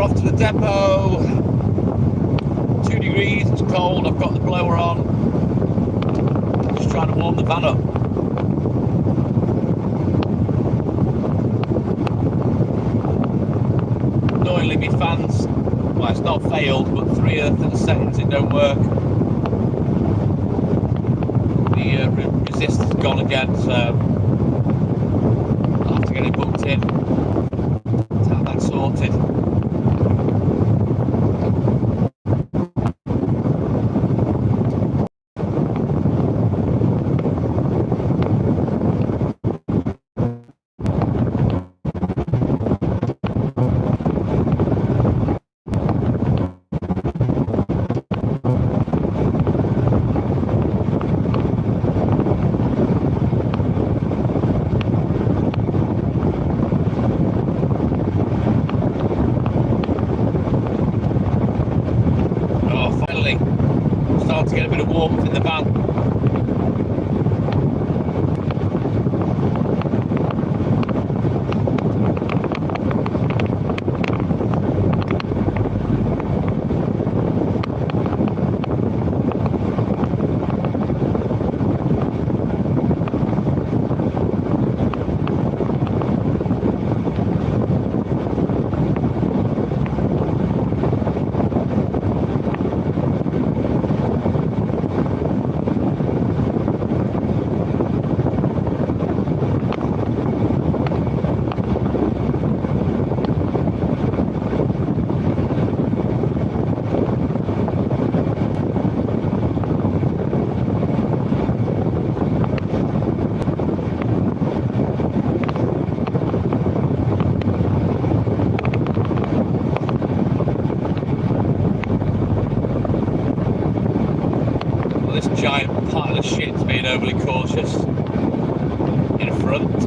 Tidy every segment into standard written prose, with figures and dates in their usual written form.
off to the depot. 2 degrees, it's cold, I've got the blower on. Just trying to warm the van up. Annoyingly, my fans, well, it's not failed, but 3 of the settings it don't work. The resistor's gone again, so I'll have to get it booked in to have that sorted. Starting to get a bit of warmth in the van. This giant pile of shit's being overly cautious in front.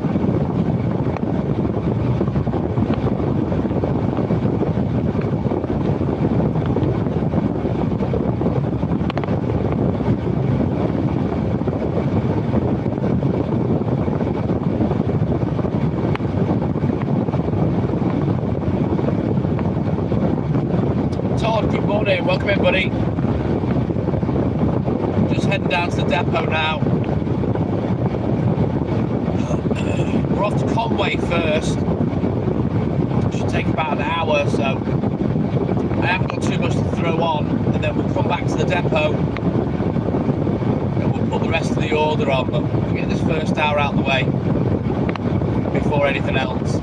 Todd, good morning, welcome in, buddy. Heading down to the depot now. We're off to Conway first. Should take about an hour, so I haven't got too much to throw on, and then we'll come back to the depot and we'll put the rest of the order on, but we'll get this first hour out of the way before anything else.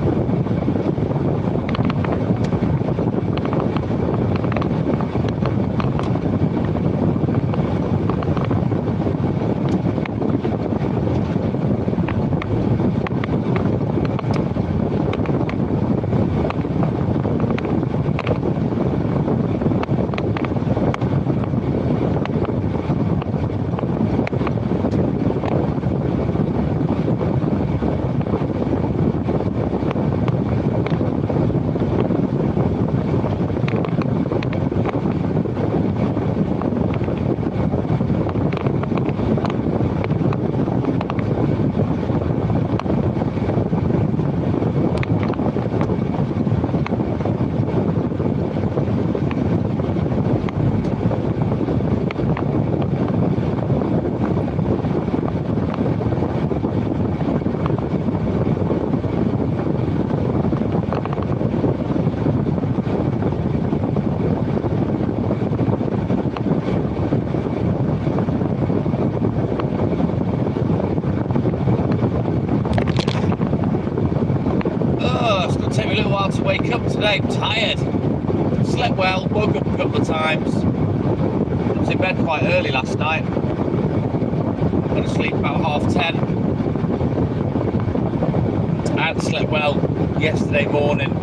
Take me a little while to wake up today. I'm tired. Slept well, woke up a couple of times. I was in bed quite early last night. Went to sleep about 10:30. I hadn't slept well yesterday morning.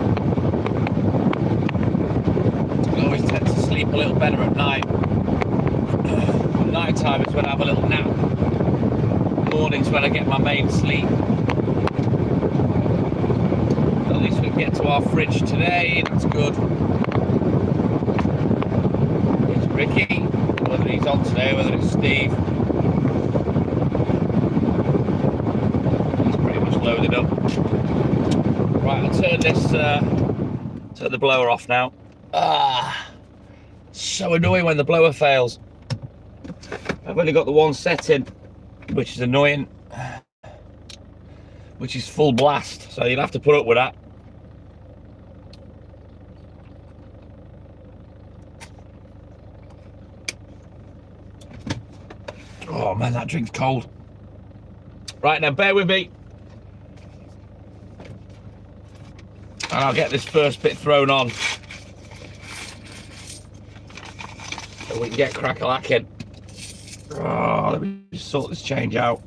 I always tend to sleep a little better at night. Night time is when I have a little nap. Morning's when I get my main sleep. At least we can get to our fridge today, that's good. It's Ricky, whether he's on today, whether it's Steve. He's pretty much loaded up. Right, I'll turn the blower off now. So annoying when the blower fails. I've only got the one setting, which is annoying, which is full blast, so you'll have to put up with that. Oh man, that drink's cold. Right, now bear with me. And I'll get this first bit thrown on, so we can get crack-a-lacking. Oh, let me just sort this change out.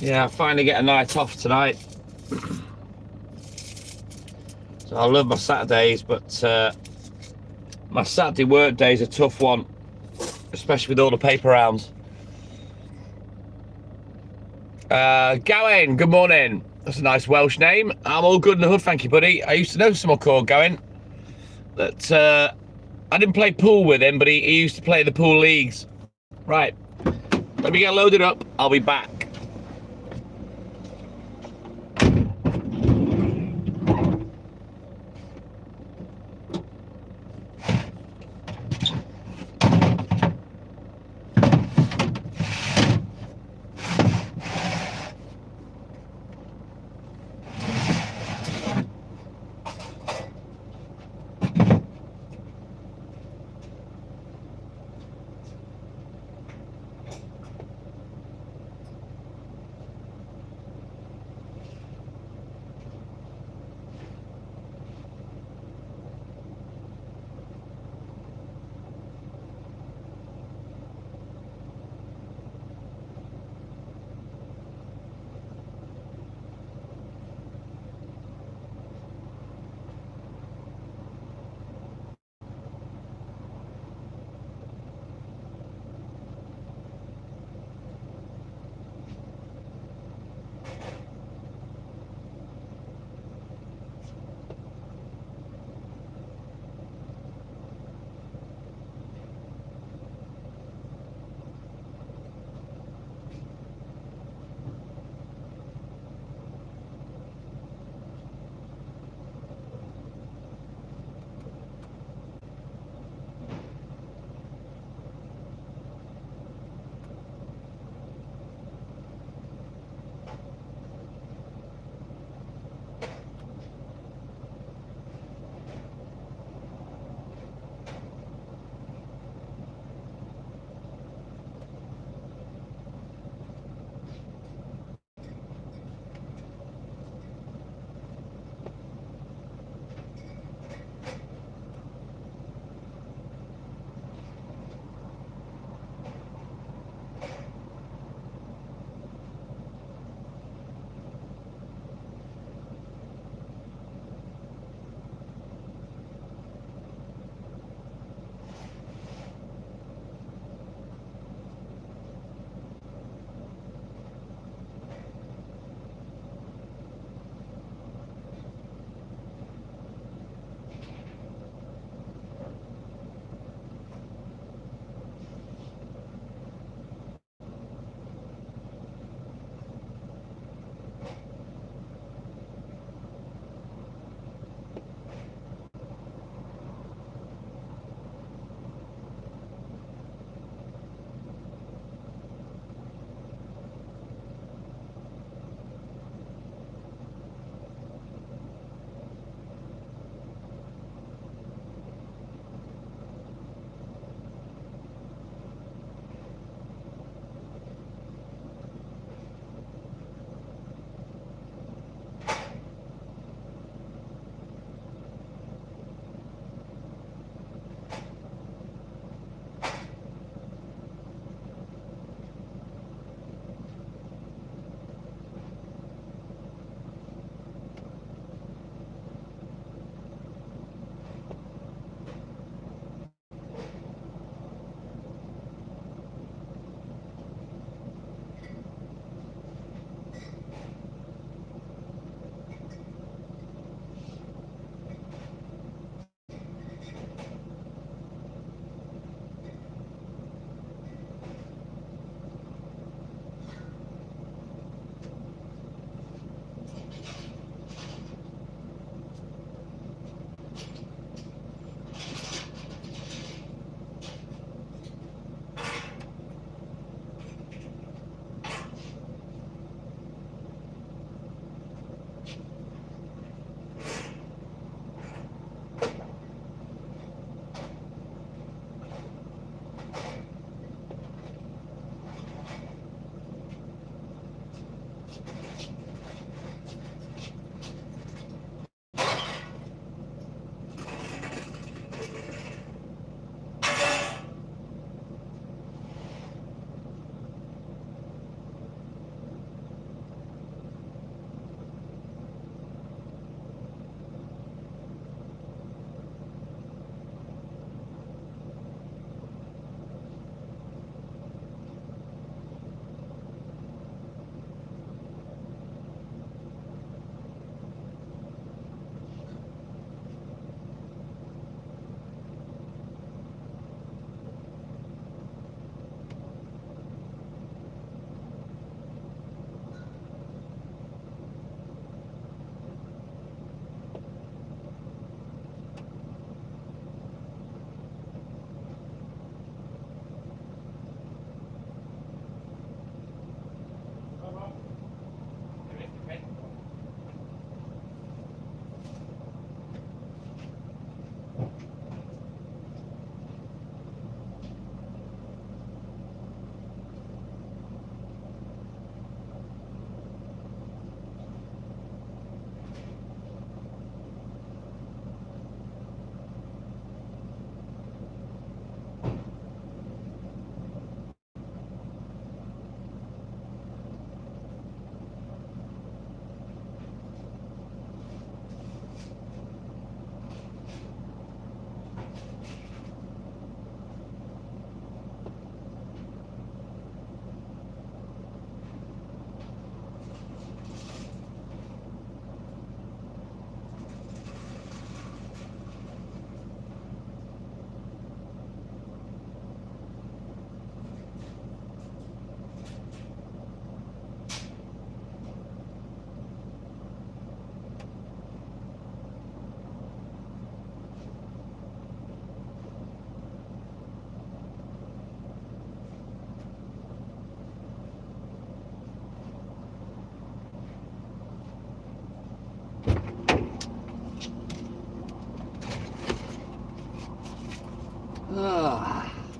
Yeah, I finally get a night off tonight. So I love my Saturdays, but my Saturday work day is a tough one, especially with all the paper rounds. Gawain, good morning. That's a nice Welsh name. I'm all good in the hood, thank you, buddy. I used to know someone called Gawain. That I didn't play pool with him, but he used to play the pool leagues. Right, let me get loaded up. I'll be back.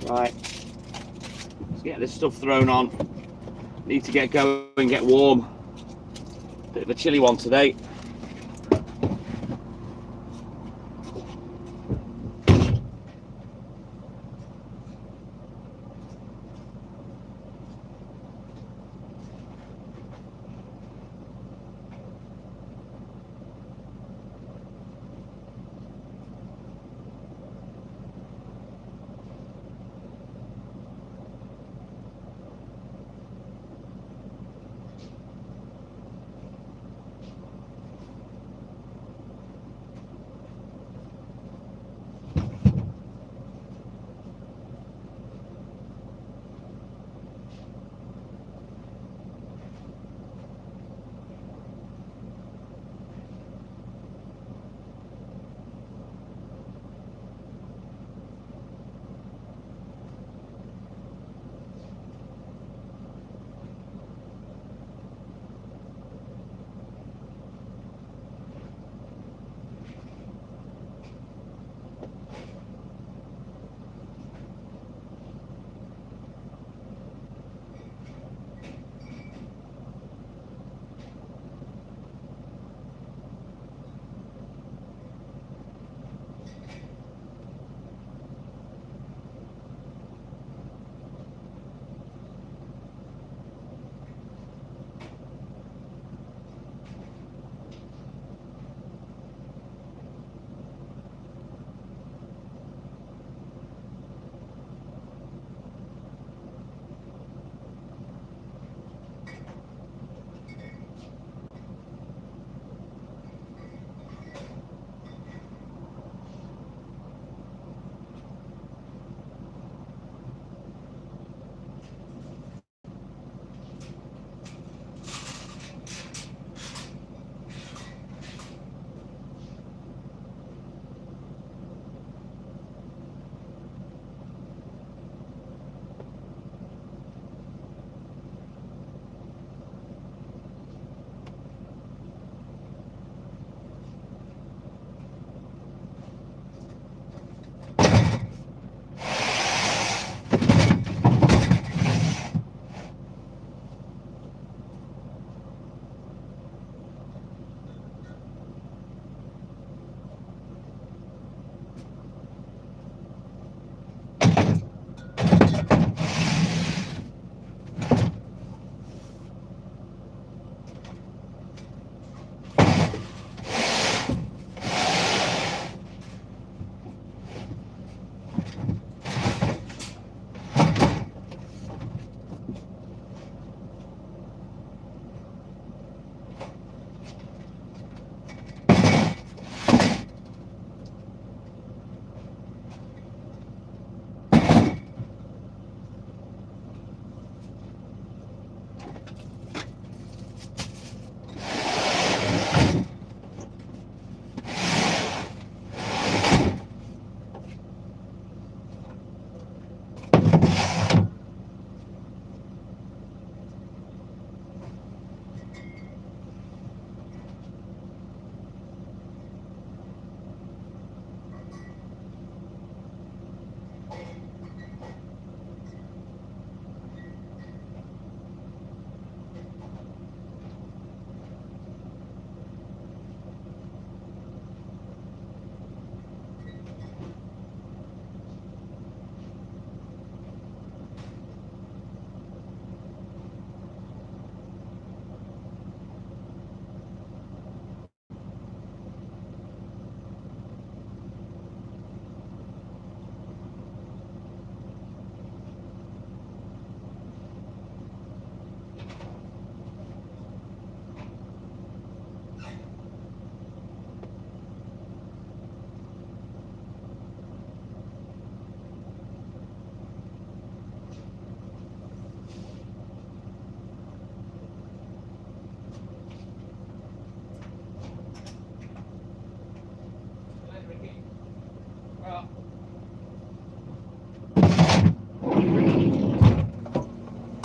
Right, let's get this stuff thrown on. Need to get going, get warm. Bit of a chilly one today.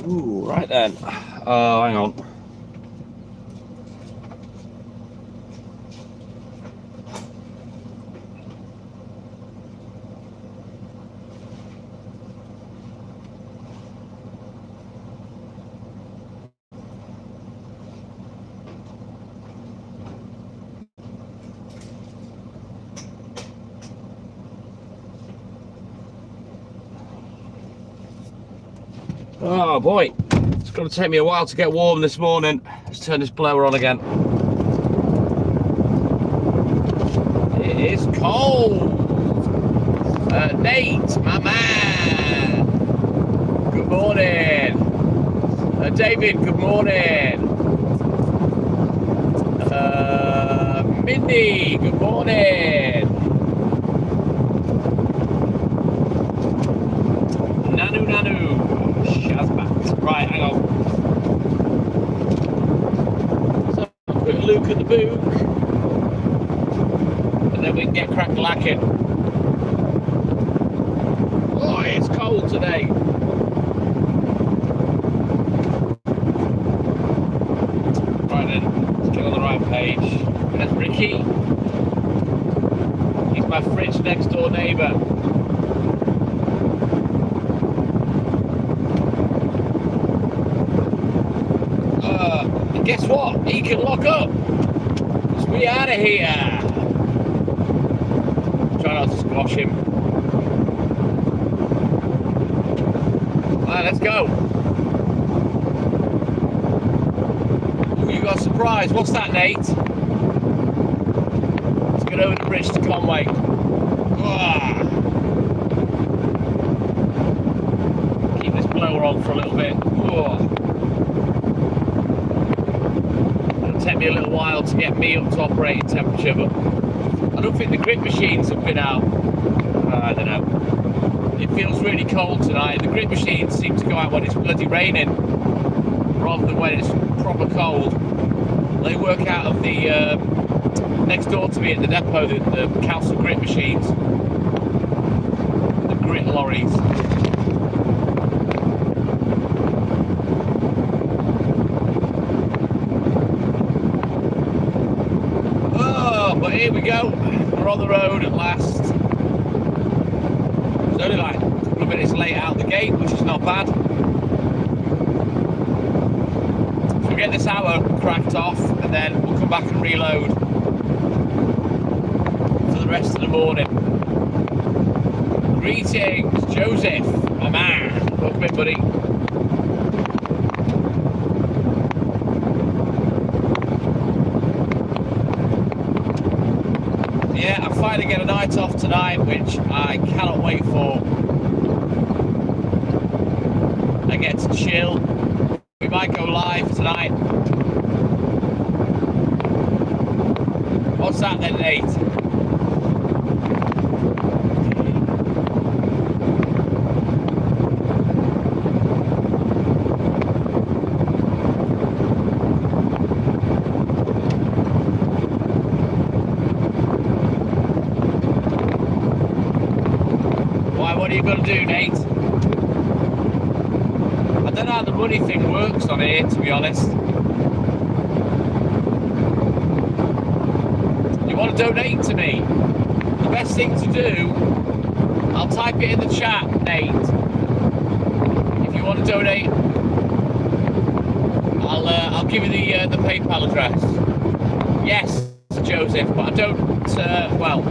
Ooh, right then. Hang on. Oh boy, it's going to take me a while to get warm this morning. Let's turn this blower on again. It is cold. Nate, my man. Good morning. David, good morning. Mindy, good morning. Nanu, Shazbat. Right, hang on. So, a quick look at the book, and then we can get crack-a-lacking. Oh, it's cold today. Right then, let's get on the right page. There's Ricky. He's my fridge next door neighbour. And guess what? He can lock up. Because we out of here. Try not to squash him. Alright, let's go. Ooh, you got a surprise. What's that, Nate? Let's get over the bridge to Conway. Keep this blower on for a little bit. It'll take me a little while to get me up to operating temperature, but I don't think the grip machines have been out. I don't know. It feels really cold tonight. The grip machines seem to go out when it's bloody raining rather than when it's proper cold. They work out of the next door to me at the depot, the council grip machines, the grit lorries. Oh, but here we go. We're on the road at last. It's only like a couple of minutes late out the gate, which is not bad. So we'll get this hour cracked off, and then we'll come back and reload for the rest of the morning. Greetings, Joseph, my man. Welcome in, buddy. Yeah, I'm finally getting a night off tonight, which I cannot wait for. I get to chill. We might go live tonight. What's that then, Nate? What are you going to do, Nate? I don't know how the money thing works on here, to be honest. You want to donate to me? The best thing to do, I'll type it in the chat, Nate. If you want to donate, I'll give you the PayPal address. Yes, Joseph, but I don't. Well,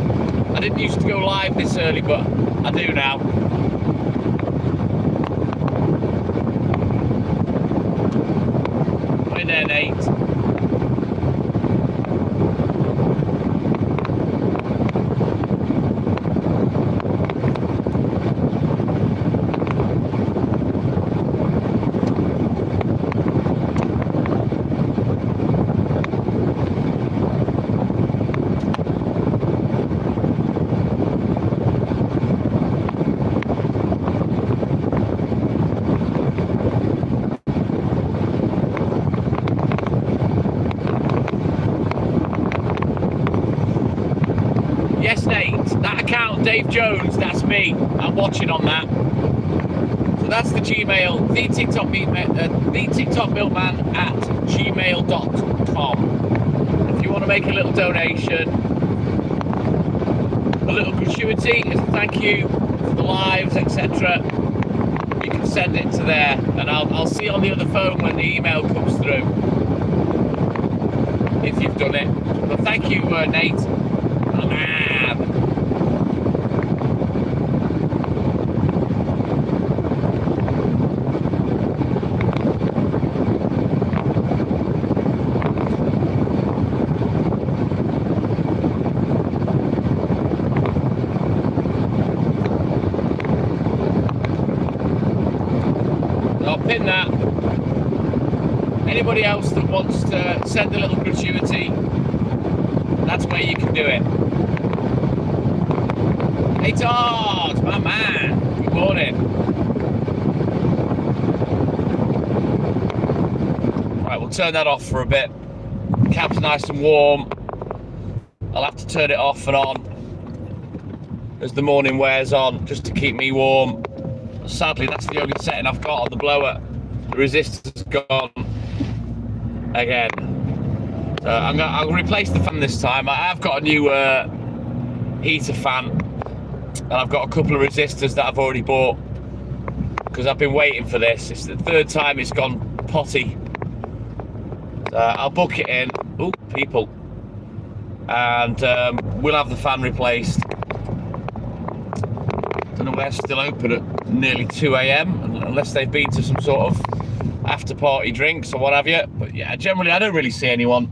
I didn't used to go live this early, but I do now. Right there, Nate. Yes, Nate, that account, Dave Jones, that's me. I'm watching on that. So that's the Gmail, the TikTok milkman at gmail.com. If you want to make a little donation, a little gratuity as a thank you for the lives, etc., you can send it to there, and I'll see on the other phone when the email comes through, if you've done it. But thank you, Nate. Oh, man. pin that. Anybody else that wants to send a little gratuity, that's where you can do it. Hey Todd, my man, good morning. Right, we'll turn that off for a bit. Cab's nice and warm. I'll have to turn it off and on as the morning wears on, just to keep me warm. Sadly, that's the only setting I've got on the blower. The resistor's gone again. So I'll replace the fan this time. I have got a new heater fan, and I've got a couple of resistors that I've already bought because I've been waiting for this. It's the third time it's gone potty. So I'll book it in. Oh, people. And we'll have the fan replaced. Don't know where it's still open at nearly 2 a.m. unless they've been to some sort of after party drinks or what have you. But yeah, generally I don't really see anyone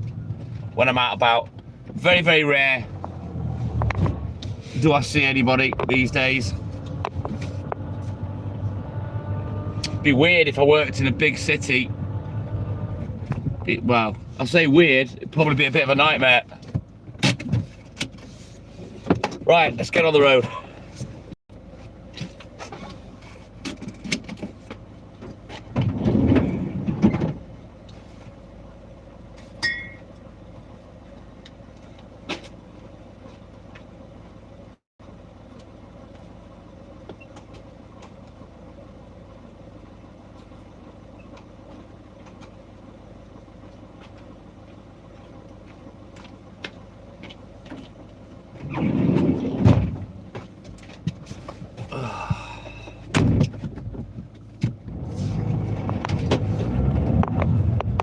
when I'm out about. Very, very rare do I see anybody these days. It'd be weird if I worked in a big city. Well, I say weird, it'd probably be a bit of a nightmare. Right, let's get on the road.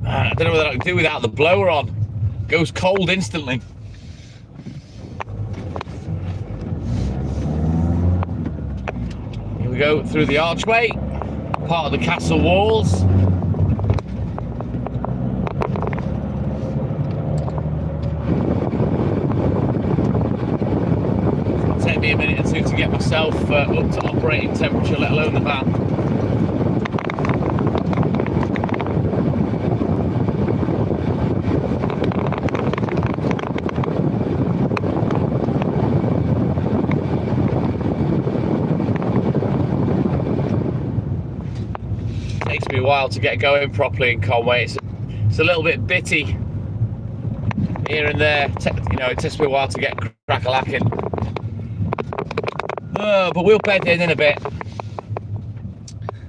I don't know whether I can do without the blower on. Goes cold instantly. Here we go through the archway, part of the castle walls. It'll take me a minute or two to get myself up to operating temperature, let alone the van. Takes me a while to get going properly in Conway. It's a little bit bitty here and there. You know, it takes me a while to get crack-a-lacking. But we'll bed in a bit.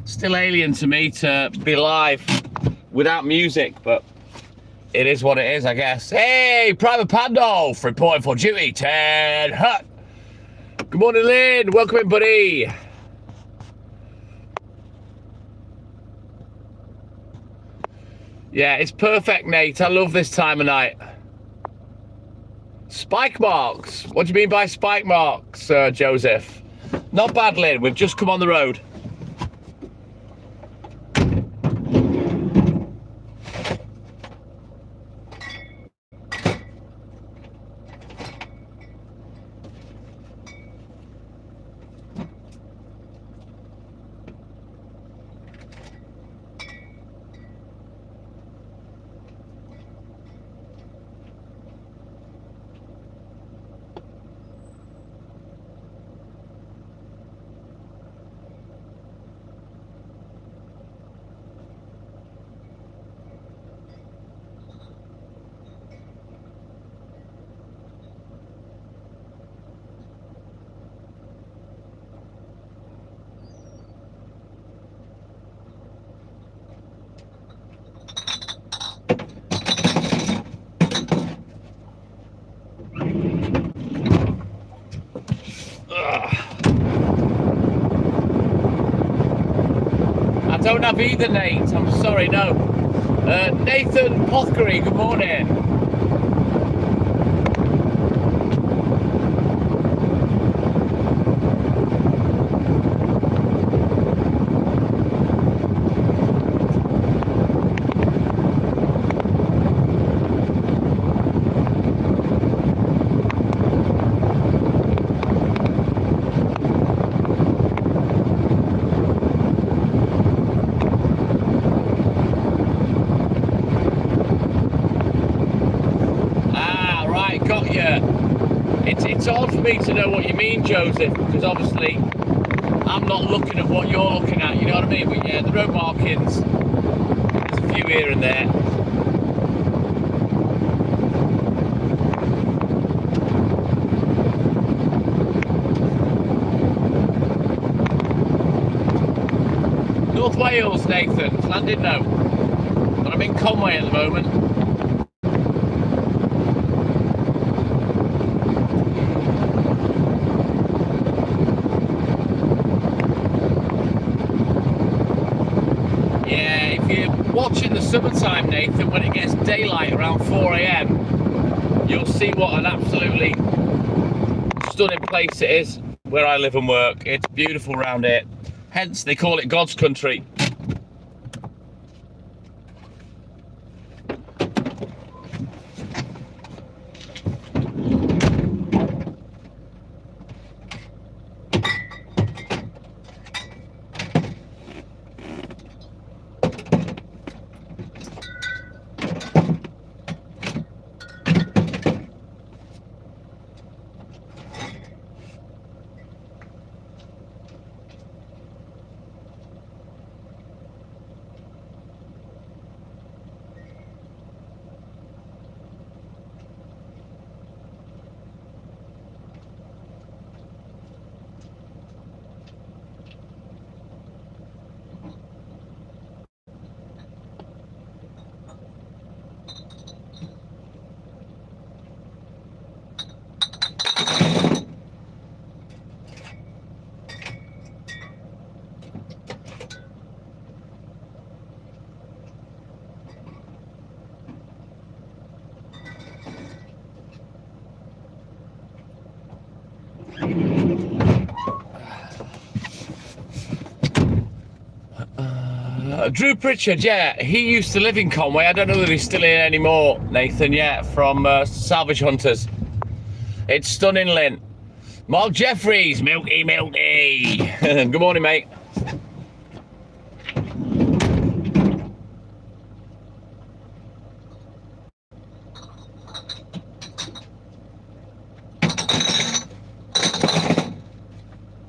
Still alien to me to be live without music, but it is what it is, I guess. Hey, Private Pandolf, reporting for duty. Ted Hut. Good morning, Lynn. Welcome in, buddy. Yeah, it's perfect, Nate. I love this time of night. Spike marks. What do you mean by spike marks, Joseph? Not bad, Lynn. We've just come on the road. I don't have either, Nate. I'm sorry, no. Nathan Pothcary, good morning. me to know what you mean, Joseph, because obviously I'm not looking at what you're looking at, you know what I mean? But yeah, the road markings, there's a few here and there. North Wales, Nathan, landed no, but I'm in Conway at the moment. Yeah, if you're watching the summertime, Nathan, when it gets daylight around 4 AM, you'll see what an absolutely stunning place it is where I live and work. It's beautiful around here. Hence, they call it God's country. Drew Pritchard, yeah, he used to live in Conway. I don't know whether he's still in anymore, Nathan, yeah, from Salvage Hunters. It's stunning, Lynn. Mark Jeffries, Milky. Good morning, mate.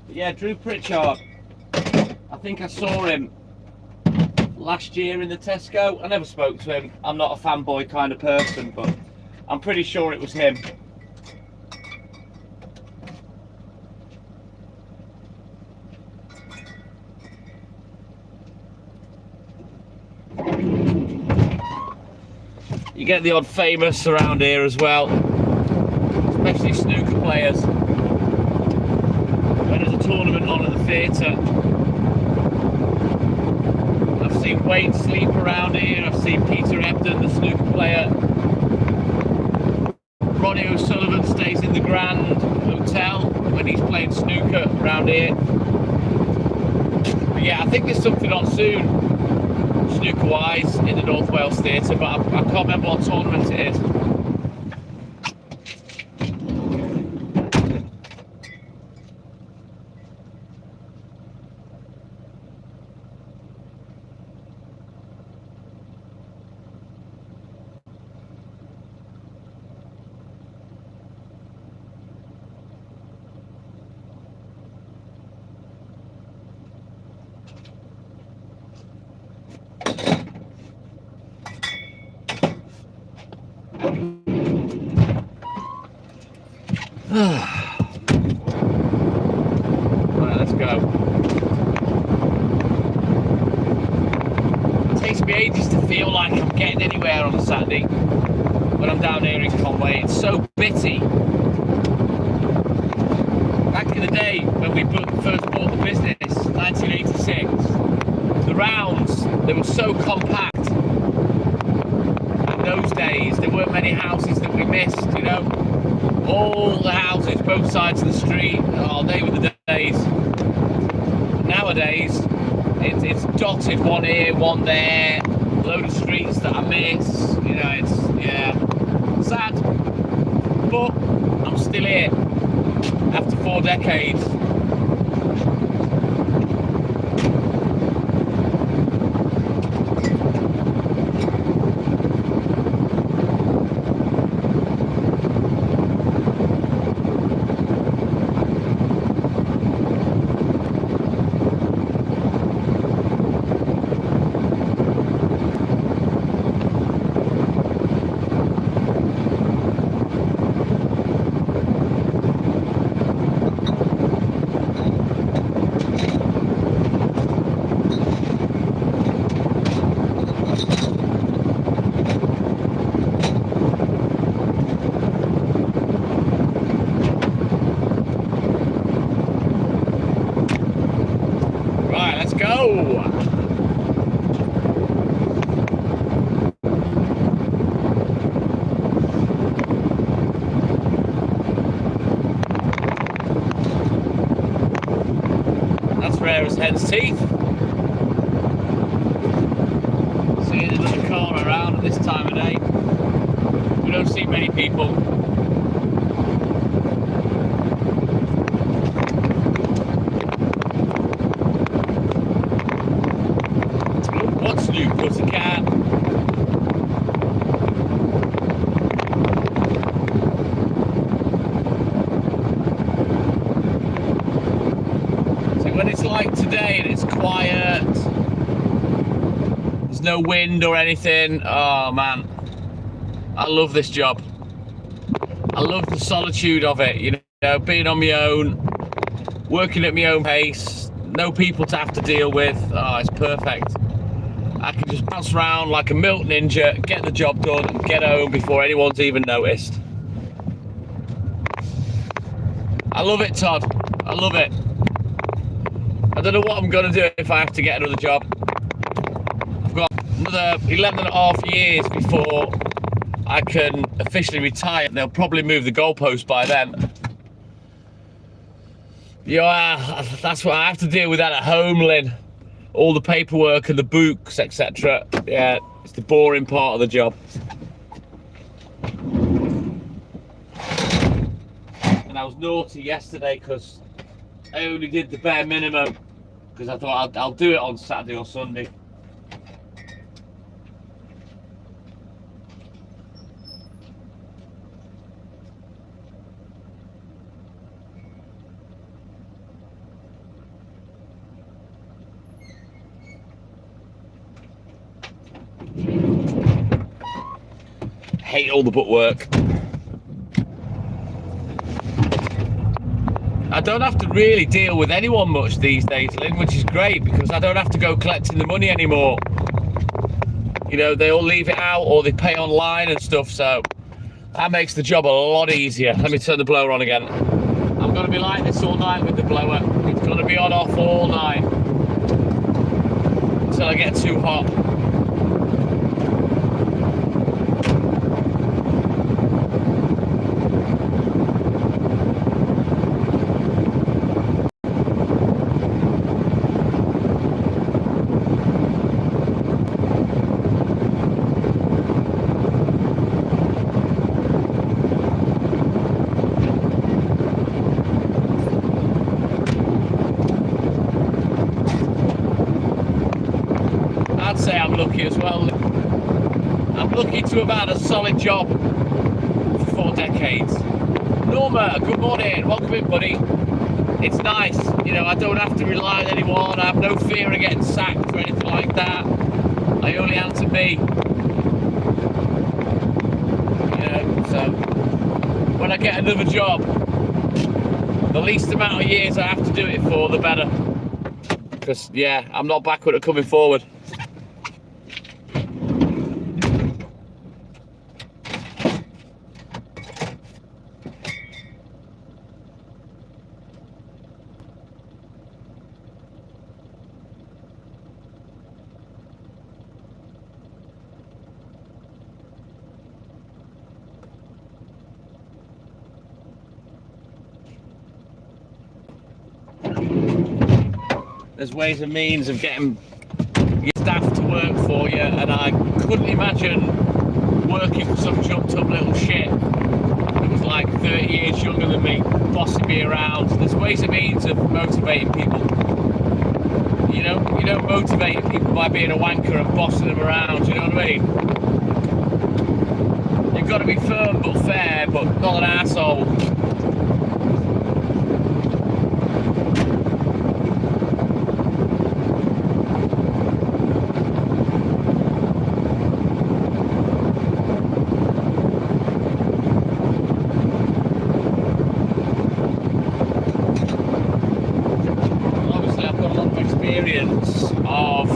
Yeah, Drew Pritchard. I think I saw him last year in the Tesco. I never spoke to him. I'm not a fanboy kind of person, but I'm pretty sure it was him. You get the odd famous around here as well, especially snooker players. When there's a tournament on at the theatre, I've seen Wayne Sleep around here, I've seen Peter Ebdon, the snooker player. Ronnie O'Sullivan stays in the Grand Hotel when he's playing snooker around here. But yeah, I think there's something on soon, snooker-wise, in the North Wales Theatre, but I can't remember what tournament it is. Right, let's go. It takes me ages to feel like I'm getting anywhere on a Saturday when I'm down here in Conway. It's so bitty. Back in the day when we first bought the business, 1986, the rounds, they were so compact. In those days, there weren't many houses that we missed, you know. All the houses, both sides of the street, oh, they were the days. Nowadays, it's dotted, one here, one there, a load of streets that I miss, you know, it's, yeah, sad, but I'm still here, after 4 decades. That's rare as hen's teeth. Seeing another car around at this time of day. We don't see many people. What's new, pussycat? So when it's like today and it's quiet, there's no wind or anything, oh man, I love this job. I love the solitude of it, you know, being on my own, working at my own pace, no people to have to deal with. Oh, it's perfect. I can just bounce around like a milk ninja, get the job done, and get home before anyone's even noticed. I love it, Todd. I love it. I don't know what I'm going to do if I have to get another job. I've got another 11 and a half years before I can officially retire. They'll probably move the goalpost by then. Yeah, that's what I have to deal with that at home, Lynn. All the paperwork and the books, etc. Yeah, it's the boring part of the job. And I was naughty yesterday because I only did the bare minimum because I thought I'll do it on Saturday or Sunday. Hate all the bookwork. I don't have to really deal with anyone much these days, Lynn, which is great because I don't have to go collecting the money anymore. You know, they all leave it out or they pay online and stuff, so that makes the job a lot easier. Let me turn the blower on again. I'm going to be like this all night with the blower. It's going to be on off all night until I get too hot. I'd say I'm lucky as well. I'm lucky to have had a solid job for 4 decades. Norma, good morning. Welcome in, buddy. It's nice, you know, I don't have to rely on anyone. I have no fear of getting sacked or anything like that. I only answer me. You know, so when I get another job, the least amount of years I have to do it for, the better. Because, yeah, I'm not backward at coming forward. There's ways and means of getting your staff to work for you, and I couldn't imagine working for some jumped up little shit that was like 30 years younger than me, bossing me around. There's ways and means of motivating people. You know, you don't motivate people by being a wanker and bossing them around, you know what I mean? You've got to be firm but fair, but not an asshole. Of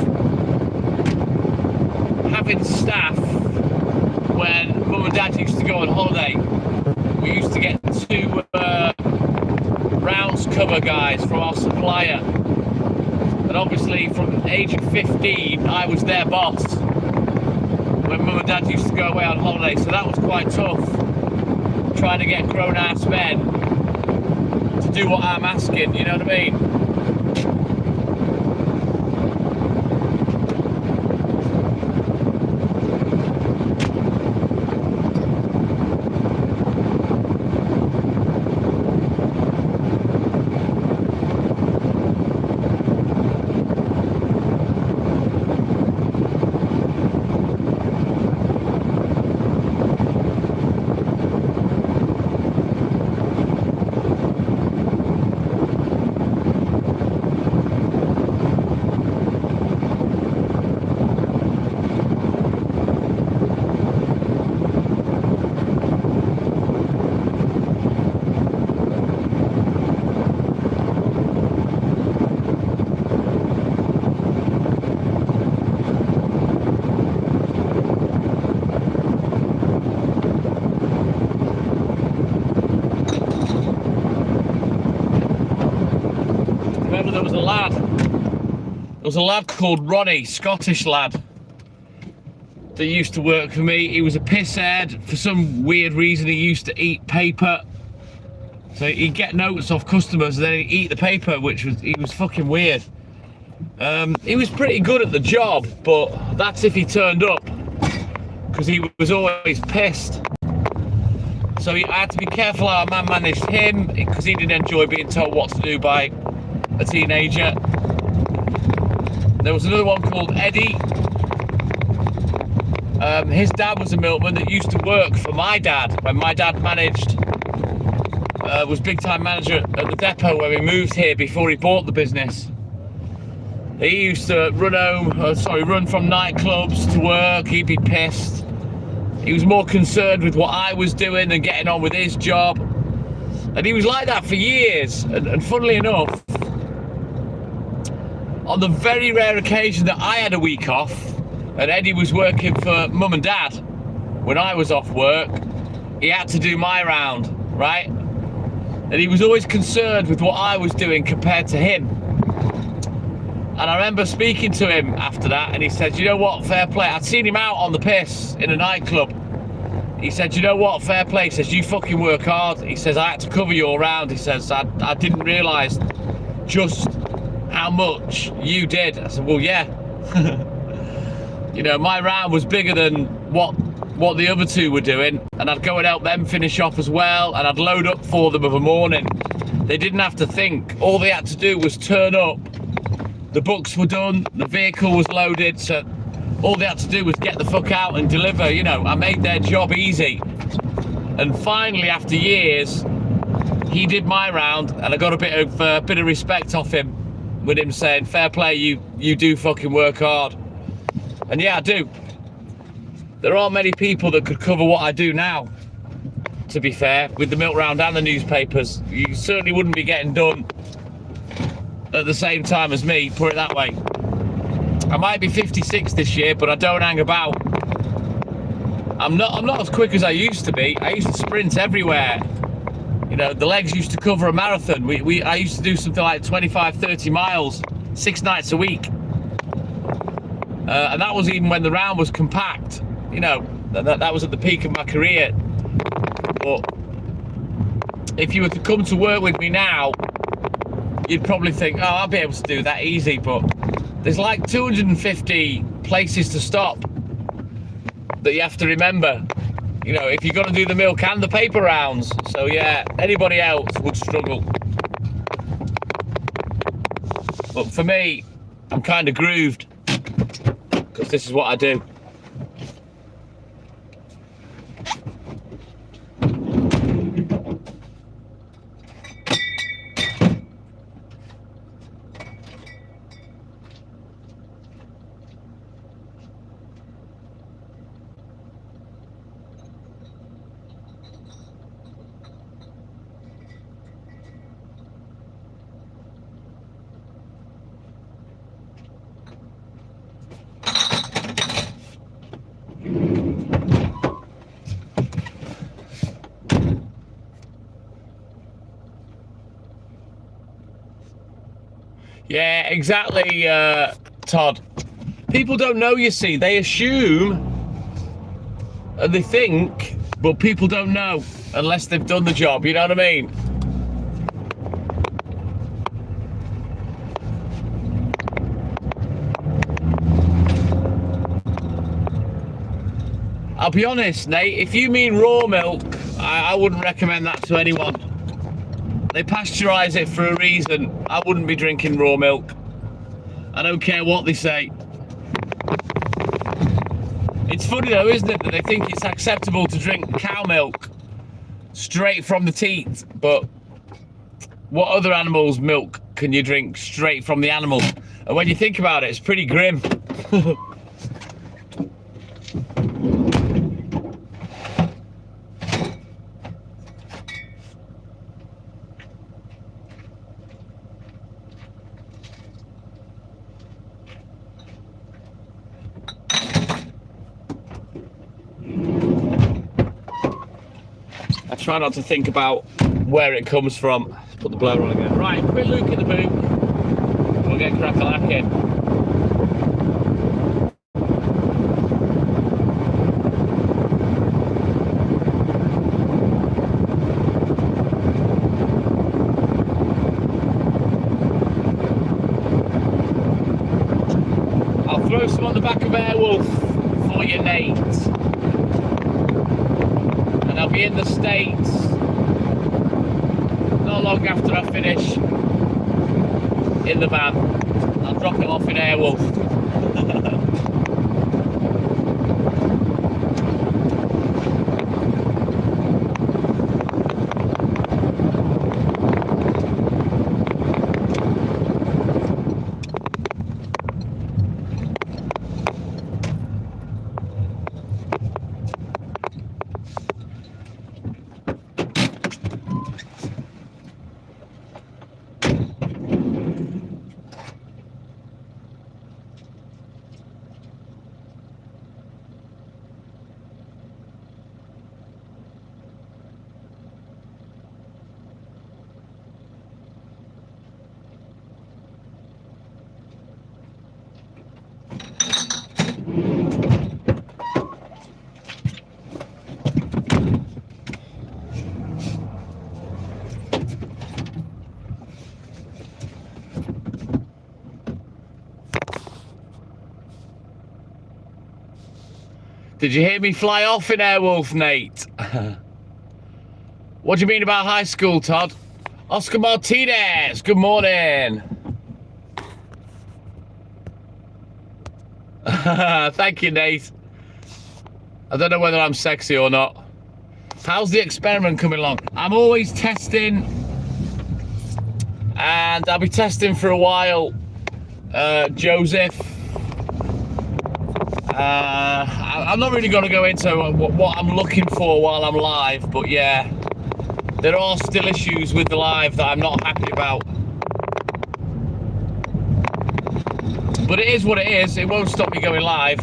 having staff when Mum and Dad used to go on holiday. We used to get 2 rounds cover guys from our supplier. And obviously from the age of 15, I was their boss when Mum and Dad used to go away on holiday. So that was quite tough, trying to get grown-ass men to do what I'm asking, you know what I mean? There was a lad called Ronnie, Scottish lad, that used to work for me. He was a pisshead. For some weird reason, he used to eat paper. So he'd get notes off customers and then he'd eat the paper, he was fucking weird. He was pretty good at the job, but that's if he turned up, because he was always pissed. So I had to be careful how I managed him, because he didn't enjoy being told what to do by a teenager. There was another one called Eddie. His dad was a milkman that used to work for my dad when my dad was big time manager at the depot where we moved here before he bought the business. He used to run from nightclubs to work. He'd be pissed. He was more concerned with what I was doing and getting on with his job. And he was like that for years. And funnily enough, on the very rare occasion that I had a week off and Eddie was working for Mum and Dad when I was off work, he had to do my round, right? And he was always concerned with what I was doing compared to him. And I remember speaking to him after that, and he said, you know what, fair play. I'd seen him out on the piss in a nightclub. He said, you know what, fair play. He says, you fucking work hard. He says, I had to cover your round. He says, I didn't realise just how much you did. I said, well, yeah. You know, my round was bigger than what the other two were doing, and I'd go and help them finish off as well, and I'd load up for them of a morning. They didn't have to think. All they had to do was turn up. The books were done, the vehicle was loaded, so all they had to do was get the fuck out and deliver. You know, I made their job easy. And finally, after years, he did my round, and I got a bit of respect off him, with him saying, fair play, you do fucking work hard. And yeah, I do. There aren't many people that could cover what I do now, to be fair, with the milk round and the newspapers. You certainly wouldn't be getting done at the same time as me, put it that way. I might be 56 this year, but I don't hang about. I'm not as quick as I used to be. I used to sprint everywhere. You know, the legs used to cover a marathon. I used to do something like 25, 30 miles, 6 nights a week. And that was even when the round was compact. You know, that was at the peak of my career. But if you were to come to work with me now, you'd probably think, oh, I'll be able to do that easy. But there's like 250 places to stop that you have to remember. You know, if you're going to do the milk and the paper rounds. So yeah, anybody else would struggle. But for me, I'm kind of grooved, because this is what I do. exactly, Todd. People don't know, you see. They assume and they think, but people don't know unless they've done the job, you know what I mean? I'll be honest, Nate, if you mean raw milk, I wouldn't recommend that to anyone. They pasteurise it for a reason. I wouldn't be drinking raw milk. I don't care what they say. It's funny though, isn't it, that they think it's acceptable to drink cow milk straight from the teat, but what other animal's milk can you drink straight from the animal? And when you think about it, it's pretty grim. I try not to think about where it comes from. Let's put the blower on again. Right, quick look in the boot. We'll get crack-a-lacking. I'll throw some on the back of Airwolf for you, Nate. And I'll be in the States not long after I finish in the van. I'll drop it off in Airwolf. Did you hear me fly off in Airwolf, Nate? What do you mean about high school, Todd? Oscar Martinez, good morning. Thank you, Nate. I don't know whether I'm sexy or not. How's the experiment coming along? I'm always testing, and I'll be testing for a while. Joseph. I'm not really going to go into what I'm looking for while I'm live, but yeah, there are still issues with the live that I'm not happy about. But it is what it is. It won't stop me going live.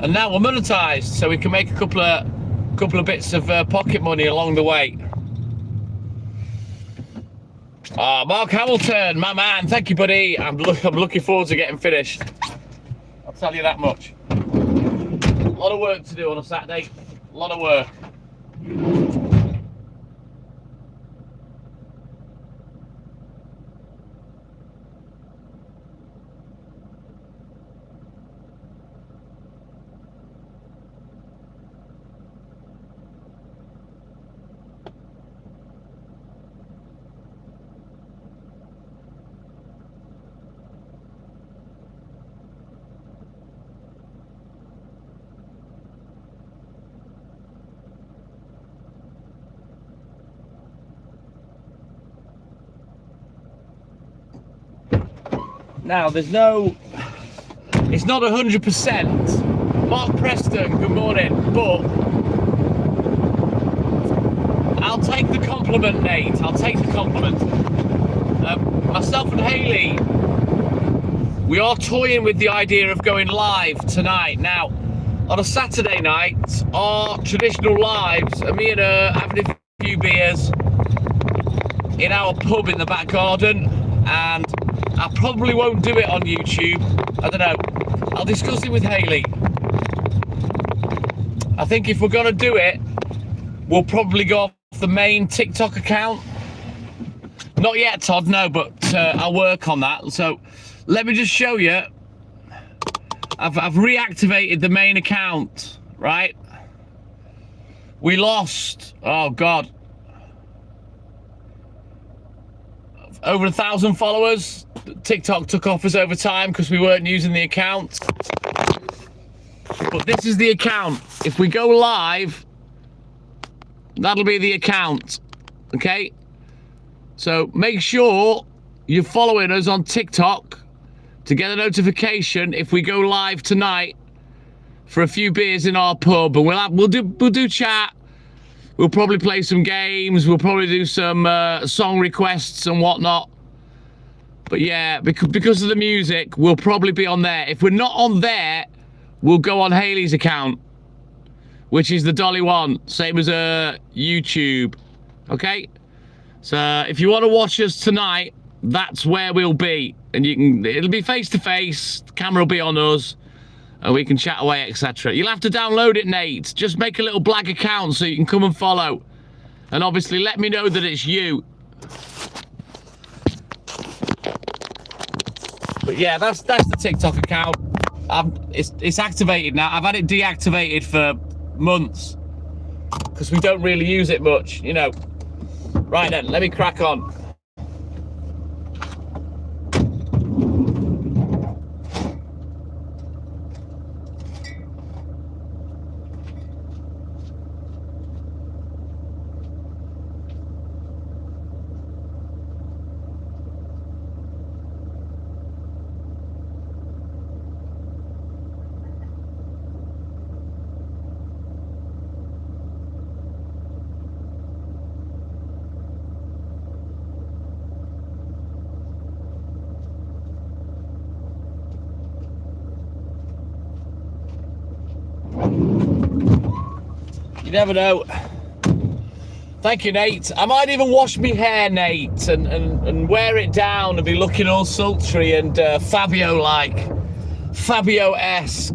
And now we're monetized, so we can make a couple of bits of pocket money along the way. Mark Hamilton, my man, thank you, buddy. I'm looking forward to getting finished. I'll tell you that much. A lot of work to do on a Saturday. A lot of work. Now, it's not 100%. Mark Preston, good morning, but I'll take the compliment, Nate. I'll take the compliment. Myself and Haley, we are toying with the idea of going live tonight. Now, on a Saturday night, our traditional lives are me and her having a few beers in our pub in the back garden, and I probably won't do it on YouTube. I don't know. I'll discuss it with Hayley. I think if we're going to do it, we'll probably go off the main TikTok account. Not yet, Todd, no, but I'll work on that. So let me just show you. I've reactivated the main account, right? We lost, oh God, over 1,000 followers. TikTok took off us over time because we weren't using the account. But this is the account. If we go live, that'll be the account, okay? So make sure you're following us on TikTok to get a notification if we go live tonight for a few beers in our pub, and we'll do chat. We'll probably play some games. We'll probably do some song requests and whatnot. But yeah, because of the music, we'll probably be on there. If we're not on there, we'll go on Hayley's account, which is the Dolly one, same as YouTube. Okay, so if you want to watch us tonight, that's where we'll be, and it'll be face to face. The camera will be on us, and we can chat away, etc. You'll have to download it, Nate. Just make a little black account so you can come and follow, and obviously let me know that it's you. But yeah, that's the TikTok account. It's activated now. I've had it deactivated for months because we don't really use it much, you know. Right then, let me crack on. You never know. Thank you, Nate. I might even wash my hair, Nate, and wear it down and be looking all sultry and Fabio-like. Fabio-esque.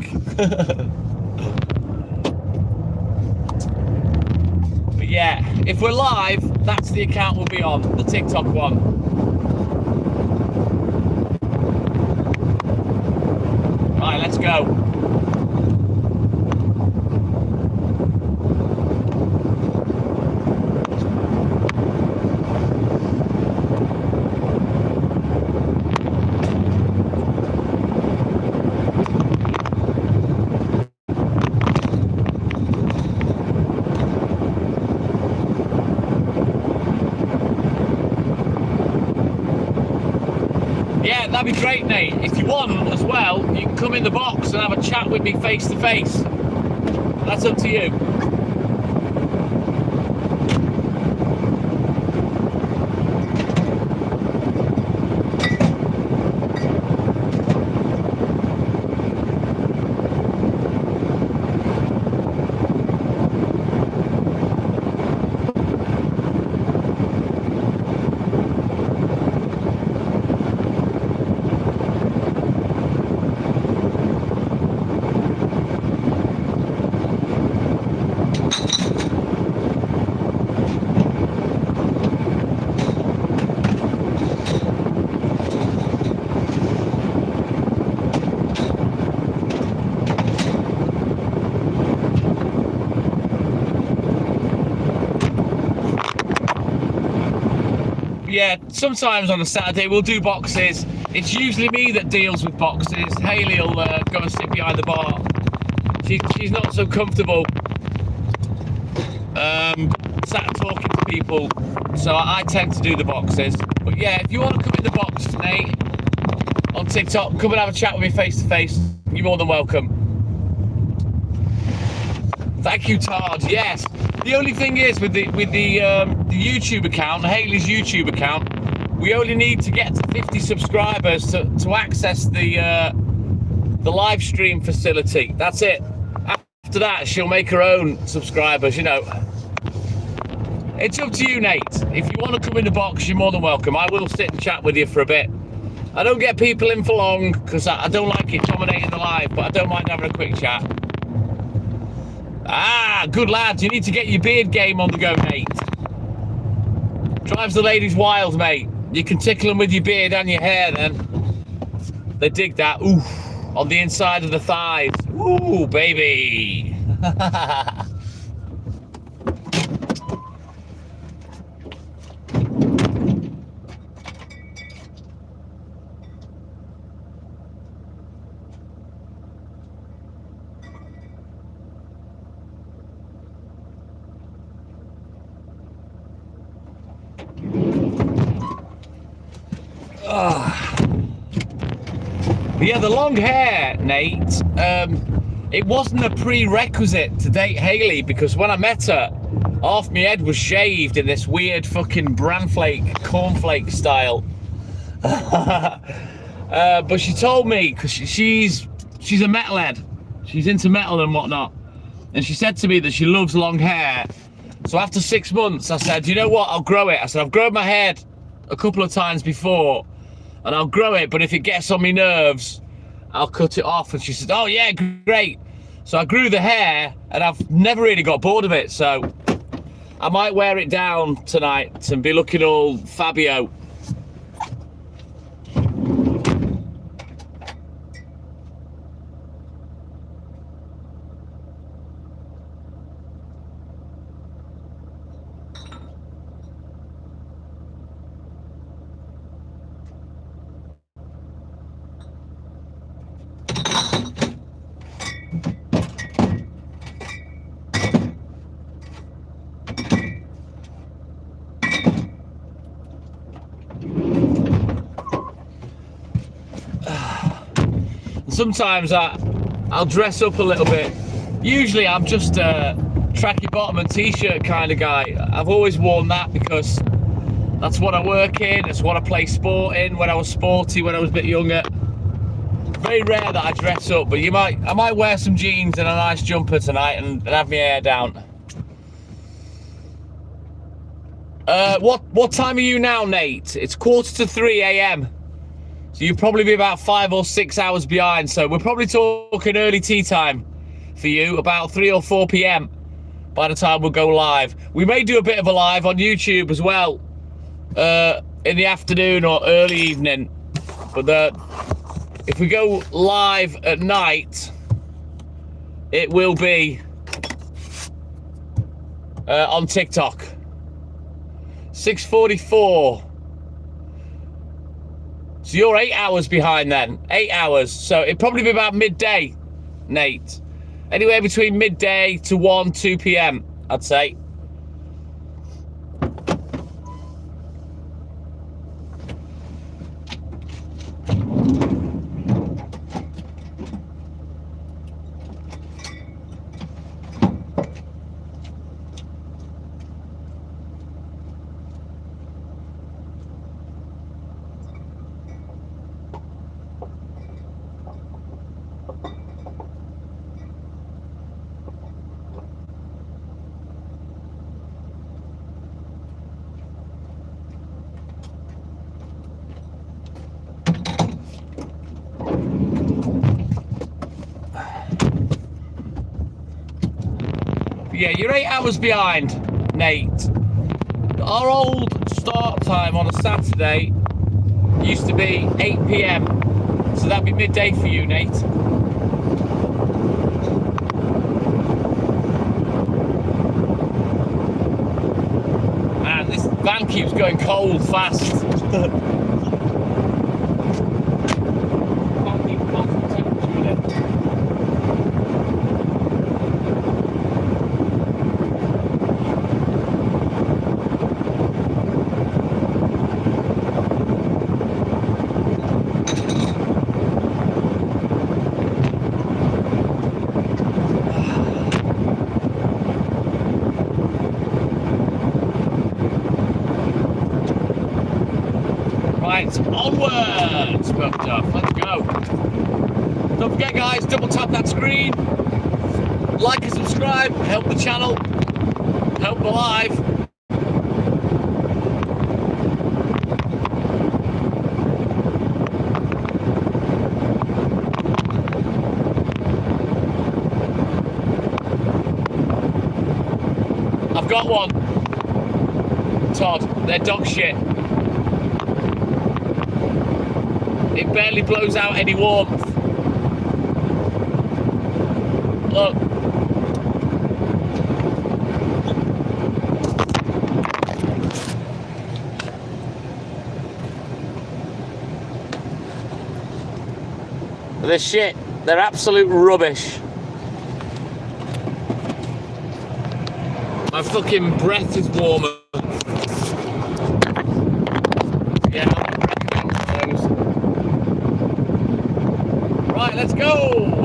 But yeah, if we're live, that's the account we'll be on, the TikTok one. Right, let's go. Yeah, that'd be great, Nate. If you want as well, you can come in the box and have a chat with me face to face. That's up to you. Yeah, sometimes on a Saturday we'll do boxes. It's usually me that deals with boxes. Hayley will go and sit behind the bar. She's not so comfortable sat talking to people, so I tend to do the boxes. But yeah, if you want to come in the box today on TikTok, come and have a chat with me face to face. You're more than welcome. Thank you, Todd. Yes. The only thing is with the YouTube account, Hayley's YouTube account, we only need to get to 50 subscribers to access the live stream facility. That's it. After that, she'll make her own subscribers, you know. It's up to you, Nate. If you want to come in the box, you're more than welcome. I will sit and chat with you for a bit. I don't get people in for long because I don't like it dominating the live, but I don't mind having a quick chat. Ah, good lad. You need to get your beard game on the go, mate. Drives the ladies wild, mate. You can tickle them with your beard and your hair then. They dig that. Ooh, on the inside of the thighs. Ooh, baby. But yeah, the long hair, Nate, it wasn't a prerequisite to date Hayley, because when I met her, half my head was shaved in this weird fucking bran flake, cornflake style. But she told me, because she's a metalhead, she's into metal and whatnot, and she said to me that she loves long hair. So after 6 months, I said, you know what, I'll grow it. I said, I've grown my head a couple of times before, and I'll grow it, but if it gets on my nerves, I'll cut it off. And she said, oh yeah, great. So I grew the hair, and I've never really got bored of it, so I might wear it down tonight and be looking all Fabio. Sometimes I'll dress up a little bit. Usually I'm just a tracky bottom and t-shirt kind of guy. I've always worn that because that's what I work in, it's what I play sport in. When I was sporty, when I was a bit younger. Very rare that I dress up, but I might wear some jeans and a nice jumper tonight and have my hair down. What time are you now, Nate? It's 2:45 a.m. So you'll probably be about 5 or 6 hours behind. So we're probably talking early tea time for you, about 3 or 4 p.m. by the time we'll go live. We may do a bit of a live on YouTube as well, in the afternoon or early evening. But if we go live at night, it will be on TikTok. 6:44. So you're 8 hours behind then. 8 hours. So it'd probably be about midday, Nate. Anywhere between midday to 1, 2 p.m, I'd say. Yeah, you're 8 hours behind, Nate. Our old start time on a Saturday used to be 8 p.m. So that'd be midday for you, Nate. Man, this van keeps going cold fast. Onwards, bumped up. Let's go. Don't forget, guys, double tap that screen, like and subscribe, help the channel, help the live. I've got one. Todd, they're dog shit. It barely blows out any warmth. Look. They're shit. They're absolute rubbish. My fucking breath is warmer. Yeah, right, let's go.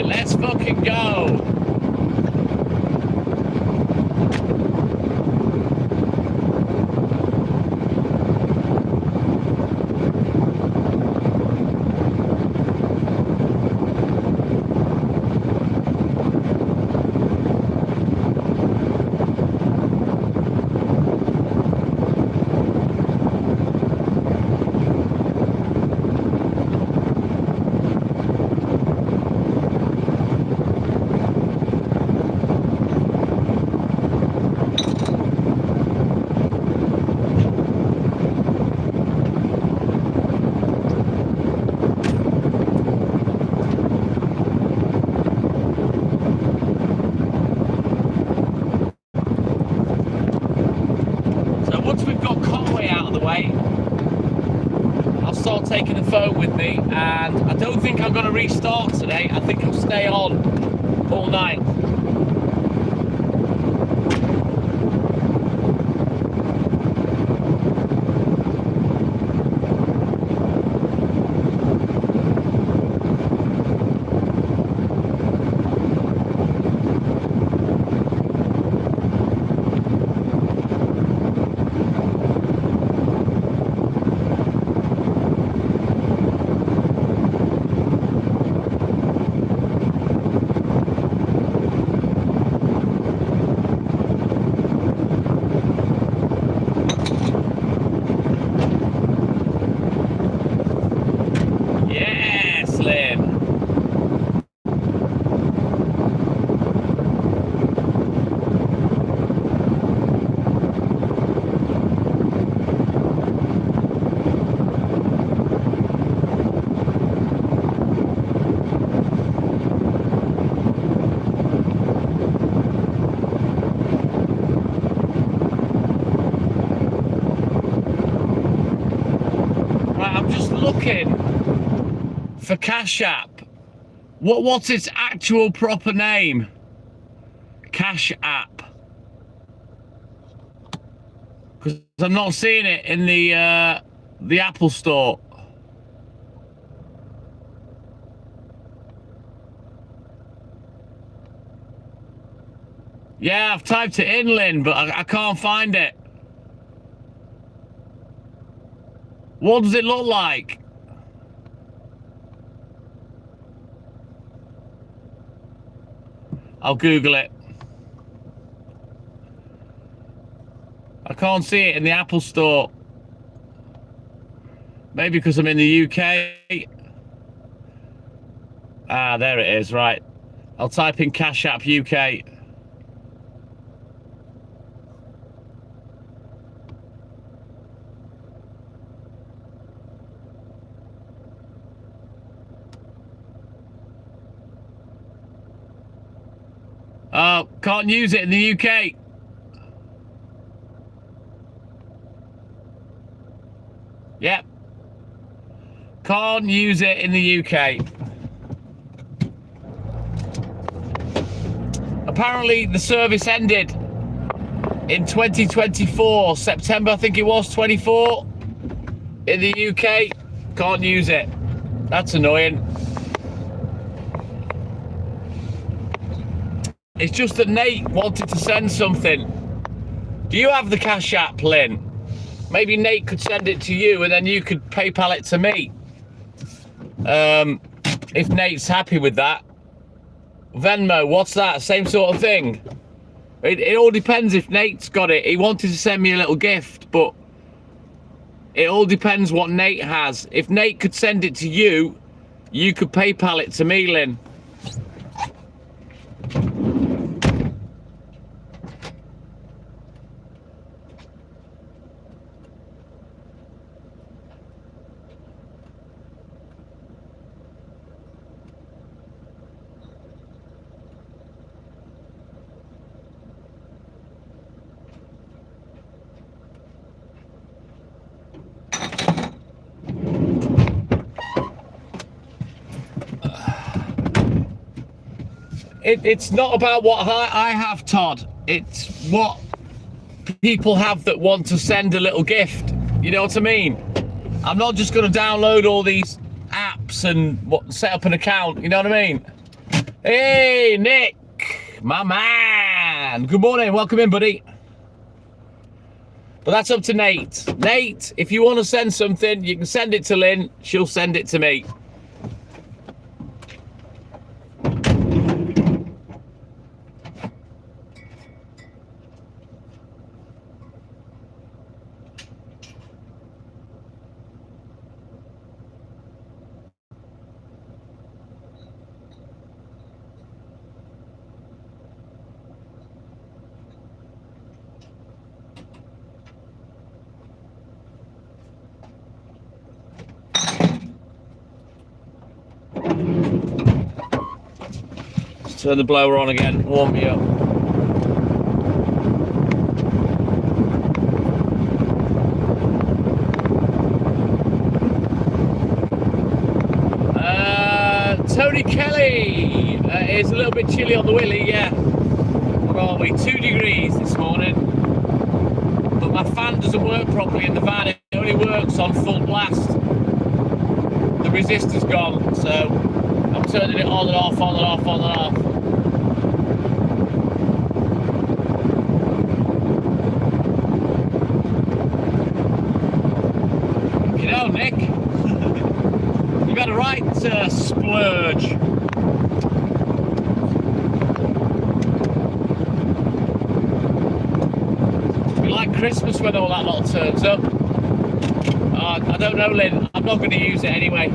Let's fucking go. Once we've got Conway out of the way, I'll start taking the phone with me, and I don't think I'm going to restart today. I think I'll stay on all night. I'm just looking for Cash App. What's its actual proper name? Cash App. Because I'm not seeing it in the Apple Store. Yeah, I've typed it in, Lynn, but I can't find it. What does it look like? I'll Google it. I can't see it in the Apple Store. Maybe because I'm in the UK. Ah, there it is, right. I'll type in Cash App UK. Oh, can't use it in the UK. Yep. Can't use it in the UK. apparently the service ended in 2024, September, I think it was, 24, in the UK. Can't use it. That's annoying. It's just that Nate wanted to send something. Do you have the Cash App, Lynn? Maybe Nate could send it to you and then you could PayPal it to me. If Nate's happy with that. Venmo, what's that? Same sort of thing. It all depends if Nate's got it. He wanted to send me a little gift, but it all depends what Nate has. If Nate could send it to you, you could PayPal it to me, Lynn. It's not about what I have, Todd. It's what people have that want to send a little gift. You know what I mean? I'm not just going to download all these apps and set up an account. You know what I mean? Hey, Nick, my man. Good morning. Welcome in, buddy. But that's up to Nate. Nate, if you want to send something, you can send it to Lynn. She'll send it to me. Let's turn the blower on again, warm me up. Tony Kelly, it's a little bit chilly on the willy, yeah. What are we, 2 degrees this morning. But my fan doesn't work properly in the van, it only works on full blast. The resistor's gone, so I'm turning it on and off, on and off, on and off. You know, Nick, you got a right to splurge. It'll be like Christmas when all that lot turns up. I don't know, Lynn. I'm not going to use it anyway.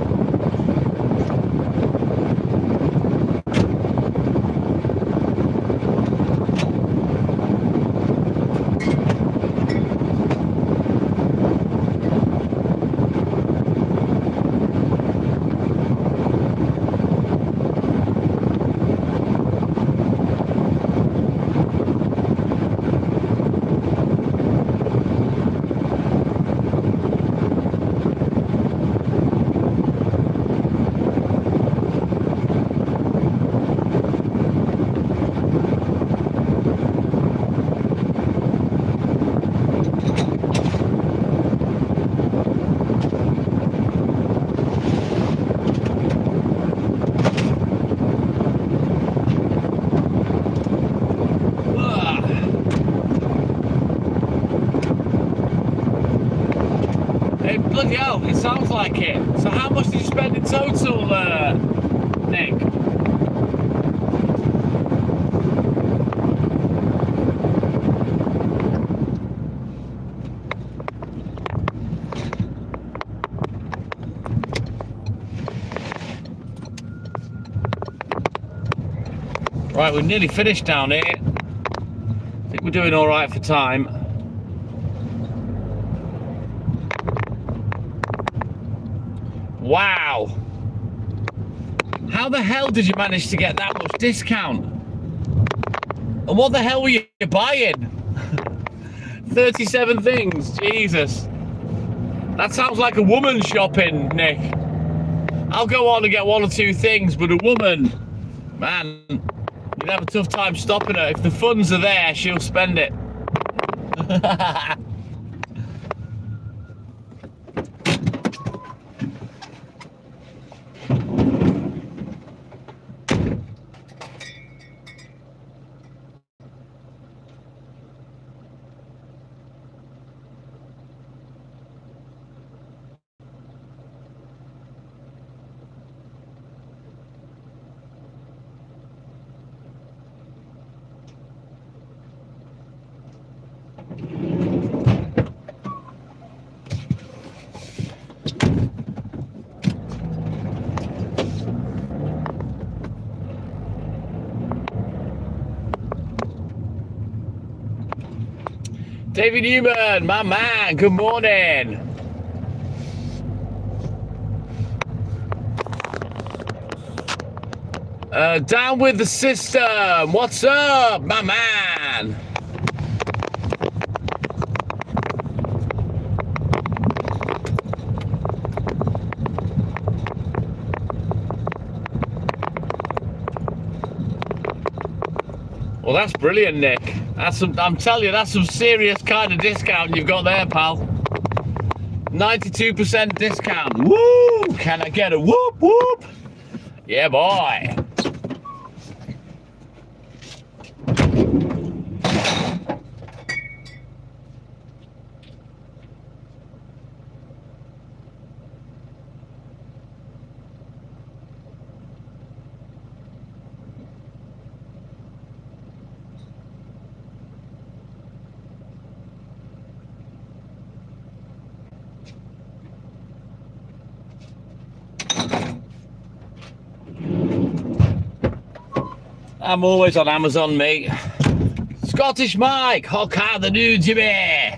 Bloody hell, it sounds like it. So how much did you spend in total, Nick? Right, we're nearly finished down here. I think we're doing all right for time. Wow. How the hell did you manage to get that much discount? And what the hell were you buying? 37 things, Jesus. That sounds like a woman shopping, Nick. I'll go on and get 1 or 2 things, but a woman, man, You'd have a tough time stopping her. If the funds are there, she'll spend it. David Newman, my man, good morning. Down with the system. What's up, my man? Well, that's brilliant, Nick. That's some, I'm telling you, that's some serious kind of discount you've got there, pal. 92% discount. Woo! Can I get a whoop whoop? Yeah, boy. I'm always on Amazon, mate. Scottish Mike, hook out the new Jimmy.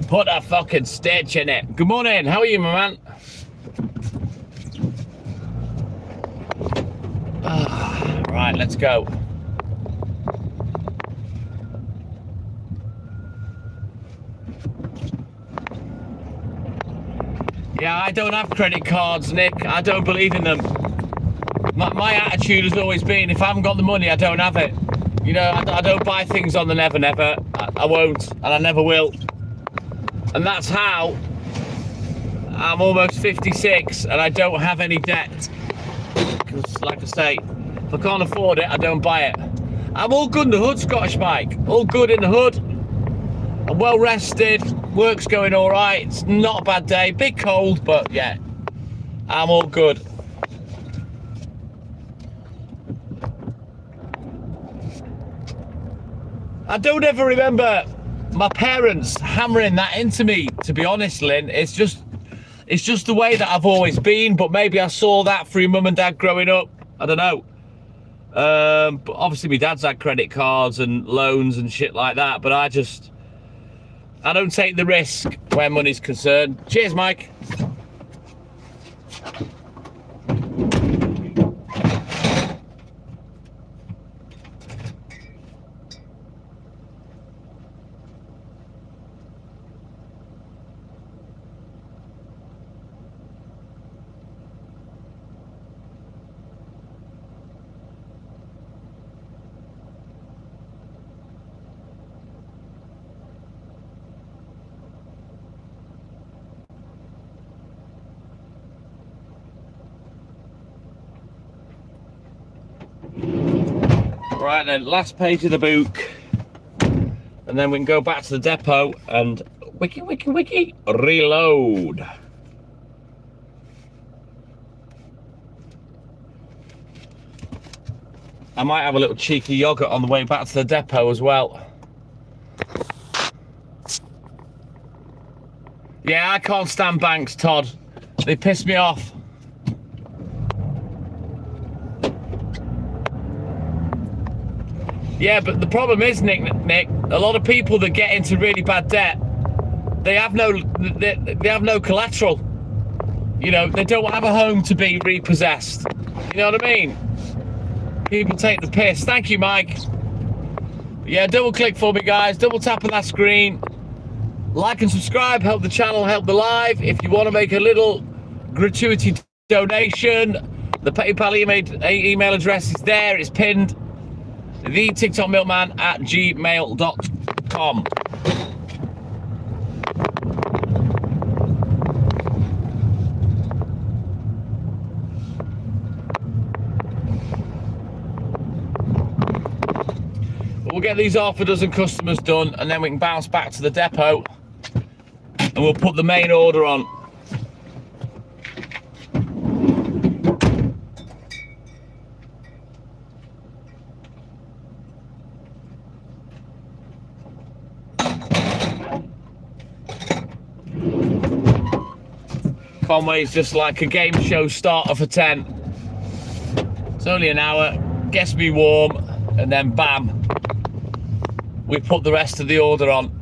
Put a fucking stitch in it. Good morning, how are you, my man? Right, let's go. Yeah, I don't have credit cards, Nick. I don't believe in them. My attitude has always been, if I haven't got the money, I don't have it. You know, I don't buy things on the never. I won't, and I never will. And that's how I'm almost 56 and I don't have any debt. Because, like I say, if I can't afford it, I don't buy it. I'm all good in the hood, Scottish Mike. All good in the hood. I'm well rested. Work's going all right. It's not a bad day. Bit cold, but yeah, I'm all good. I don't ever remember my parents hammering that into me, to be honest, Lynn. It's just the way that I've always been, but maybe I saw that through mum and dad growing up. I don't know. But obviously my dad's had credit cards and loans and shit like that, but I don't take the risk where money's concerned. Cheers, Mike. Right then, last page of the book, and then we can go back to the depot and wiki reload. I might have a little cheeky yogurt on the way back to the depot as well. Yeah, I can't stand banks, Todd. They piss me off. Yeah, but the problem is, Nick, a lot of people that get into really bad debt, they have no collateral. You know, they don't have a home to be repossessed. You know what I mean? People take the piss. Thank you, Mike. Yeah, double click for me, guys. Double tap on that screen. Like and subscribe. Help the channel, help the live. If you want to make a little gratuity donation, the PayPal email address is there. It's pinned. TheTikTokMilkman@gmail.com. We'll get these half a dozen customers done, and then we can bounce back to the depot and we'll put the main order on. Conway's just like a game show starter for 10. It's only an hour, gets me warm, and then bam, we put the rest of the order on.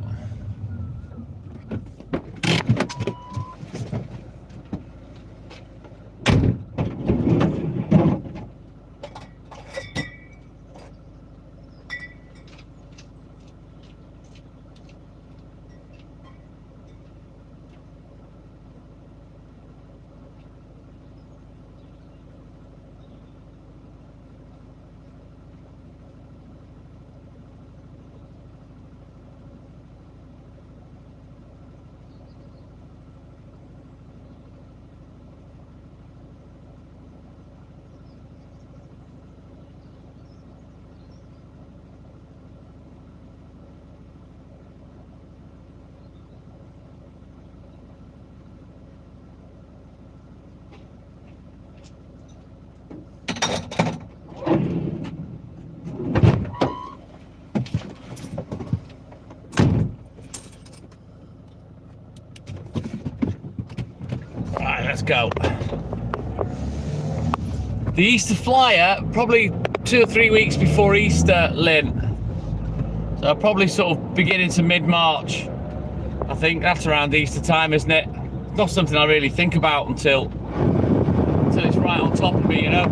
Right, let's go. The Easter flyer, probably 2 or 3 weeks before Easter, Lynn. So probably sort of beginning to mid-March. I think that's around Easter time, isn't it? Not something I really think about until it's right on top of me, you know?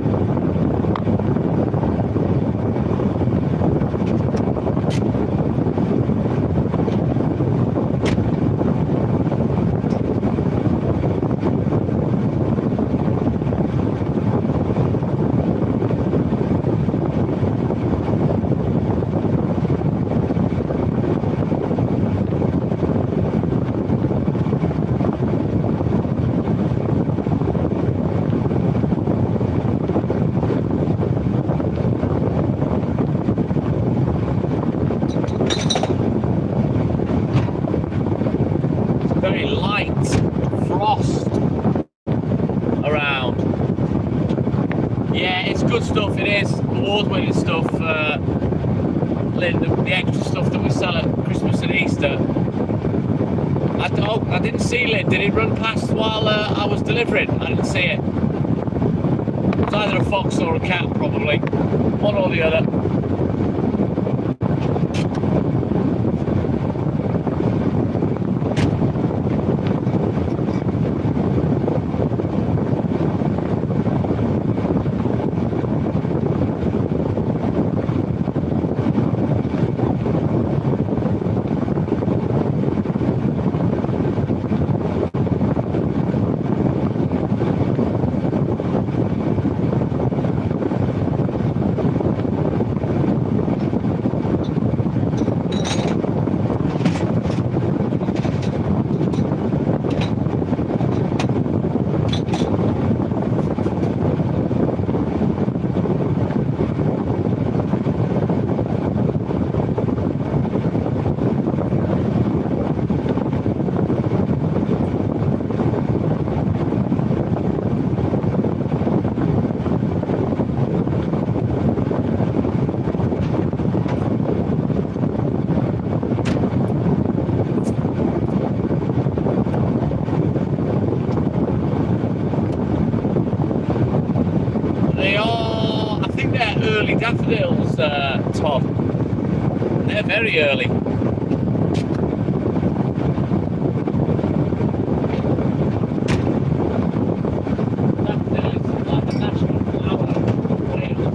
Very light frost around. Yeah, it's good stuff, it is. Award-winning stuff, Lynn, the extra stuff that we sell at Christmas and Easter. I didn't see Lynn. Did it run past while I was delivering? I didn't see it. It was either a fox or a cat, probably. One or the other. Early daffodils, Todd. They're very early. Daffodils are like the national flower of Wales.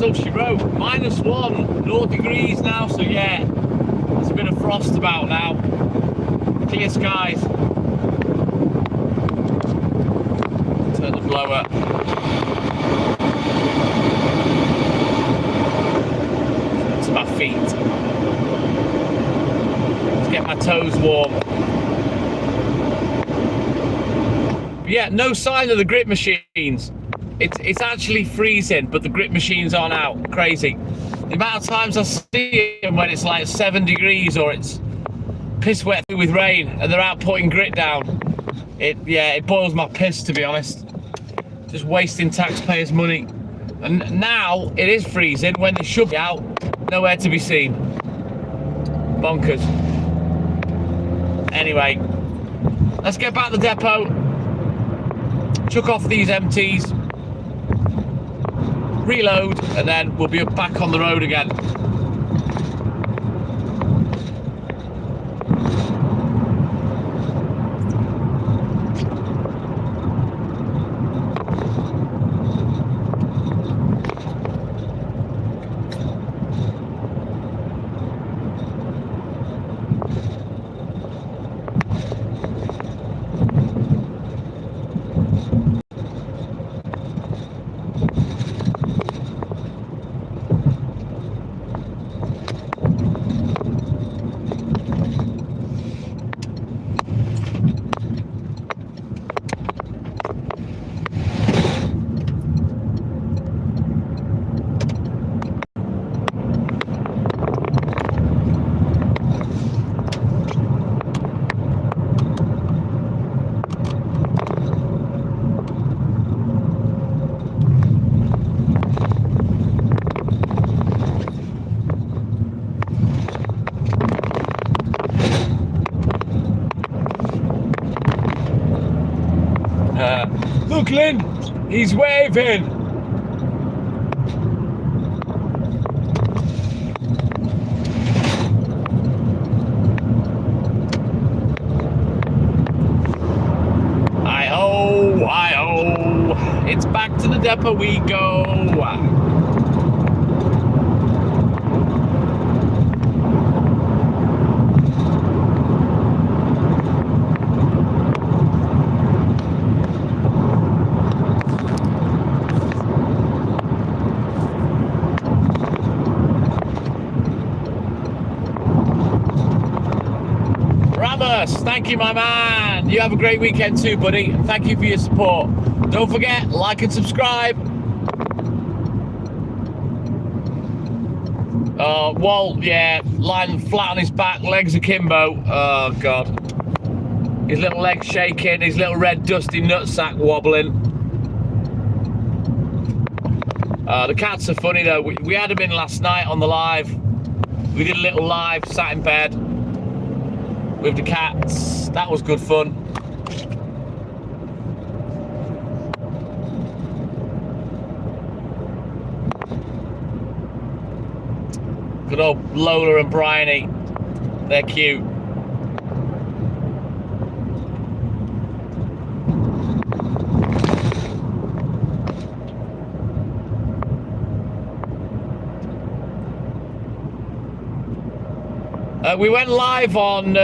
so she wrote. -1, 0 degrees now, so yeah, there's a bit of frost about now. Clear skies. Turn the blower. To my feet. Let's get my toes warm. But yeah, no sign of the grip machines. It's actually freezing, but the grip machines aren't out. Crazy. The amount of times I see them when it's like 7 degrees or it's piss wet with rain and they're out putting grit down. It boils my piss, to be honest. Just wasting taxpayers' money. And now it is freezing when they should be out. Nowhere to be seen. Bonkers. Anyway, let's get back to the depot. Chuck off these empties. Reload, and then we'll be back on the road again. Look, Lynn, he's waving. Hi-ho, it's back to the depot we go. Thank you, my man. You have a great weekend too, buddy. Thank you for your support. Don't forget, like and subscribe. Walt, yeah, lying flat on his back, legs akimbo. Oh, God. His little legs shaking, his little red dusty nutsack wobbling. The cats are funny, though. We had them in last night on the live. We did a little live, sat in bed with the cats. That was good fun. Good old Lola and Bryony. They're cute. We went live on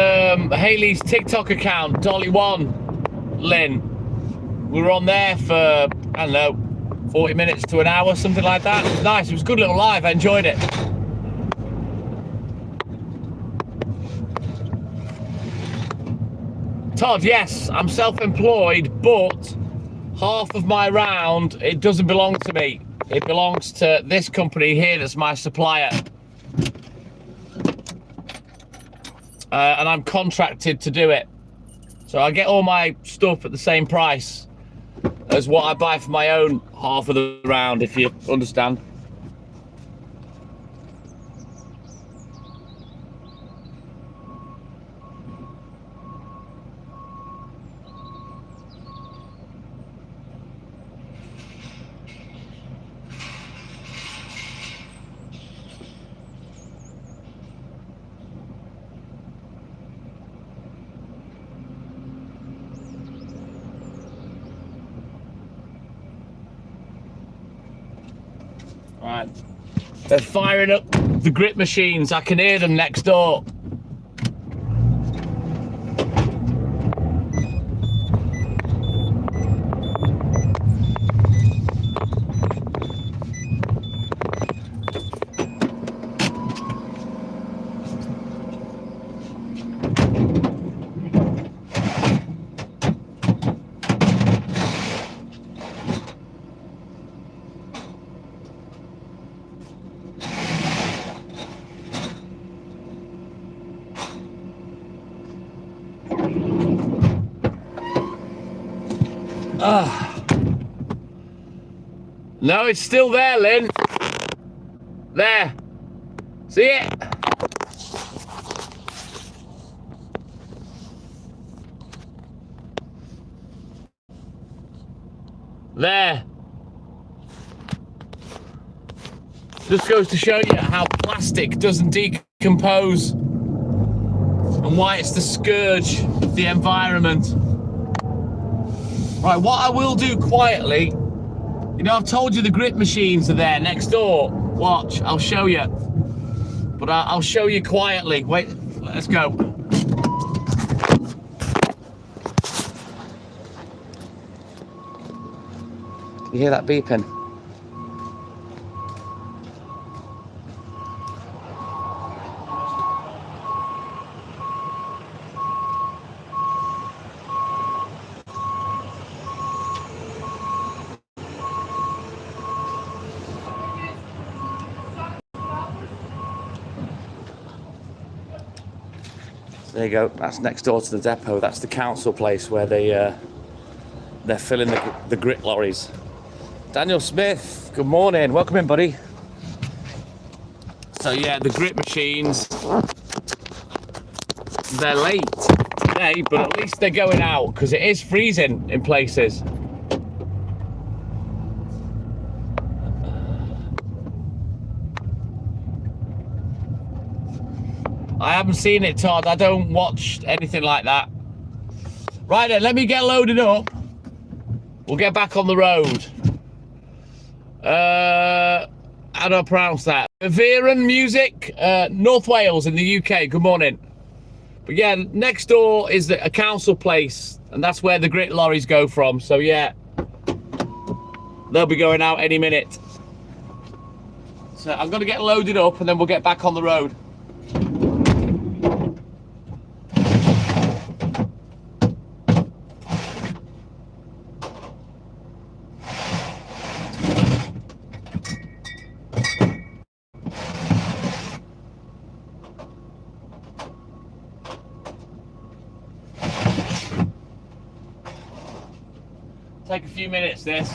Hayley's TikTok account, Dolly1, Lynn. We were on there for, I don't know, 40 minutes to an hour, something like that. It was nice. It was a good little live. I enjoyed it. Todd, yes, I'm self-employed, but half of my round, it doesn't belong to me. It belongs to this company here that's my supplier. And I'm contracted to do it. So I get all my stuff at the same price as what I buy for my own half of the round, if you understand. Right. They're firing up the grip machines. I can hear them next door. No, it's still there, Lynn. There. See it? There. Just goes to show you how plastic doesn't decompose and why it's the scourge of the environment. Right, what I will do quietly, you know, I've told you the grip machines are there next door. Watch, I'll show you. But I'll show you quietly. Wait, let's go. You hear that beeping? There you go. That's next door to the depot. That's the council place where they're filling the grit lorries. Daniel Smith, good morning. Welcome in, buddy. So yeah, the grit machines, they're late today, but at least they're going out because it is freezing in places. I haven't seen it, Todd. I don't watch anything like that. Right then, let me get loaded up. We'll get back on the road. How do I pronounce that? Viren Music, North Wales in the UK. Good morning. But yeah, next door is a council place, and that's where the grit lorries go from. So yeah, they'll be going out any minute. So I'm going to get loaded up, and then we'll get back on the road. Take a few minutes, this.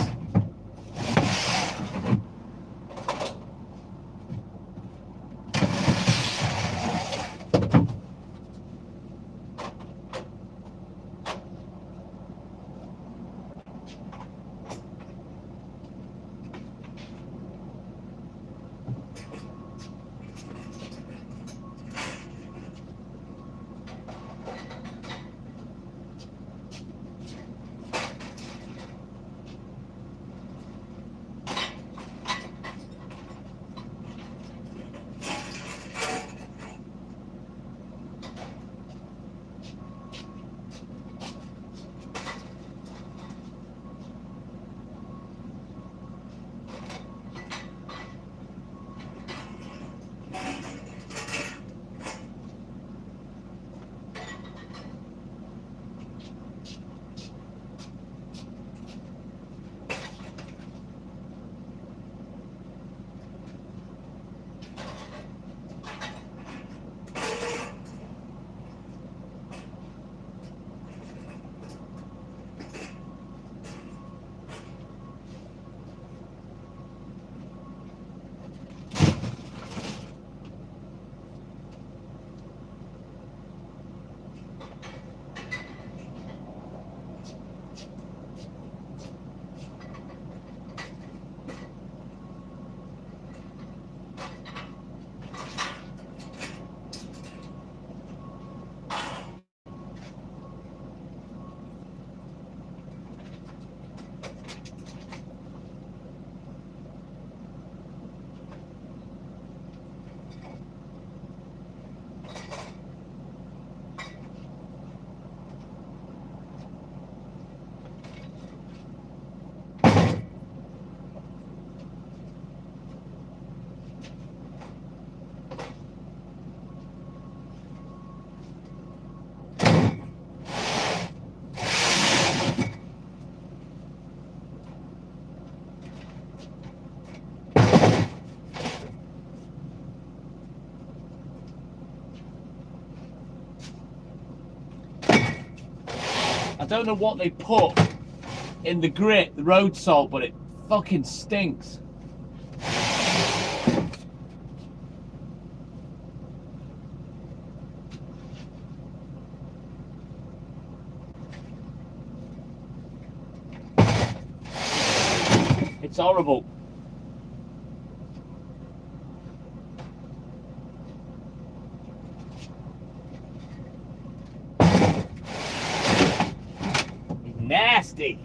don't know what they put in the grit, the road salt, but it fucking stinks. It's horrible. It's nasty.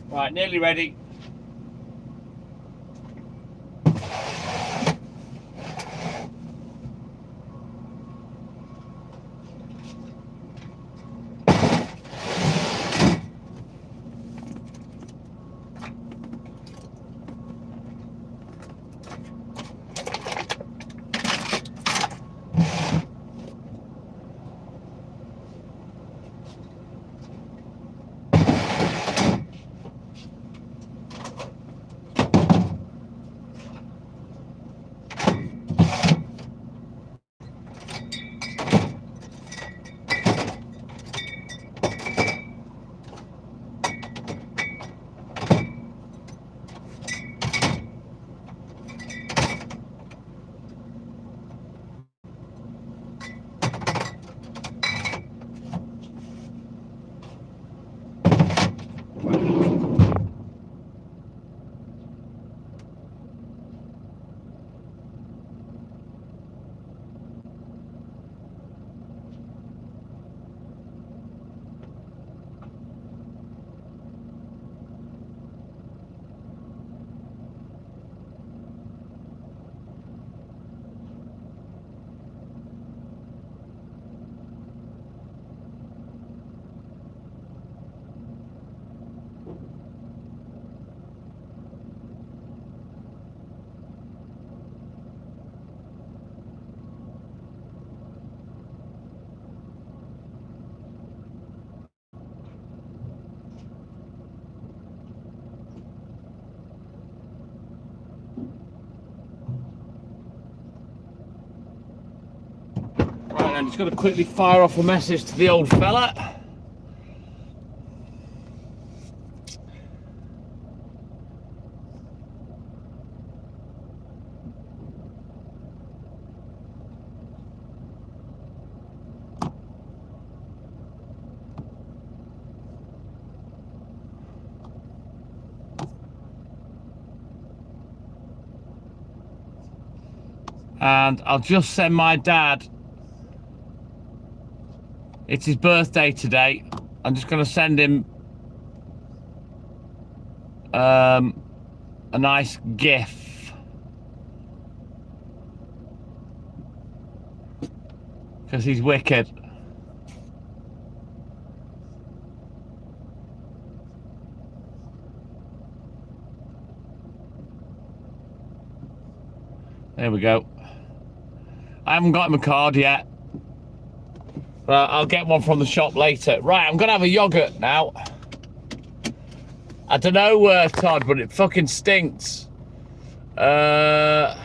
Right, nearly ready. Right, I'm just going to quickly fire off a message to the old fella. And I'll just send my dad, it's his birthday today, I'm just going to send him a nice gift, because he's wicked. There we go. I haven't got him a card yet, but I'll get one from the shop later. Right, I'm gonna have a yogurt now. I don't know, Todd, but it fucking stinks. Yeah,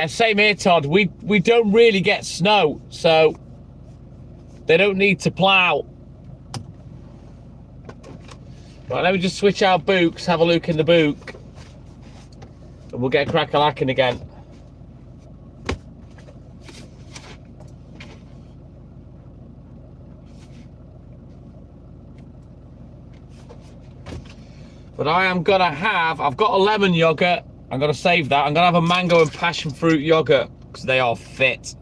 same here, Todd. We don't really get snow, so they don't need to plough. Right, let me just switch out books, have a look in the book, and we'll get crack-a-lacking again. But I am gonna have, I've got a lemon yogurt, I'm gonna save that. I'm gonna have a mango and passion fruit yogurt, because they are fit.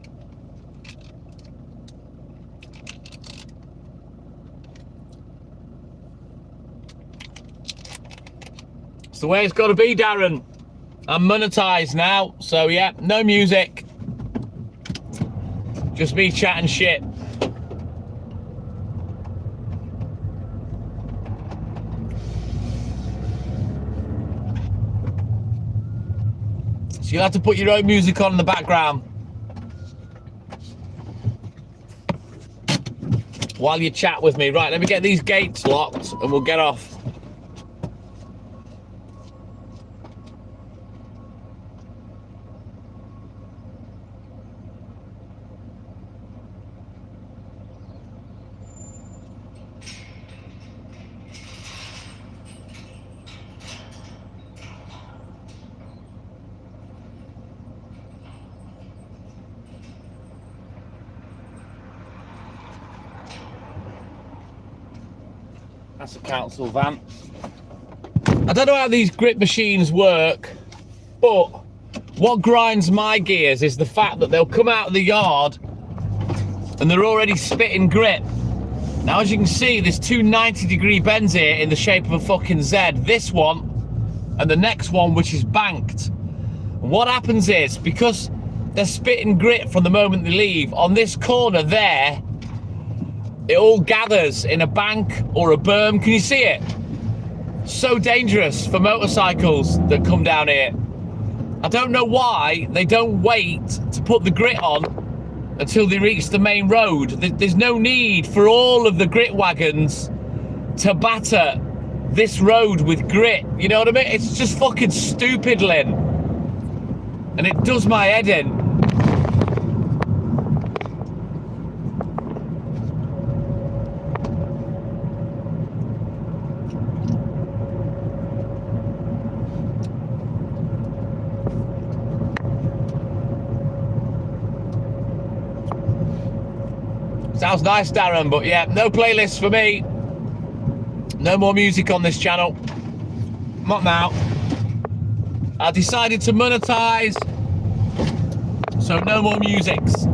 It's the way it's gotta be, Darren. I'm monetized now, so yeah, no music. Just me chatting shit. So you'll have to put your own music on in the background while you chat with me. Right, let me get these gates locked and we'll get off. That's a council van. I don't know how these grip machines work, but what grinds my gears is the fact that they'll come out of the yard and they're already spitting grit. Now, as you can see, there's two 90-degree bends here in the shape of a fucking Z. This one and the next one, which is banked. And what happens is, because they're spitting grit from the moment they leave, on this corner there, it all gathers in a bank or a berm. Can you see it? So dangerous for motorcycles that come down here. I don't know why they don't wait to put the grit on until they reach the main road. There's no need for all of the grit wagons to batter this road with grit. You know what I mean? It's just fucking stupid, Lynn. And it does my head in. Sounds nice, Darren, but yeah, no playlist for me. No more music on this channel. Not now. I decided to monetize, so no more musics.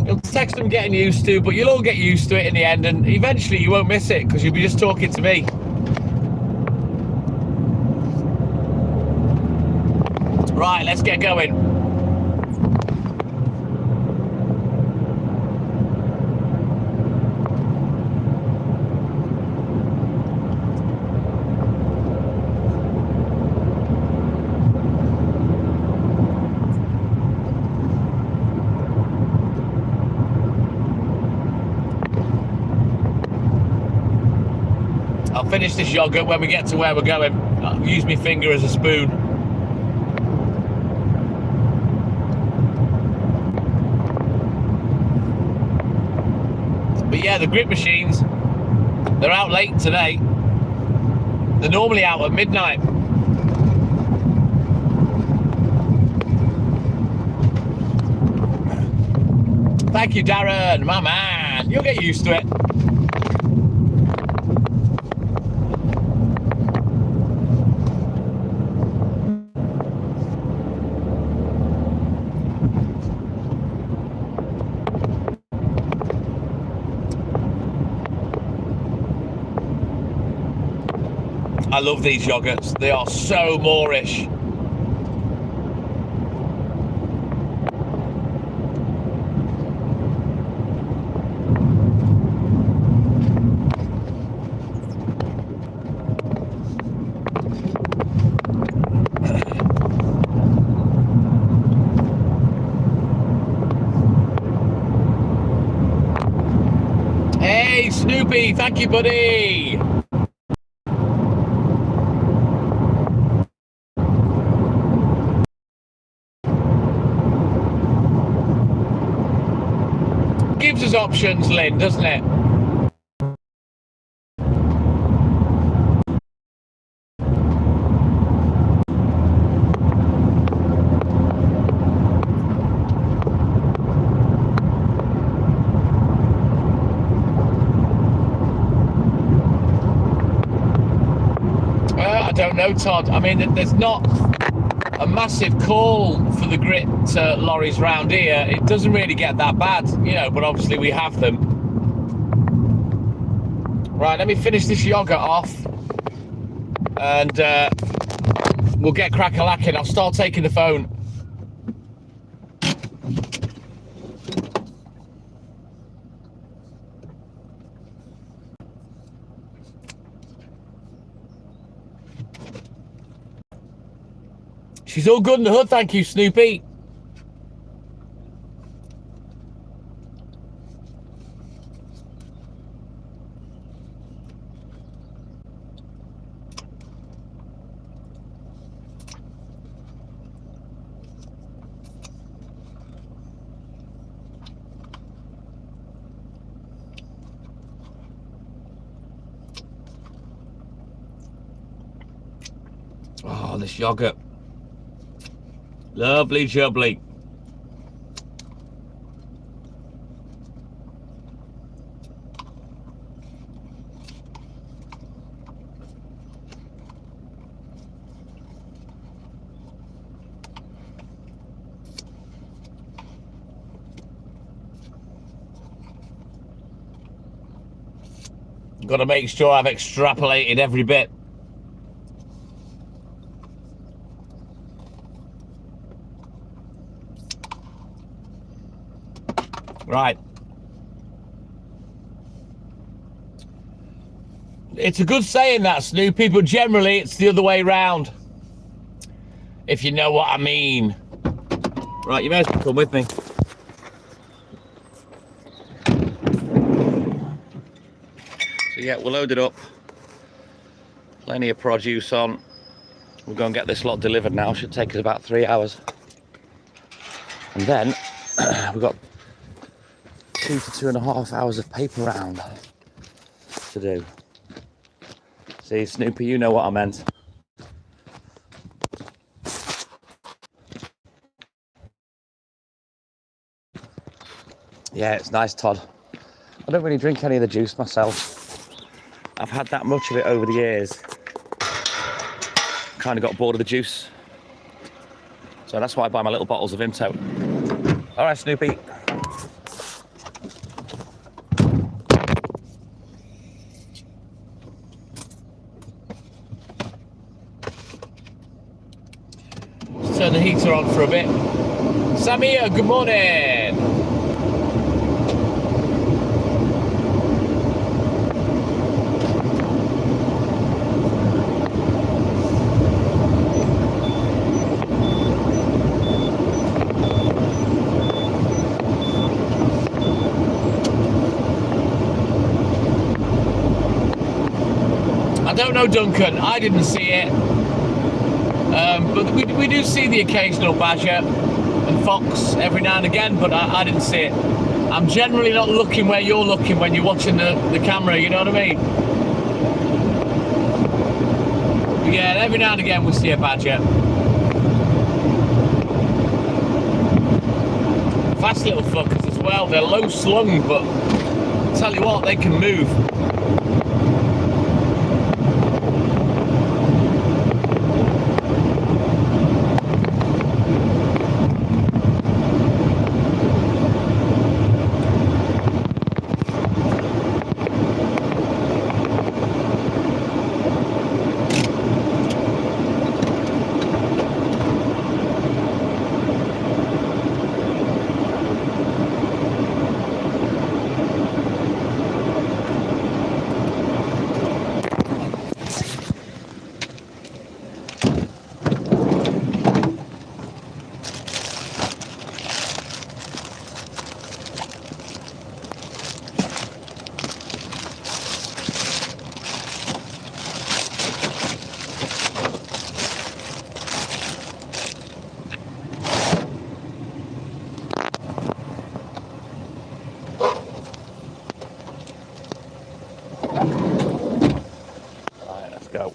It'll take some getting used to, but you'll all get used to it in the end, and eventually you won't miss it because you'll be just talking to me. Right, let's get going. I'll finish this yogurt when we get to where we're going. I'll use my finger as a spoon. But yeah, the grip machines, they're out late today. They're normally out at midnight. Thank you, Darren, my man. You'll get used to it. I love these yogurts. They are so Moorish. Hey, Snoopy, thank you, buddy. Gives us options, Lynn, doesn't it? I don't know, Todd. I mean, there's not a massive call for the grit lorries round here. It doesn't really get that bad, you know, but obviously we have them. Right, let me finish this yogurt off and we'll get crack-a-lacking. I'll start taking the phone. She's all good in the hood, thank you, Snoopy. Oh, this yogurt. Lovely jubbly. Got to make sure I've extrapolated every bit. Right. It's a good saying that, Snoopy, but generally it's the other way round. If you know what I mean. Right, you may as well come with me. So yeah, we're loaded up. Plenty of produce on. We'll go and get this lot delivered now. Should take us about 3 hours. And then we've got 2 to 2.5 hours of paper round to do. See, Snoopy, you know what I meant. Yeah, it's nice, Todd. I don't really drink any of the juice myself. I've had that much of it over the years. Kind of got bored of the juice. So that's why I buy my little bottles of Vimto. All right, Snoopy. Let's turn the heater on for a bit. Samir, good morning. I don't know, Duncan. I didn't see it. But we do see the occasional badger and fox every now and again, but I didn't see it. I'm generally not looking where you're looking when you're watching the camera, you know what I mean? But yeah, every now and again we see a badger. Fast little fuckers as well. They're low slung, but I'll tell you what, they can move. Go.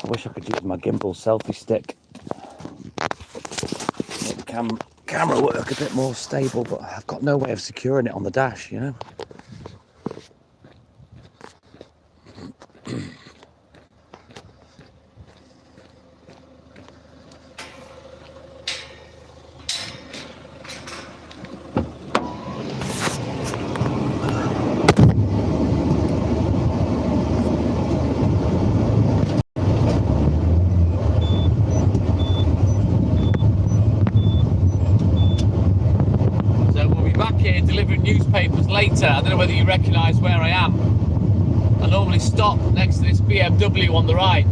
I wish I could use my gimbal selfie stick. Make the camera work a bit more stable, but I've got no way of securing it on the dash, you know? newspapers later. I don't know whether you recognise where I am. I normally stop next to this BMW on the right.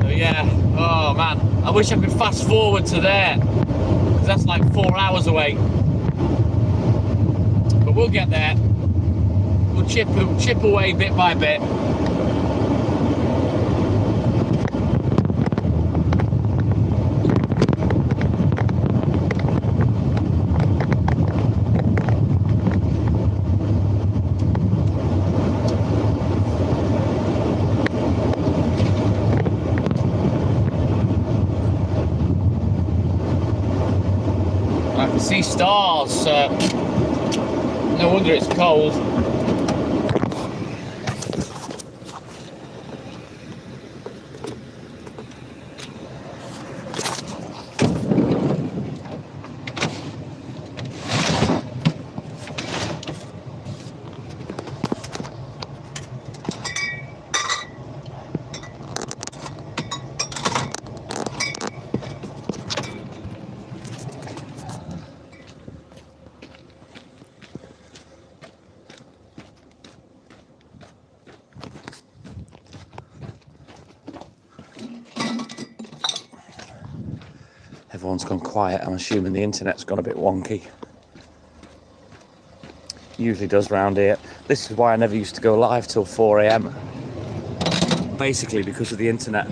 So yeah, oh man, I wish I could fast forward to there, because that's like 4 hours away. But we'll get there. We'll chip away bit by bit. I can see stars. No wonder it's cold. Everyone's gone quiet. I'm assuming the internet's gone a bit wonky. Usually does round here. This is why I never used to go live till 4 AM. Basically because of the internet.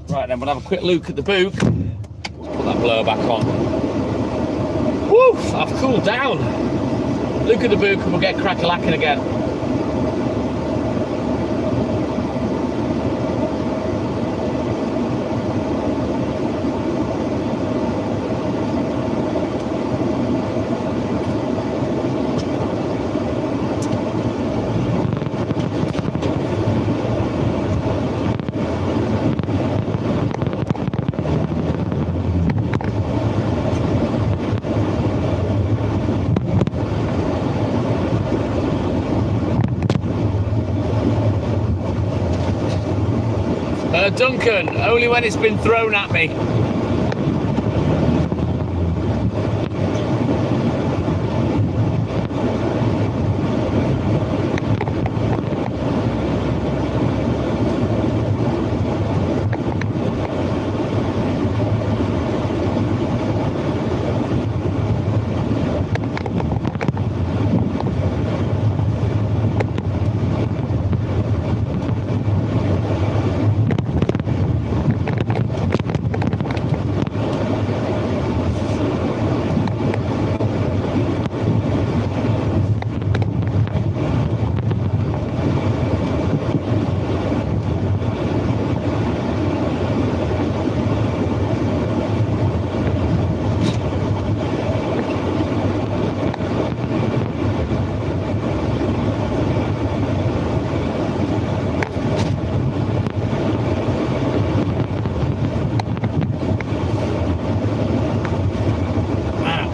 Right then, we'll have a quick look at the book. Put that blower back on. Woo! I've cooled down. Look at the book and we'll get crack-a-lacking again. Duncan, only when it's been thrown at me.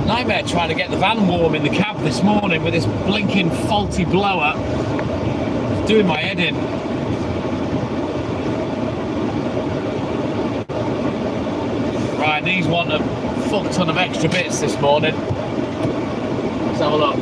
Nightmare trying to get the van warm in the cab this morning with this blinking faulty blower. It's doing my head in. Right, these want a fuck ton of extra bits this morning. Let's have a look.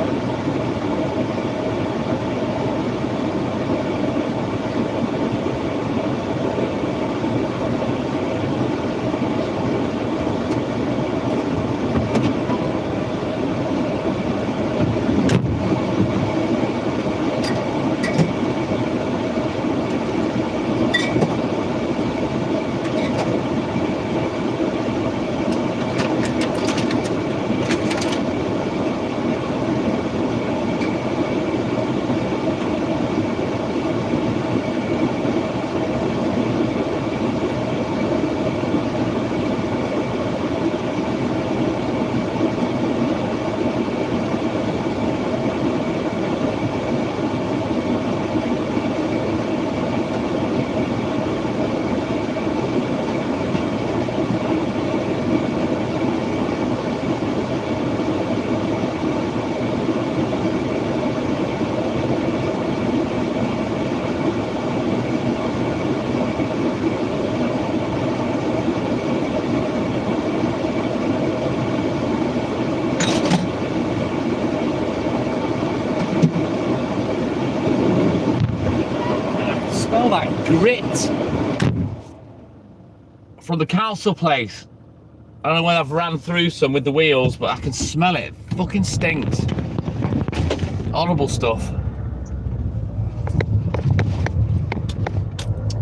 grit from the council place. I don't know whether I've ran through some with the wheels, but I can smell it. It fucking stinks. Horrible stuff.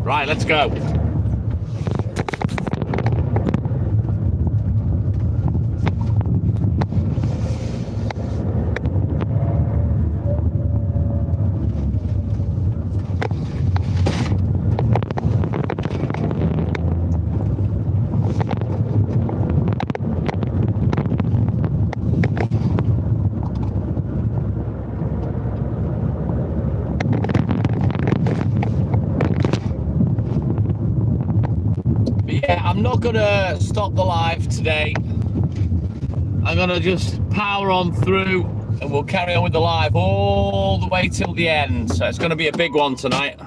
Right, let's go. Yeah, I'm not gonna stop the live today. I'm gonna just power on through and we'll carry on with the live all the way till the end. So it's gonna be a big one tonight.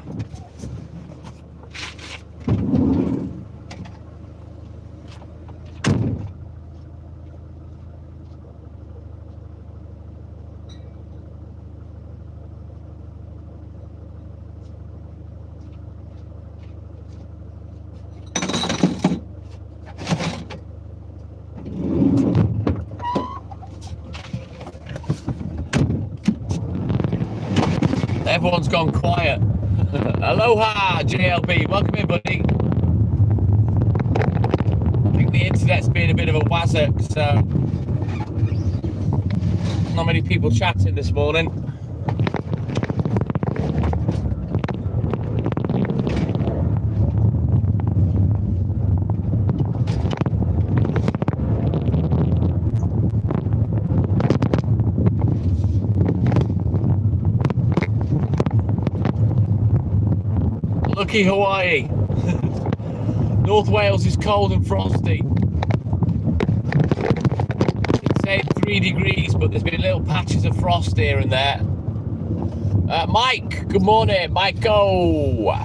Everyone's gone quiet. Aloha, JLB. Welcome in, buddy. I think the internet's been a bit of a wazzock, so not many people chatting this morning. Lucky Hawaii. North Wales is cold and frosty. It's saying 3 degrees, but there's been little patches of frost here and there. Mike, good morning, Michael.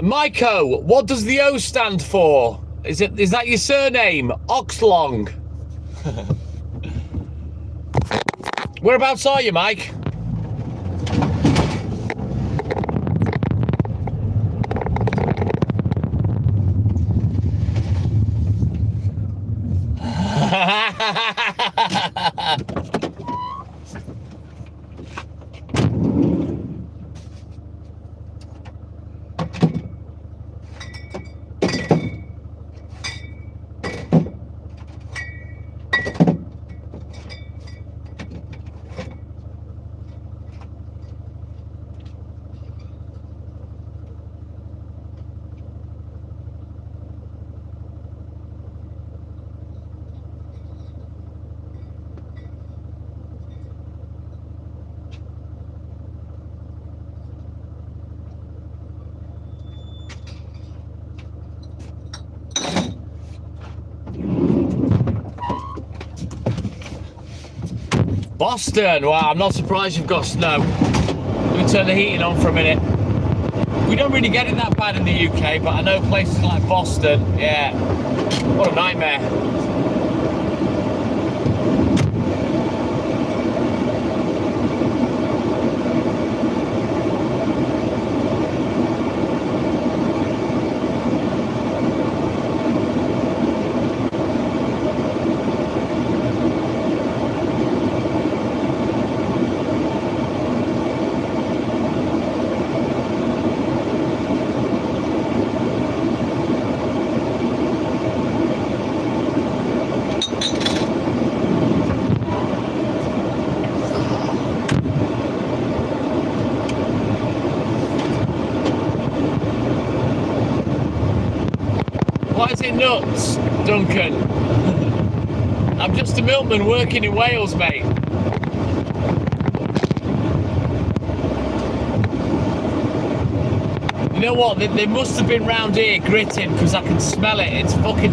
Maiko, what does the O stand for? Is that your surname? Oxlong. Whereabouts are you, Mike? Boston, wow, I'm not surprised you've got snow. Let me turn the heating on for a minute. We don't really get it that bad in the UK, but I know places like Boston, yeah, what a nightmare. Why is it nuts, Duncan? I'm just a milkman working in Wales, mate. You know what? They must have been round here gritting because I can smell it. It's fucking...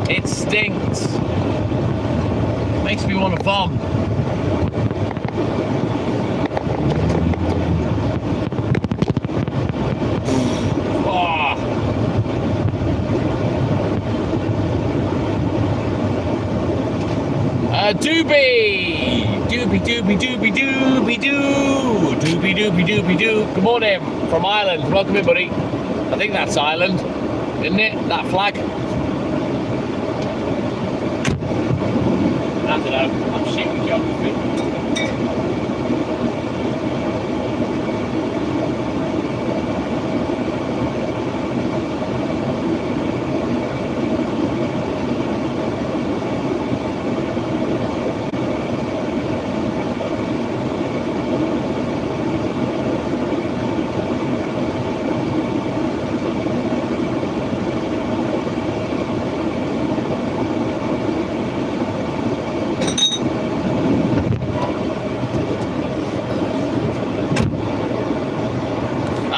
It stinks. Makes me want to vom. Doobie. Good morning from Ireland. Welcome in, buddy. I think that's Ireland, isn't it? That flag. I don't know. I'm shit with geography.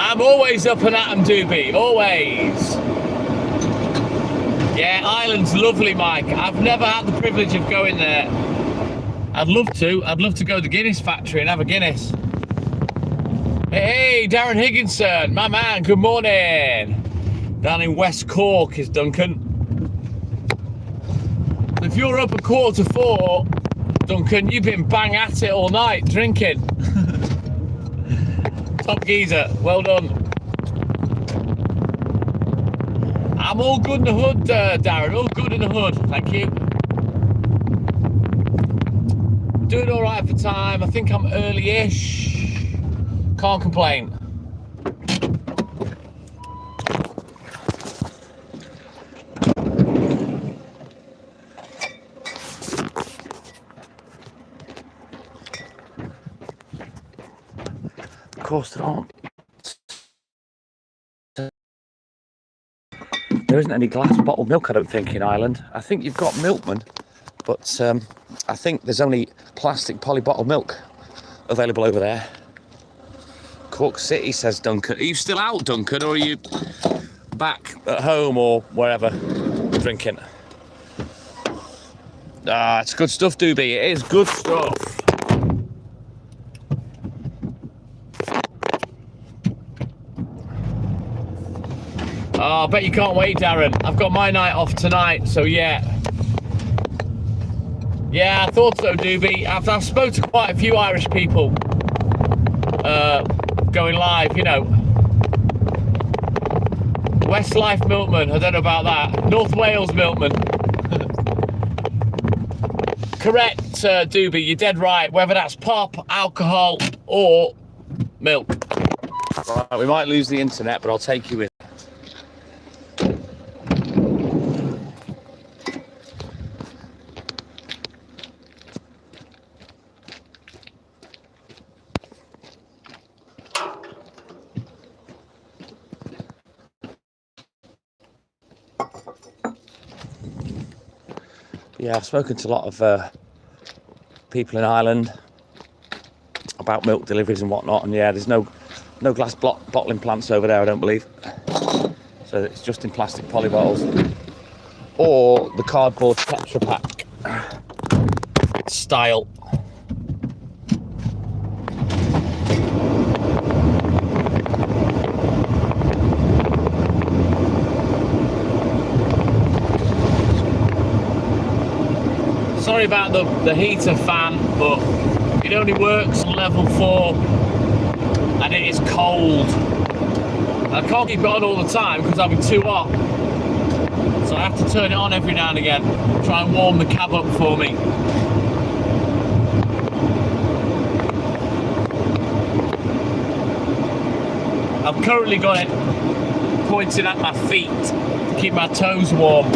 I'm always up and at 'em, Doobie, always. Yeah, Ireland's lovely, Mike. I've never had the privilege of going there. I'd love to. I'd love to go to the Guinness factory and have a Guinness. Hey, Darren Higginson, my man, good morning. Down in West Cork is Duncan. If you're up at 4:15, Duncan, you've been bang at it all night, drinking. Top geezer, well done. I'm all good in the hood, Darren, all good in the hood, thank you. Doing all right for time, I think I'm early-ish. Can't complain. Of course there aren't. There isn't any glass bottled milk, I don't think, in Ireland. I think you've got milkman, but I think there's only plastic poly bottled milk available over there. Cork City, says Duncan. Are you still out, Duncan, or are you back at home or wherever drinking? Ah, it's good stuff, Doobie. It is good stuff. Oh, I bet you can't wait, Darren. I've got my night off tonight, so yeah. Yeah, I thought so, Doobie. I've spoke to quite a few Irish people going live, you know. Westlife Milkman, I don't know about that. North Wales Milkman. Correct, Doobie, you're dead right. Whether that's pop, alcohol, or milk. Right, we might lose the internet, but I'll take you with. Yeah, I've spoken to a lot of people in Ireland about milk deliveries and whatnot, and yeah, there's no glass bottling plants over there, I don't believe. So it's just in plastic poly bottles or the cardboard Tetra Pak style. Sorry about the heater fan, but it only works on level 4 and it is cold. I can't keep it on all the time because I'll be too hot. So I have to turn it on every now and again, try and warm the cab up for me. I've currently got it pointing at my feet to keep my toes warm.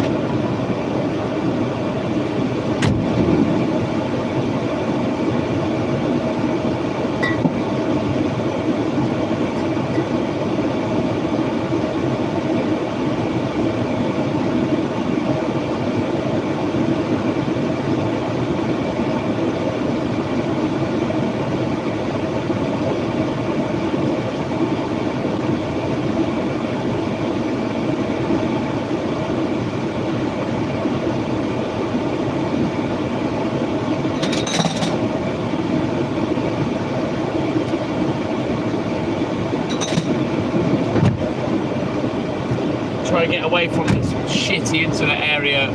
I get away from this shitty internet area.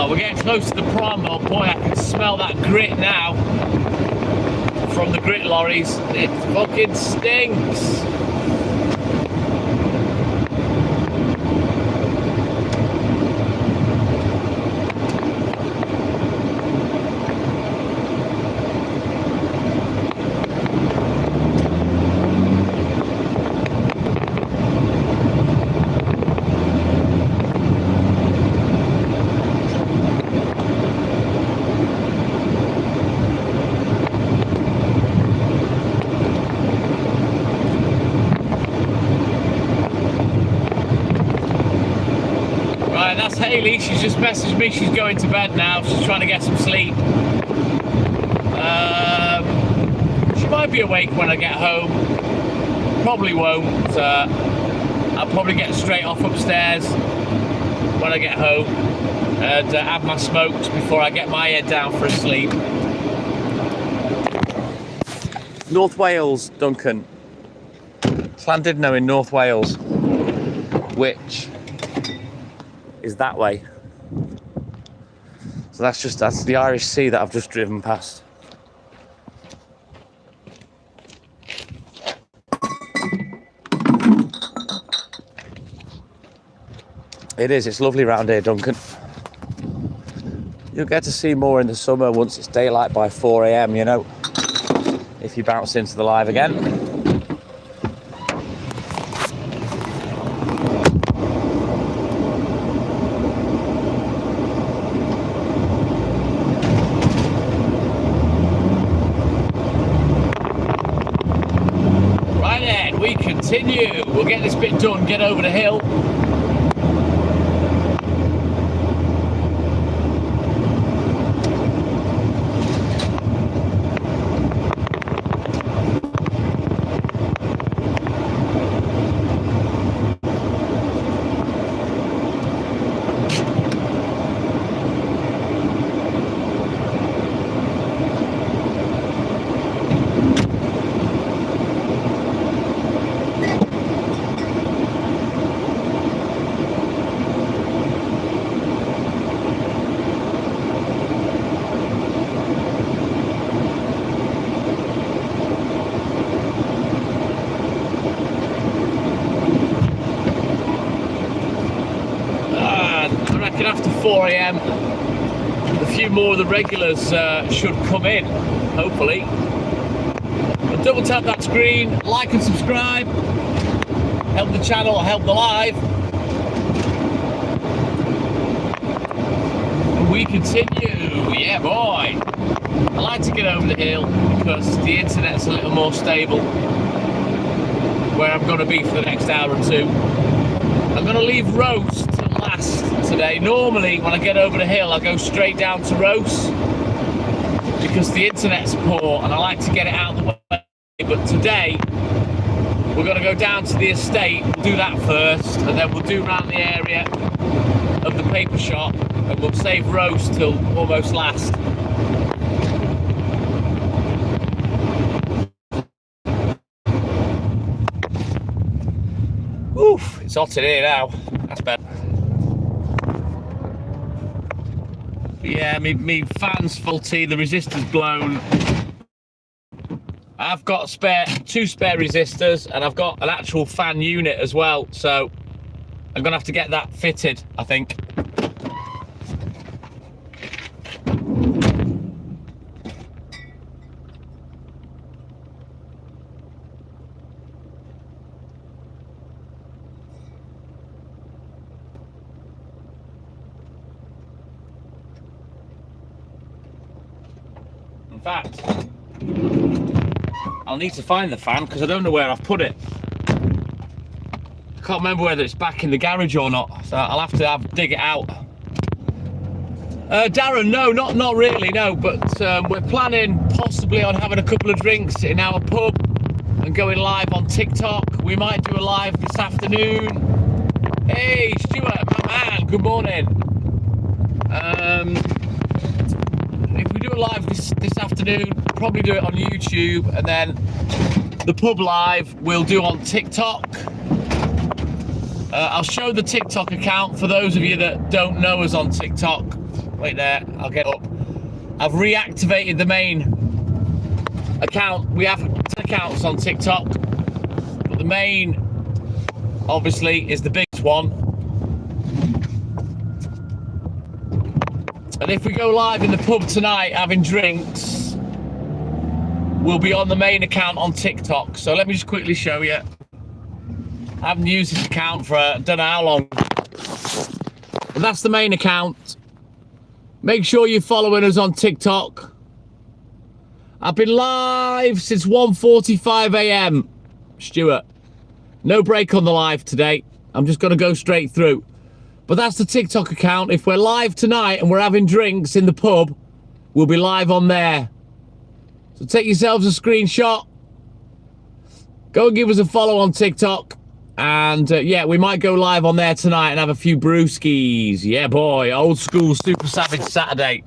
We're getting close to the prom. Oh boy, I can smell that grit now from the grit lorries. It fucking stinks. That's Hayley. She's just messaged me. She's going to bed now. She's trying to get some sleep. She might be awake when I get home. Probably won't. I'll probably get straight off upstairs when I get home and have my smokes before I get my head down for a sleep. North Wales, Duncan. Landed now in North Wales, which is that way. So that's the Irish Sea that I've just driven past. It's lovely round here, Duncan. You'll get to see more in the summer once it's daylight by 4 AM, you know, if you bounce into the live again. Continue. We'll get this bit done, get over the hill. After 4 AM, a few more of the regulars should come in, hopefully. But double tap that screen, like and subscribe, help the channel, help the live. And we continue, yeah boy. I like to get over the hill because the internet's a little more stable where I'm going to be for the next hour or two. I'm going to leave Rose to last today. Normally when I get over the hill I go straight down to Rose because the internet's poor and I like to get it out of the way, but today we're going to go down to the estate, we'll do that first and then we'll do around the area of the paper shop and we'll save Rose till almost last. Oof, it's hot in here now. That's better. Yeah, me fan's faulty, the resistor's blown. I've got two spare resistors and I've got an actual fan unit as well, so I'm gonna have to get that fitted, I think. In fact, I'll need to find the fan because I don't know where I've put it. I can't remember whether it's back in the garage or not, so I'll have to dig it out. Darren, no, not really, no, but we're planning possibly on having a couple of drinks in our pub and going live on TikTok. We might do a live this afternoon. Hey, Stuart, my man, good morning. If we do a live this afternoon, probably do it on YouTube, and then the pub live we'll do on TikTok. I'll show the TikTok account for those of you that don't know us on TikTok. Wait there, I'll get up. I've reactivated the main account. We have 10 accounts on TikTok, but the main, obviously, is the biggest one. And if we go live in the pub tonight having drinks, we'll be on the main account on TikTok. So let me just quickly show you. I haven't used this account for don't know how long. But that's the main account. Make sure you're following us on TikTok. I've been live since 1:45 a.m. Stuart. No break on the live today. I'm just going to go straight through. But that's the TikTok account. If we're live tonight and we're having drinks in the pub, we'll be live on there. So take yourselves a screenshot. Go and give us a follow on TikTok. And yeah, we might go live on there tonight and have a few brewskis. Yeah, boy, old school Super Savage Saturday.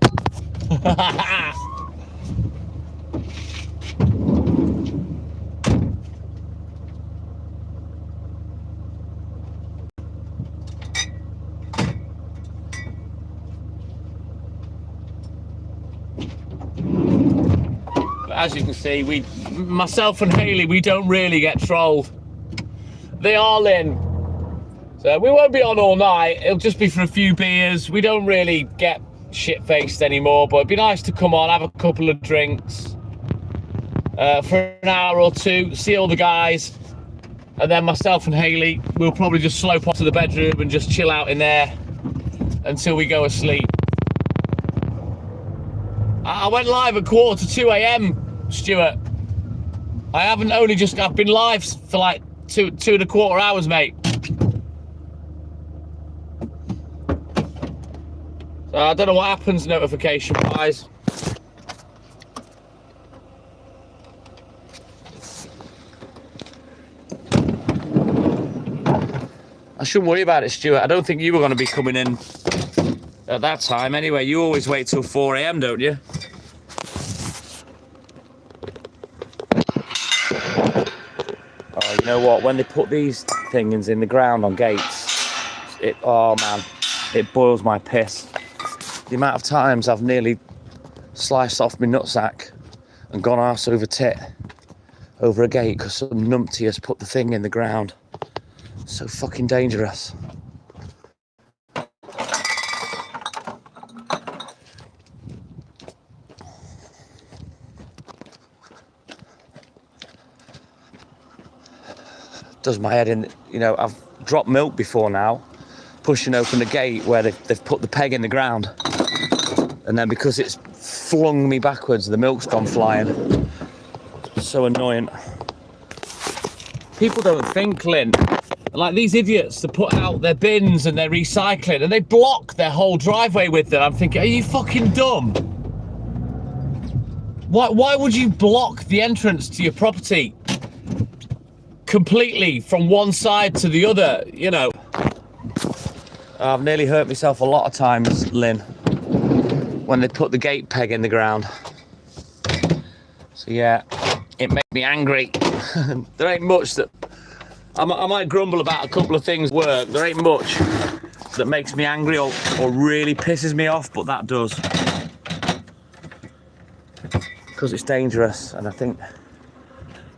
But as you can see, myself and Hayley, we don't really get trolled. They are in. So we won't be on all night. It'll just be for a few beers. We don't really get shit-faced anymore, but it'd be nice to come on, have a couple of drinks for an hour or two, see all the guys, and then myself and Hayley, we'll probably just slope off to the bedroom and just chill out in there until we go asleep. I went live at 1:45 a.m, Stuart. I've been live for like 2.25 hours, mate. So I don't know what happens notification wise. I shouldn't worry about it, Stuart. I don't think you were going to be coming in at that time anyway. You always wait till 4 a.m, don't you? Oh, you know what? When they put these things in the ground on gates, oh man, it boils my piss. The amount of times I've nearly sliced off my nutsack and gone arse over tit over a gate because some numpty has put the thing in the ground. So fucking dangerous. Does my head in, you know, I've dropped milk before now, pushing open the gate where they've put the peg in the ground. And then because it's flung me backwards, the milk's gone flying. So annoying. People don't think, Lynn, like these idiots that put out their bins and their recycling and they block their whole driveway with them. I'm thinking, are you fucking dumb? Why would you block the entrance to your property completely from one side to the other, you know? I've nearly hurt myself a lot of times, Lynn, when they put the gate peg in the ground. So yeah, it made me angry. There ain't much that I might grumble about a couple of things at work. There ain't much that makes me angry or really pisses me off, but that does. Because it's dangerous, and I think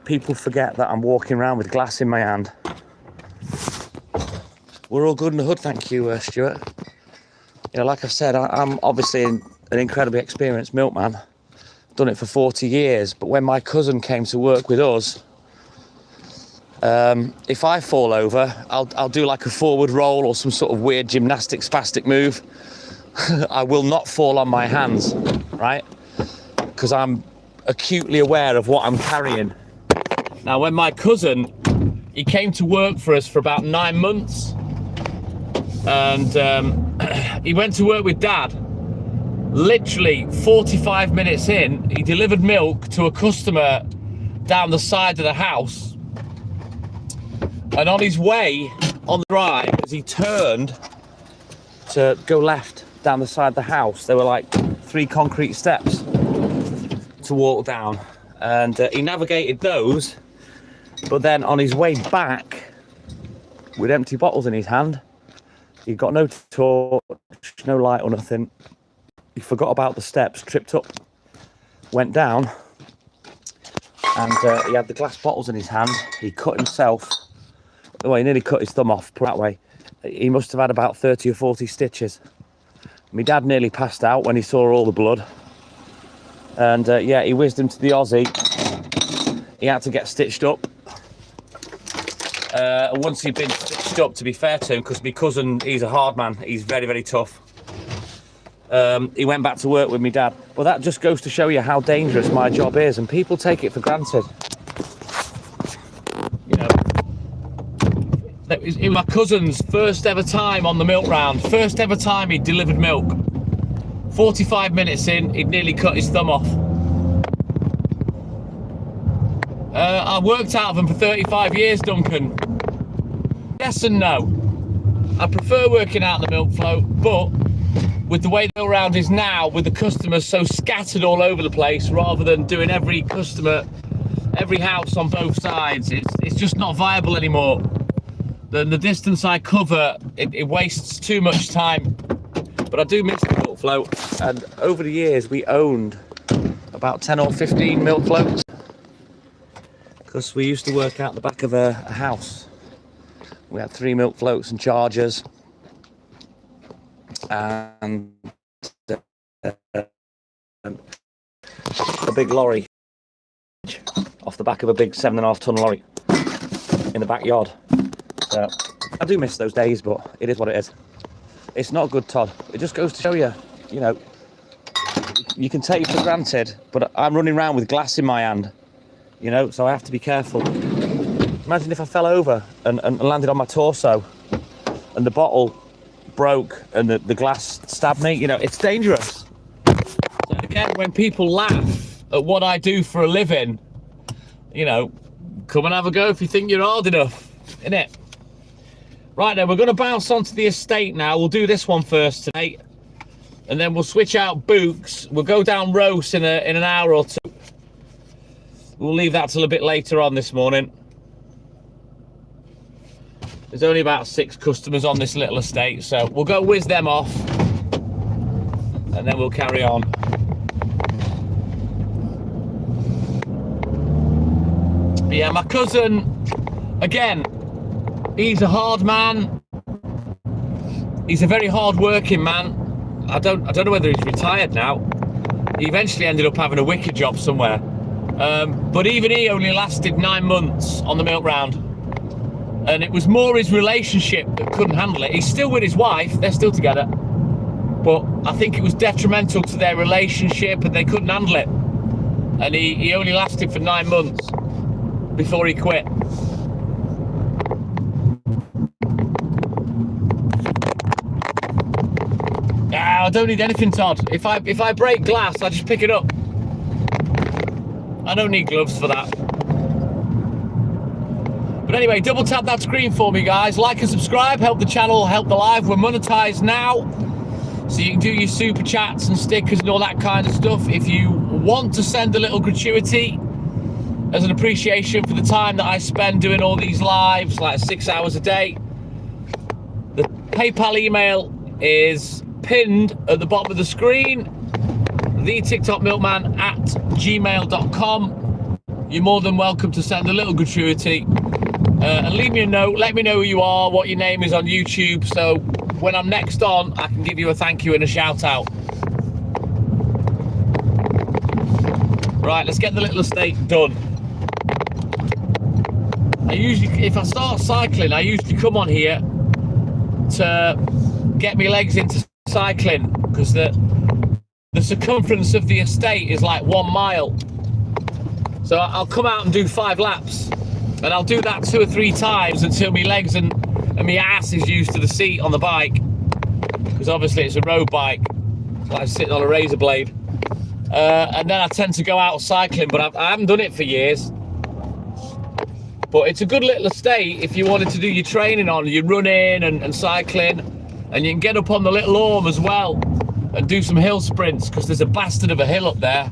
people forget that I'm walking around with glass in my hand. We're all good in the hood, thank you, Stuart. You know, like I've said, I'm obviously an incredibly experienced milkman. Done it for 40 years, but when my cousin came to work with us, if I fall over, I'll do like a forward roll or some sort of weird gymnastic spastic move. I will not fall on my hands, right? because I'm acutely aware of what I'm carrying. Now, when my cousin, he came to work for us for about 9 months, and he went to work with Dad. Literally 45 minutes in, he delivered milk to a customer down the side of the house, and on his way on the drive, as he turned to go left down the side of the house, there were like 3 concrete steps to walk down, and he navigated those, but then on his way back with empty bottles in his hand, he got no torch, no light or nothing. He forgot about the steps, tripped up, went down, and he had the glass bottles in his hand. He cut himself, well, he nearly cut his thumb off, put it that way. He must have had about 30 or 40 stitches. My dad nearly passed out when he saw all the blood. And yeah, he whizzed him to the Aussie. He had to get stitched up. Once he'd been stitched up, to be fair to him, because my cousin, he's a hard man, he's very, very tough. He went back to work with my dad. Well, that just goes to show you how dangerous my job is, and people take it for granted. You know, it was my cousin's first ever time on the milk round, first ever time he delivered milk. 45 minutes in, he'd nearly cut his thumb off. I worked out of them for 35 years, Duncan. Yes and no. I prefer working out the milk float, but with the way the milk round is now, with the customers so scattered all over the place, rather than doing every customer, every house on both sides, it's just not viable anymore. The distance I cover, it wastes too much time. But I do miss the milk float, and over the years we owned about 10 or 15 milk floats, because we used to work out the back of a house. We had 3 milk floats and chargers, and a big lorry off the back of a big 7.5 ton lorry in the backyard. So I do miss those days, but it is what it is. It's not good, Todd. It just goes to show you, you know, you can take it for granted, but I'm running around with glass in my hand, you know, so I have to be careful. Imagine if I fell over and landed on my torso and the bottle broke and the glass stabbed me. You know, it's dangerous. So again, when people laugh at what I do for a living, you know, come and have a go if you think you're hard enough, innit? Right then, we're going to bounce onto the estate now. We'll do this one first today, and then we'll switch out Books. We'll go down Rose in an hour or two. We'll leave that till a bit later on this morning. There's only about 6 customers on this little estate, so we'll go whiz them off, and then we'll carry on. Yeah, my cousin, again, he's a hard man. He's a very hard-working man. I don't know whether he's retired now. He eventually ended up having a wicker job somewhere. But even he only lasted 9 months on the milk round. And it was more his relationship that couldn't handle it. He's still with his wife, they're still together. But I think it was detrimental to their relationship and they couldn't handle it. And he only lasted for 9 months before he quit. I don't need anything, Todd. If I break glass, I just pick it up. I don't need gloves for that. But anyway, double tap that screen for me, guys. Like and subscribe, help the channel, help the live. We're monetized now, so you can do your super chats and stickers and all that kind of stuff. If you want to send a little gratuity as an appreciation for the time that I spend doing all these lives, like 6 hours a day, the PayPal email is pinned at the bottom of the screen, thetiktokmilkman@gmail.com. You're more than welcome to send a little gratuity, and leave me a note. Let me know who you are, what your name is on YouTube, so when I'm next on, I can give you a thank you and a shout out. Right, let's get the little estate done. I usually, if I start cycling, I usually come on here to get my legs into cycling, because the the circumference of the estate is like 1 mile. So I'll come out and do 5 laps, and I'll do that 2 or 3 times until my legs and my ass is used to the seat on the bike, because obviously it's a road bike. It's like sitting on a razor blade. And then I tend to go out cycling, but I haven't done it for years. But it's a good little estate if you wanted to do your training on, your running and cycling, and you can get up on the little arm as well and do some hill sprints, because there's a bastard of a hill up there.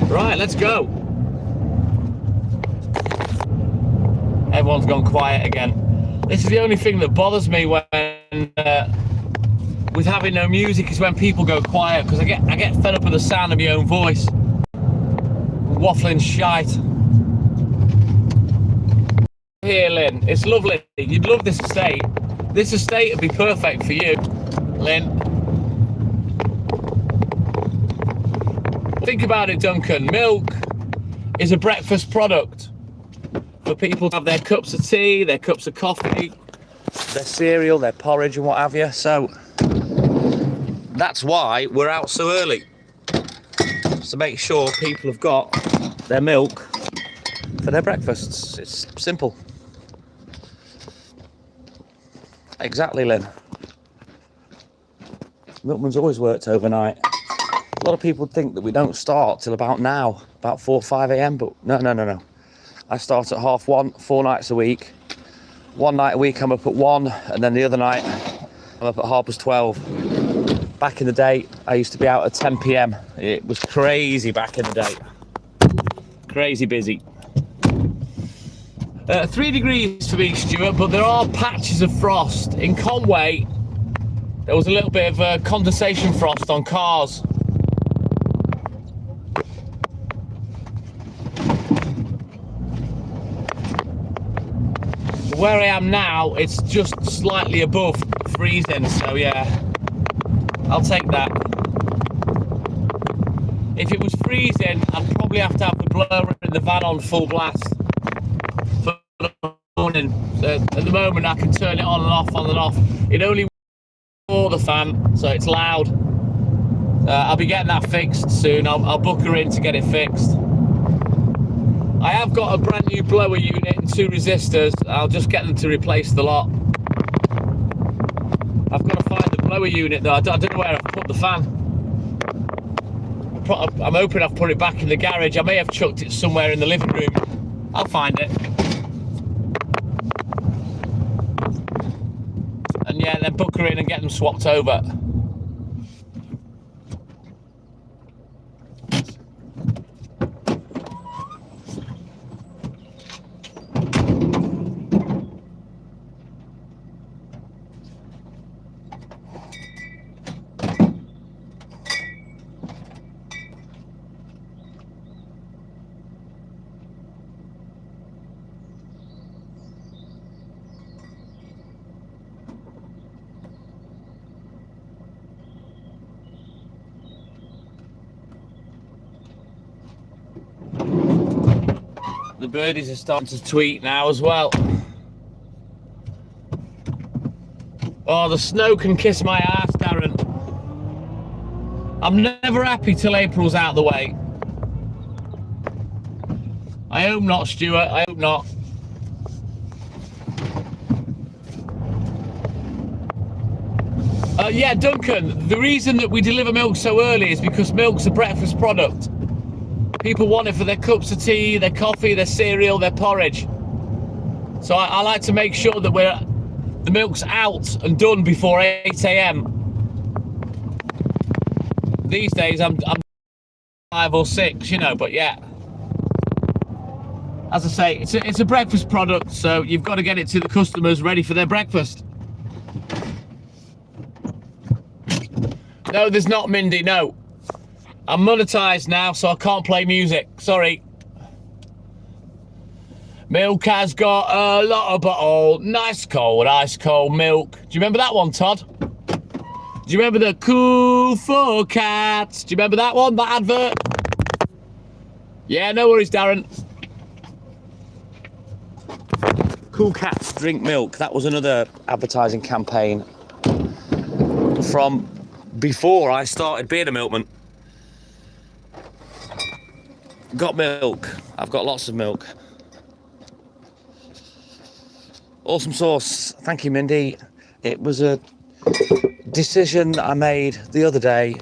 Right, let's go. Everyone's gone quiet again. This is the only thing that bothers me when with having no music, is when people go quiet, because I get fed up with the sound of my own voice. Waffling shite. Here, Lynn, it's lovely. You'd love this estate. This estate would be perfect for you, Lynn. Think about it, Duncan. Milk is a breakfast product for people to have their cups of tea, their cups of coffee, their cereal, their porridge and what have you. So that's why we're out so early, to make sure people have got their milk for their breakfasts. It's simple. Exactly, Lynn. Milkman's always worked overnight. A lot of people think that we don't start till about now, about 4 or 5 a.m, but no. I start at 1:30, 4 nights a week. 1 night a week I'm up at 1, and then the other night I'm up at 12:30. Back in the day, I used to be out at 10 p.m. It was crazy back in the day. Crazy busy. 3 degrees for me, Stuart, but there are patches of frost. In Conway, there was a little bit of condensation frost on cars. Where I am now, it's just slightly above freezing, so yeah, I'll take that. If it was freezing, I'd probably have to have the blower in the van on full blast for the morning. So at the moment, I can turn it on and off. It only for the fan, so it's loud. I'll be getting that fixed soon. I'll book her in to get it fixed. I have got a brand new blower unit and 2 resistors. I'll just get them to replace the lot. I've got to find the blower unit though. I don't know where I've put the fan. I'm hoping I've put it back in the garage. I may have chucked it somewhere in the living room. I'll find it. And yeah, then book her in and get them swapped over. The birdies are starting to tweet now as well. Oh, the snow can kiss my ass, Darren. I'm never happy till April's out of the way. I hope not, Stuart. I hope not. Yeah, Duncan, the reason that we deliver milk so early is because milk's a breakfast product. People want it for their cups of tea, their coffee, their cereal, their porridge. So I like to make sure that the milk's out and done before 8 a.m. These days I'm 5 or 6, you know, but yeah. As I say, it's a breakfast product, so you've got to get it to the customers ready for their breakfast. No, there's not, Mindy, no. I'm monetized now, so I can't play music. Sorry. Milk has got a lot of bottle. Nice cold, ice cold milk. Do you remember that one, Todd? Do you remember the cool for cats? Do you remember that one, that advert? Yeah, no worries, Darren. Cool cats drink milk. That was another advertising campaign from before I started being a milkman. Got milk. I've got lots of milk. Awesome sauce. Thank you, Mindy. It was a decision that I made the other day.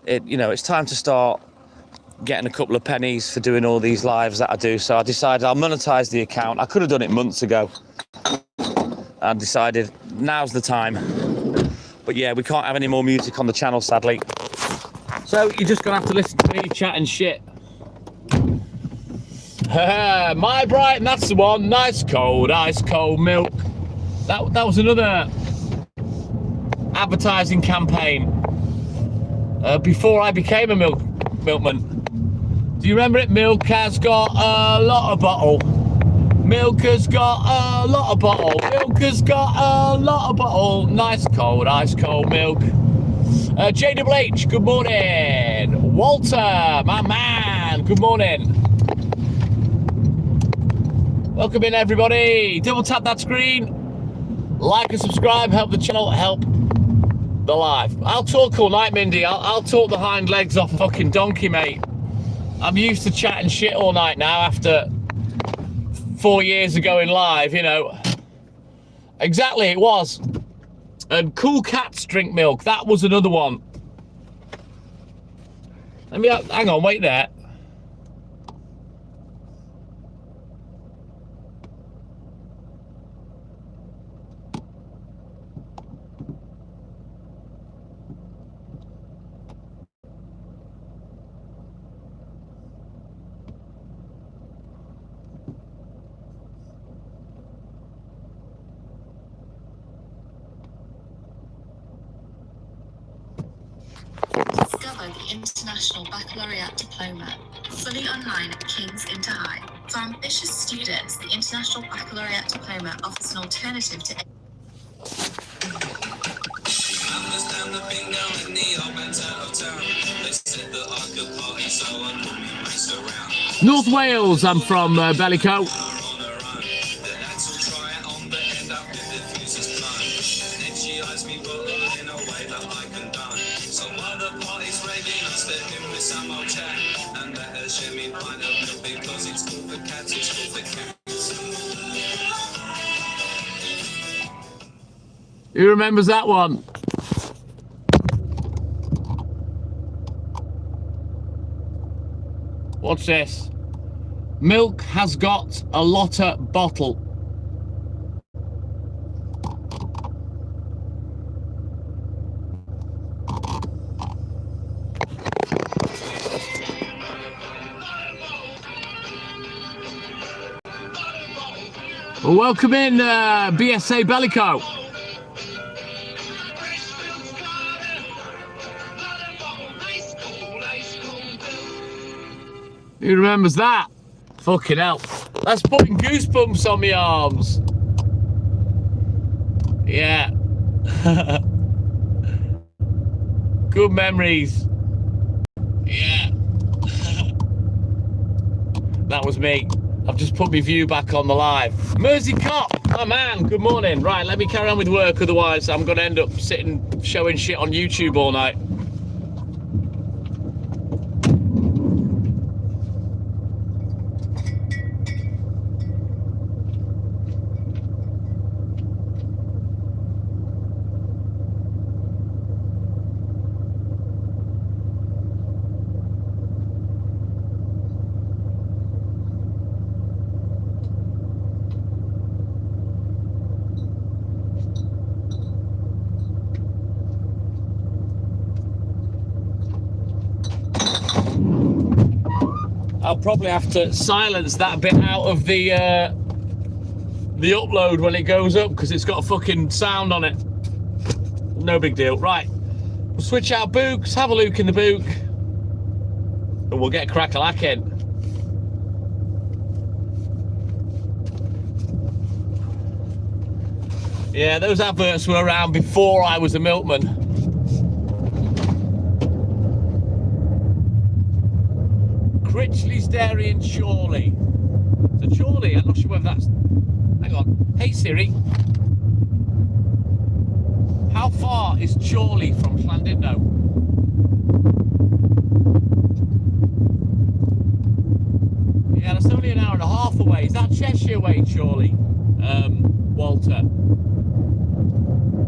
It's time to start getting a couple of pennies for doing all these lives that I do. So I decided I'll monetize the account. I could have done it months ago. I decided now's the time. But yeah, we can't have any more music on the channel, sadly. So you're just gonna have to listen to me chatting shit. My Brighton, that's the one. Nice cold, ice cold milk. That was another advertising campaign before I became a milkman. Do you remember it? Milk has got a lot of bottle. Milk has got a lot of bottle. Milk has got a lot of bottle. Nice cold, ice cold milk. JWH, good morning. Walter, my man, good morning. Welcome in, everybody. Double tap that screen. Like and subscribe. Help the channel. Help the live. I'll talk all night, Mindy. I'll talk the hind legs off a fucking donkey, mate. I'm used to chatting shit all night now after 4 years of going live, you know. Exactly, it was. And cool cats drink milk. That was another one. Hang on, wait there. Discover the International Baccalaureate Diploma, fully online at King's Inter High. For ambitious students, the International Baccalaureate Diploma offers an alternative to North Wales, I'm from Bellicoe. Who remembers that one? What's this? Milk has got a lotta bottle. Well, welcome in, BSA Bellicoe. Who remembers that? Fucking hell. That's putting goosebumps on my arms. Yeah. Good memories. Yeah. That was me. I've just put my view back on the live. Mersey Cop, my man, good morning. Right, let me carry on with work, otherwise I'm going to end up sitting showing shit on YouTube all night. I'll probably have to silence that bit out of the upload when it goes up because it's got a fucking sound on it. No big deal. Right, we'll switch out books, have a look in the book. and we'll get crack-a-lacking. Yeah, those adverts were around before I was a milkman. Critchley's Dairy in Chorley. So Chorley, I'm not sure whether that's... Hang on. Hey Siri. How far is Chorley from Llandudno? Yeah, that's only an hour and a half away. Is that Cheshire way, Chorley? Walter.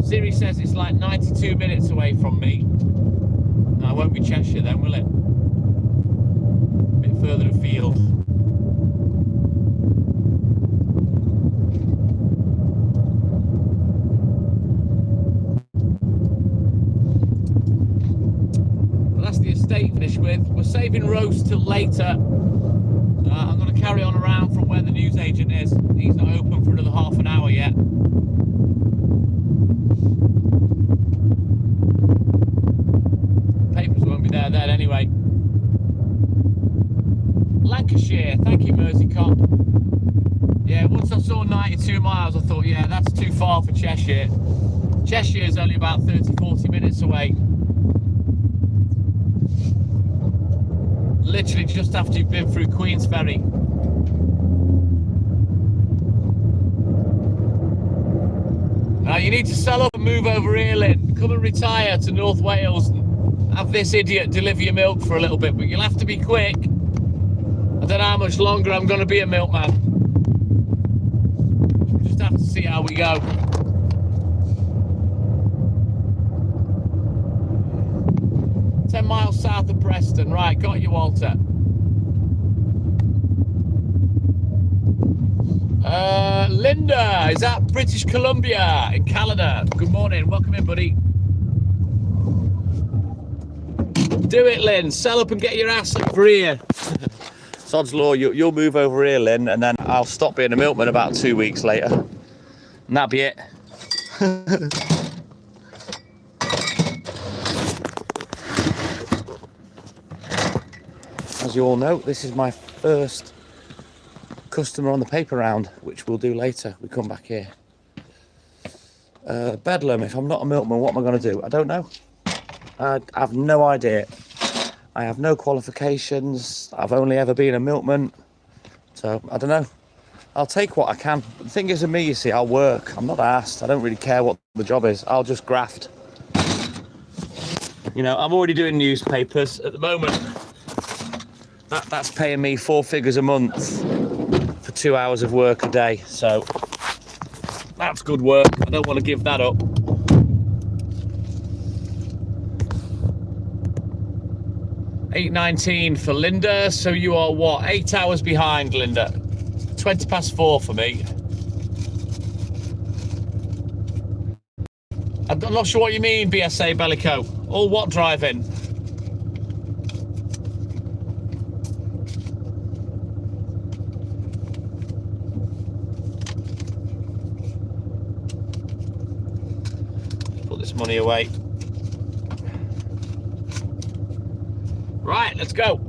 Siri says it's like 92 minutes away from me. No, it won't be Cheshire then, will it? A bit further afield. Well, that's the estate finish with. We're saving roast till later. I'm going to carry on around from where the newsagent is. He's not open for another half an hour yet. Papers won't be there then anyway. Lancashire, thank you Merseycop. Yeah, once I saw 92 miles I thought, yeah, that's too far for Cheshire. Cheshire is only about 30-40 minutes away. Literally just after you've been through Queensferry. Now you need to sell up and move over here, Lynn. Come and retire to North Wales and have this idiot deliver your milk for a little bit, but you'll have to be quick. I don't know how much longer I'm going to be a milkman. We'll just have to see how we go. Miles south of Preston. Right, got you, Walter. Linda, is that British Columbia in Canada? Good morning, welcome in, buddy. Do it, Lynn. Sell up and get your ass over here. Sod's law, you'll move over here, Lynn, and then I'll stop being a milkman about 2 weeks later. And that'll be it. As you all know, this is my first customer on the paper round, which we'll do later. We come back here. Bedlam, if I'm not a milkman, what am I going to do? I don't know. I have no idea. I have no qualifications. I've only ever been a milkman. So, I don't know. I'll take what I can. The thing is with me, you see, I'll work. I'm not asked. I don't really care what the job is. I'll just graft. You know, I'm already doing newspapers at the moment. That's paying me 4 figures a month for 2 hours of work a day, so that's good work. I don't want to give that up. $8.19 for Linda, so you are what, 8 hours behind, Linda? 20 past 4 for me. I'm not sure what you mean, BSA Bellico. All what driving? Money away. Right, let's go.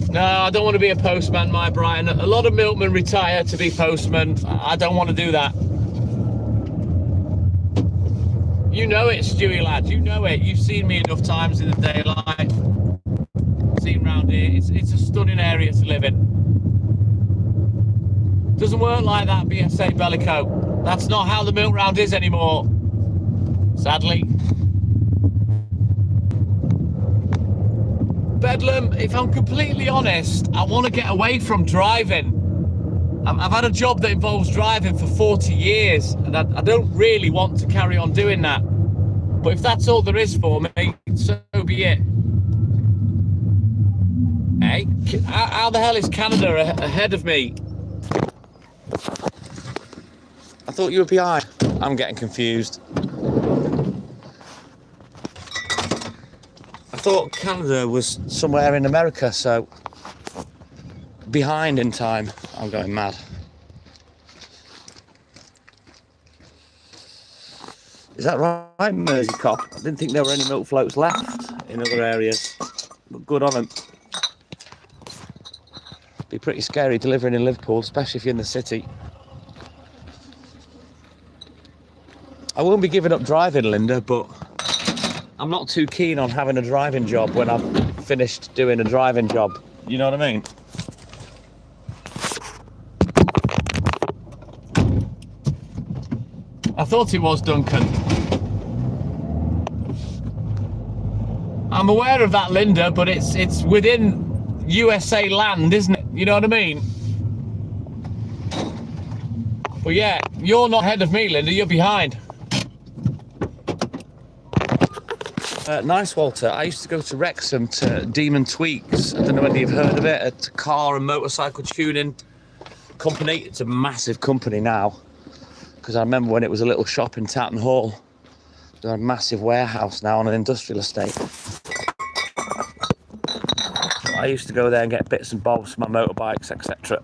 No, I don't want to be a postman, my Brian. A lot of milkmen retire to be postmen. I don't want to do that. You know it, Stewie lad. You know it. You've seen me enough times in the daylight. Seen round here. It's a stunning area to live in. Doesn't work like that, BSA Bellico. That's not how the milk round is anymore, sadly. Bedlam, if I'm completely honest, I want to get away from driving. I've had a job that involves driving for 40 years, and I don't really want to carry on doing that. But if that's all there is for me, so be it. Hey, how the hell is Canada ahead of me? I thought you were behind. I'm getting confused. I thought Canada was somewhere in America, so behind in time. I'm going mad. Is that right, Mersey Cop? I didn't think there were any milk floats left in other areas. but good on them. Be pretty scary delivering in Liverpool, especially if you're in the city. I won't be giving up driving, Linda, but I'm not too keen on having a driving job when I've finished doing a driving job. You know what I mean? I thought it was Duncan. I'm aware of that, Linda, but it's within USA land, isn't it? You know what I mean? But yeah, you're not ahead of me, Linda, you're behind. Nice, Walter. I used to go to Wrexham to Demon Tweaks. I don't know whether you've heard of it. It's a car and motorcycle tuning company. It's a massive company now. Because I remember when it was a little shop in Tatton Hall. They're a massive warehouse now on an industrial estate. I used to go there and get bits and bobs for my motorbikes, etc.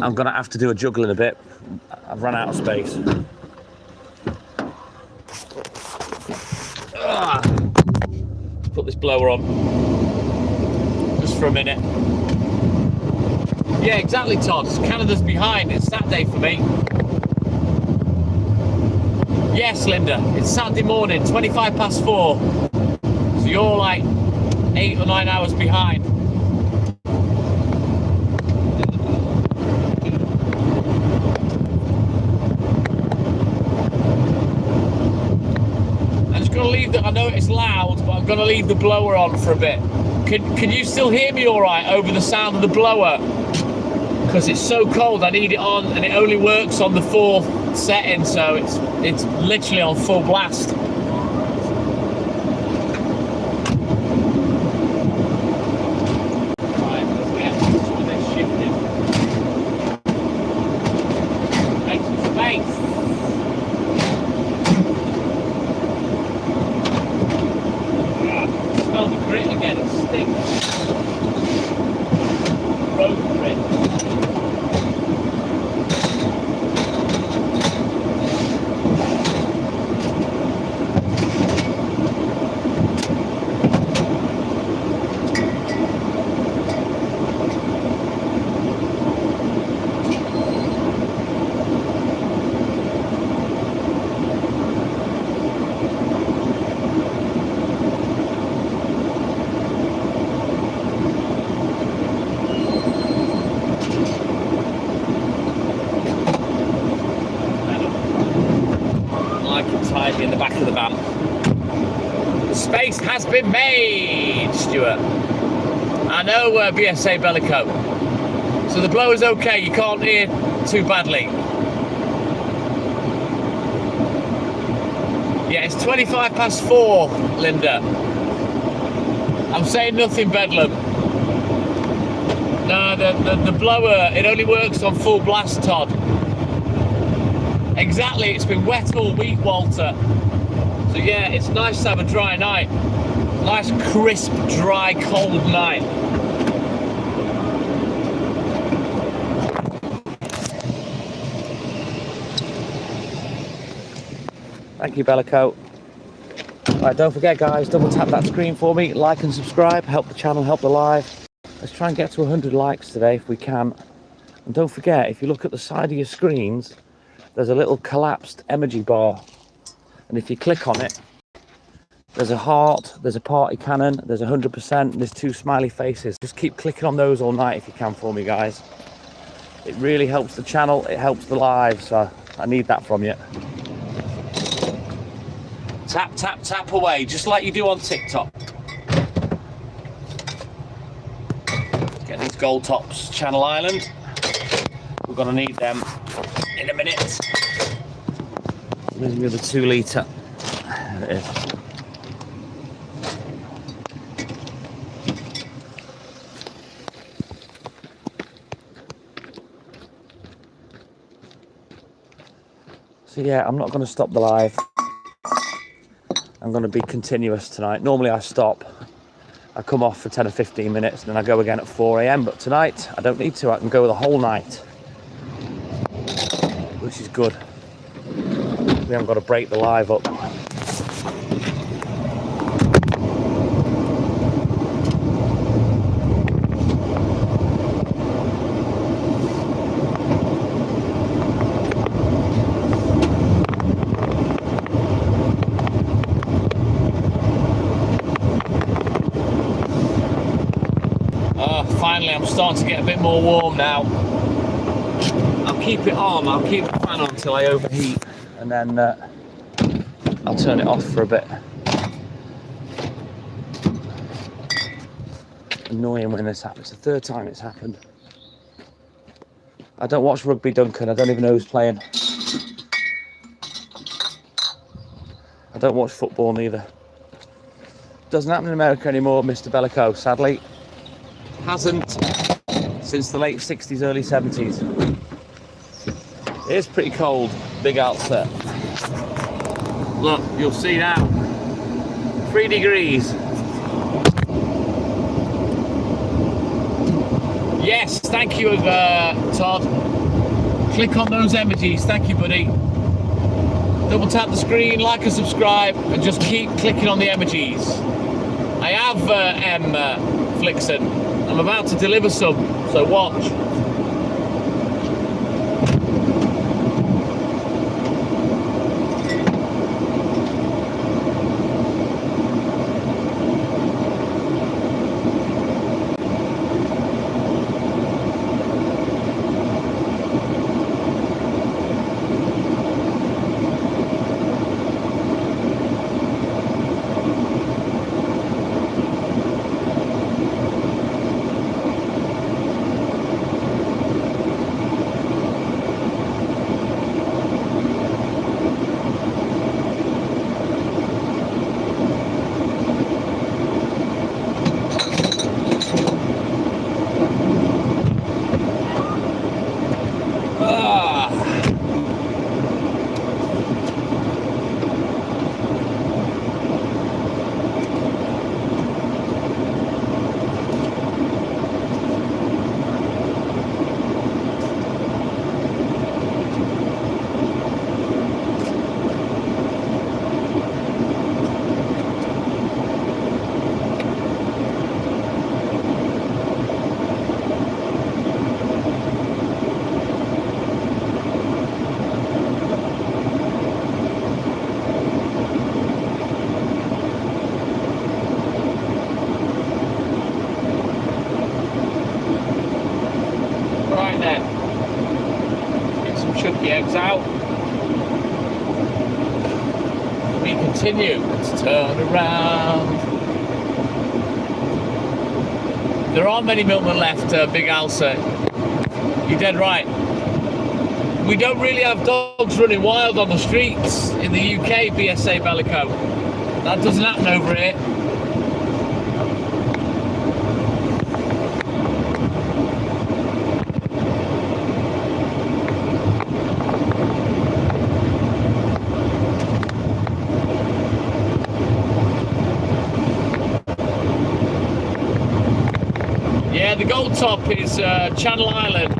I'm going to have to do a juggle in a bit. I've run out of space. Let's put this blower on. Just for a minute. Yeah, exactly, Todd. Canada's behind. It's Saturday for me. Yes, Linda. It's Saturday morning, 4:25. So you're like 8 or 9 hours behind. I know it's loud, but I'm going to leave the blower on for a bit. Can you still hear me all right over the sound of the blower? Because it's so cold, I need it on, and it only works on the 4th setting, so it's literally on full blast. Right, let's get some of this shifted. Make some space. Smell the grit again, it stinks. Road grit. In the back of the van. The space has been made, Stuart. I know, BSA Bellico. So the blower's okay, you can't hear too badly. Yeah, it's 4:25, Linda. I'm saying nothing, Bedlam. No, the blower, it only works on full blast, Todd. Exactly, it's been wet all week, Walter. So yeah, it's nice to have a dry night. Nice, crisp, dry, cold night. Thank you, Bellico. Right, don't forget, guys, double tap that screen for me. Like and subscribe, help the channel, help the live. Let's try and get to 100 likes today if we can. And don't forget, if you look at the side of your screens, there's a little collapsed emoji bar, and if you click on it, there's a heart, there's a party cannon, there's 100%, there's 2 smiley faces. Just keep clicking on those all night if you can for me, guys. It really helps the channel, it helps the live, so I need that from you. Tap, tap, tap away, just like you do on TikTok. Let's get these gold tops, Channel Island. We're gonna need them in a minute. There's the other 2 litre. There it is. So yeah, I'm not going to stop the live. I'm going to be continuous tonight. Normally I stop. I come off for 10 or 15 minutes and then I go again at 4 AM. But tonight I don't need to. I can go the whole night, which is good. We haven't got to break the live up. Finally, I'm starting to get a bit more warm now. I'll keep it on, I'll keep the fan on until I overheat, and then I'll turn it off for a bit. Annoying when this happens. It's the third time it's happened. I don't watch rugby, Duncan. I don't even know who's playing. I don't watch football neither. Doesn't happen in America anymore, Mr. Bellico, sadly. Hasn't since the late 60s, early 70s. It is pretty cold, big outset. Look, you'll see now. 3 degrees. Yes, thank you, Todd. Click on those emojis, thank you, buddy. Double tap the screen, like and subscribe, and just keep clicking on the emojis. I have Flixen. I'm about to deliver some, so watch. Out. We continue to turn around. There aren't many milkmen left, Big Alsa. You're dead right. We don't really have dogs running wild on the streets in the UK, BSA Bellico. That doesn't happen over here. The Gold Top is Channel Island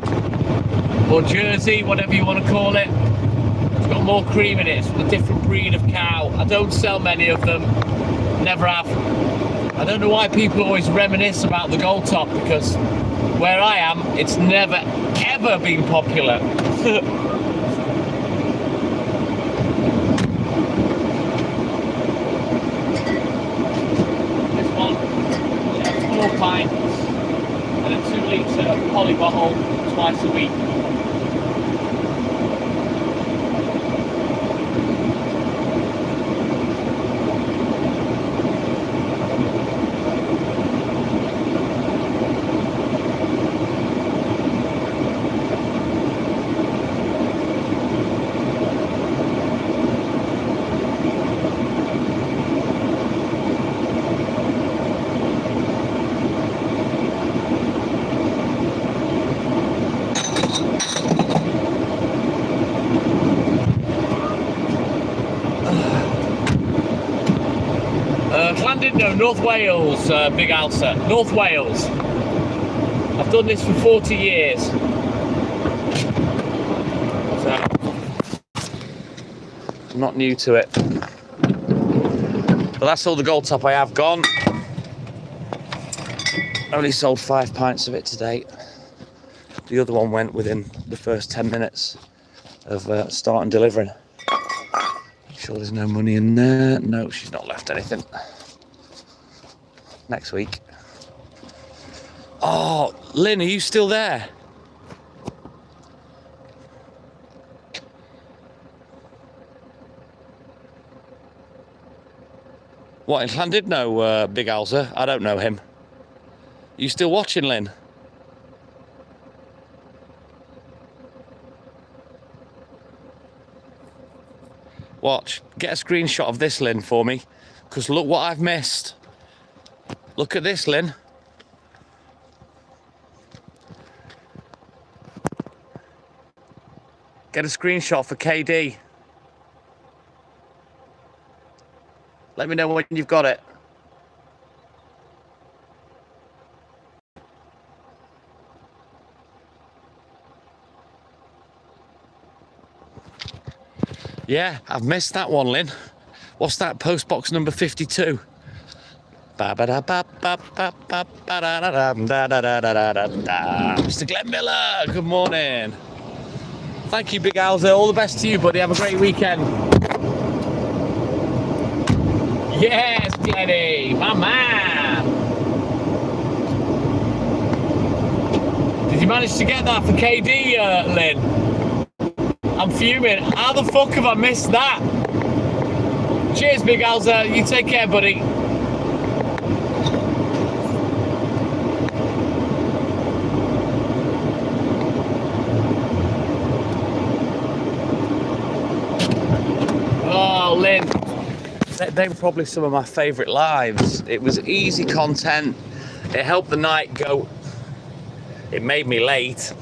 or Jersey, whatever you want to call it. It's got more cream in it. It's a different breed of cow. I don't sell many of them, never have. I don't know why people always reminisce about the Gold Top, because where I am, it's never ever been popular. This one, 4 pints. And a 2-litre poly bottle twice a week. No, North Wales, Big Alsa. North Wales. I've done this for 40 years. So, I'm not new to it. But that's all the gold top I have gone. Only sold 5 pints of it to date. The other one went within the first 10 minutes of starting delivering. Sure there's no money in there. No, she's not left anything. Next week. Oh, Lynn, are you still there? What, in Llandud? No, Big Alza. I don't know him. You still watching, Lynn? Watch. Get a screenshot of this, Lynn, for me. Because look what I've missed. Look at this, Lynn. Get a screenshot for KD. Let me know when you've got it. Yeah, I've missed that one, Lynn. What's that? Postbox number 52. Mr. Glenn Miller, good morning. Thank you, Big Alza. All the best to you, buddy. Have a great weekend. Yes, Glenny, my man. Did you manage to get that for KD, Lynn? I'm fuming. How the fuck have I missed that? Cheers, Big Alza. You take care, buddy. Oh, Lynn. They were probably some of my favourite lives. It was easy content. It helped the night go. It made me late.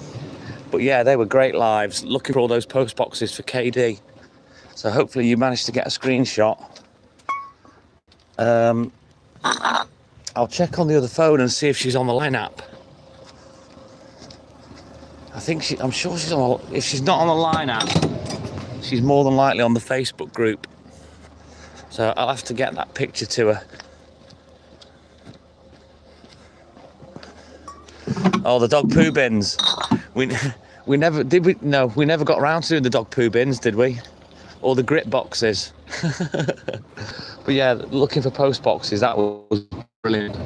But yeah, they were great lives. Looking for all those post boxes for KD. So hopefully you managed to get a screenshot. I'll check on the other phone and see if she's on the line app. I'm sure she's on. If she's not on the line app, she's more than likely on the Facebook group. So I'll have to get that picture to her. Oh, the dog poo bins. We never did we? No, we never got around to doing the dog poo bins, did we? Or the grit boxes. But yeah, looking for post boxes, that was brilliant.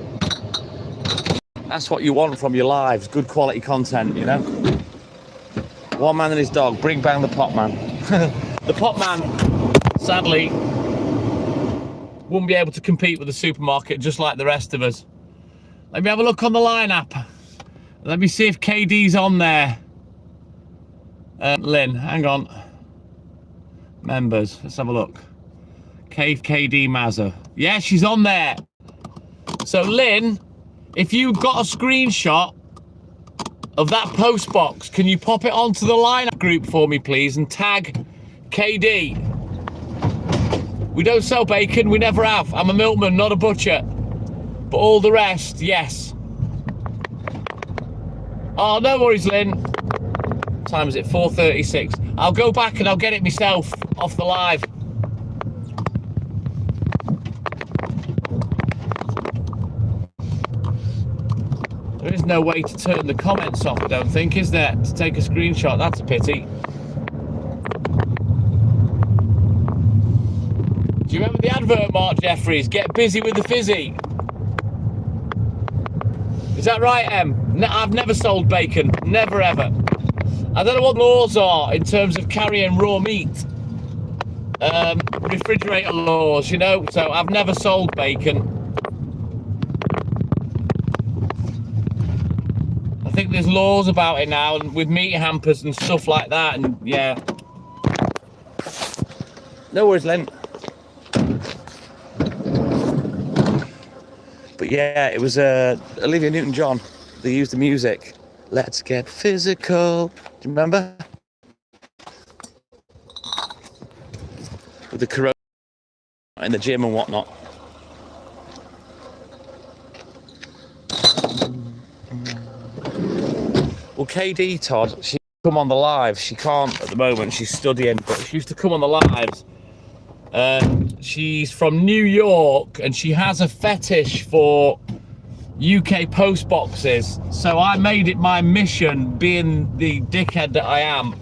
That's what you want from your lives, good quality content, you know. One man and his dog, bring bang the pot man. The pot man, sadly, wouldn't be able to compete with the supermarket just like the rest of us. Let me have a look on the lineup. Let me see if KD's on there. Lynn, hang on. Members, let's have a look. KD Mazza. Yeah, she's on there. So Lynn, if you got a screenshot of that post box, can you pop it onto the lineup group for me, please, and tag KD? We don't sell bacon, we never have. I'm a milkman, not a butcher. But all the rest, yes. Oh, no worries, Lynn. What time is it? 4:36. I'll go back and I'll get it myself off the live. There is no way to turn the comments off, I don't think, is there? To take a screenshot, that's a pity. Do you remember the advert, Mark Jeffries? Get busy with the fizzy. Is that right, Em? No, I've never sold bacon. Never, ever. I don't know what laws are in terms of carrying raw meat. Refrigerator laws, you know? So I've never sold bacon. I think there's laws about it now, and with meat hampers and stuff like that, and yeah. No worries, Lynn. But yeah, it was Olivia Newton-John. They used the music. Let's get physical. Do you remember? With the corona in the gym and whatnot. Well, KD, Todd, she come on the live. She can't at the moment. She's studying, but she used to come on the lives She's from New York and she has a fetish for UK post boxes. So I made it my mission, being the dickhead that I am,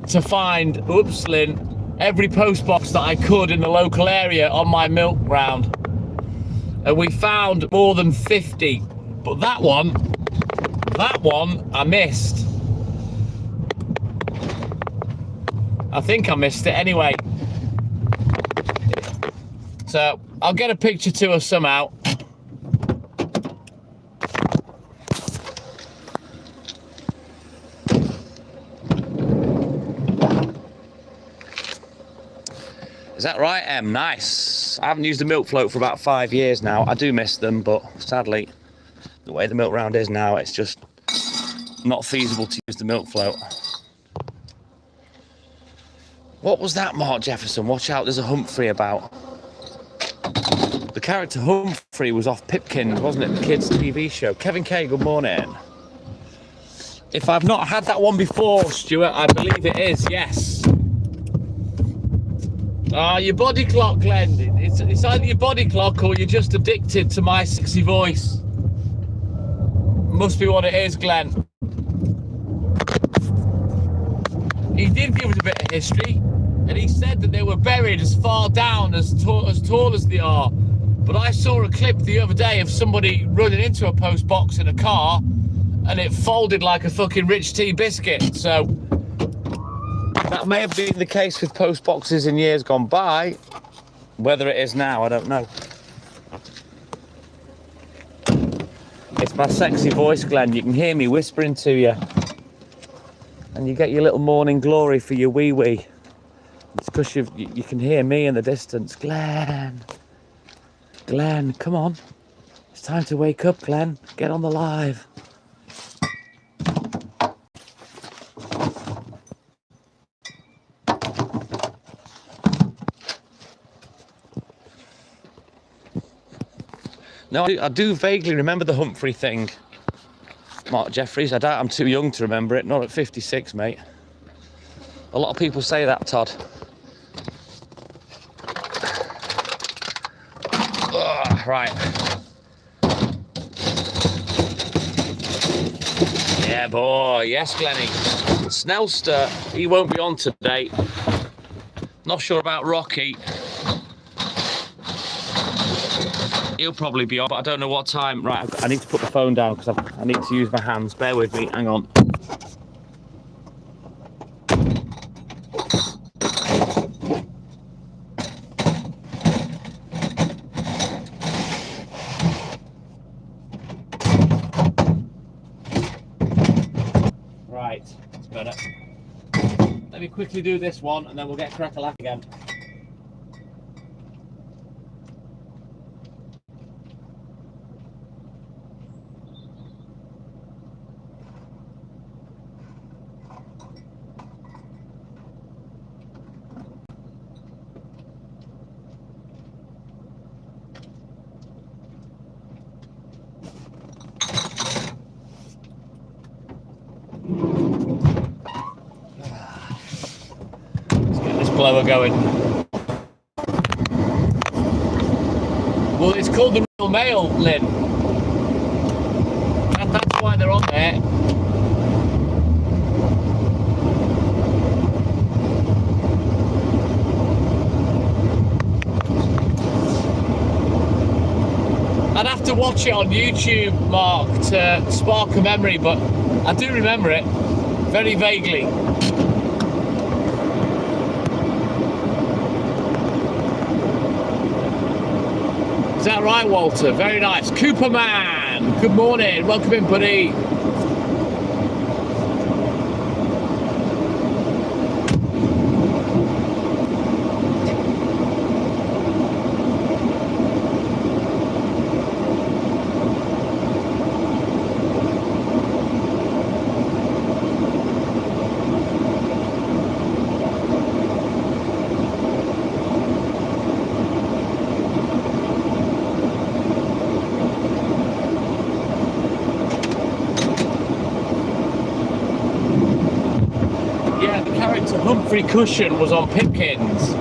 to find, oops, Lynn, every post box that I could in the local area on my milk round. And we found more than 50. But that one I missed. I think I missed it anyway. So I'll get a picture to her somehow. Is that right, Em? Nice. I haven't used a milk float for about 5 years now. I do miss them, but sadly, the way the milk round is now, it's just not feasible to use the milk float. What was that, Mark Jefferson? Watch out, there's a Humphrey about. The character Humphrey was off Pipkins, wasn't it? The kids' TV show. Kevin K, good morning. If I've not had that one before, Stuart, I believe it is, yes. Your body clock, Glenn. It's either your body clock or you're just addicted to my sexy voice. Must be what it is, Glenn. He did give us a bit of history, and he said that they were buried as far down as tall as they are. But I saw a clip the other day of somebody running into a post box in a car, and it folded like a fucking rich tea biscuit. So that may have been the case with post boxes in years gone by. Whether it is now, I don't know. It's my sexy voice, Glenn. You can hear me whispering to you. And you get your little morning glory for your wee-wee. It's because you can hear me in the distance. Glenn. Glenn, come on. It's time to wake up, Glenn. Get on the live. No, I do vaguely remember the Humphrey thing. Mark Jeffries, I doubt I'm too young to remember it. Not at 56, mate. A lot of people say that, Todd. Ugh, right. Yeah, boy. Yes, Glenny. Snellster, he won't be on today. Not sure about Rocky. He'll probably be on, but I don't know what time. Right, I need to put the phone down because I need to use my hands. Bear with me, hang on. Right, that's better. Let me quickly do this one and then we'll get crack-a-lack again. Blower going. Well, it's called the Royal Mail, Lynn. That's why they're on there. I'd have to watch it on YouTube, Mark, to spark a memory, but I do remember it very vaguely. Is that right, Walter? Very nice. Cooper Man, good morning. Welcome in, buddy. Humphrey Cushion was on Pipkins.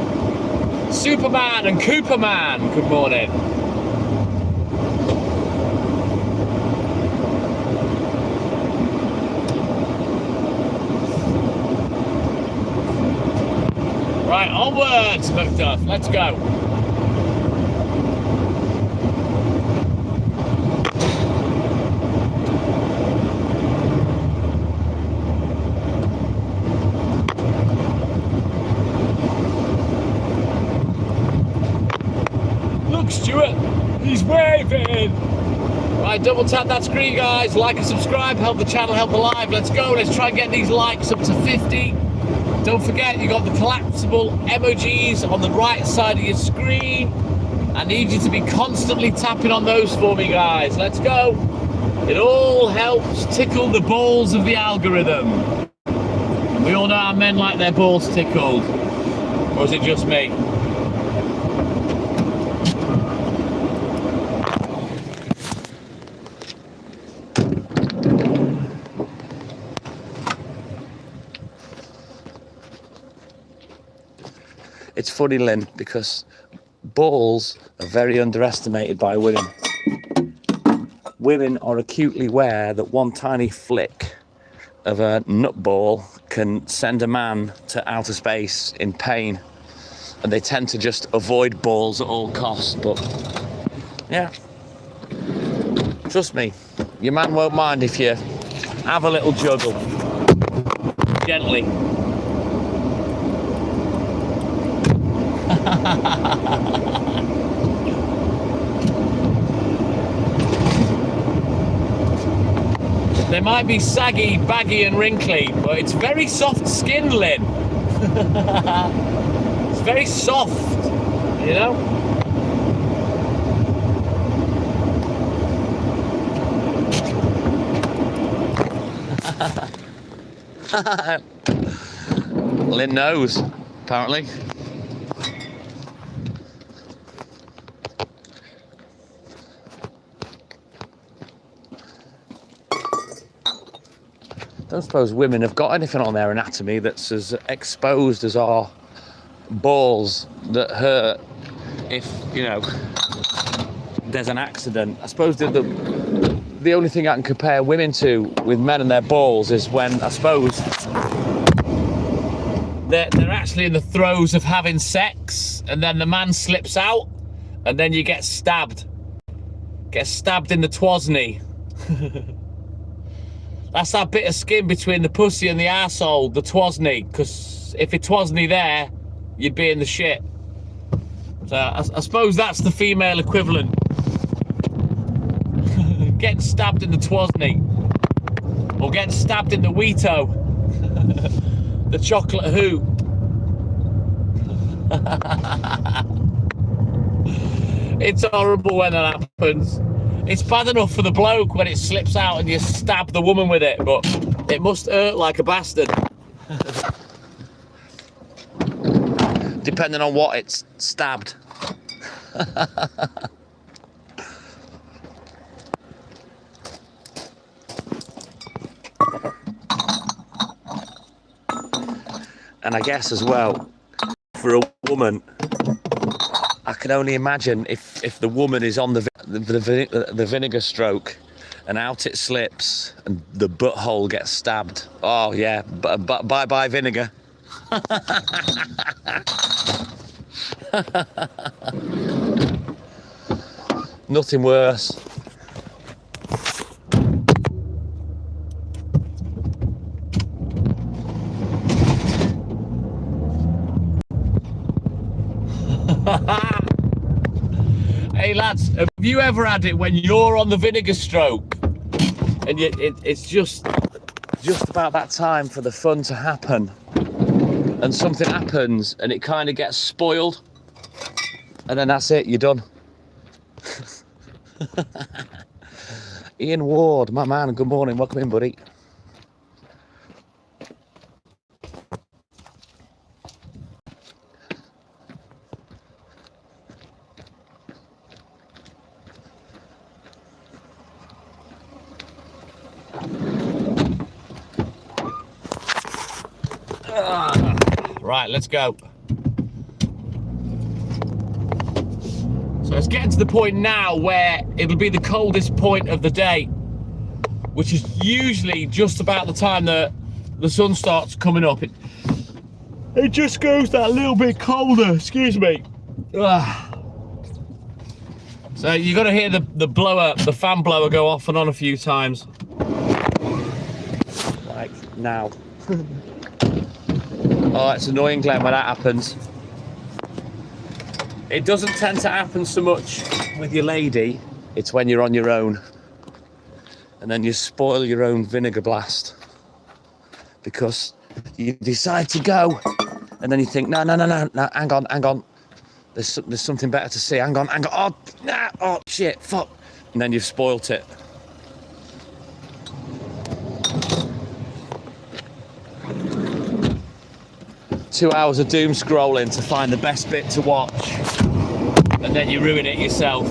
Superman and Cooperman, good morning. Right, onwards, Macduff, let's go. Look, Stuart, he's waving. Right, double tap that screen, guys. Like and subscribe, help the channel, help the live. Let's go, let's try and get these likes up to 50. Don't forget, you got the collapsible emojis on the right side of your screen. I need you to be constantly tapping on those for me, guys. Let's go. It all helps tickle the balls of the algorithm. We all know how men like their balls tickled. Or is it just me? It's funny, Lynn, because balls are very underestimated by women. Women are acutely aware that one tiny flick of a nut ball can send a man to outer space in pain, and they tend to just avoid balls at all costs. But yeah, trust me, your man won't mind if you have a little juggle gently. They might be saggy, baggy and wrinkly, but it's very soft skin, Lynn. It's very soft, you know? Lynn knows, apparently. I don't suppose women have got anything on their anatomy that's as exposed as our balls that hurt if, you know, there's an accident. I suppose the only thing I can compare women to with men and their balls is when, I suppose, they're actually in the throes of having sex and then the man slips out and then you get stabbed. Get stabbed in the twosney. That's that bit of skin between the pussy and the arsehole, the twosney, because if it twasn't there, you'd be in the shit. So I suppose that's the female equivalent. Getting stabbed in the twosney. Or getting stabbed in the Wheato. The chocolate hoop. It's horrible when that happens. It's bad enough for the bloke when it slips out and you stab the woman with it, but it must hurt like a bastard. Depending on what it's stabbed. And I guess as well, for a woman, I can only imagine if the woman is on the vinegar stroke and out it slips and the butthole gets stabbed. Oh yeah, bye vinegar. Nothing worse. Hey lads, have you ever had it when you're on the vinegar stroke and it's just about that time for the fun to happen and something happens and it kind of gets spoiled and then that's it, you're done. Ian Ward, my man, good morning, welcome in, buddy. Right, let's go. So it's getting to the point now where it'll be the coldest point of the day, which is usually just about the time that the sun starts coming up. It just goes that little bit colder, excuse me. Ugh. So you got to hear the fan blower go off and on a few times. Like now. Oh, it's annoying, Glenn, when that happens. It doesn't tend to happen so much with your lady. It's when you're on your own. And then you spoil your own vinegar blast. Because you decide to go. And then you think, no, hang on. There's something better to see. Hang on. Oh, nah, oh, shit, fuck. And then you've spoilt it. Two hours of doom scrolling to find the best bit to watch. And then you ruin it yourself.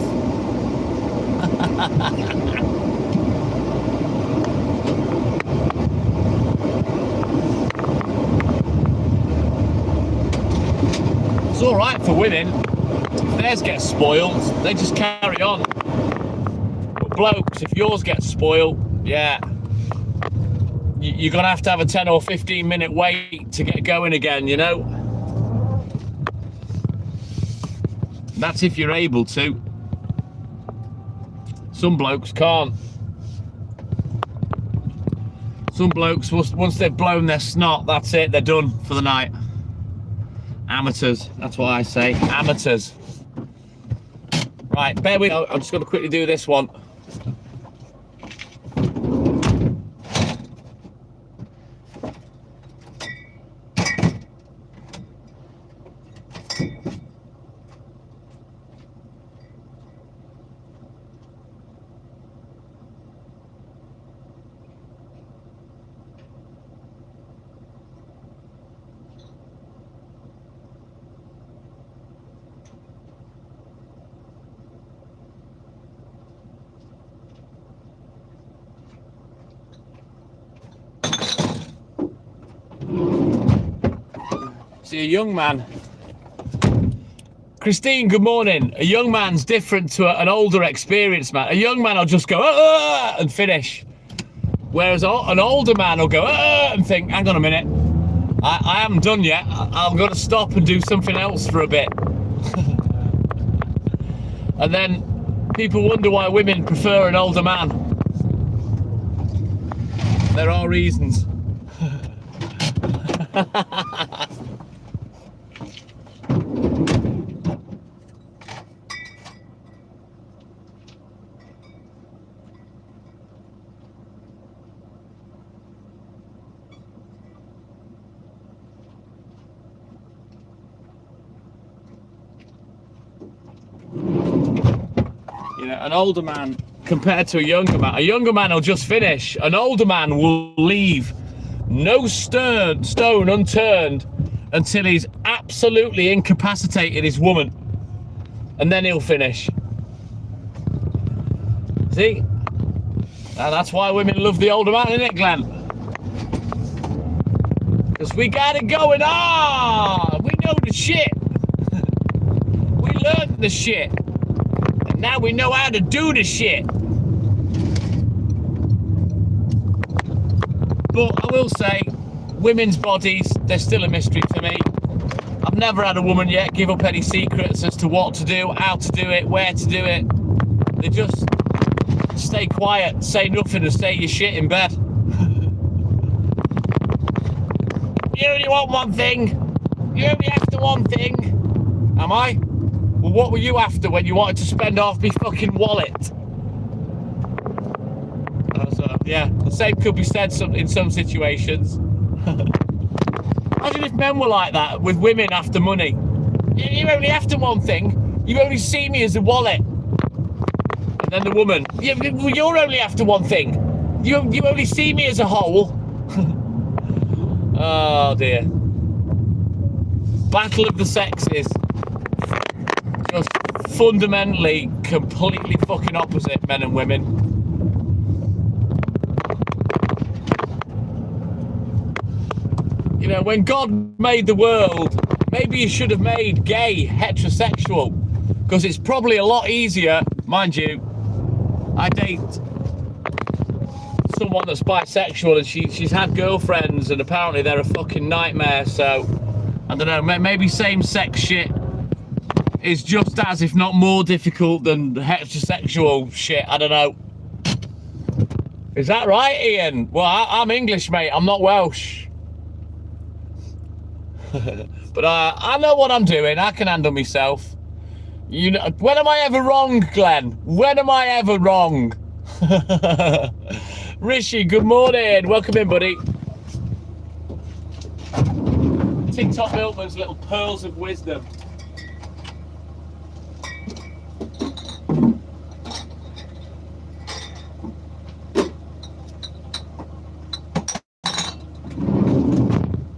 It's all right for women. If theirs gets spoiled, they just carry on. But blokes, if yours gets spoiled, yeah, you're gonna have to have a 10 or 15 minute wait to get going again, you know? That's if you're able to. Some blokes can't. Some blokes, once they've blown their snot, that's it, they're done for the night. Amateurs, that's what I say, amateurs. Right, bear with me, I'm just going to quickly do this one. See, a young man. Christine, good morning. A young man's different to an older, experienced man. A young man will just go and finish, whereas an older man will go and think, hang on a minute, I haven't done yet. I'm going to stop and do something else for a bit. And then people wonder why women prefer an older man. There are reasons. You know, an older man compared to a younger man will just finish. An older man will leave no stone unturned until he's absolutely incapacitated his woman, and then he'll finish. See? And that's why women love the older man, isn't it, Glenn? Because we got it going on. We know the shit. We learned the shit. And now we know how to do the shit. But I will say, women's bodies, they're still a mystery to me. I've never had a woman yet give up any secrets as to what to do, how to do it, where to do it. They just stay quiet, say nothing, and stay your shit in bed. You only want one thing. You only after one thing. Am I? Well, what were you after when you wanted to spend half me fucking wallet? So, yeah, the same could be said in some situations. Imagine if men were like that with women after money. You only after one thing. You only see me as a wallet. And then the woman, you're only after one thing. You only see me as a whole. Oh dear. Battle of the sexes. Just fundamentally, completely fucking opposite, men and women. You know, when God made the world, maybe he should have made gay, heterosexual. Because it's probably a lot easier, mind you, I date someone that's bisexual and she's had girlfriends and apparently they're a fucking nightmare, so I don't know, maybe same-sex shit is just as, if not more difficult than heterosexual shit, I don't know. Is that right, Ian? Well, I'm English, mate, I'm not Welsh. But I know what I'm doing, I can handle myself. You know, when am I ever wrong, Glenn? When am I ever wrong? Rishi, good morning. Welcome in, buddy. TikTok Milkman's little pearls of wisdom.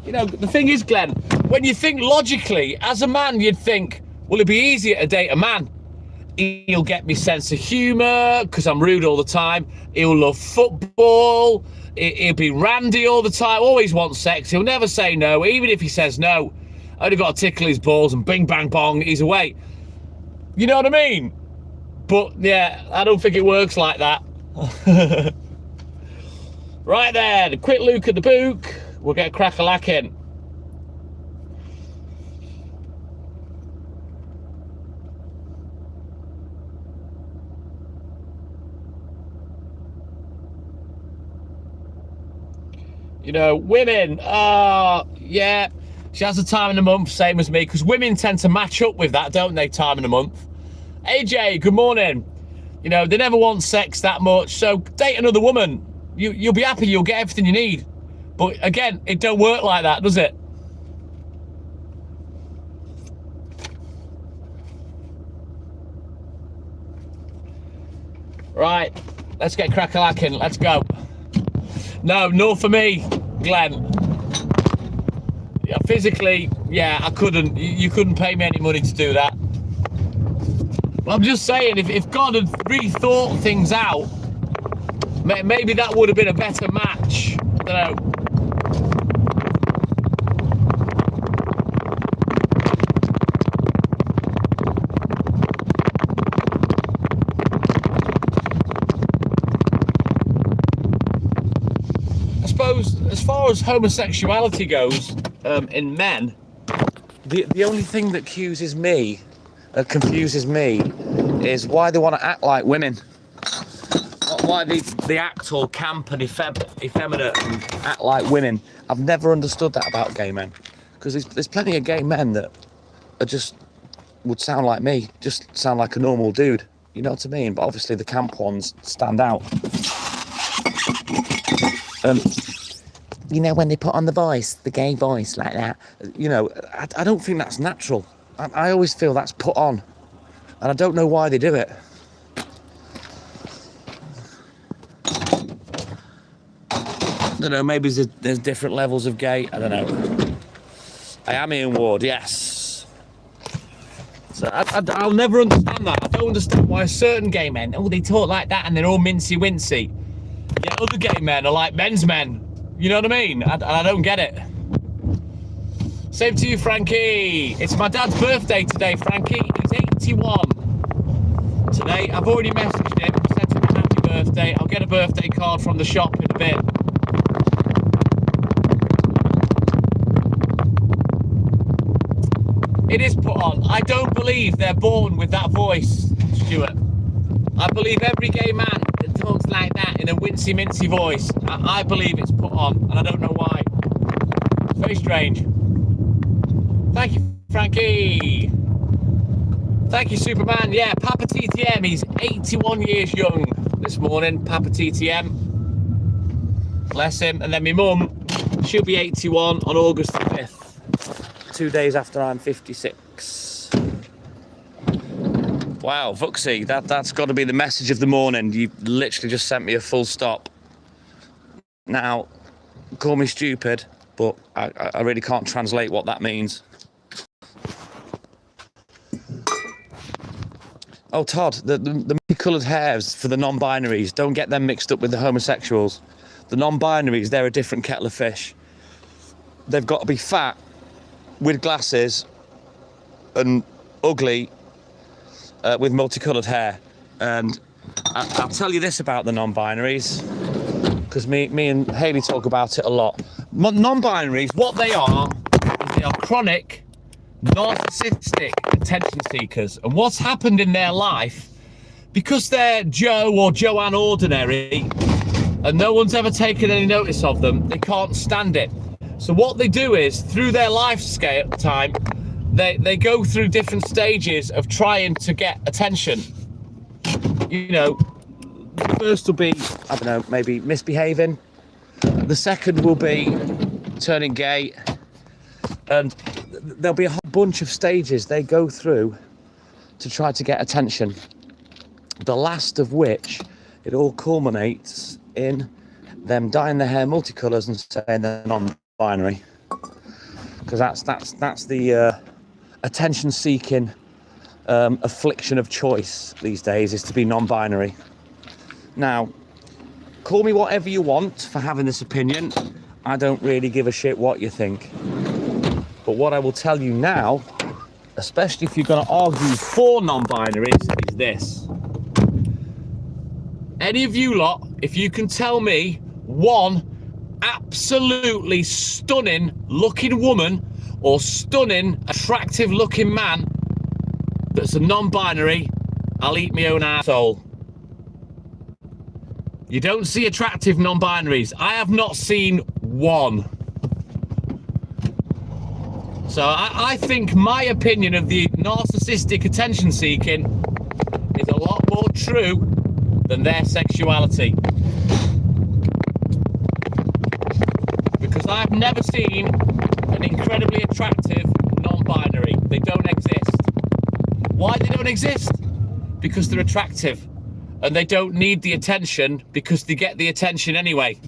You know, the thing is, Glenn, when you think logically, as a man, you'd think, well, it'd be easier to date a man. He'll get me sense of humour, because I'm rude all the time. He'll love football. He'll be randy all the time, always want sex. He'll never say no, even if he says no. Only got to tickle his balls and bing, bang, bong, he's away. You know what I mean? But, yeah, I don't think it works like that. Right there, the quick look at the book. We'll get crack-a-lacking. You know, women, yeah, she has a time in the month, same as me, because women tend to match up with that, don't they, time in the month. AJ, good morning. You know, they never want sex that much, so date another woman. You'll be happy, you'll get everything you need. But again, it don't work like that, does it? Right, let's get crack-a-lacking, let's go. No, nor for me, Glenn. Yeah, physically, yeah, I couldn't. You couldn't pay me any money to do that. But I'm just saying, if God had really thought things out, maybe that would have been a better match. I don't know. As far as homosexuality goes, in men, the only thing that confuses me is why they want to act like women. Why they act all camp and effeminate and act like women. I've never understood that about gay men, because there's plenty of gay men that are just would sound like me, just sound like a normal dude. You know what I mean? But obviously the camp ones stand out. You know, when they put on the voice, the gay voice like that, you know, I don't think that's natural. I always feel that's put on, and I don't know why they do it. I don't know, maybe there's different levels of gay, I don't know. I am Ian Ward, yes. So I'll never understand that. I don't understand why certain gay men, they talk like that and they're all mincy-wincy. Yeah, other gay men are like men's men. You know what I mean? I don't get it. Same to you, Frankie. It's my dad's birthday today, Frankie. He's 81 today. I've already messaged him, said to him happy birthday. I'll get a birthday card from the shop in a bit. It is put on. I don't believe they're born with that voice, Stuart. I believe every gay man that talks like that in a wincy-mincy voice, I believe it's put on, and I don't know why. It's very strange. Thank you, Frankie. Thank you, Superman. Yeah, Papa TTM, he's 81 years young this morning, Papa TTM. Bless him. And then my mum, she'll be 81 on August the 5th, 2 days after I'm 56. Wow, Vuxy, that's got to be the message of the morning. You literally just sent me a full stop. Now, call me stupid, but I really can't translate what that means. Oh, Todd, the multicoloured hairs for the non-binaries, don't get them mixed up with the homosexuals. The non-binaries, they're a different kettle of fish. They've got to be fat, with glasses, and ugly, with multicoloured hair. And I'll tell you this about the non-binaries, because me and Hayley talk about it a lot. Non-binaries, what they are chronic, narcissistic attention seekers. And what's happened in their life, because they're Joe or Joanne Ordinary, and no one's ever taken any notice of them, they can't stand it. So what they do is, through their life scale time, they go through different stages of trying to get attention. You know, the first will be, I don't know, maybe misbehaving. The second will be turning gay. And there'll be a whole bunch of stages they go through to try to get attention. The last of which, it all culminates in them dyeing their hair multicolours and saying they're non-binary, because that's the attention-seeking affliction of choice these days, is to be non-binary. Now, call me whatever you want for having this opinion. I don't really give a shit what you think. But what I will tell you now, especially if you're going to argue for non-binaries, is this. Any of you lot, if you can tell me one absolutely stunning looking woman or stunning attractive looking man that's a non-binary, I'll eat my own asshole. You don't see attractive non-binaries. I have not seen one. So I think my opinion of the narcissistic attention seeking is a lot more true than their sexuality. Because I've never seen an incredibly attractive non-binary. They don't exist. Why they don't exist? Because they're attractive. And they don't need the attention because they get the attention anyway.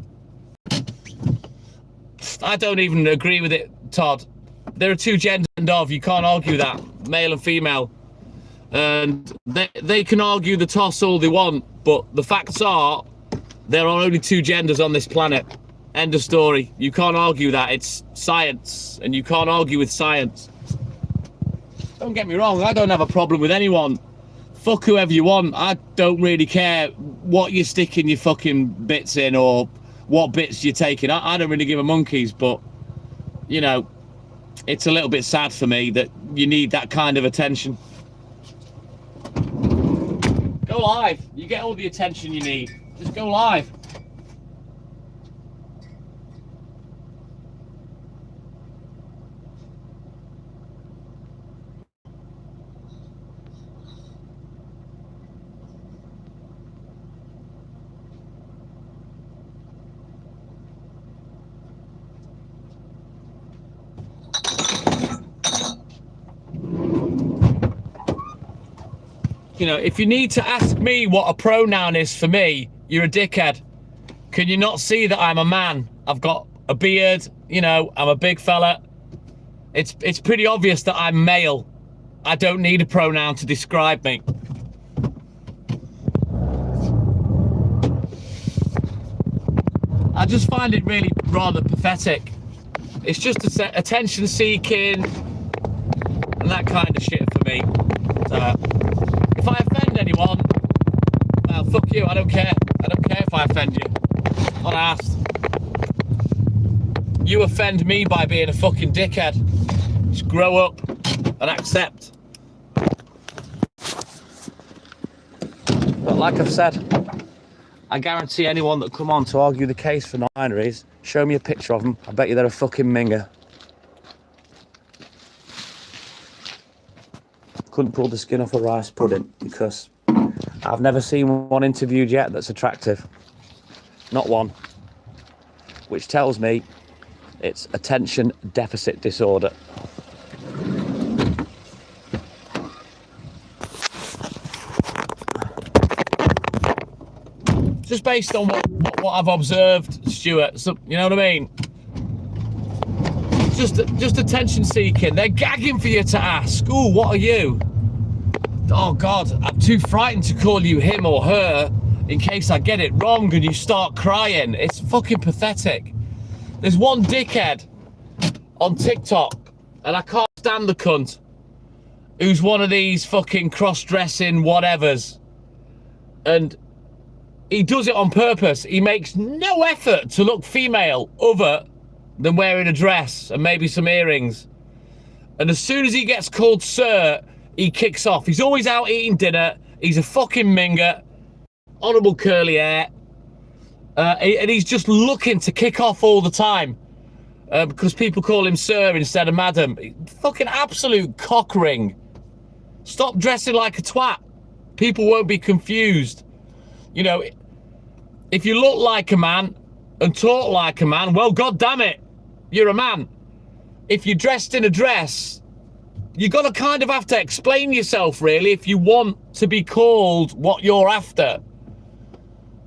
I don't even agree with it, Todd. There are two genders of, you can't argue that, male and female. And they can argue the toss all they want, but the facts are there are only two genders on this planet. End of story. You can't argue that. It's science, and you can't argue with science. Don't get me wrong, I don't have a problem with anyone. Fuck whoever you want. I don't really care what you're sticking your fucking bits in or what bits you're taking. I don't really give a monkeys, but, you know, it's a little bit sad for me that you need that kind of attention. Go live. You get all the attention you need. Just go live. You know, if you need to ask me what a pronoun is for me, you're a dickhead. Can you not see that I'm a man? I've got a beard, you know, I'm a big fella. It's pretty obvious that I'm male. I don't need a pronoun to describe me. I just find it really rather pathetic. It's just attention seeking and that kind of shit for me. If I offend anyone, well, fuck you, I don't care. I don't care if I offend you. Not asked. You offend me by being a fucking dickhead. Just grow up and accept. But like I've said, I guarantee anyone that come on to argue the case for non-binaries, show me a picture of them, I bet you they're a fucking minger. Couldn't pull the skin off a rice pudding because I've never seen one interviewed yet that's attractive. Not one. Which tells me it's attention deficit disorder. Just based on what I've observed, Stuart, so, you know what I mean? Just attention seeking. They're gagging for you to ask, ooh, what are you? Oh God, I'm too frightened to call you him or her in case I get it wrong and you start crying. It's fucking pathetic. There's one dickhead on TikTok and I can't stand the cunt. who's one of these fucking cross-dressing whatevers. And he does it on purpose. He makes no effort to look female other than wearing a dress and maybe some earrings. And as soon as he gets called sir, he kicks off. He's always out eating dinner. He's a fucking minger. Honourable curly hair. And he's just looking to kick off all the time. Because people call him sir instead of madam. Fucking absolute cock ring. Stop dressing like a twat. People won't be confused. You know, if you look like a man and talk like a man, well, god damn it, you're a man. If you're dressed in a dress, you got to kind of have to explain yourself, really, if you want to be called what you're after.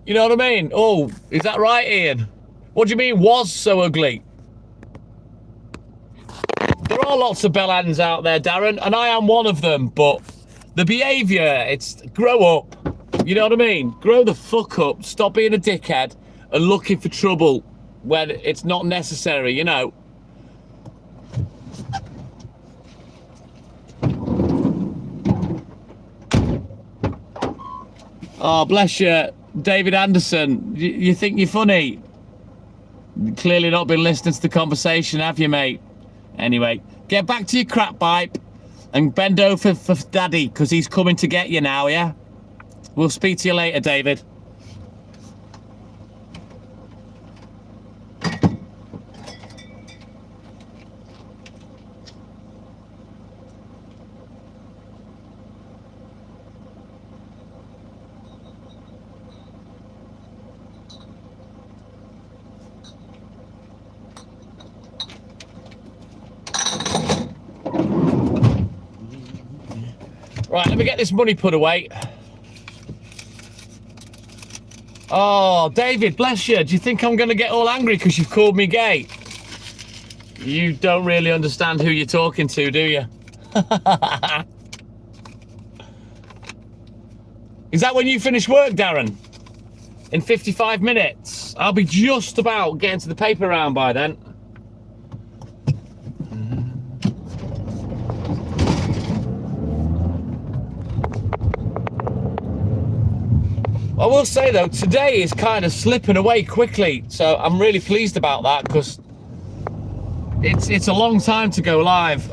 You know what I mean? Oh, is that right, Ian? What do you mean, was so ugly? There are lots of bellends out there, Darren, and I am one of them, but the behaviour, it's grow up. You know what I mean? Grow the fuck up, stop being a dickhead and looking for trouble when it's not necessary, you know? Oh, bless you, David Anderson. You think you're funny? You've clearly not been listening to the conversation, have you, mate? Anyway, get back to your crap pipe and bend over for Daddy, because he's coming to get you now, yeah? We'll speak to you later, David. Right, let me get this money put away. Oh, David, bless you. Do you think I'm going to get all angry because you've called me gay? You don't really understand who you're talking to, do you? Is that when you finish work, Darren? In 55 minutes? I'll be just about getting to the paper round by then. I will say though, today is kind of slipping away quickly, so I'm really pleased about that, because it's a long time to go live.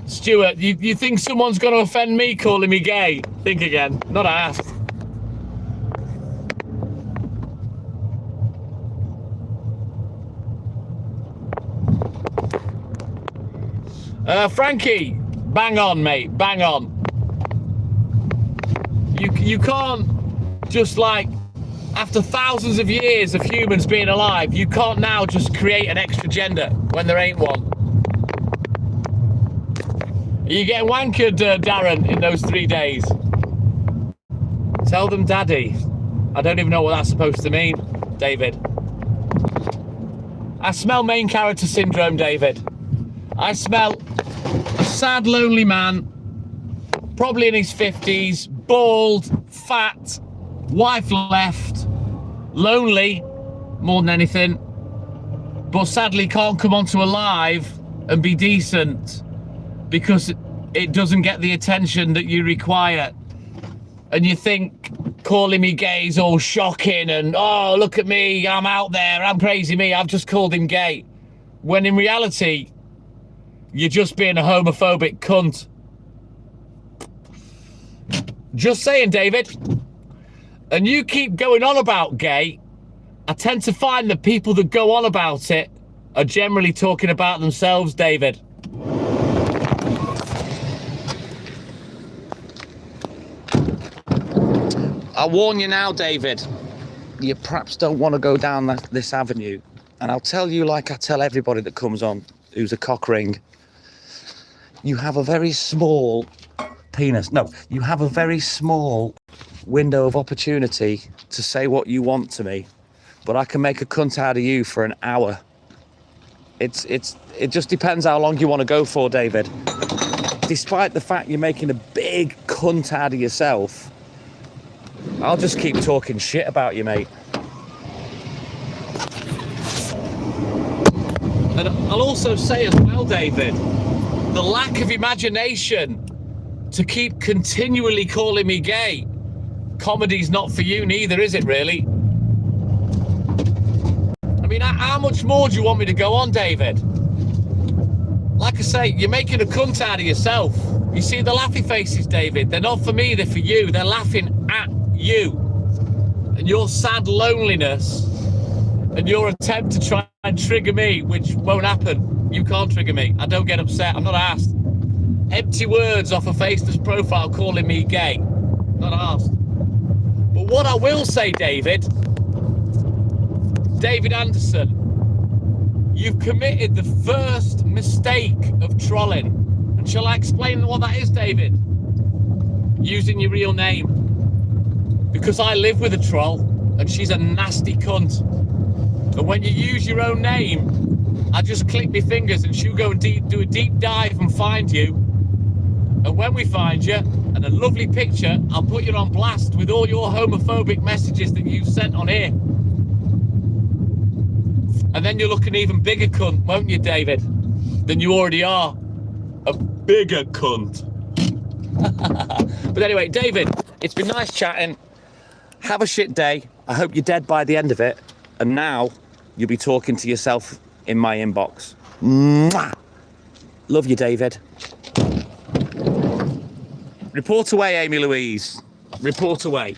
Stuart, you think someone's going to offend me calling me gay? Think again. Not asked. Frankie, bang on, mate, bang on. You can't just, like, after thousands of years of humans being alive, you can't now just create an extra gender when there ain't one. Are you getting wankered, Darren, in those 3 days? Tell them daddy. I don't even know what that's supposed to mean, David. I smell main character syndrome, David. I smell a sad, lonely man, probably in his 50s, bald, fat, wife left, lonely more than anything, but sadly can't come onto a live and be decent because it doesn't get the attention that you require. And you think calling me gay is all shocking and, oh, look at me, I'm out there, I'm crazy me, I've just called him gay. When in reality, you're just being a homophobic cunt. Just saying, David. And you keep going on about gay, I tend to find that people that go on about it are generally talking about themselves, David. I warn you now, David, you perhaps don't want to go down this avenue. And I'll tell you, like I tell everybody that comes on who's a cock ring, you have a very small penis. No, you have a very small window of opportunity to say what you want to me, but I can make a cunt out of you for an hour. It just depends how long you want to go for, David. Despite the fact you're making a big cunt out of yourself, I'll just keep talking shit about you, mate. And I'll also say as well, David, the lack of imagination to keep continually calling me gay. Comedy's not for you neither, is it really? I mean, how much more do you want me to go on, David? Like I say, you're making a cunt out of yourself. You see the laughy faces, David? They're not for me, they're for you. They're laughing at you. And your sad loneliness and your attempt to try and trigger me, which won't happen. You can't trigger me. I don't get upset. I'm not asked. Empty words off a faceless profile calling me gay. Not asked. But what I will say, David Anderson, you've committed the first mistake of trolling. And shall I explain what that is, David? Using your real name. Because I live with a troll and she's a nasty cunt. And when you use your own name, I just click my fingers and she'll go and do a deep dive and find you. And when we find you, and a lovely picture, I'll put you on blast with all your homophobic messages that you've sent on here. And then you'll look an even bigger cunt, won't you, David? Than you already are. A bigger cunt. But anyway, David, it's been nice chatting. Have a shit day. I hope you're dead by the end of it. And now you'll be talking to yourself in my inbox. Mwah! Love you, David. Report away, Amy Louise. Report away.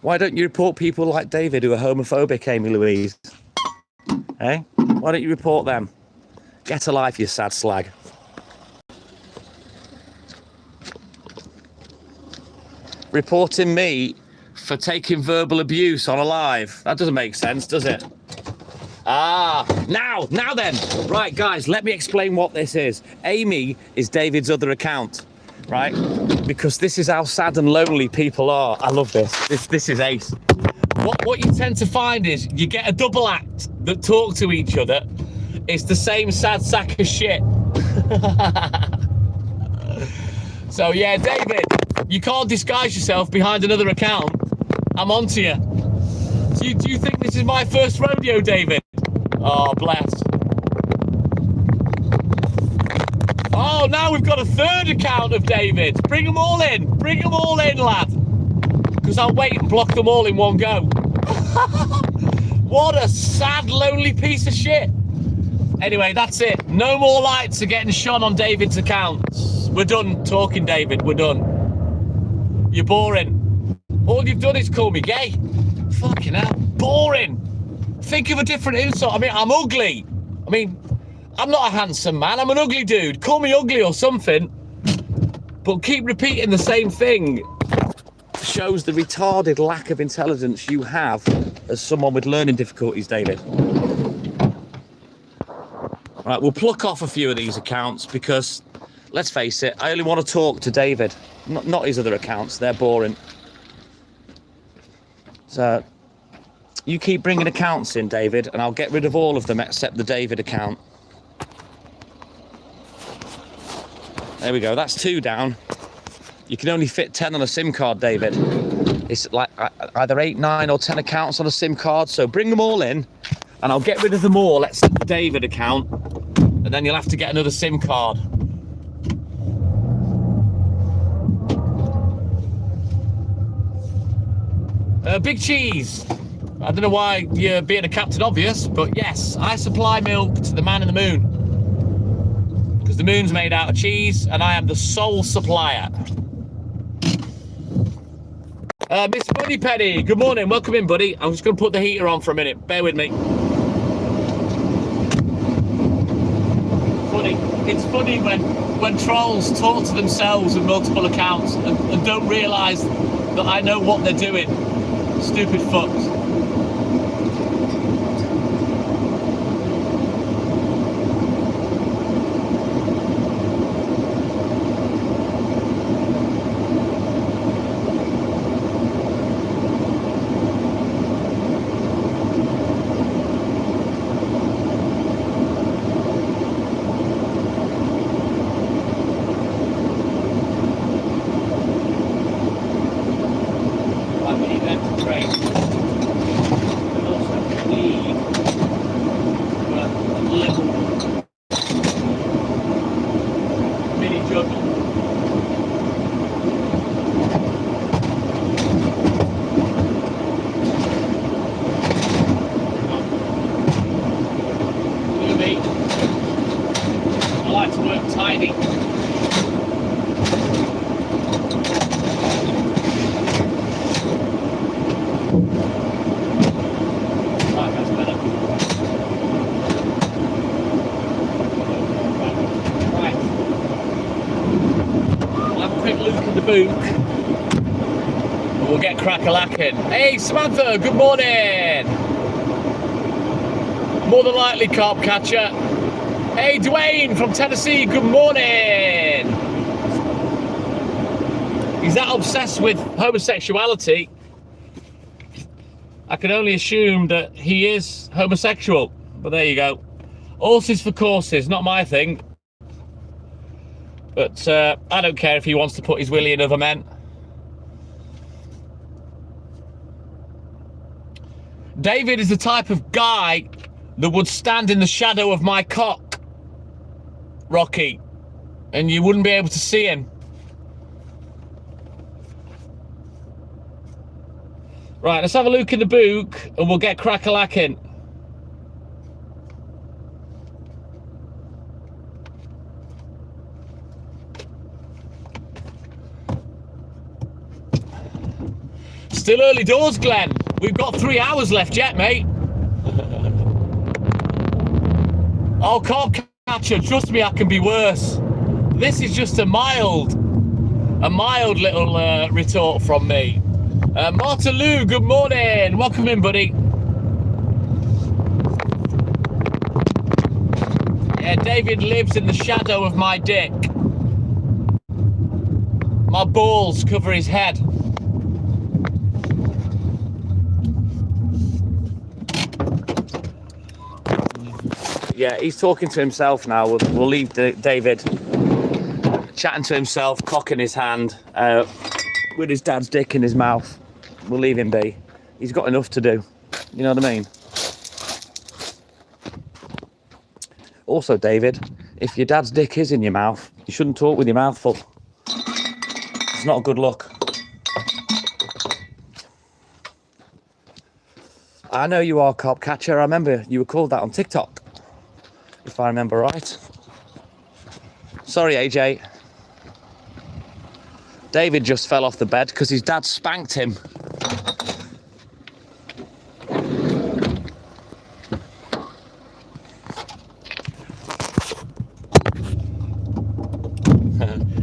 Why don't you report people like David who are homophobic, Amy Louise? Eh? Why don't you report them? Get a life, you sad slag. Reporting me for taking verbal abuse on a live. That doesn't make sense, does it? Now then. Right, guys, let me explain what this is. Amy is David's other account, right? Because this is how sad and lonely people are. I love this. This is ace. What you tend to find is you get a double act that talk to each other. It's the same sad sack of shit. So yeah, David, you can't disguise yourself behind another account. I'm onto you. Do you think this is my first rodeo, David? Oh, bless. Oh, now we've got a third account of David. Bring them all in. Bring them all in, lad. Because I'll wait and block them all in one go. What a sad, lonely piece of shit. Anyway, that's it. No more lights are getting shone on David's accounts. We're done talking, David. We're done. You're boring. All you've done is call me gay. Fucking hell. Boring. Think of a different insult. I mean, I'm ugly. I mean, I'm not a handsome man. I'm an ugly dude. Call me ugly or something. But keep repeating the same thing. Shows the retarded lack of intelligence you have as someone with learning difficulties, David. Right, we'll pluck off a few of these accounts because, let's face it, I only want to talk to David, not his other accounts. They're boring. So you keep bringing accounts in, David, and I'll get rid of all of them except the David account. There we go. That's 2 down. You can only fit 10 on a SIM card, David. It's like either 8, 9 or 10 accounts on a SIM card. So bring them all in and I'll get rid of them all except the David account. And then you'll have to get another SIM card. Big Cheese. I don't know why you're being a Captain Obvious, but yes, I supply milk to the man in the moon. Because the moon's made out of cheese and I am the sole supplier. Miss Moneypenny, good morning. Welcome in, buddy. I'm just going to put the heater on for a minute. Bear with me. Funny. It's funny when trolls talk to themselves with multiple accounts and don't realise that I know what they're doing. Stupid fucks. I need them to train. like to work tidy. Right, that's better. Right. We'll have a quick look at the book. And we'll get crack-a-lacking. Hey, Samantha, good morning. More than likely, carp catcher. Hey, Dwayne from Tennessee, good morning. He's that obsessed with homosexuality. I can only assume that he is homosexual, but there you go. Horses for courses, not my thing. But I don't care if he wants to put his willy in other men. David is the type of guy that would stand in the shadow of my cock, Rocky, and you wouldn't be able to see him. Right, let's have a look in the book and we'll get crack-a-lacking. Still early doors, Glenn. We've got 3 hours left yet, mate. Oh, carp catcher, trust me, I can be worse. This is just a mild little retort from me. Marta Lou, good morning. Welcome in, buddy. Yeah, David lives in the shadow of my dick. My balls cover his head. Yeah, he's talking to himself now. We'll leave David chatting to himself, cock in his hand, with his dad's dick in his mouth. We'll leave him be. He's got enough to do. You know what I mean? Also, David, if your dad's dick is in your mouth, you shouldn't talk with your mouth full. It's not a good look. I know you are, carp catcher. I remember you were called that on TikTok, if I remember right. Sorry, AJ. David just fell off the bed because his dad spanked him.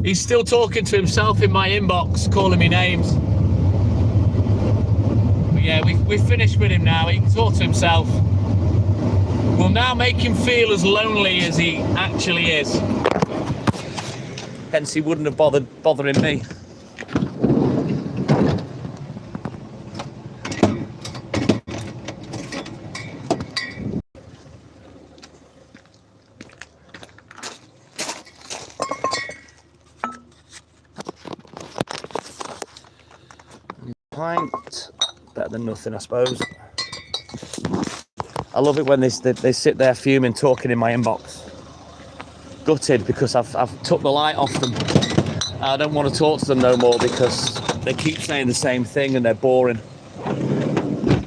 He's still talking to himself in my inbox, calling me names. But yeah, we've finished with him now. He can talk to himself. We'll now make him feel as lonely as he actually is. Hence, he wouldn't have bothering me. Pint, better than nothing, I suppose. I love it when they sit there fuming, talking in my inbox. Gutted because I've took the light off them. I don't want to talk to them no more because they keep saying the same thing and they're boring.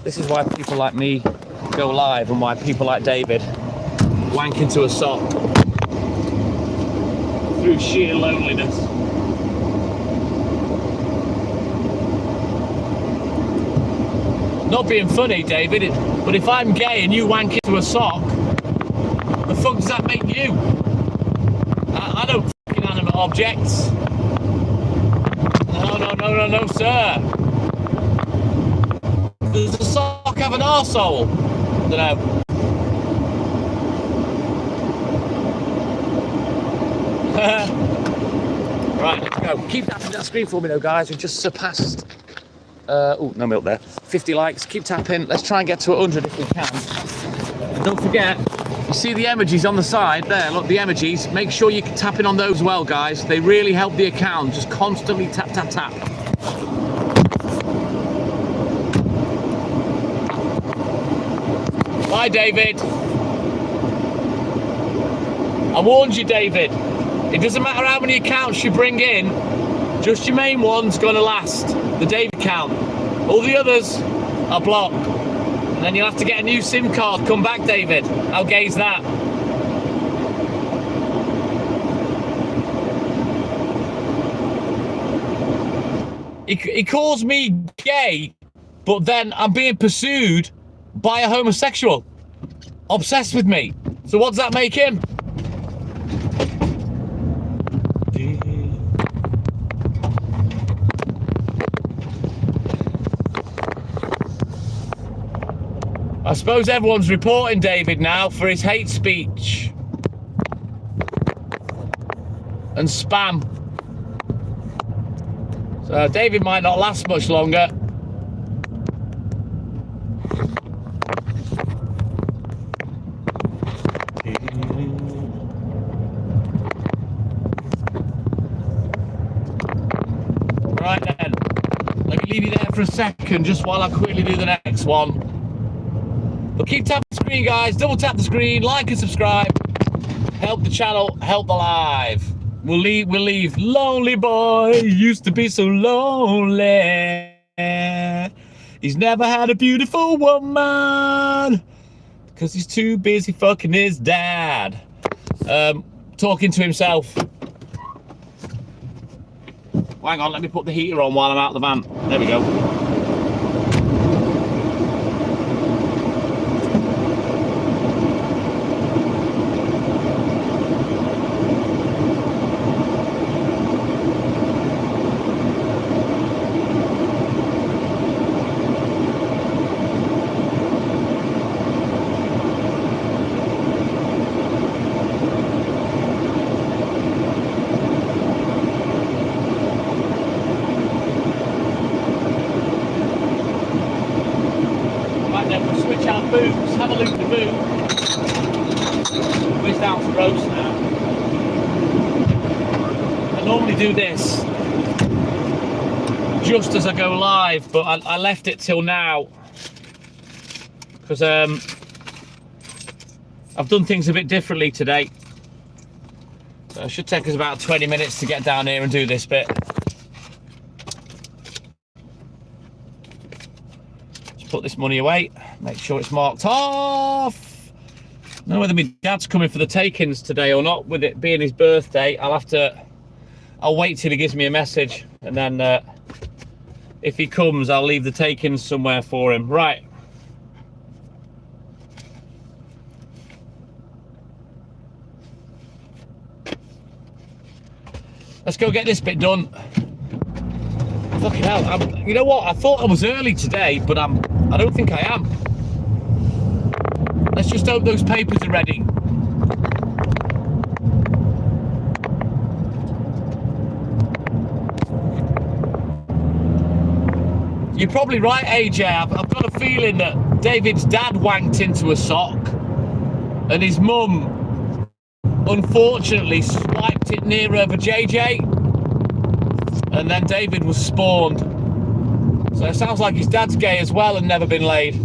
This is why people like me go live and why people like David wank into a sock through sheer loneliness. Not being funny, David, but if I'm gay and you wank into a sock, the fuck does that make you? I don't fucking animate objects. No, sir. Does a sock have an arsehole? I don't know. Right, let's go. Keep tapping that screen for me though, guys. We've just surpassed oh, no milk there. 50 likes. Keep tapping. Let's try and get to 100 if we can. And don't forget, you see the emojis on the side there? Look, the emojis. Make sure you can tap in on those well, guys. They really help the account. Just constantly tap, tap, tap. Bye, David. I warned you, David. It doesn't matter how many accounts you bring in. Just your main one's gonna last. The David account. All the others are blocked. And then you'll have to get a new SIM card. Come back, David. How gay's that? He calls me gay, but then I'm being pursued by a homosexual. Obsessed with me. So what does that make him? I suppose everyone's reporting David now for his hate speech and spam. So David might not last much longer. Right then, let me leave you there for a second just while I quickly do the next one. But keep tapping the screen, guys. Double tap the screen, like and subscribe. Help the channel, help the live. We'll leave. Lonely boy used to be so lonely. He's never had a beautiful woman because he's too busy fucking his dad. Talking to himself. Hang on, let me put the heater on while I'm out of the van. There we go. Boots, have a look at the boot. Whiz down to roast now. I normally do this just as I go live, but I left it till now because I've done things a bit differently today. So it should take us about 20 minutes to get down here and do this bit. Put this money away, make sure it's marked off. I don't know whether my dad's coming for the take-ins today or not. With it being his birthday, I'll wait till he gives me a message, and then if he comes, I'll leave the take-ins somewhere for him. Right. Let's go get this bit done. Fucking hell, you know what? I thought I was early today, but I don't think I am. Let's just hope those papers are ready. You're probably right, AJ. I've got a feeling that David's dad wanked into a sock and his mum unfortunately swiped it near over JJ. And then David was spawned. So it sounds like his dad's gay as well and never been laid.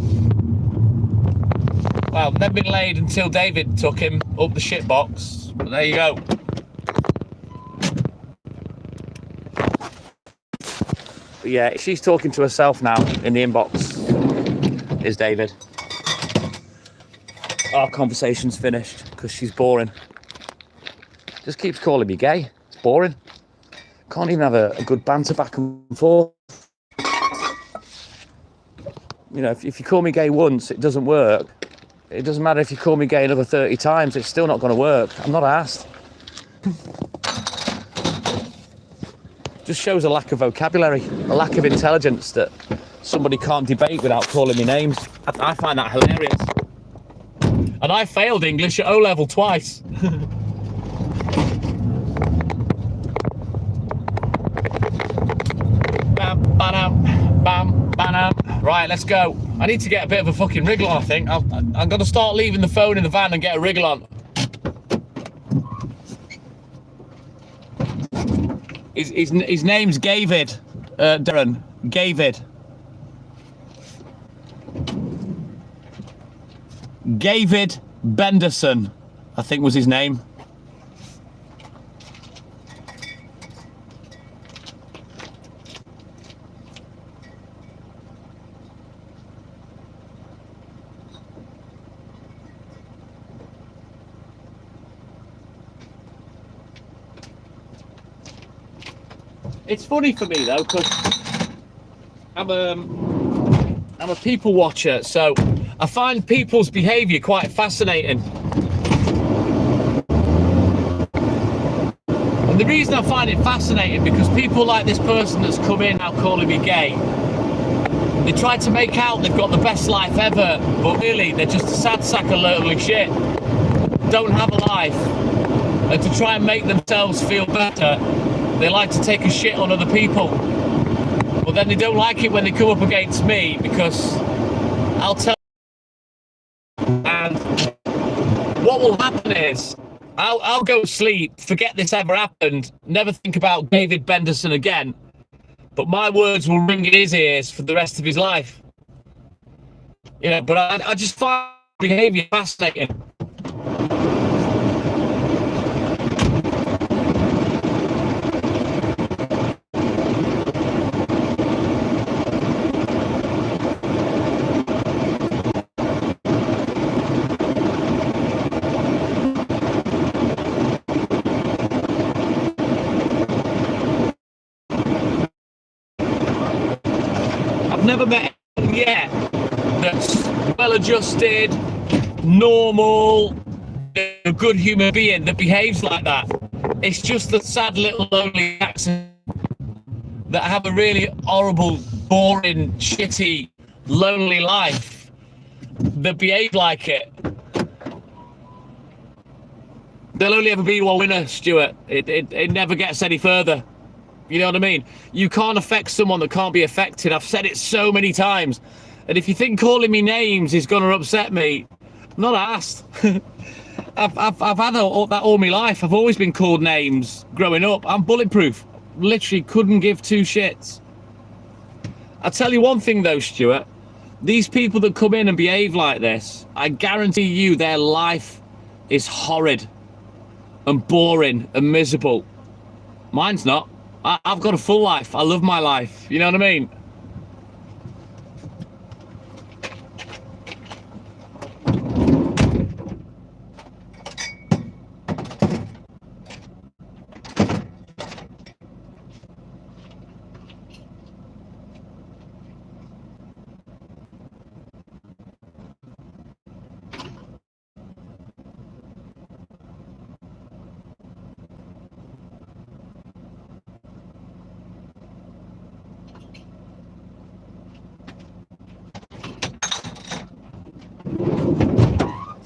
Well, never been laid until David took him up the shit box. But there you go. But yeah, she's talking to herself now in the inbox. Is David. Our conversation's finished because she's boring. Just keeps calling me gay. It's boring. Can't even have a good banter back and forth. You know, if you call me gay once, it doesn't work. It doesn't matter if you call me gay another 30 times, it's still not going to work. I'm not asked. Just shows a lack of vocabulary, a lack of intelligence that somebody can't debate without calling me names. I find that hilarious. And I failed English at O-level twice. Right, let's go. I need to get a bit of a fucking wriggle on, I think. I'm going to start leaving the phone in the van and get a wriggle on. His name's Gavid, Darren. Gavid. Gavid Benderson, I think was his name. It's funny for me though, because I'm a people watcher, so I find people's behaviour quite fascinating. And the reason I find it fascinating because people like this person that's come in now calling me gay, they try to make out they've got the best life ever, but really they're just a sad sack of lurtling shit. Don't have a life. And to try and make themselves feel better, they like to take a shit on other people. But then they don't like it when they come up against me because I'll tell them. And what will happen is I'll go to sleep, forget this ever happened, never think about David Benderson again. But my words will ring in his ears for the rest of his life. You know, but I just find behaviour fascinating. I've never met anyone yet that's well-adjusted, normal, a good human being that behaves like that. It's just the sad little lonely accent that have a really horrible, boring, shitty, lonely life that behave like it. There'll only ever be one winner, Stuart. It never gets any further. You know what I mean? You can't affect someone that can't be affected. I've said it so many times. And if you think calling me names is going to upset me, I'm not asked. I've had that all my life. I've always been called names growing up. I'm bulletproof. Literally couldn't give two shits. I'll tell you one thing though, Stuart. These people that come in and behave like this, I guarantee you their life is horrid and boring and miserable. Mine's not. I've got a full life. I love my life. You know what I mean?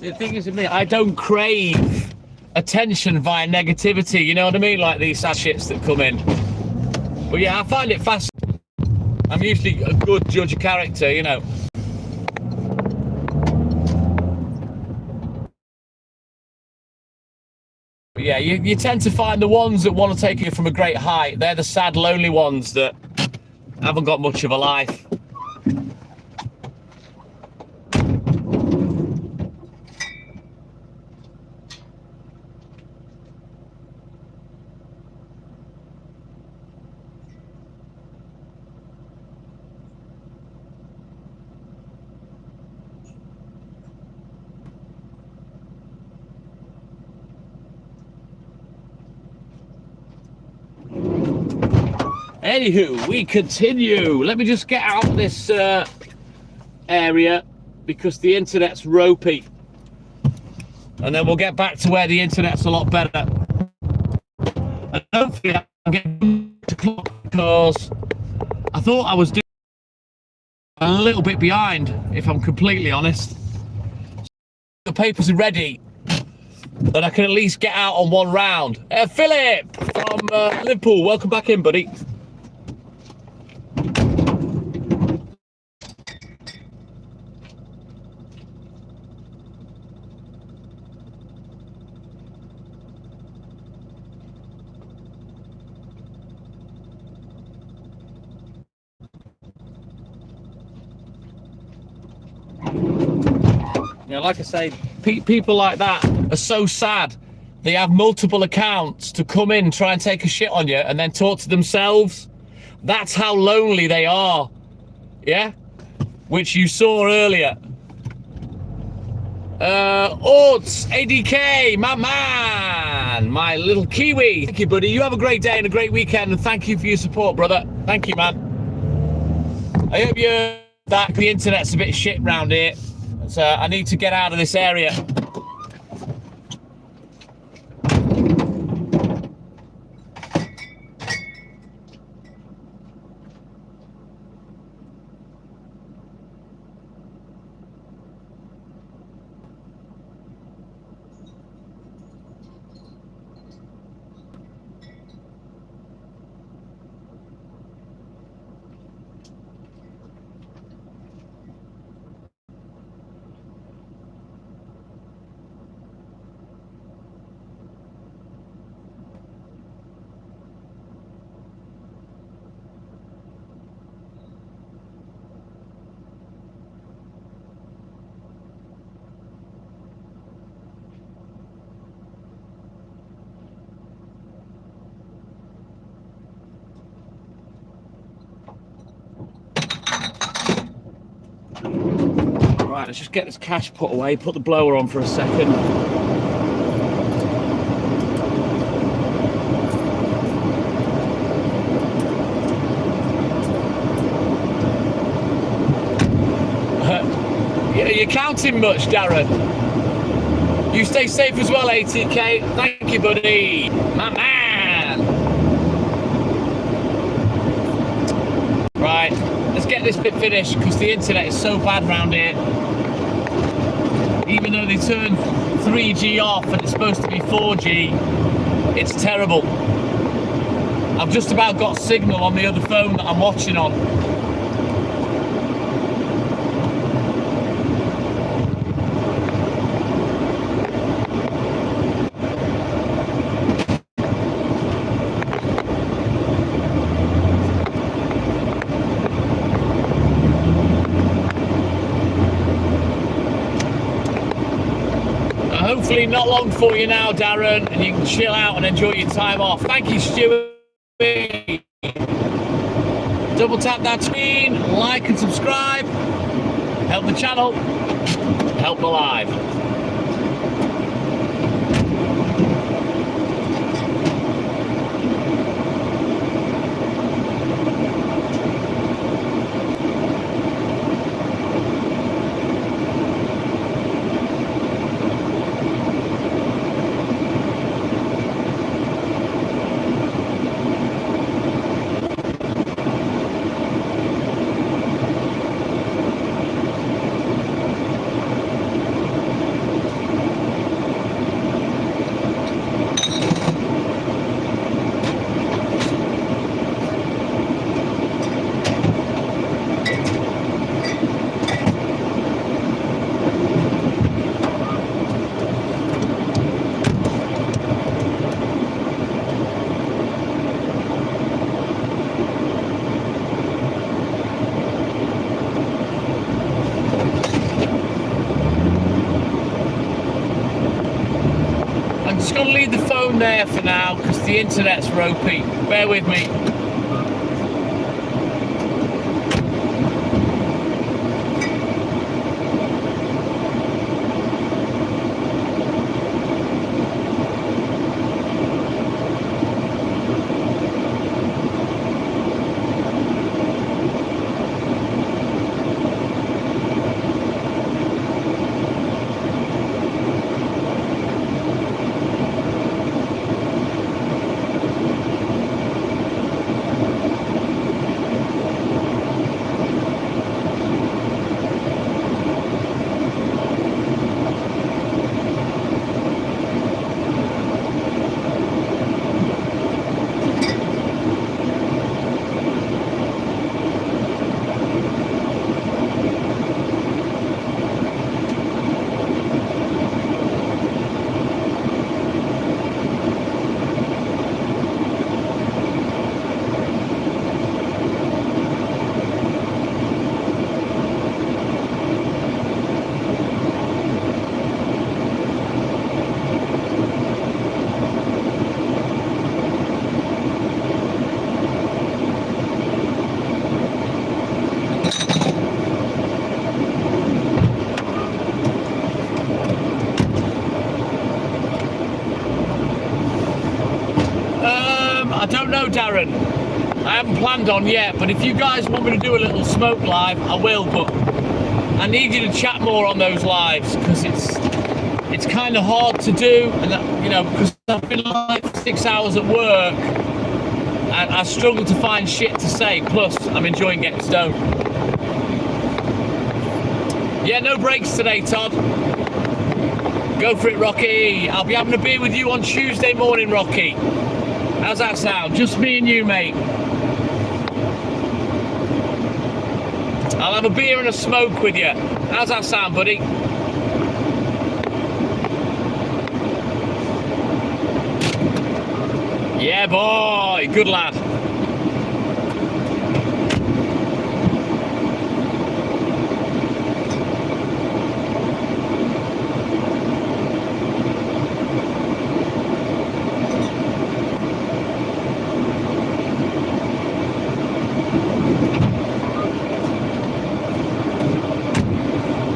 The thing is with me, I don't crave attention via negativity, you know what I mean? Like these sad shits that come in. But yeah, I find it fascinating. I'm usually a good judge of character, you know. But yeah, you tend to find the ones that want to take you from a great height. They're the sad, lonely ones that haven't got much of a life. Anywho, we continue. Let me just get out of this area because the internet's ropey. And then we'll get back to where the internet's a lot better. And hopefully I can get to clock because I thought I was doing a little bit behind, if I'm completely honest. The papers are ready. Then I can at least get out on one round. Philip from Liverpool, welcome back in, buddy. Yeah, like I say, people like that are so sad. They have multiple accounts to come in, try and take a shit on you, and then talk to themselves. That's how lonely they are. Yeah? Which you saw earlier. Orts, ADK, my man, my little Kiwi. Thank you, buddy. You have a great day and a great weekend, and thank you for your support, brother. Thank you, man. I hope you heard that. The internet's a bit shit round here, so I need to get out of this area. Right, let's just get this cash put away, put the blower on for a second. You're counting much, Darren. You stay safe as well, ATK. Thank you, buddy. My man. Right, let's get this bit finished because the internet is so bad around here. Even though they turned 3G off and it's supposed to be 4G, it's terrible. I've just about got signal on the other phone that I'm watching on. Hopefully not long for you now, Darren, and you can chill out and enjoy your time off. Thank you, Stuart. Double tap that screen, like and subscribe. Help the channel, help the live. I'm just going to leave the phone there for now because the internet's ropey. Bear with me. I don't know, Darren. I haven't planned on yet, but if you guys want me to do a little smoke live, I will, but I need you to chat more on those lives, because it's kind of hard to do, and that, you know, because I've been like 6 hours at work, and I struggle to find shit to say, plus I'm enjoying getting stoned. Yeah, no breaks today, Todd. Go for it, Rocky. I'll be having a beer with you on Tuesday morning, Rocky. How's that sound? Just me and you, mate. I'll have a beer and a smoke with you. How's that sound, buddy? Yeah, boy. Good lad.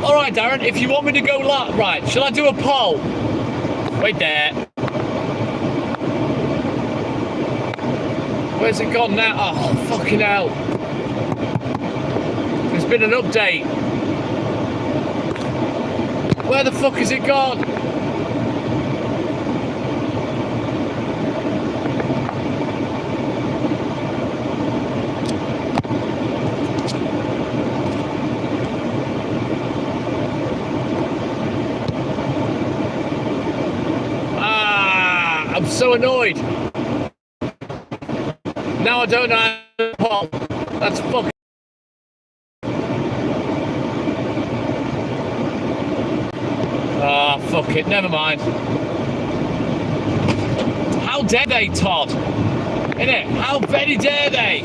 Alright, Darren, if you want me to go live, right, shall I do a poll? Wait there. Where's it gone now? Oh, fucking hell. There's been an update. Where the fuck has it gone? I'm so annoyed. Now I don't know how to poll. That's fucking... Ah, fuck it, never mind. How dare they, Todd? Innit? How very dare they?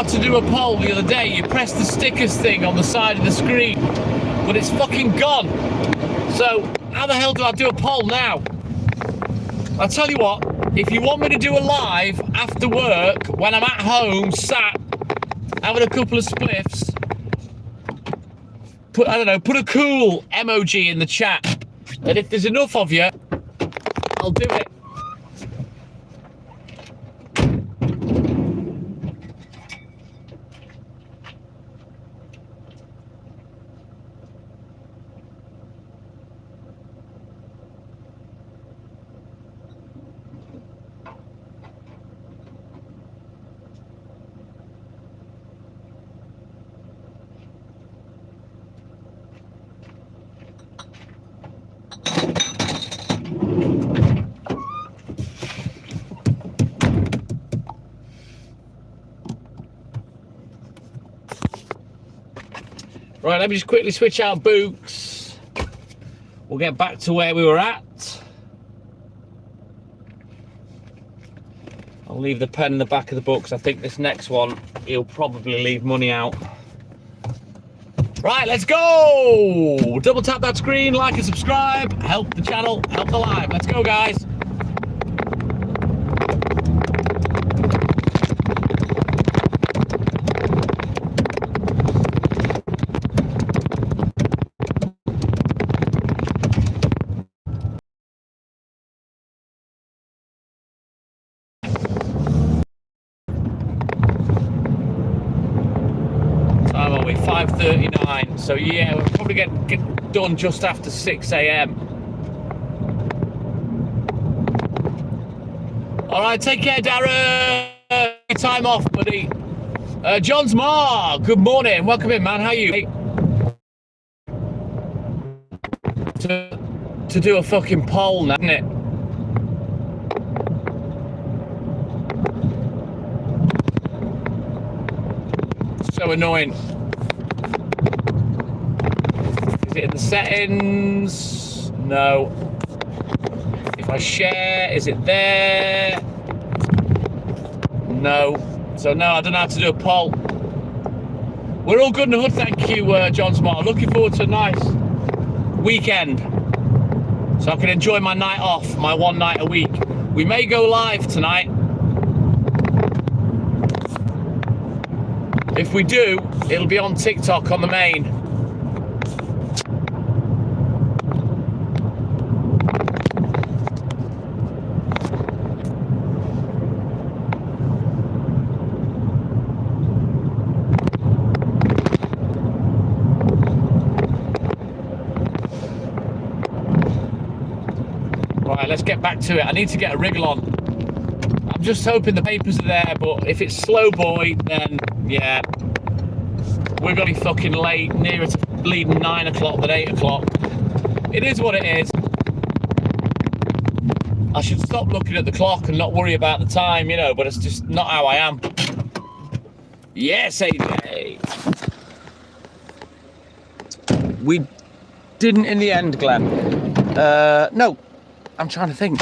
To do a poll the other day, you press the stickers thing on the side of the screen, but it's fucking gone. So how the hell do I do a poll now? I'll tell you what, if you want me to do a live after work when I'm at home sat having a couple of spliffs, put a cool emoji in the chat, and if there's enough of you, I'll do it. Right, let me just quickly switch out books. We'll get back to where we were at. I'll leave the pen in the back of the books. I think this next one, he'll probably leave money out. Right, let's go! Double tap that screen, like and subscribe. Help the channel, help the live. Let's go, guys. Time are we? 5:39. So yeah, we'll probably get done just after 6 a.m. All right, take care, Darren. Time off, buddy. John's Ma, good morning. Welcome in, man. How are you? To do a fucking poll now, isn't it? So annoying. Is it in the settings? No. If I share, is it there? No. So no, I don't know how to do a poll. We're all good in the hood, thank you, John Smart. Looking forward to a nice weekend, so I can enjoy my night off, my one night a week. We may go live tonight. If we do, it'll be on TikTok on the main. Right, let's get back to it. I need to get a wriggle on. I'm just hoping the papers are there, but if it's slow boy, then yeah, we're gonna be fucking late, nearer to bleeding 9 o'clock than 8 o'clock. It is what it is. I should stop looking at the clock and not worry about the time, you know, but it's just not how I am. Yes, AJ. We didn't in the end, Glenn. No, I'm trying to think.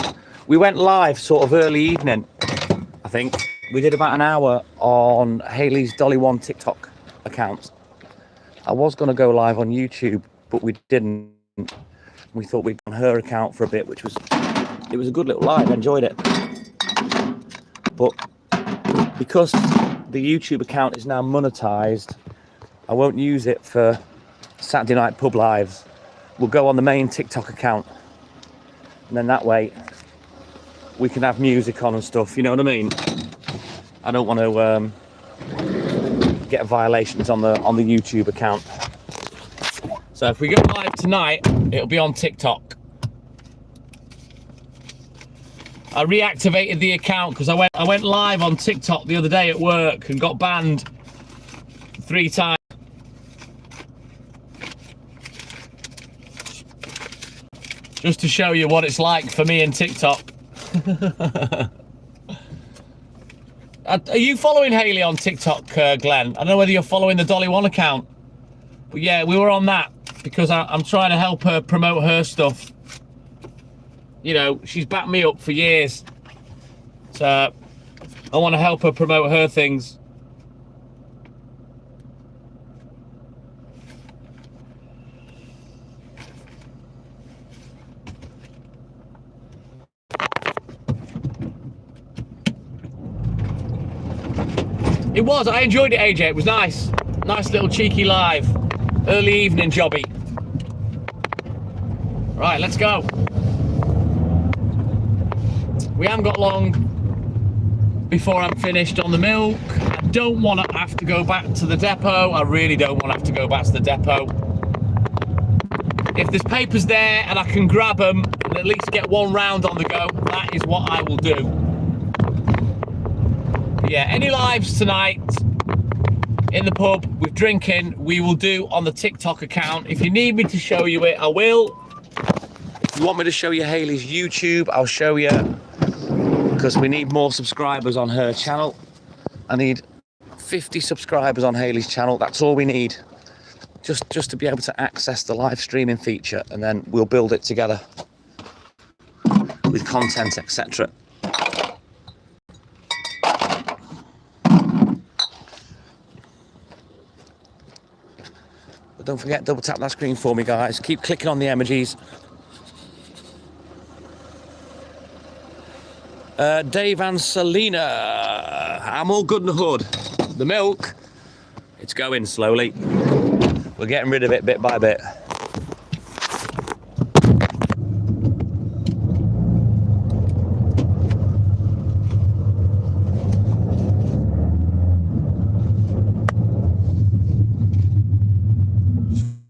We went live sort of early evening, I think. We did about an hour on Hayley's Dolly One TikTok account. I was going to go live on YouTube, but we didn't. We thought we'd on her account for a bit, which was, it was a good little live. I enjoyed it. But because the YouTube account is now monetized, I won't use it for Saturday night pub lives. We'll go on the main TikTok account, and then that way we can have music on and stuff, you know what I mean? I don't want to get violations on the YouTube account. So if we go live tonight, it'll be on TikTok. I reactivated the account because I went live on TikTok the other day at work and got banned 3 times. Just to show you what it's like for me in TikTok. Are you following Hayley on TikTok, Glenn? I don't know whether you're following the Dolly One account. But yeah, we were on that because I'm trying to help her promote her stuff. You know, she's backed me up for years. So I want to help her promote her things. It was, I enjoyed it, AJ, it was nice. Nice little cheeky live. Early evening jobby. Right, let's go. We haven't got long before I'm finished on the milk. I don't want to have to go back to the depot. I really don't want to have to go back to the depot. If there's papers there and I can grab them and at least get one round on the go, that is what I will do. Yeah, any lives tonight in the pub with drinking, we will do on the TikTok account. If you need me to show you it, I will. If you want me to show you Hayley's YouTube, I'll show you, because we need more subscribers on her channel. I need 50 subscribers on Hayley's channel. That's all we need, just to be able to access the live streaming feature, and then we'll build it together with content, etc. But don't forget, double tap that screen for me, guys. Keep clicking on the emojis. Dave and Selena, I'm all good in the hood. The milk, it's going slowly. We're getting rid of it bit by bit.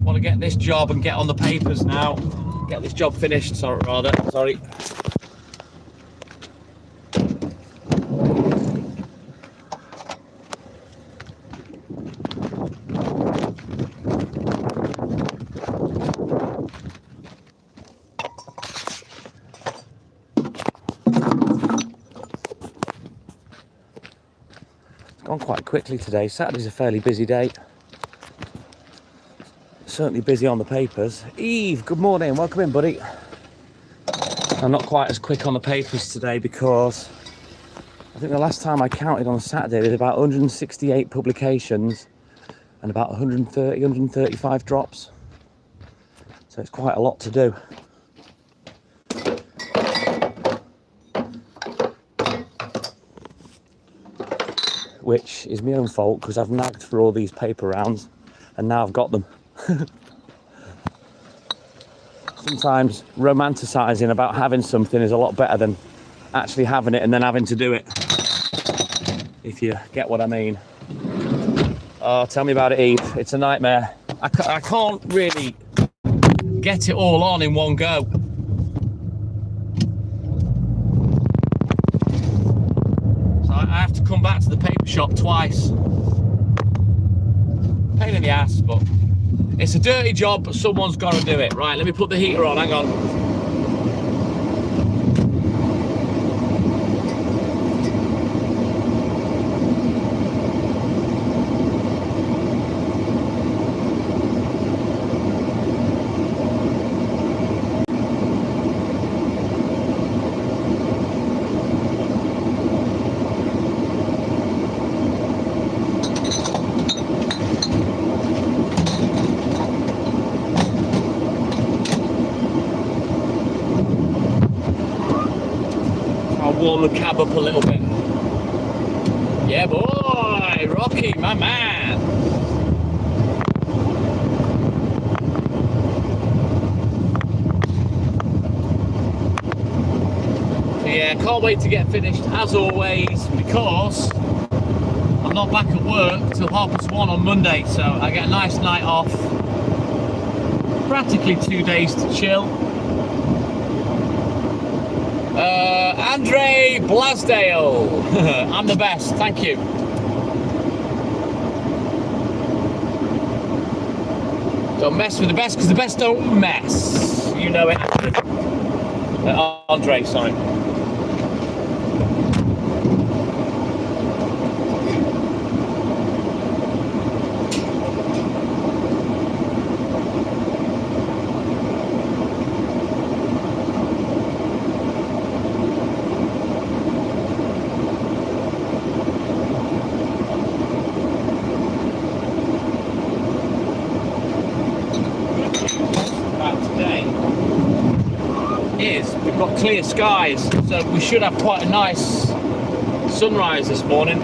Want to get this job and get on the papers now. Get this job finished, sorry. Gone quite quickly today. Saturday's a fairly busy day. Certainly busy on the papers. Eve, good morning. Welcome in, buddy. I'm not quite as quick on the papers today because I think the last time I counted on Saturday there's about 168 publications and about 130, 135 drops. So it's quite a lot to do. Which is my own fault because I've nagged for all these paper rounds and now I've got them. Sometimes romanticising about having something is a lot better than actually having it and then having to do it. If you get what I mean. Oh, tell me about it, Eve. It's a nightmare. I can't really get it all on in one go. I have to come back to the paper shop twice. Pain in the ass, but it's a dirty job, but someone's got to do it. Right, let me put the heater on, hang on. Warm the cab up a little bit. Yeah, boy, Rocky, my man. So yeah, can't wait to get finished as always because I'm not back at work till 1:30 on Monday, so I get a nice night off. Practically 2 days to chill. Andre Blasdale, I'm the best, thank you. Don't mess with the best because the best don't mess. You know it. Andre, sorry. We've got clear skies, so we should have quite a nice sunrise this morning.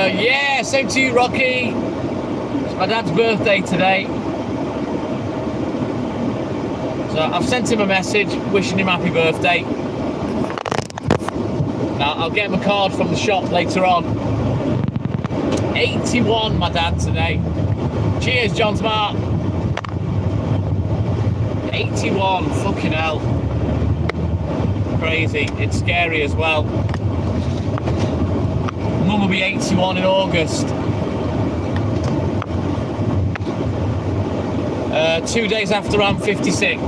Yeah, same to you, Rocky. It's my dad's birthday today. So I've sent him a message wishing him happy birthday. Now I'll get him a card from the shop later on. 81, my dad today. Cheers, John Smart. 81, fucking hell. Crazy, it's scary as well. Mum will be 81 in August. 2 days after I'm 56.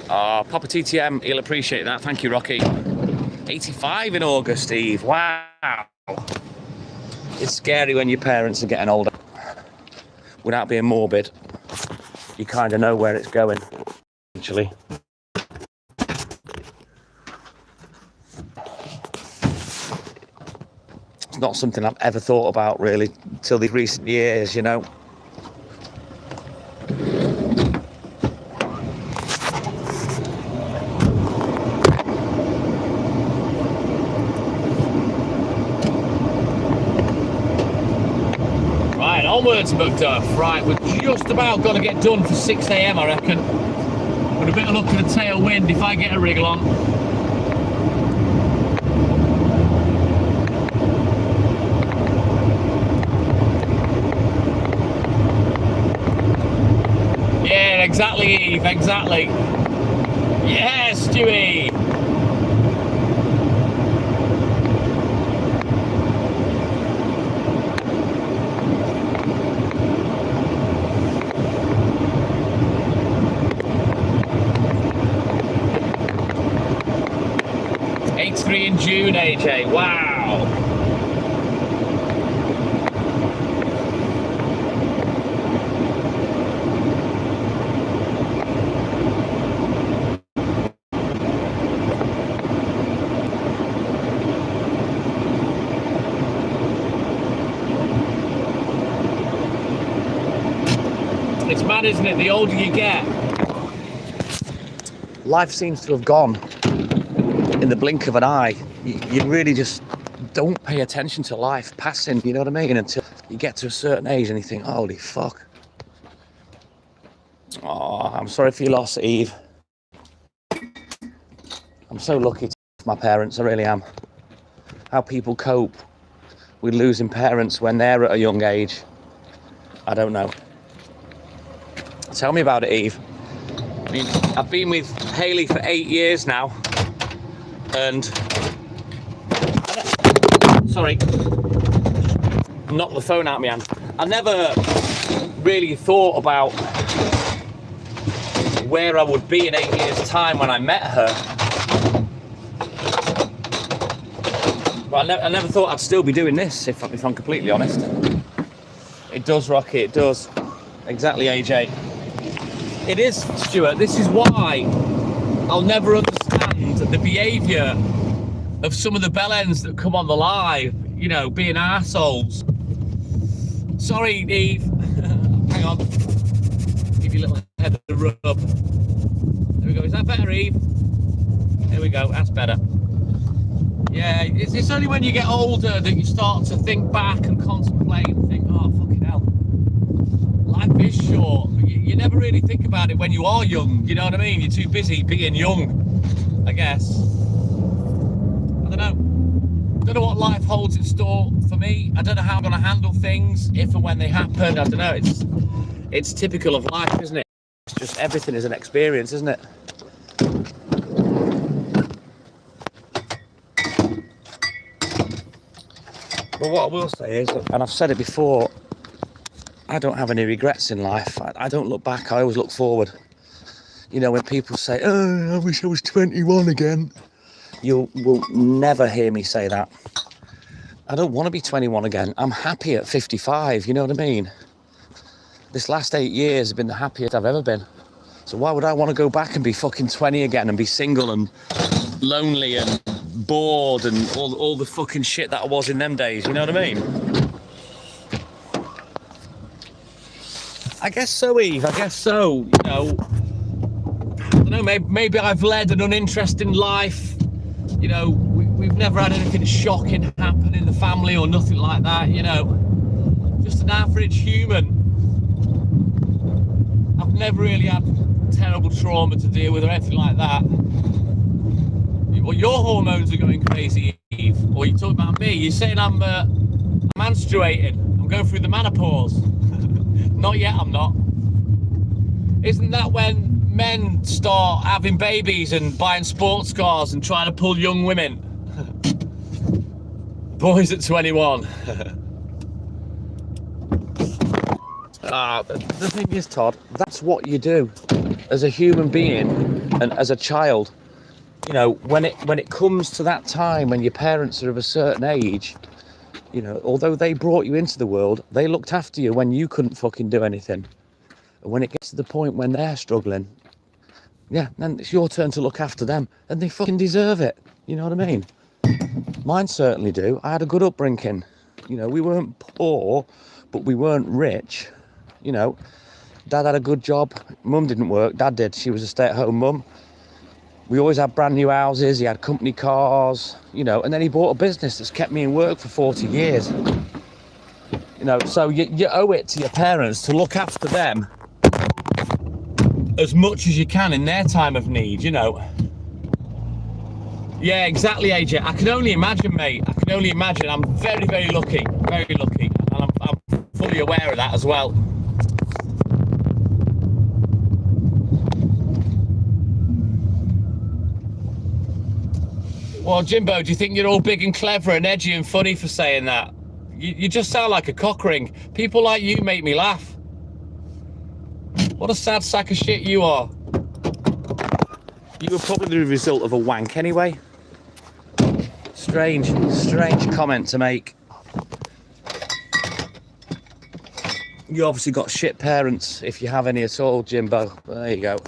Oh, Papa TTM, he'll appreciate that. Thank you, Rocky. 85 in August, Steve. Wow. It's scary when your parents are getting older. Without being morbid, you kind of know where it's going, actually. It's not something I've ever thought about, really, till these recent years, you know. Right, onwards, Macduff. Right, we're just about going to get done for 6 AM, I reckon. With a bit of luck and a tailwind if I get a wriggle on. Yeah, exactly, Eve, exactly. Yes, Stewie. May and June, AJ. Wow. It's mad, isn't it? The older you get, life seems to have gone in the blink of an eye. You really just don't pay attention to life passing, you know what I mean? Until you get to a certain age and you think, holy fuck. Oh, I'm sorry for your loss, Eve. I'm so lucky to have my parents, I really am. How people cope with losing parents when they're at a young age, I don't know. Tell me about it, Eve. I mean, I've been with Hayley for 8 years now, and sorry, knocked the phone out of my hand. I never really thought about where I would be in 8 years' time when I met her. But I never thought I'd still be doing this, if I'm completely honest. It does, Rocky, it does. Exactly, AJ. It is, Stuart. This is why I'll never understand the behaviour of some of the bellends that come on the live, you know, being arseholes. Sorry, Eve. Hang on. Give you a little head of the rub. There we go. Is that better, Eve? There we go. That's better. Yeah, it's only when you get older that you start to think back and contemplate and think, oh, fucking hell. Life is short. You never really think about it when you are young, you know what I mean? You're too busy being young, I guess. I don't know what life holds in store for me. I don't know how I'm going to handle things if and when they happen. I don't know. It's typical of life, isn't it? It's just everything is an experience, isn't it? But what I will say is, and I've said it before, I don't have any regrets in life. I don't look back, I always look forward. You know, when people say, oh, I wish I was 21 again, you will never hear me say that. I don't want to be 21 again. I'm happy at 55, you know what I mean? This last 8 years have been the happiest I've ever been. So why would I want to go back and be fucking 20 again and be single and lonely and bored and all the fucking shit that I was in them days, you know what I mean? I guess so, Eve, I guess so, you know. I don't know, maybe I've led an uninteresting life. You know, we've never had anything shocking happen in the family or nothing like that, you know. Just an average human. I've never really had terrible trauma to deal with or anything like that. Well, your hormones are going crazy, Eve. Or you're talking about me. You're saying I'm menstruating. I'm going through the menopause. Not yet, I'm not. Isn't that when men start having babies and buying sports cars and trying to pull young women? Boys at 21. The thing is, Todd, that's what you do as a human being and as a child. You know, when it comes to that time when your parents are of a certain age, you know, although they brought you into the world, they looked after you when you couldn't fucking do anything. And when it gets to the point when they're struggling, yeah, then it's your turn to look after them. And they fucking deserve it. You know what I mean? Mine certainly do. I had a good upbringing. You know, we weren't poor, but we weren't rich. You know, Dad had a good job. Mum didn't work. Dad did. She was a stay-at-home mum. We always had brand new houses. He had company cars, you know, and then he bought a business that's kept me in work for 40 years. You know, so you owe it to your parents to look after them as much as you can in their time of need, you know. Yeah, exactly, AJ. I can only imagine, mate. I can only imagine. I'm very, very lucky. Very lucky. And I'm fully aware of that as well. Well, Jimbo, do you think you're all big and clever and edgy and funny for saying that? You just sound like a cock ring. People like you make me laugh. What a sad sack of shit you are. You were probably the result of a wank anyway. Strange comment to make. You obviously got shit parents, if you have any at all, Jimbo. There you go.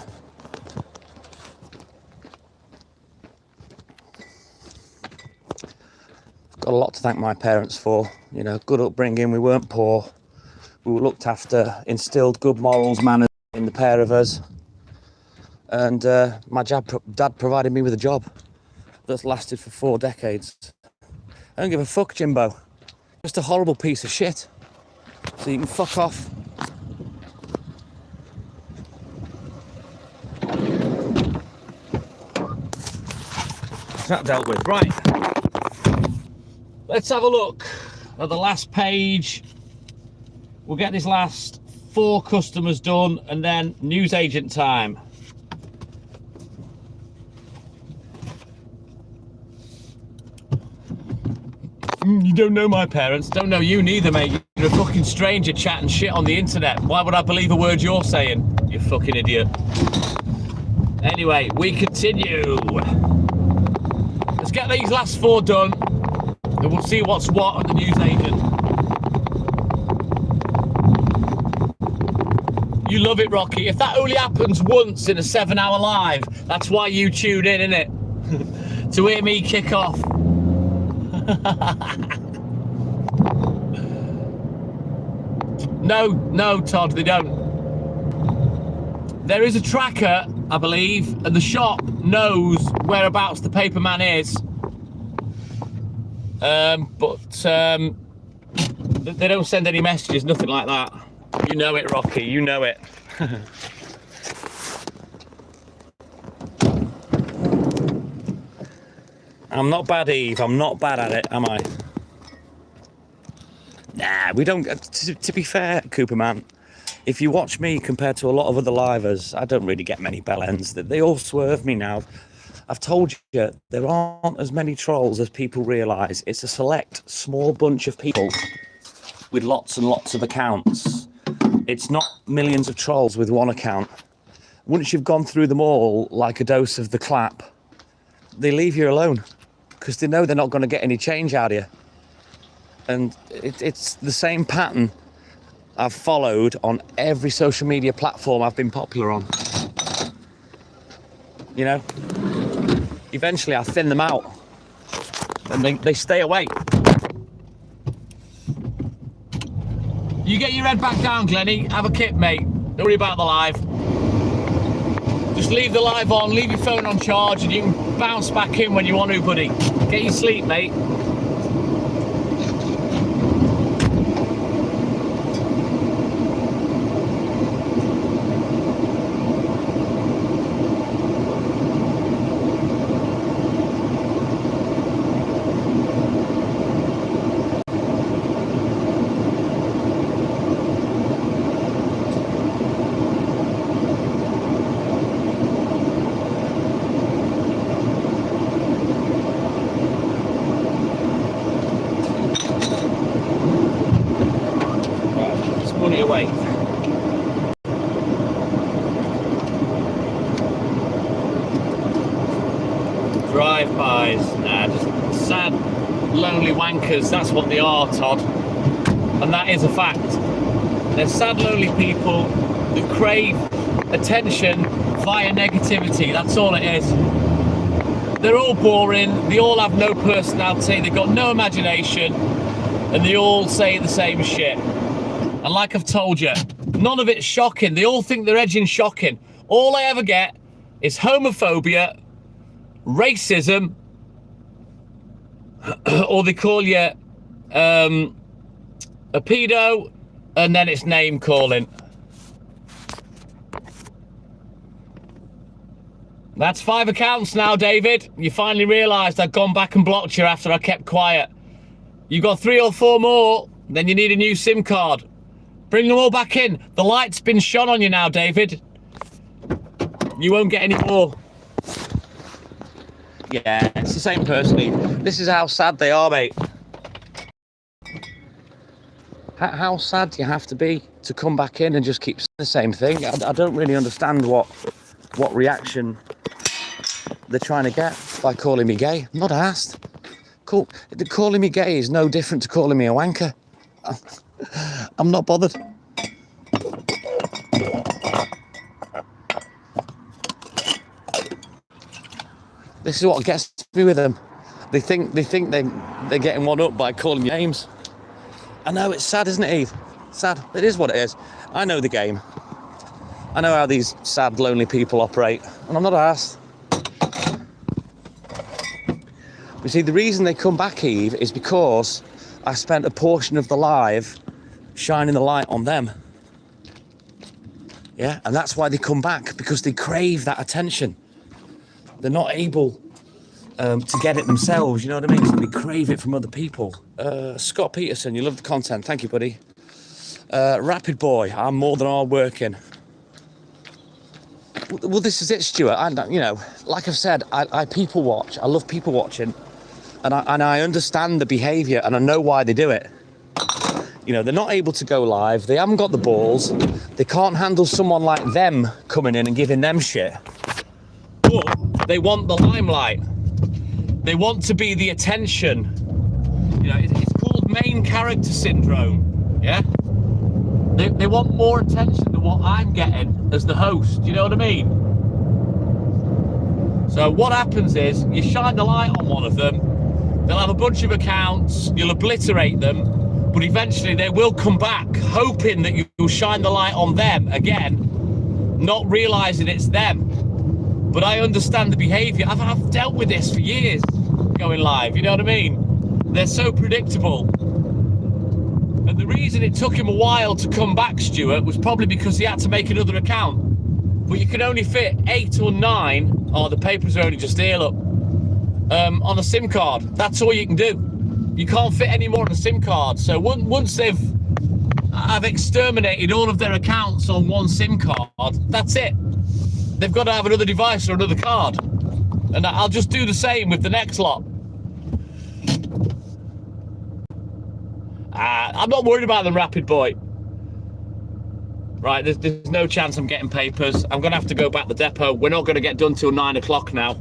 Got a lot to thank my parents for. You know, good upbringing. We weren't poor. We were looked after, instilled good morals, manners in the pair of us. And my dad provided me with a job that's lasted for 4 decades. I don't give a fuck, Jimbo. Just a horrible piece of shit. So you can fuck off. That dealt with. Right. Let's have a look at the last page. We'll get this last 4 customers done and then newsagent time. You don't know my parents. Don't know you neither, mate. You're a fucking stranger chatting shit on the internet. Why would I believe a word you're saying? You fucking idiot. Anyway, we continue. Let's get these last 4 done. And we'll see what's what on the newsagent. You love it, Rocky. If that only happens once in a 7-hour live, that's why you tune in, innit? To hear me kick off. No, Todd, they don't. There is a tracker, I believe, and the shop knows whereabouts the paperman is. But they don't send any messages, nothing like that. You know it, Rocky, you know it. I'm not bad, Eve. I'm not bad at it, am I? Nah, we don't. To be fair, Cooperman, if you watch me compared to a lot of other livers, I don't really get many bell ends. They all swerve me now. I've told you, there aren't as many trolls as people realise. It's a select, small bunch of people with lots and lots of accounts. It's not millions of trolls with one account. Once you've gone through them all like a dose of the clap, they leave you alone because they know they're not going to get any change out of you. And it's the same pattern I've followed on every social media platform I've been popular on. You know, eventually I thin them out and they stay away. You get your head back down, Glenny. Have a kip, mate. Don't worry about the live. Just leave the live on, leave your phone on charge, and you can bounce back in when you want to, buddy. Get your sleep, mate. Drive-bys, nah, just sad, lonely wankers. That's what they are, Todd, and that is a fact. They're sad, lonely people that crave attention via negativity. That's all it is. They're all boring. They all have no personality. They've got no imagination, and they all say the same shit. And like I've told you, none of it's shocking. They all think they're edging shocking. All I ever get is homophobia, racism, or they call you a pedo, and then it's name calling. That's 5 accounts now, David. You finally realised I'd gone back and blocked you after I kept quiet. You got 3 or 4 more, then you need a new SIM card. Bring them all back in. The light's been shone on you now, David. You won't get any more. Yeah, it's the same person, Eve. This is how sad they are, mate. How sad do you have to be to come back in and just keep saying the same thing? I don't really understand what reaction they're trying to get by calling me gay. I'm not asked. Calling me gay is no different to calling me a wanker. I'm not bothered. This is what gets me with them. They think they're getting one up by calling you names. I know, it's sad, isn't it, Eve? Sad. It is what it is. I know the game. I know how these sad, lonely people operate, and I'm not arsed. You see, the reason they come back, Eve, is because I spent a portion of the live shining the light on them. Yeah, and that's why they come back, because they crave that attention. They're not able to get it themselves, you know what I mean? So they crave it from other people. Scott Peterson, you love the content. Thank you, buddy. Rapid Boy, I'm more than hard working. Well, this is it, Stuart. You know, like I've said, I people watch. I love people watching. And I understand the behaviour, and I know why they do it. You know, they're not able to go live. They haven't got the balls. They can't handle someone like them coming in and giving them shit. But they want the limelight. They want to be the attention. You know, it's called main character syndrome. Yeah? They want more attention than what I'm getting as the host. Do you know what I mean? So what happens is, you shine the light on one of them, they'll have a bunch of accounts, you'll obliterate them, but eventually they will come back, hoping that you'll shine the light on them again, not realising it's them. But I understand the behaviour. I've dealt with this for years, going live, you know what I mean? They're so predictable. And the reason it took him a while to come back, Stuart, was probably because he had to make another account. But you can only fit 8 or 9, oh, the papers are only just here, look, on a SIM card. That's all you can do. You can't fit any more on a SIM card. So once I've exterminated all of their accounts on one SIM card, that's it. They've got to have another device or another card. And I'll just do the same with the next lot. I'm not worried about them, Rapid Boy. Right, there's no chance I'm getting papers. I'm going to have to go back to the depot. We're not going to get done till 9 o'clock now.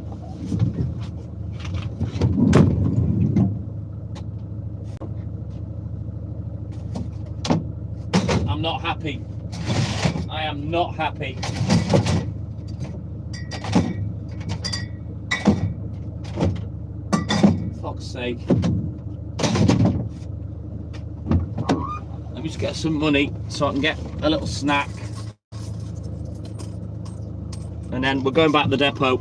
I'm not happy. I am not happy. Fuck's sake. Let me just get some money so I can get a little snack. And then we're going back to the depot.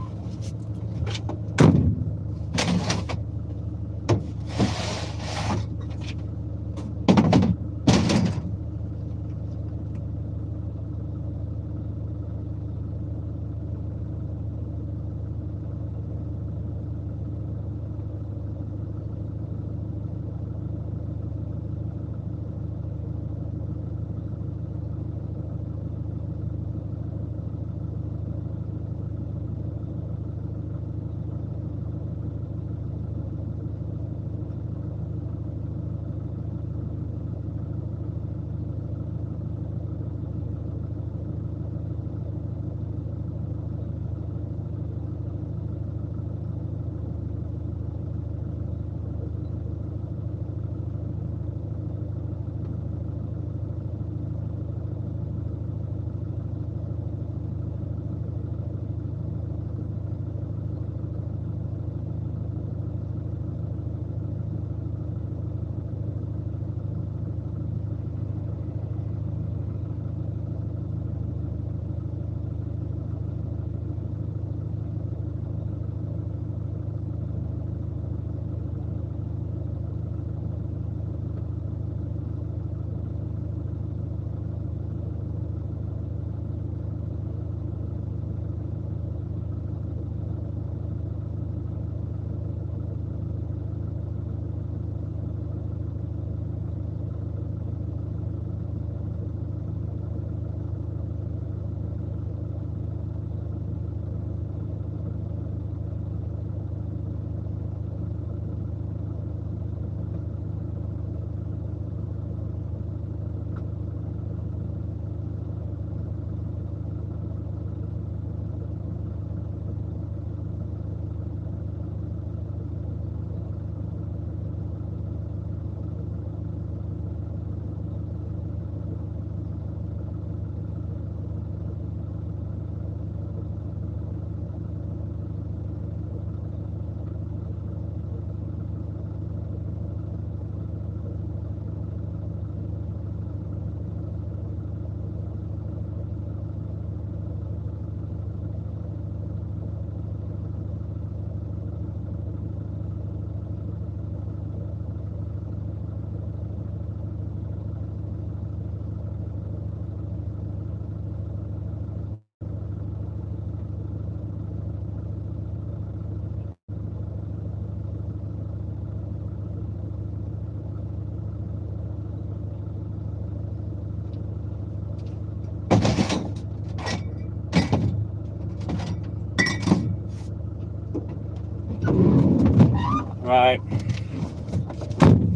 Right.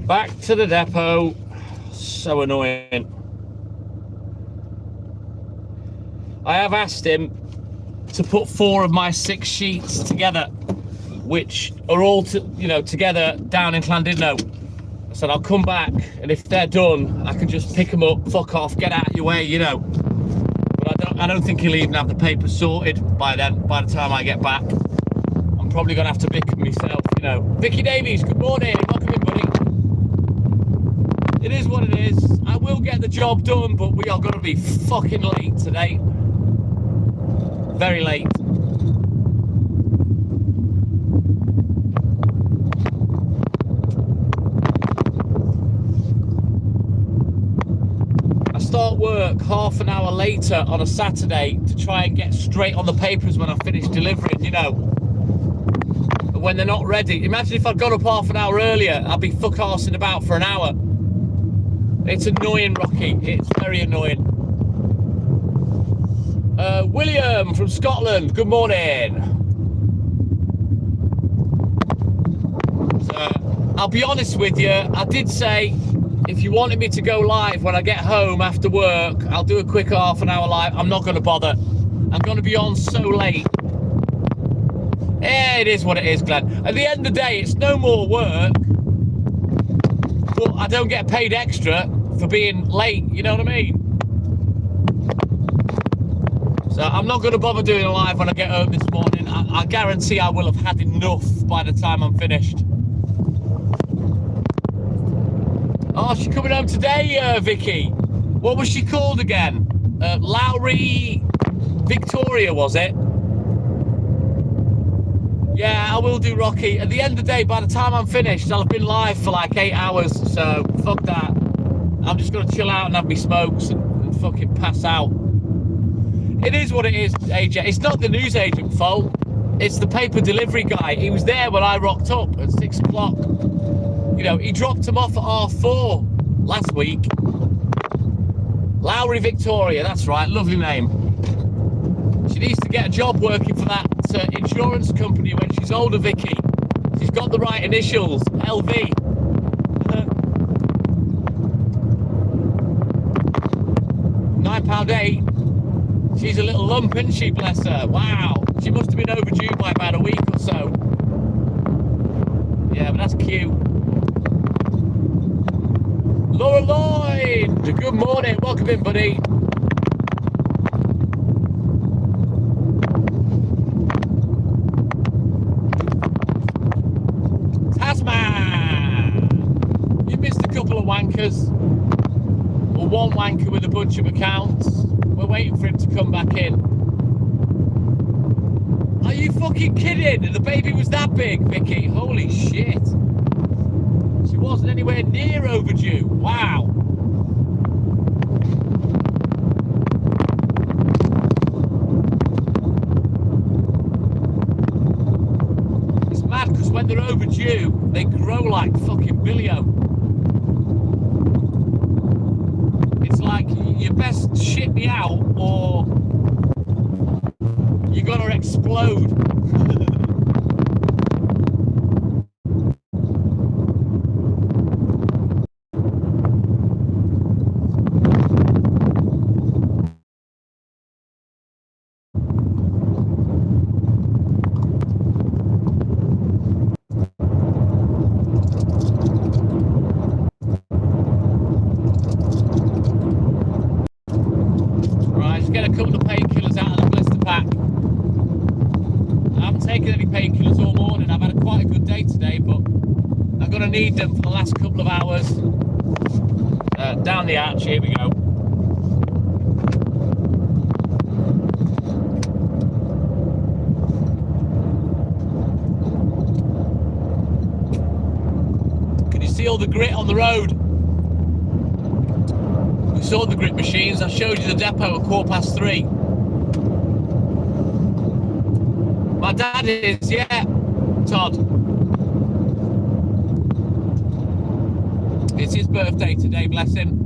Back to the depot. So annoying. I have asked him to put 4 of my 6 sheets together, which are all together down in Llandudno. I said I'll come back, and if they're done, I can just pick them up, fuck off, get out of your way, But I don't think he'll even have the papers sorted by then. By the time I get back, I'm probably gonna have to pick them myself, Vicky Davies, good morning, welcome in, buddy. It is what it is. I will get the job done, but we are gonna be fucking late today. Very late. I start work half an hour later on a Saturday to try and get straight on the papers when I finish delivering, But when they're not ready, imagine if I'd got up half an hour earlier, I'd be fuck-arsing about for an hour. It's annoying, Rocky. It's very annoying. William from Scotland, good morning. So, I'll be honest with you, I did say if you wanted me to go live when I get home after work, I'll do a quick half an hour live. I'm not going to bother. I'm going to be on so late. Yeah, it is what it is, Glenn. At the end of the day, it's no more work, but I don't get paid extra for being late, you know what I mean? So I'm not going to bother doing a live when I get home this morning. I guarantee I will have had enough by the time I'm finished. Oh, she's coming home today, Vicky. What was she called again? Lowry Victoria, was it? Yeah, I will do, Rocky. At the end of the day, by the time I'm finished, I'll have been live for like 8 hours. So fuck that. I'm just going to chill out and have me smokes and fucking pass out. It is what it is, AJ. It's not the newsagent fault. It's the paper delivery guy. He was there when I rocked up at 6 o'clock. He dropped him off at 4:30 last week. Lowry Victoria, that's right. Lovely name. She needs to get a job working for that insurance company when she's older, Vicky. She's got the right initials, LV. £9.8. She's a little lump, isn't she, bless her? Wow. She must have been overdue by about a week or so. Yeah, but that's cute. Laura Lloyd, good morning. Welcome in, buddy. Tasman. You missed a couple of wankers. Or one wanker with a bunch of accounts. We're waiting for him to come back in. Are you fucking kidding? The baby was that big, Vicky. Holy shit. She wasn't anywhere near overdue. Wow. It's mad because when they're overdue, they grow like fucking billion. It's like you best shit me out or you're gonna explode. Need them for the last couple of hours. Down the arch, here we go. Can you see all the grit on the road? We saw the grit machines. I showed you the depot at 3:15. My dad is, yeah, Todd. It's his birthday today, bless him.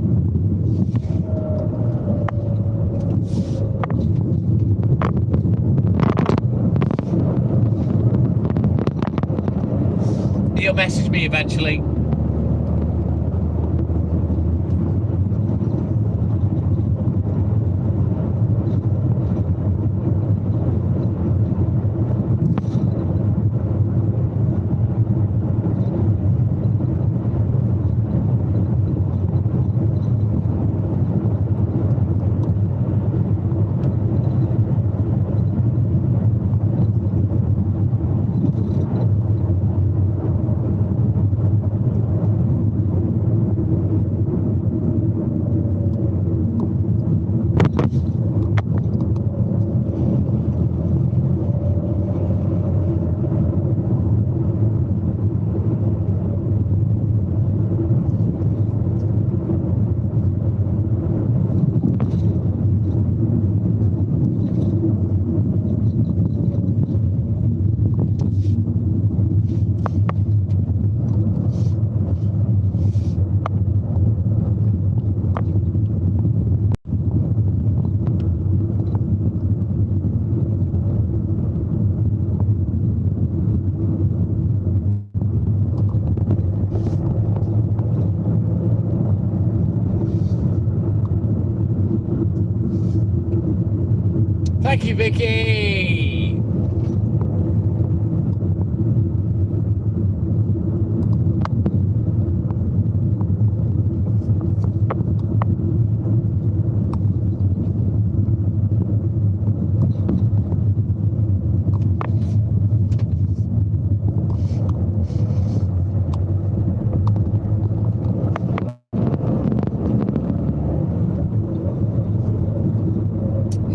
He'll message me eventually. Thank you, Vicky.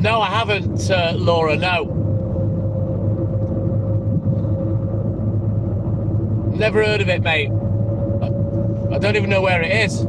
No, I haven't, Laura, no. Never heard of it, mate. I don't even know where it is.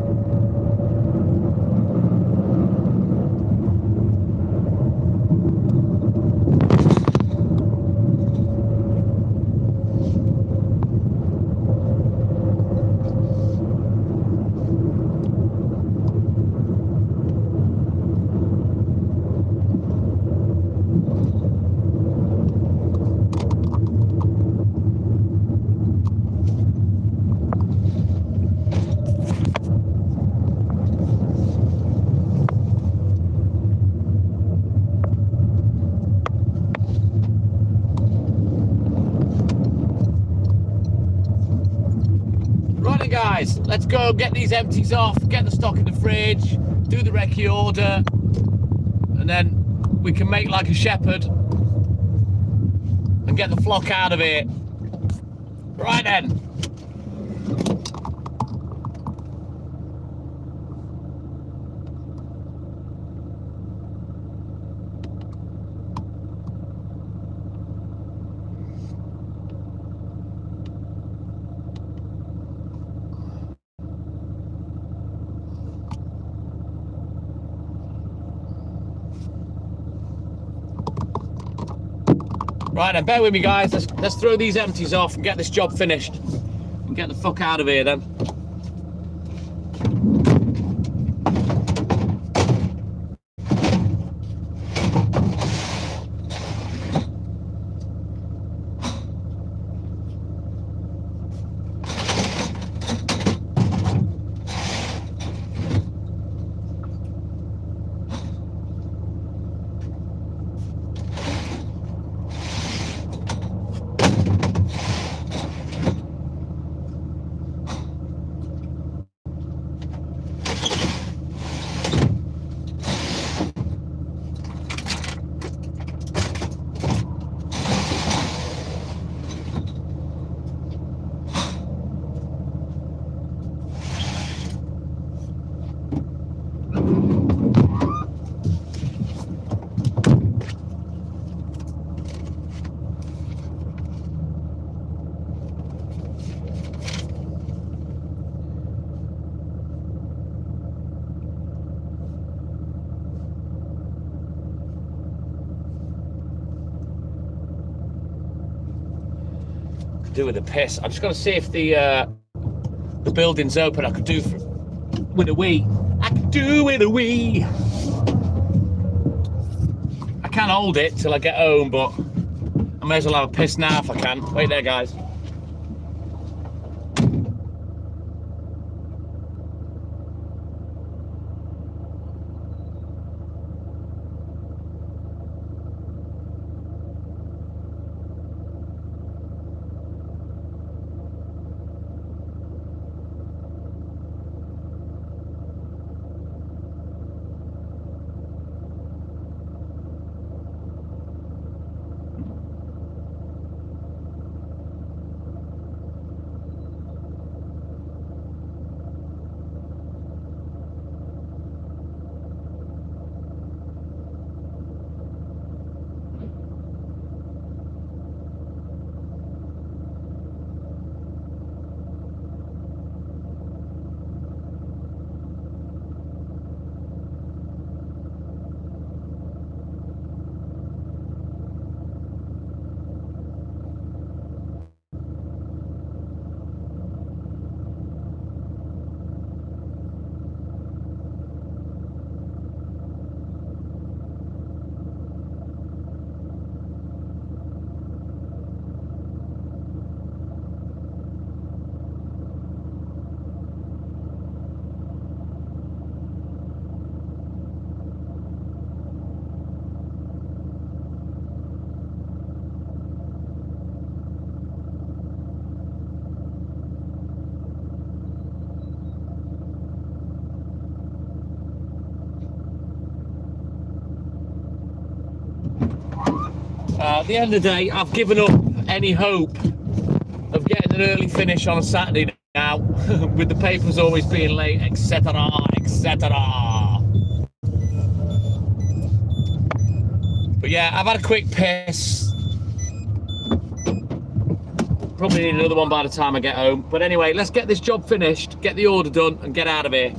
Guys, let's go get these empties off, get the stock in the fridge, do the recce order, and then we can make like a shepherd and get the flock out of here. Right then. Right then, bear with me guys, let's throw these empties off and get this job finished and get the fuck out of here then. Do with the piss. I'm just going to see if the building's open. I could do with a wee. I could do with a wee. I can't hold it till I get home, but I may as well have a piss now if I can. Wait there, guys. At the end of the day, I've given up any hope of getting an early finish on a Saturday now, with the papers always being late, etc., etc. But yeah, I've had a quick piss. Probably need another one by the time I get home. But anyway, let's get this job finished, get the order done, and get out of here.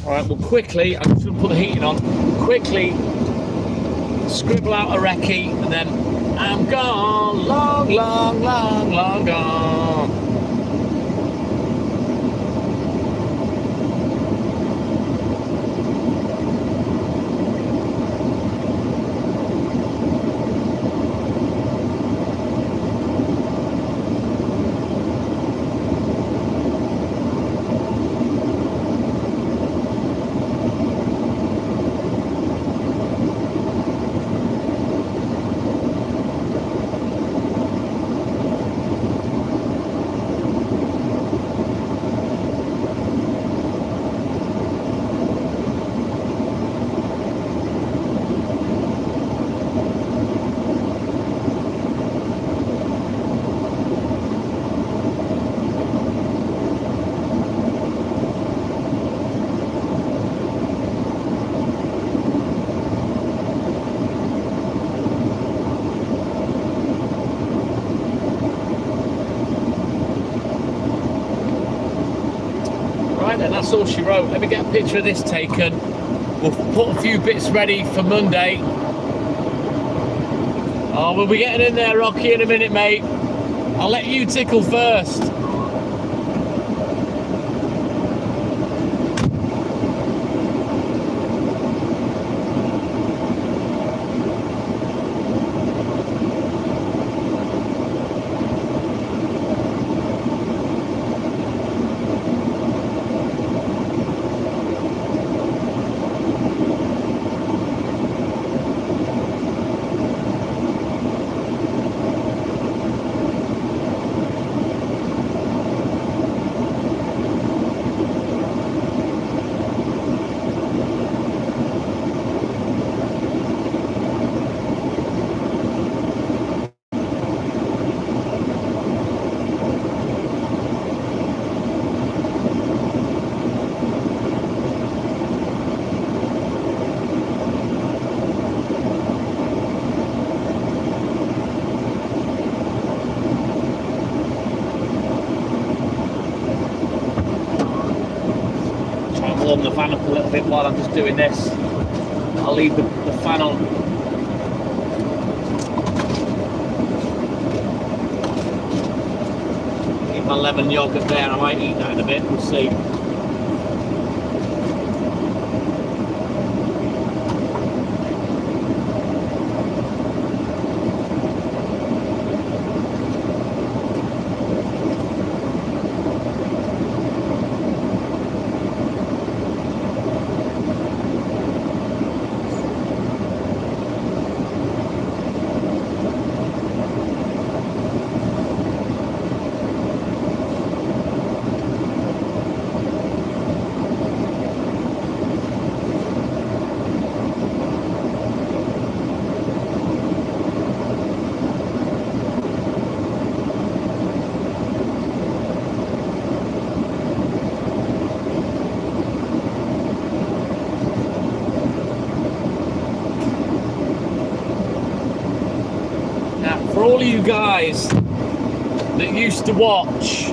Alright, well quickly, I'm just going to put the heating on, quickly scribble out a recce and then I'm gone, long, long, long, long gone. And that's all she wrote. Let me get a picture of this taken. We'll put a few bits ready for Monday. Oh, we'll be getting in there, Rocky, in a minute, mate. I'll let you tickle first. Warm the fan up a little bit while I'm just doing this. I'll leave the fan on. Leave my lemon yogurt there. I might eat that in a bit. We'll see. For all of you guys that used to watch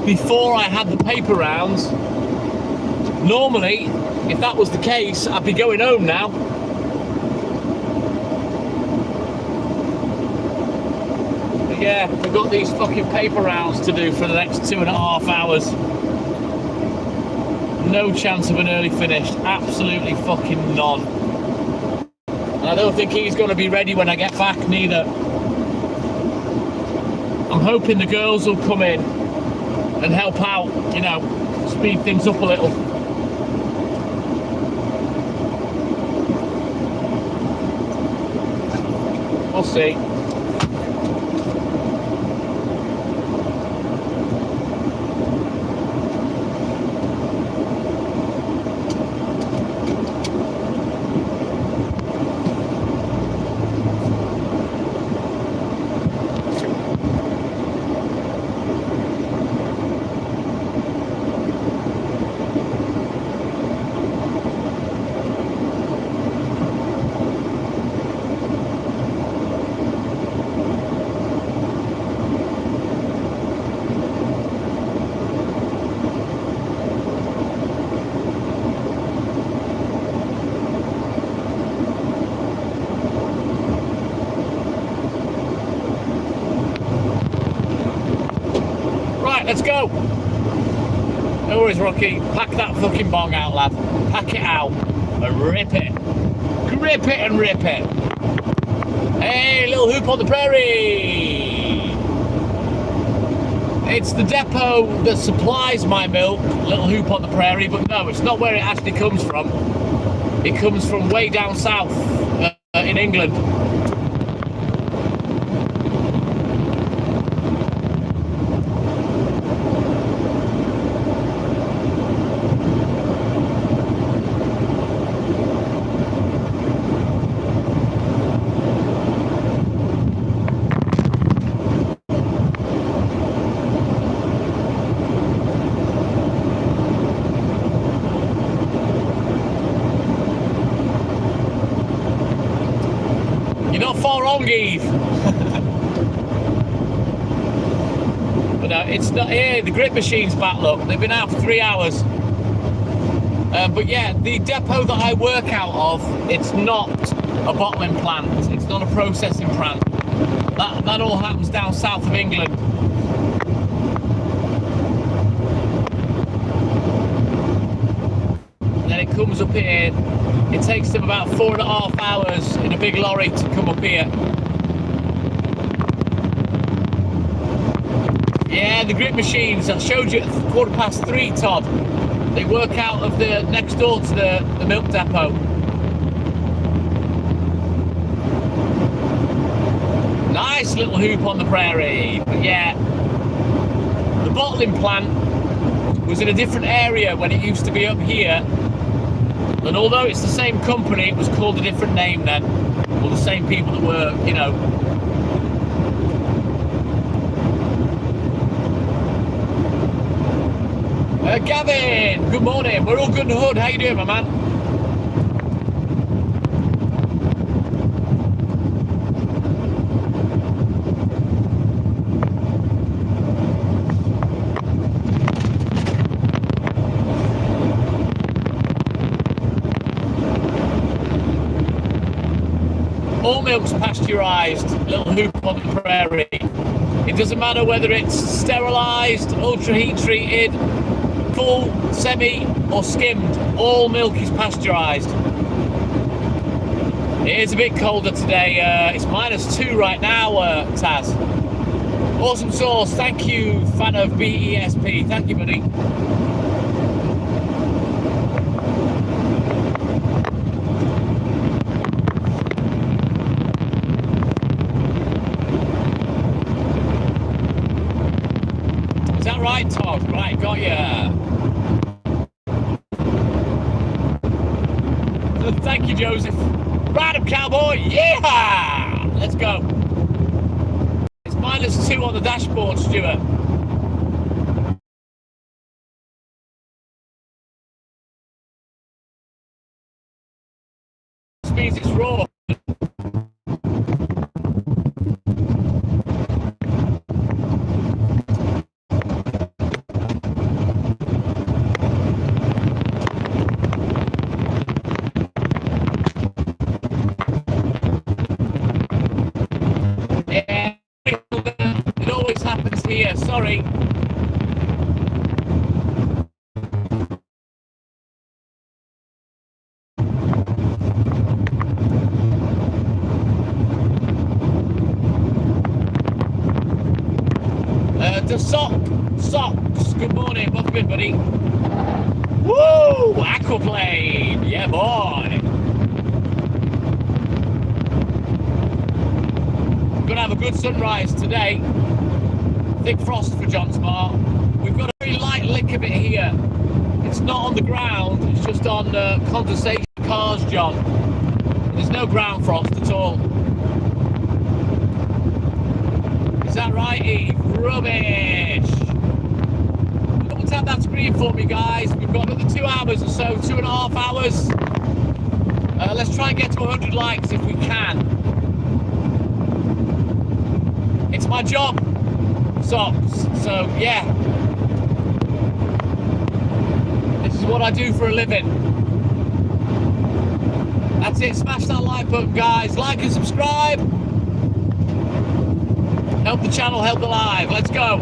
before I had the paper rounds, normally, if that was the case, I'd be going home now. But But yeah, we've got these fucking paper rounds to do for the next 2.5 hours. No chance of an early finish. Absolutely fucking none. And I don't think he's going to be ready when I get back neither. I'm hoping the girls will come in and help out, you know, speed things up a little. We'll see. Let's go. No worries, Rocky. Pack that fucking bong out, lad. Pack it out and rip it. Grip it and rip it. Hey, little hoop on the prairie. It's the depot that supplies my milk, little hoop on the prairie, but no, it's not where it actually comes from. It comes from way down south in England. Eve. But it's not here. The grip machine's back. Look, they've been out for 3 hours. But yeah, the depot that I work out of, it's not a bottling plant. It's not a processing plant. That all happens down south of England. And then it comes up here. It takes them about 4.5 hours in a big lorry to come up here. Yeah, the grip machines, I showed you at 3:15, Todd. They work out of the next door to the milk depot. Nice little hoop on the prairie. But yeah, the bottling plant was in a different area when it used to be up here. And although it's the same company, it was called a different name then. Or the same people that were, you know. Gavin, good morning. We're all good in the hood. How you doing, my man? All milk's pasteurised, little hoop on the prairie. It doesn't matter whether it's sterilised, ultra heat treated, full, semi or skimmed, all milk is pasteurised. It is a bit colder today. It's -2 right now, Taz. Awesome sauce. Thank you, fan of BESP. Thank you, buddy. Is that right, Todd? Right, got ya. Thank you, Joseph. Random cowboy, yeah! Let's go. It's -2 on the dashboard, Stuart. This means it's raw. sorry. To Socks, good morning, welcome in, buddy. Woo! Aquaplane! Yeah, boy! Gonna have a good sunrise today. Thick frost for John's Bar. We've got a very light lick of it here. It's not on the ground, it's just on condensation cars, John. There's no ground frost at all. Is that right, Eve? Rubbish! Double tap that screen for me, guys. We've got another 2 hours or so, 2.5 hours. Let's try and get to 100 likes if we can. It's my job, Socks. So, yeah. This is what I do for a living. That's it. Smash that like button, guys. Like and subscribe. Help the channel, help the live. Let's go.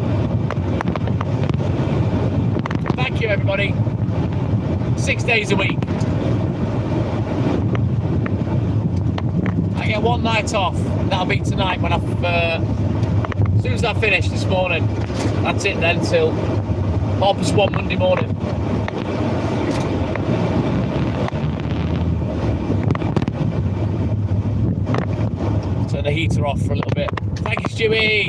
Thank you, everybody. 6 days a week. I get one night off. That'll be tonight when I've... as soon as I finish this morning. That's it then till 1 Monday morning. Turn the heater off for a little bit. Thank you, Stewie.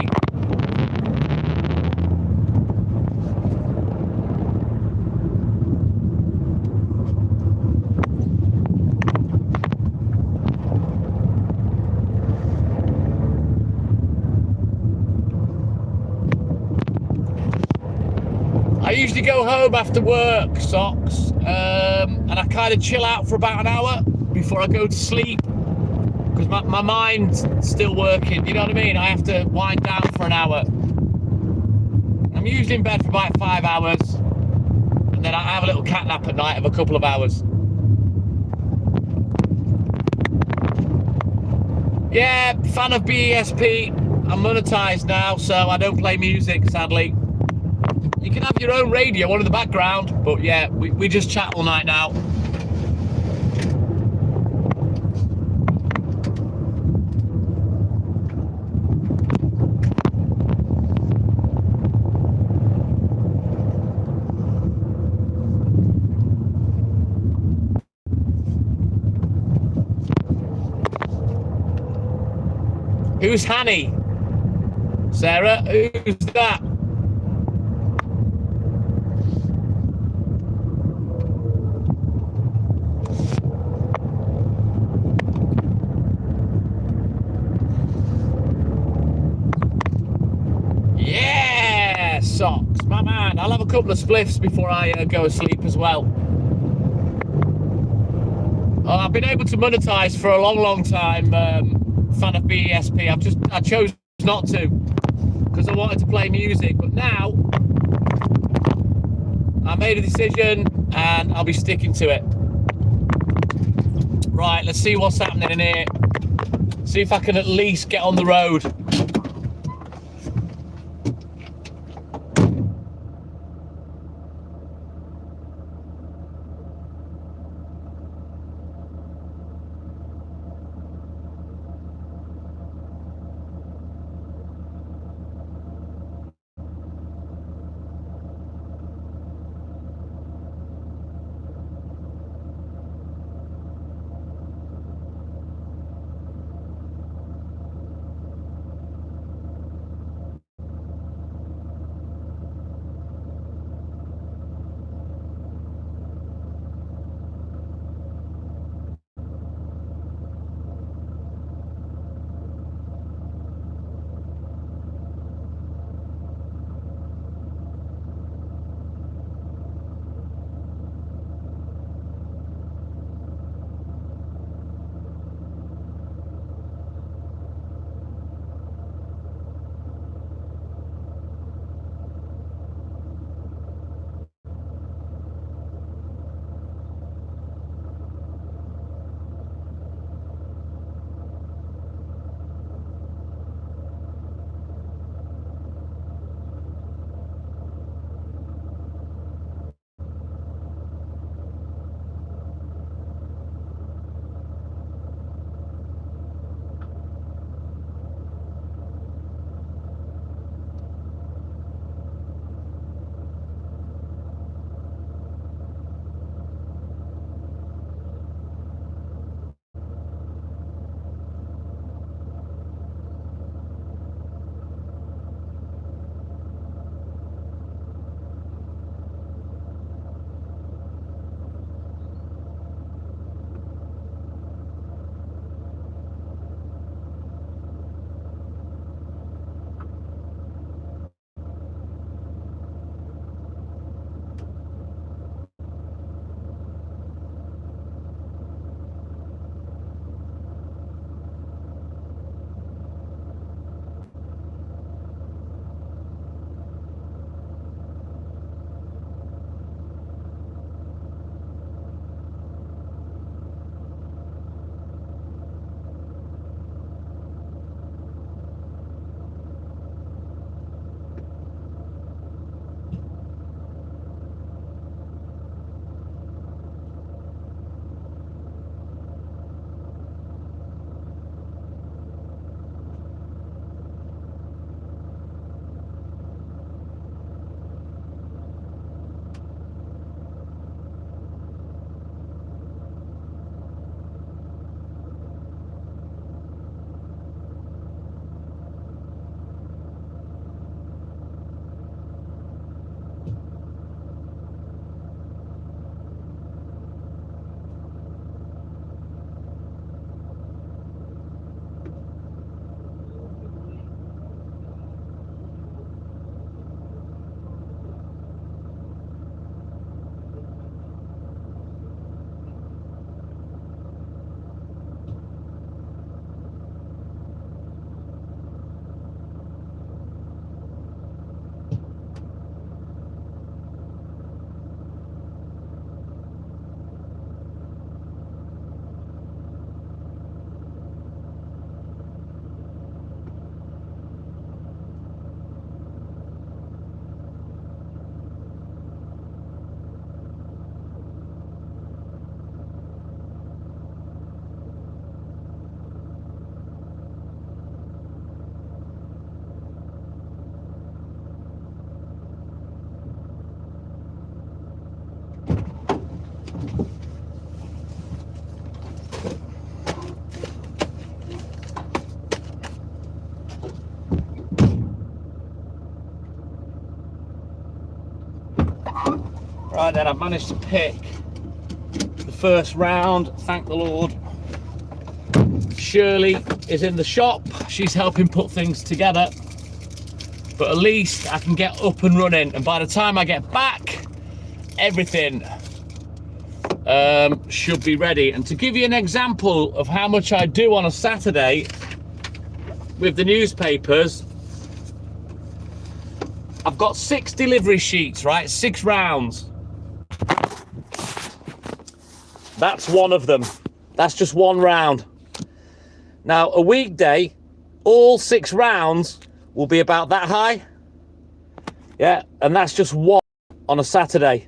I usually go home after work, Socks, and I kind of chill out for about an hour before I go to sleep. Because my mind's still working, you know what I mean? I have to wind down for an hour. I'm usually in bed for about 5 hours, and then I have a little cat nap at night of a couple of hours. Yeah, fan of BESP. I'm monetized now, so I don't play music, sadly. You can have your own radio on in the background, but yeah, we just chat all night now. Who's Hanny? Sarah, who's that? Yeah, Socks, my man. I'll have a couple of spliffs before I go to sleep as well. I've been able to monetize for a long time. Fan of BESP. I chose not to because I wanted to play music, but now I made a decision and I'll be sticking to it. Right, let's see what's happening in here. See if I can at least get on the road. Right then, I've managed to pick the first round, thank the Lord. Shirley is in the shop, she's helping put things together, but at least I can get up and running, and by the time I get back, everything should be ready. And to give you an example of how much I do on a Saturday with the newspapers, I've got 6 delivery sheets, right? 6 rounds. That's one of them. That's just one round. Now, a weekday, all 6 rounds will be about that high. Yeah, and that's just one on a Saturday.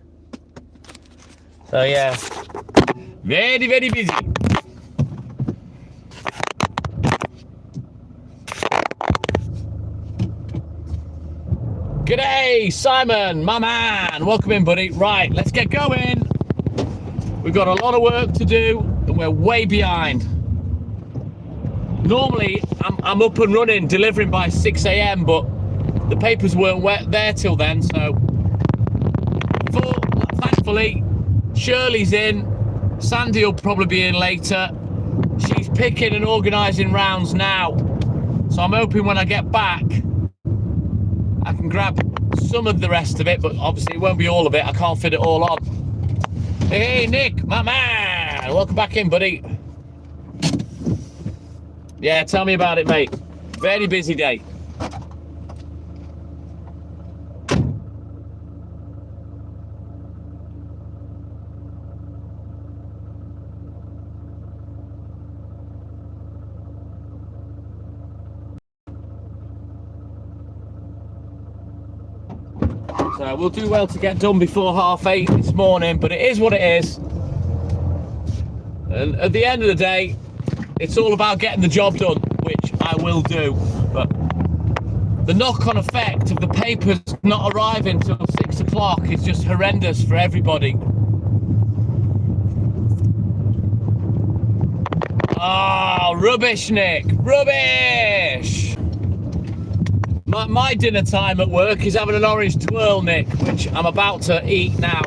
So yeah, very, very busy. G'day, Simon, my man. Welcome in, buddy. Right, let's get going. We've got a lot of work to do, and we're way behind. Normally, I'm up and running, delivering by 6 AM, but the papers weren't there till then, so thankfully, Shirley's in. Sandy will probably be in later. She's picking and organising rounds now, so I'm hoping when I get back, I can grab some of the rest of it, but obviously it won't be all of it. I can't fit it all on. Hey, Nick, my man. Welcome back in, buddy. Yeah, tell me about it, mate. Very busy day. So we'll do well to get done before 8:30 this morning, but it is what it is. And at the end of the day, it's all about getting the job done, which I will do. But the knock-on effect of the papers not arriving till 6 o'clock is just horrendous for everybody. Oh, rubbish, Nick, rubbish! My dinner time at work is having an orange twirl, Nick, which I'm about to eat now.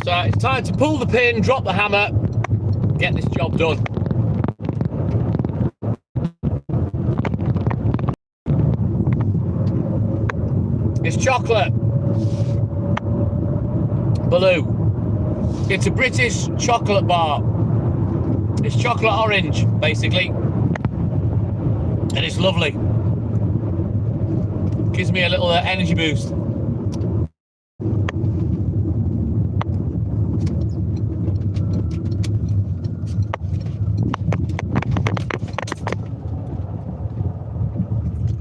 So it's time to pull the pin, drop the hammer, get this job done. It's chocolate. Baloo. It's a British chocolate bar. It's chocolate orange, basically. And it's lovely. Gives me a little energy boost.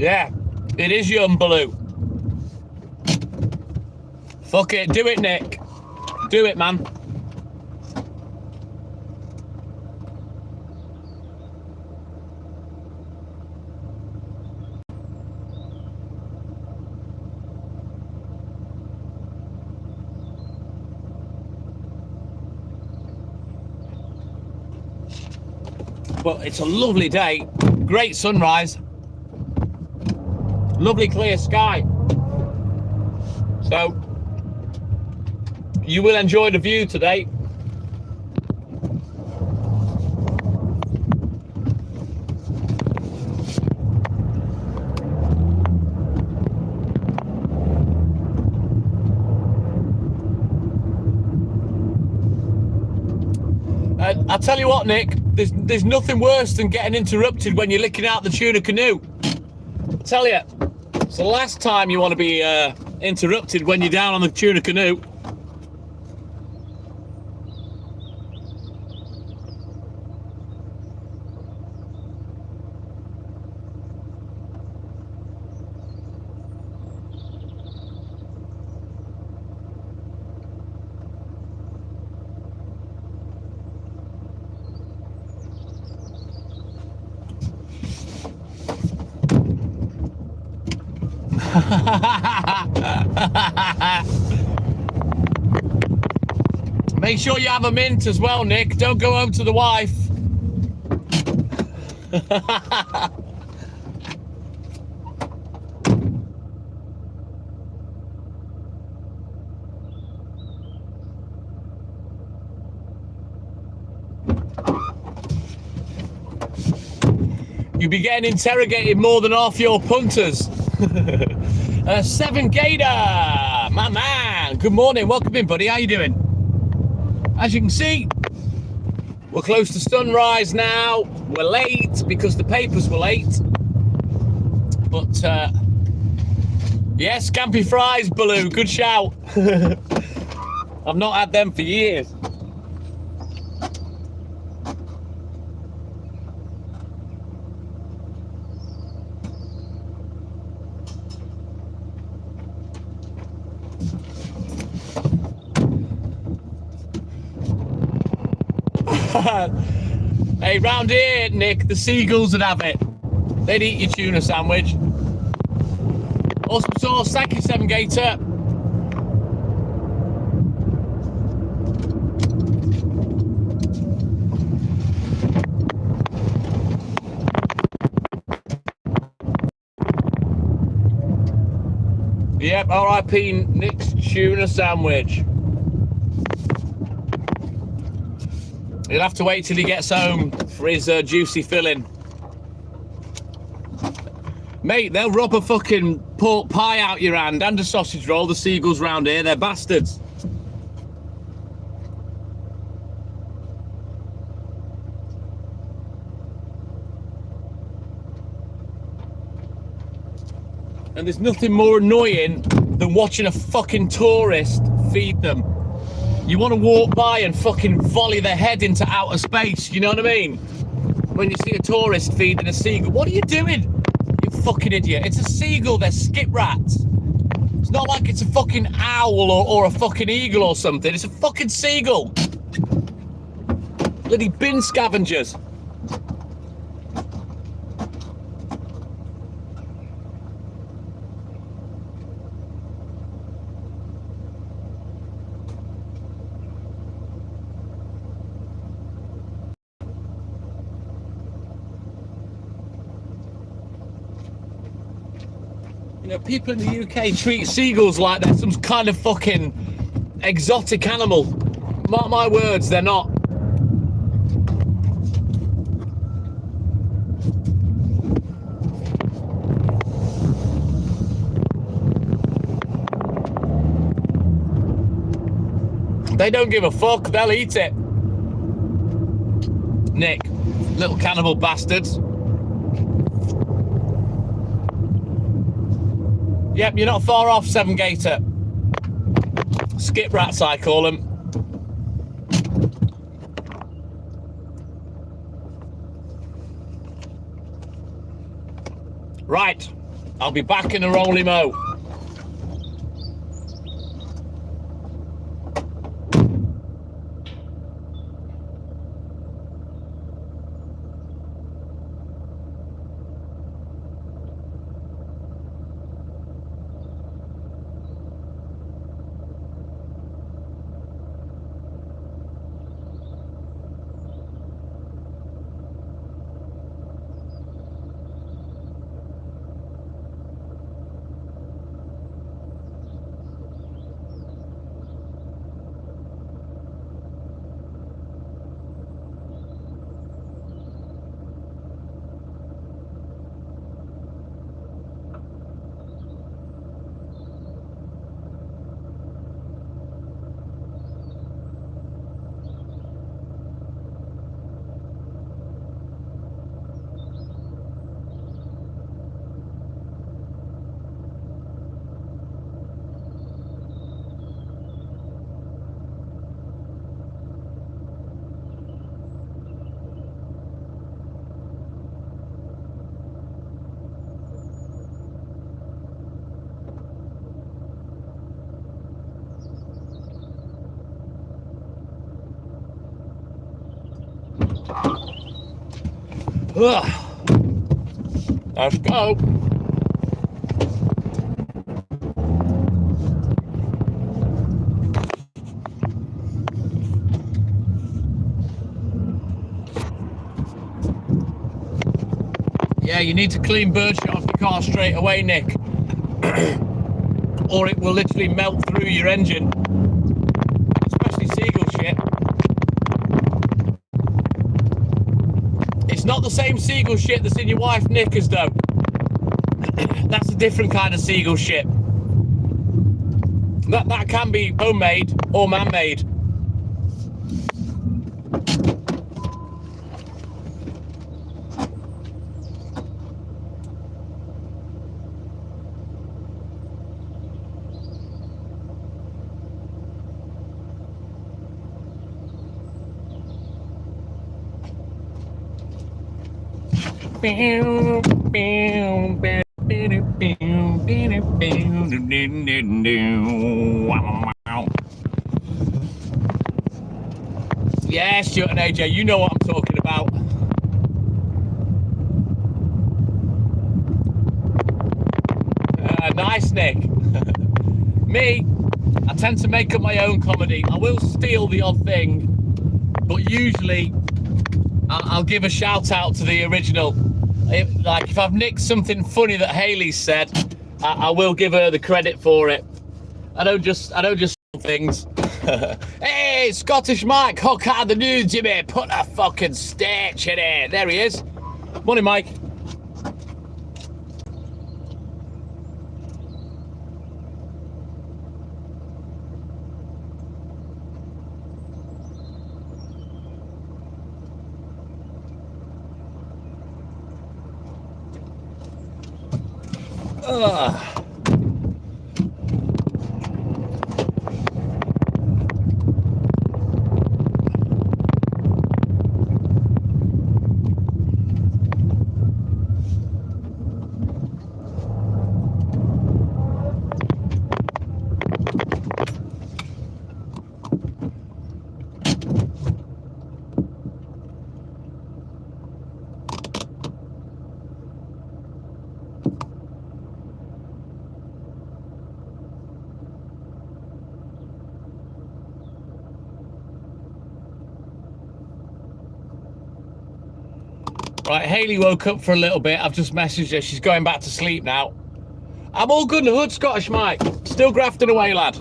Yeah, it is yum, Baloo. Fuck it, do it, Nick. Do it, man. Well, it's a lovely day. Great sunrise. Lovely clear sky. So you will enjoy the view today. I'll tell you what, Nick, there's nothing worse than getting interrupted when you're licking out the tuna canoe. I'll tell you, it's the last time you want to be interrupted when you're down on the tuna canoe. Make sure you have a mint as well, Nick. Don't go home to the wife. You'll be getting interrogated more than half your punters. 7 Gator, my man. Good morning, welcome in, buddy. How you doing? As you can see, we're close to sunrise now. We're late because the papers were late. But yeah, scampi fries, Baloo. Good shout. I've not had them for years. Hey, round here, Nick, the seagulls would have it. They'd eat your tuna sandwich. Awesome sauce, thank you, 7 Gator. Yep, R.I.P. Nick's tuna sandwich. He'll have to wait till he gets home for his juicy filling. Mate, they'll rub a fucking pork pie out your hand and a sausage roll, the seagulls round here, they're bastards. And there's nothing more annoying than watching a fucking tourist feed them. You want to walk by and fucking volley their head into outer space, you know what I mean? When you see a tourist feeding a seagull, what are you doing? You fucking idiot. It's a seagull, they're skip rats. It's not like it's a fucking owl or a fucking eagle or something. It's a fucking seagull. Bloody bin scavengers. You know, people in the UK treat seagulls like they're some kind of fucking exotic animal. Mark my words, they're not. They don't give a fuck, they'll eat it. Nick, little cannibal bastards. Yep, you're not far off, 7 Gator. Skip rats, I call them. Right, I'll be back in a roly-mo. Ugh. Let's go. Yeah, you need to clean bird shit off your car straight away, Nick. Or it will literally melt through your engine. Especially seagull shit. It's not the same seagull shit that's in your wife Knickers though. That's a different kind of seagull shit. That can be homemade or man-made. Yeah, Stuart and AJ, you know what I'm talking about. Nice, Nick. Me, I tend to make up my own comedy. I will steal the odd thing, but usually I'll give a shout out to the original. If I've nicked something funny that Hayley said, I will give her the credit for it. I don't just steal things. Hey, Scottish Mike, hook out of the news, Jimmy. Put a fucking stitch in it. There he is. Morning, Mike. Right, Hayley woke up for a little bit. I've just messaged her. She's going back to sleep now. I'm all good in the hood, Scottish Mike. Still grafting away, lad.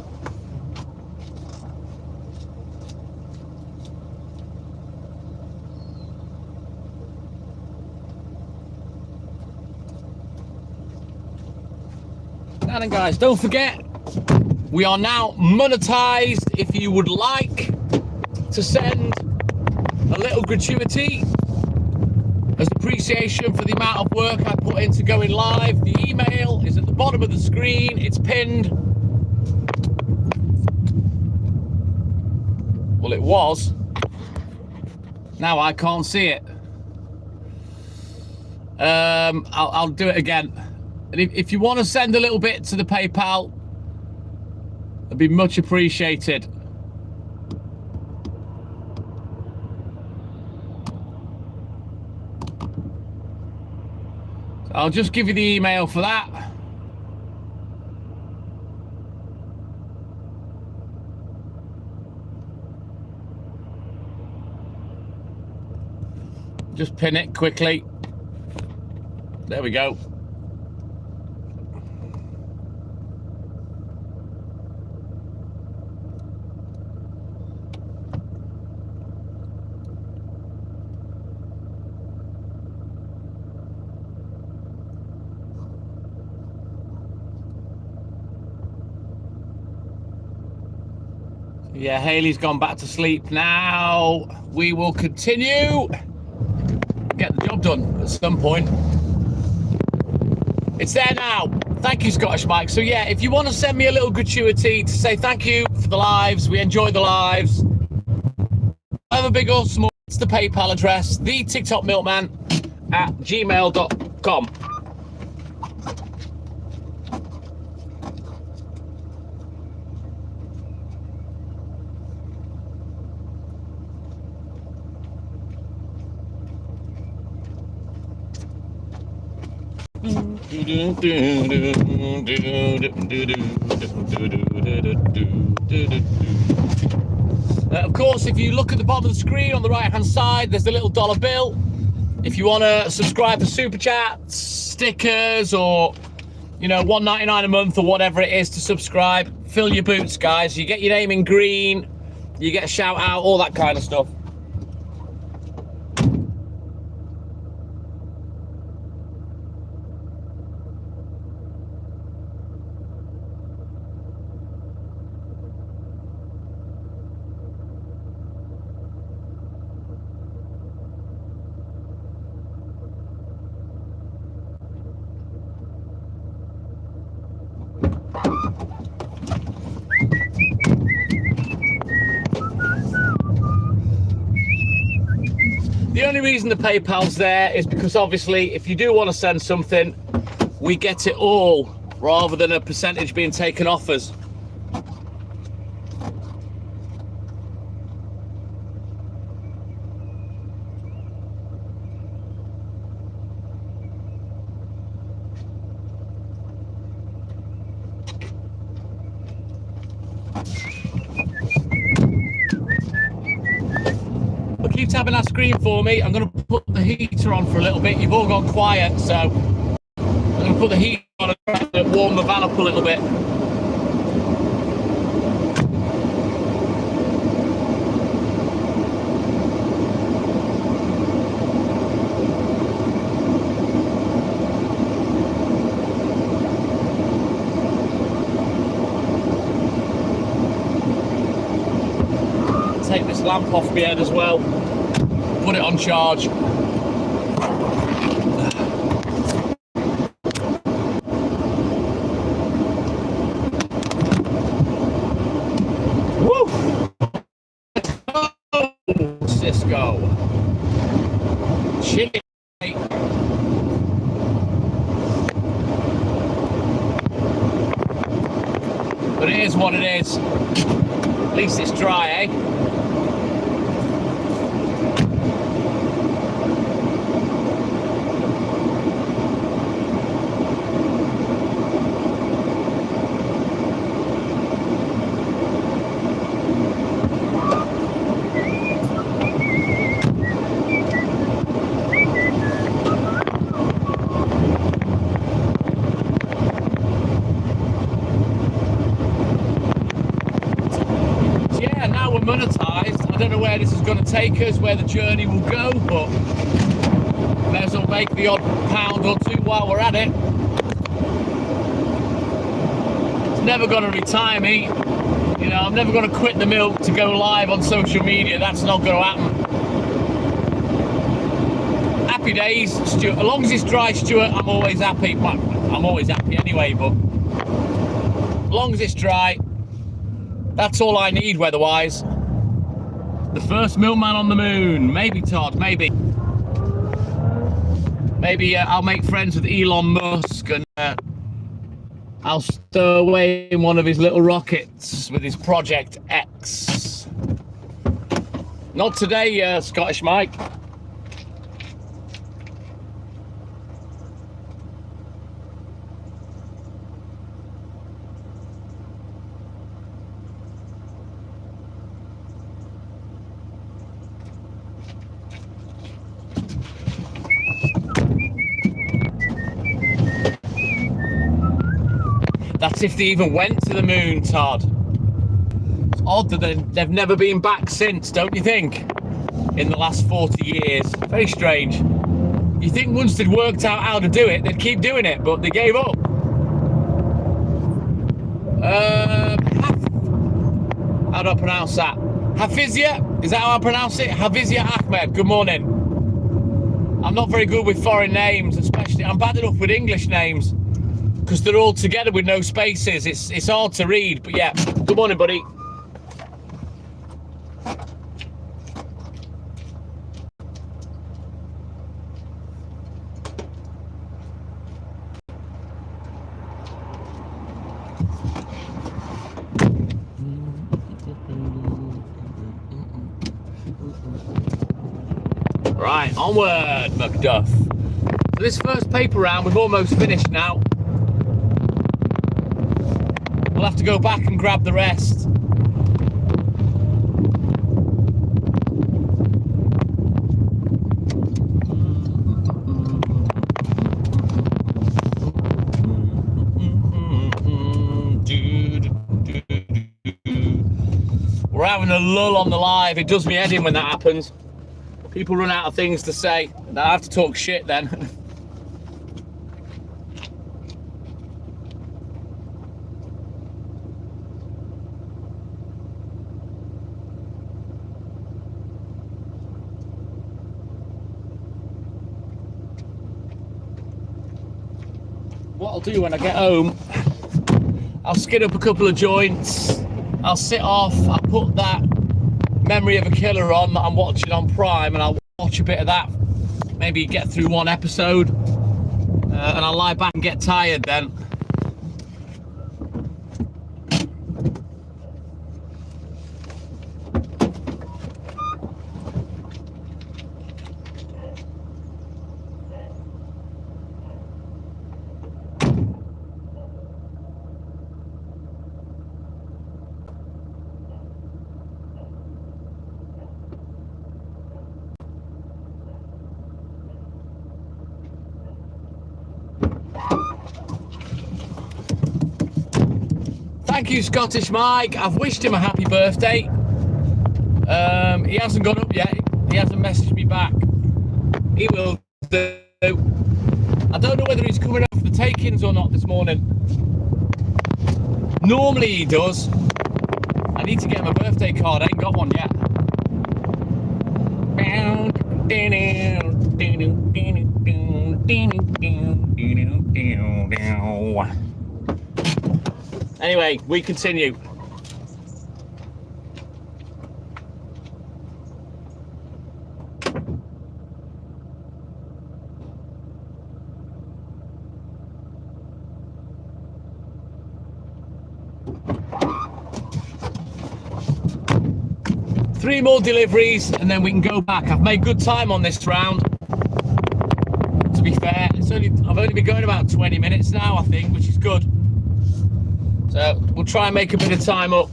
Now then, guys, don't forget, we are now monetized. If you would like to send a little gratuity as appreciation for the amount of work I put into going live, the email is at the bottom of the screen. It's pinned. Well, it was. Now I can't see it. I'll do it again. And if you want to send a little bit to the PayPal, it'd be much appreciated. I'll just give you the email for that. Just pin it quickly. There we go. Yeah, Hayley's gone back to sleep now. We will continue. Get the job done at some point. It's there now. Thank you, Scottish Mike. So yeah, if you want to send me a little gratuity to say thank you for the lives, we enjoy the lives. However big or small, it's the PayPal address, thetiktokmilkman@gmail.com. Of course, if you look at the bottom of the screen on the right hand side, there's the little dollar bill. If you want to subscribe for super chats, stickers, or you know, $1.99 a month or whatever it is to subscribe, fill your boots, guys. You get your name in green, you get a shout out, all that kind of stuff. The only reason the PayPal's there is because obviously if you do want to send something, we get it all rather than a percentage being taken off us. Keep tapping that screen for me. I'm going to put the heater on for a little bit. You've all gone quiet, so I'm going to put the heater on and warm the van up a little bit. Take this lamp off my head as well. Put it on charge. Woo! Cisco. Chili. But it is what it is. At least it's dry, eh? Monetized. I don't know where this is going to take us, where the journey will go, but may as well make the odd pound or two while we're at it. It's never going to retire me. You know, I'm never going to quit the milk to go live on social media. That's not going to happen. Happy days, Stuart. As long as it's dry, Stuart, I'm always happy. Well, I'm always happy anyway, but as long as it's dry, that's all I need weather-wise. The first milkman on the moon. Maybe, Todd, maybe. Maybe I'll make friends with Elon Musk and I'll stow away in one of his little rockets with his Project X. Not today, Scottish Mike. That's if they even went to the moon, Todd. It's odd that they've never been back since, don't you think? In the last 40 years. Very strange. You think once they'd worked out how to do it, they'd keep doing it, but they gave up. How do I pronounce that? Hafizia? Is that how I pronounce it? Hafizia Ahmed, good morning. I'm not very good with foreign names, especially. I'm bad enough with English names, because they're all together with no spaces. It's hard to read, but yeah. Good morning, buddy. Right, onward, Macduff. So this first paper round, we've almost finished now. We'll have to go back and grab the rest. having a lull on the live. It does me head in when that happens. People run out of things to say, and I have to talk shit then. What I'll do when I get home, I'll skid up a couple of joints, I'll sit off, I'll put that Memory of a Killer on that I'm watching on Prime, and I'll watch a bit of that, maybe get through one episode, and I'll lie back and get tired then. Thank you, Scottish Mike. I've wished him a happy birthday. He hasn't gone up yet. He hasn't messaged me back. He will do. I don't know whether he's coming up for the take-ins or not this morning. Normally he does. I need to get him a birthday card. I ain't got one yet. Anyway, we continue. Three more deliveries and then we can go back. I've made good time on this round. To be fair, I've only been going about 20 minutes now, I think, which is good. So we'll try and make a bit of time up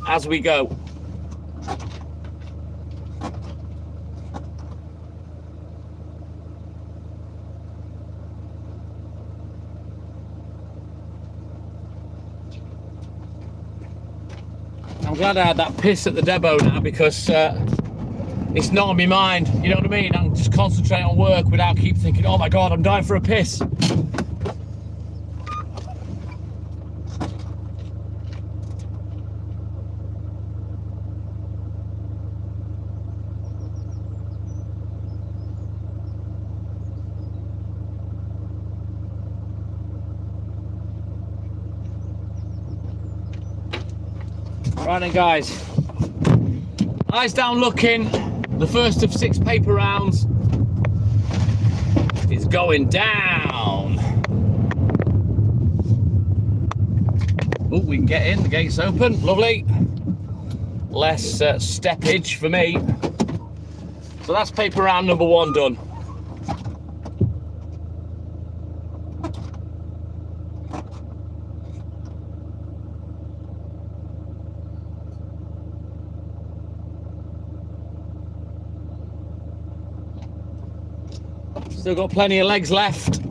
as we go. I'm glad I had that piss at the depot now, because it's not on my mind, you know what I mean? I can just concentrate on work without keep thinking, oh my God, I'm dying for a piss. Right then, guys, eyes down looking, the first of 6 paper rounds is going down. Oh, we can get in, the gate's open, lovely. Less steppage for me. So that's paper round number 1 done. Still got plenty of legs left,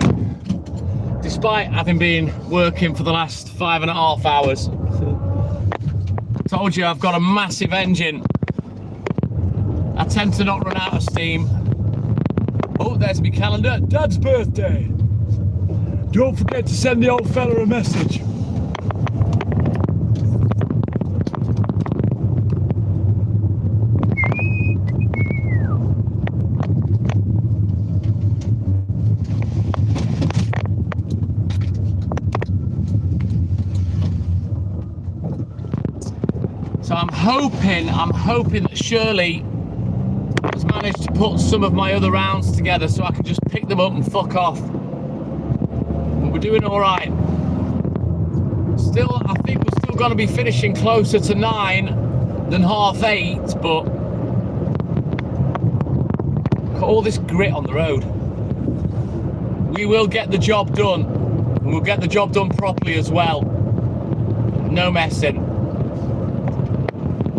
despite having been working for the last 5.5 hours. Told you I've got a massive engine. I tend to not run out of steam. Oh, there's my calendar. Dad's birthday. Don't forget to send the old fella a message. So I'm hoping that Shirley has managed to put some of my other rounds together so I can just pick them up and fuck off. But we're doing all right. Still, I think we're still going to be finishing closer to 9 than 8:30, but got all this grit on the road. We will get the job done, and we'll get the job done properly as well. No messing.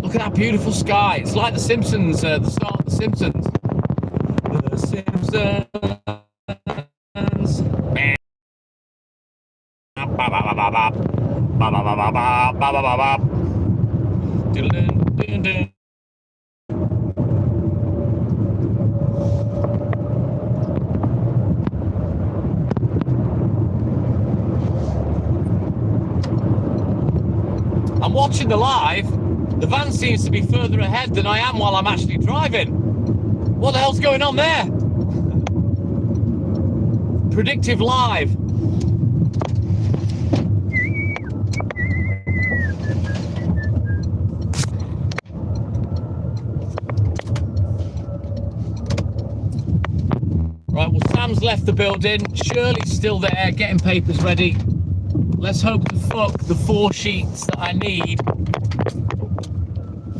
Look at that beautiful sky. It's like The Simpsons, the start of The Simpsons. The Simpsons. I'm watching the live. The van seems to be further ahead than I am while I'm actually driving. What the hell's going on there? Predictive live. Right, well, Sam's left the building. Shirley's still there, getting papers ready. Let's hope the fuck the 4 sheets that I need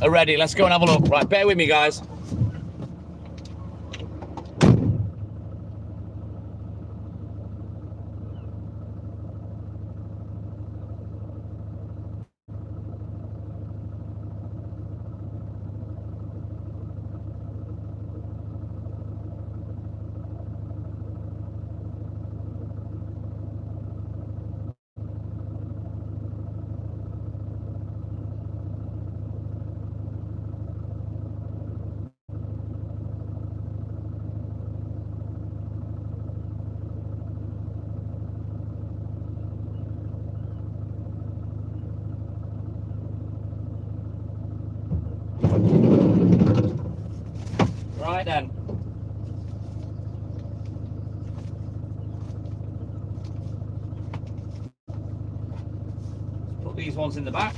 are ready. Let's go and have a look. Right, bear with me, guys. Right then. Let's put these ones in the back.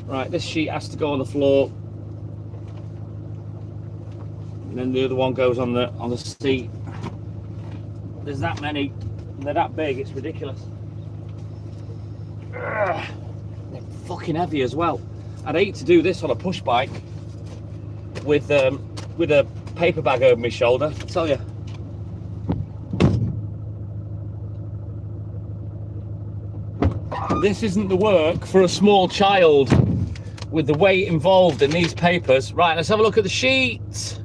Right, this sheet has to go on the floor, and then the other one goes on the seat. There's that many. They're that big. It's ridiculous. Ugh. They're fucking heavy as well. I'd hate to do this on a push bike with a paper bag over my shoulder. I tell you. This isn't the work for a small child with the weight involved in these papers. Right, let's have a look at the sheet.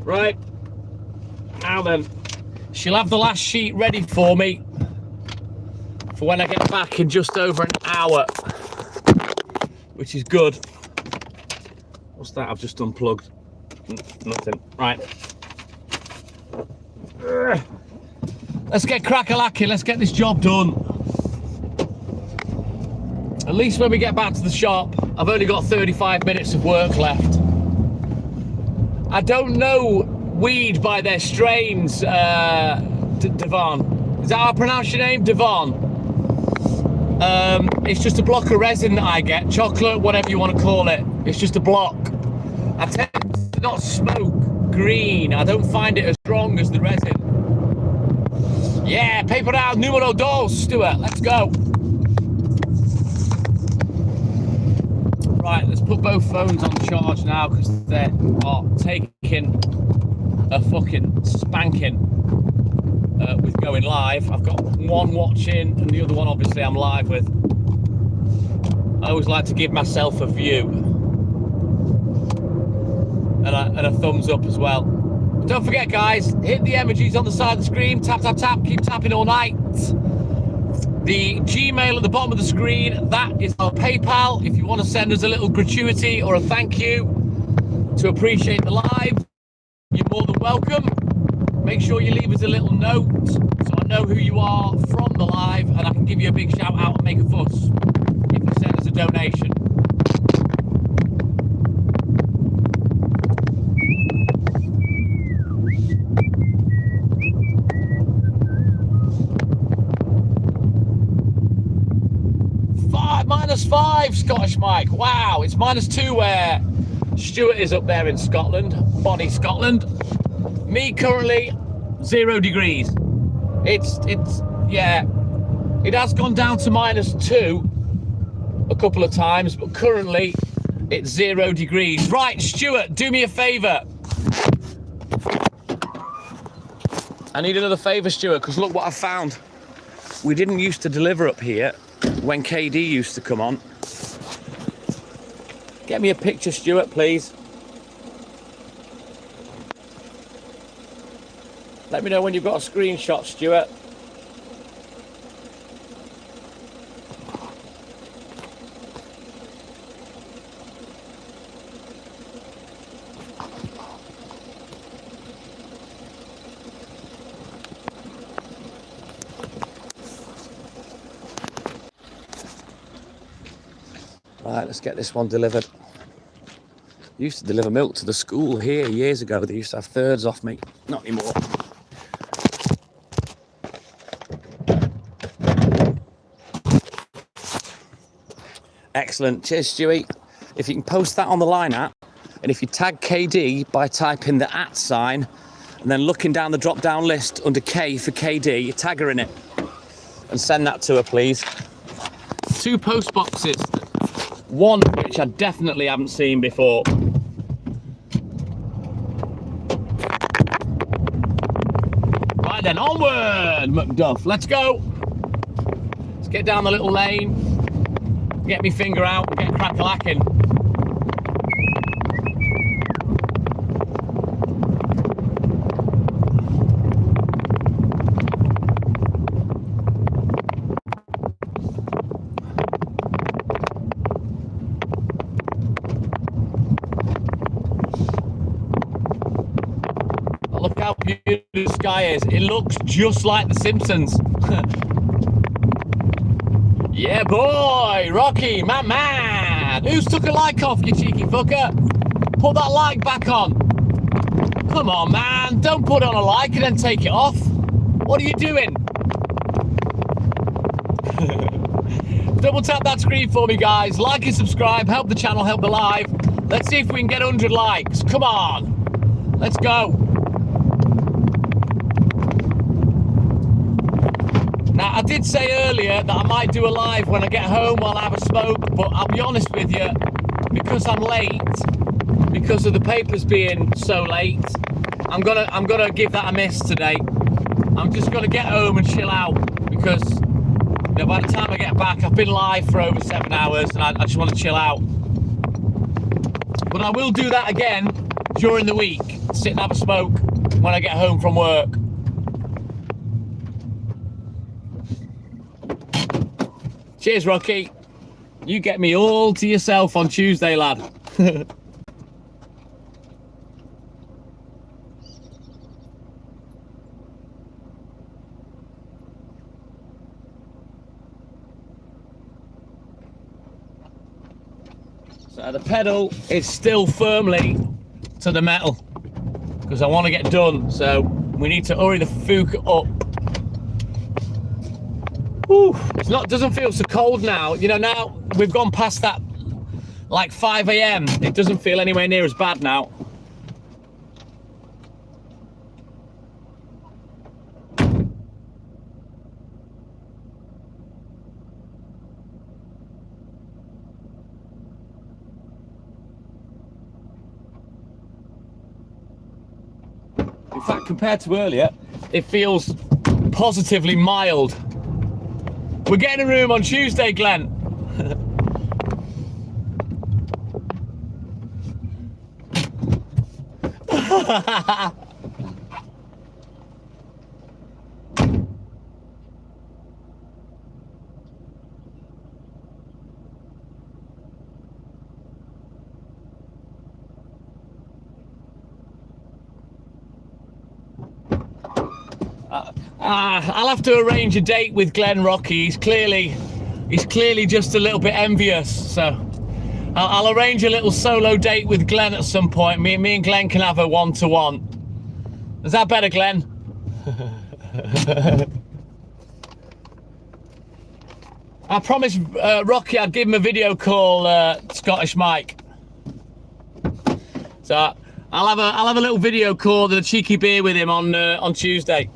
Right, now then, she'll have the last sheet ready for me for when I get back in just over an hour, which is good. What's that? I've just unplugged. Nothing. Right. Let's get crack-a-lacking. Let's get this job done. At least when we get back to the shop, I've only got 35 minutes of work left. I don't know weed by their strains, Devon. Is that how I pronounce your name? Devon. It's just a block of resin that I get. Chocolate, whatever you want to call it. It's just a block. I tend to not smoke green. I don't find it as strong as the resin. Yeah, paper out, numero dos, Stuart. Let's go. Right, let's put both phones on charge now because they are taking a fucking spanking with going live. I've got one watching and the other one obviously I'm live with. I always like to give myself a view and a thumbs up as well. But don't forget guys, hit the emojis on the side of the screen, tap, tap, tap, keep tapping all night. The Gmail at the bottom of the screen, that is our PayPal. If you want to send us a little gratuity or a thank you to appreciate the live, you're more than welcome. Make sure you leave us a little note so I know who you are from the live and I can give you a big shout out and make a fuss if you send us a donation. -5, Scottish Mike. Wow, it's -2 where Stuart is up there in Scotland, Bonnie, Scotland. Me currently 0 degrees. It's yeah, it has gone down to -2 a couple of times, but currently it's 0 degrees. Right, Stuart, do me a favour. I need another favour, Stuart, because look what I found. We didn't used to deliver up here when KD used to come on. Get me a picture, Stuart, please. Let me know when you've got a screenshot, Stuart. Right, let's get this one delivered. Used to deliver milk to the school here years ago. They used to have thirds off me. Not anymore. Excellent. Cheers, Stewie. If you can post that on the Line app, and if you tag KD by typing the @ sign, and then looking down the drop-down list under K for KD, you tag her in it, and send that to her, please. 2 post boxes. One which I definitely haven't seen before. Right then, onward, Macduff. Let's go. Let's get down the little lane, get me finger out, and get crack-a-lacking. Look how beautiful the sky is. It looks just like The Simpsons. Yeah, boy, Rocky, my man. Who's took a like off, you cheeky fucker? Put that like back on. Come on, man. Don't put on a like and then take it off. What are you doing? Double tap that screen for me, guys. Like and subscribe. Help the channel, help the live. Let's see if we can get 100 likes. Come on. Let's go. Now, I did say earlier that I might do a live when I get home while I have a smoke, but I'll be honest with you, because I'm late, because of the papers being so late, I'm gonna give that a miss today. I'm just gonna get home and chill out because, you know, by the time I get back, I've been live for over 7 hours and I just want to chill out. But I will do that again during the week, sit and have a smoke when I get home from work. Cheers, Rocky. You get me all to yourself on Tuesday, lad. So the pedal is still firmly to the metal because I want to get done. So we need to hurry the Fuka up. Whew, doesn't feel so cold now. You know, now we've gone past that like 5 a.m. It doesn't feel anywhere near as bad now. In fact, compared to earlier, it feels positively mild. We're getting a room on Tuesday, Glenn. I'll have to arrange a date with Glenn Rocky. He's clearly just a little bit envious. So I'll arrange a little solo date with Glenn at some point. Me and Glenn can have a one-to-one. Is that better, Glenn? I promised Rocky I'd give him a video call, Scottish Mike. So I'll have a little video call and a cheeky beer with him on Tuesday.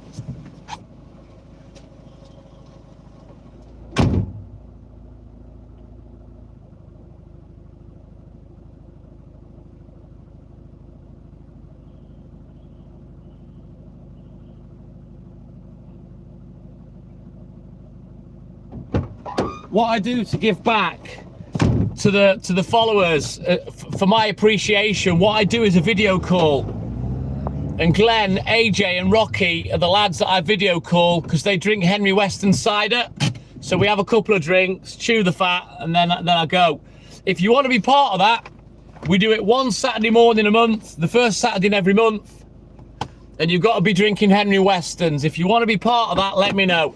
What I do to give back to the followers for my appreciation, what I do is a video call. And Glenn, AJ and Rocky are the lads that I video call because they drink Henry Weston cider. So we have a couple of drinks, chew the fat, and then I go. If you want to be part of that, we do it one Saturday morning a month, the first Saturday in every month. And you've got to be drinking Henry Westons. If you want to be part of that, let me know.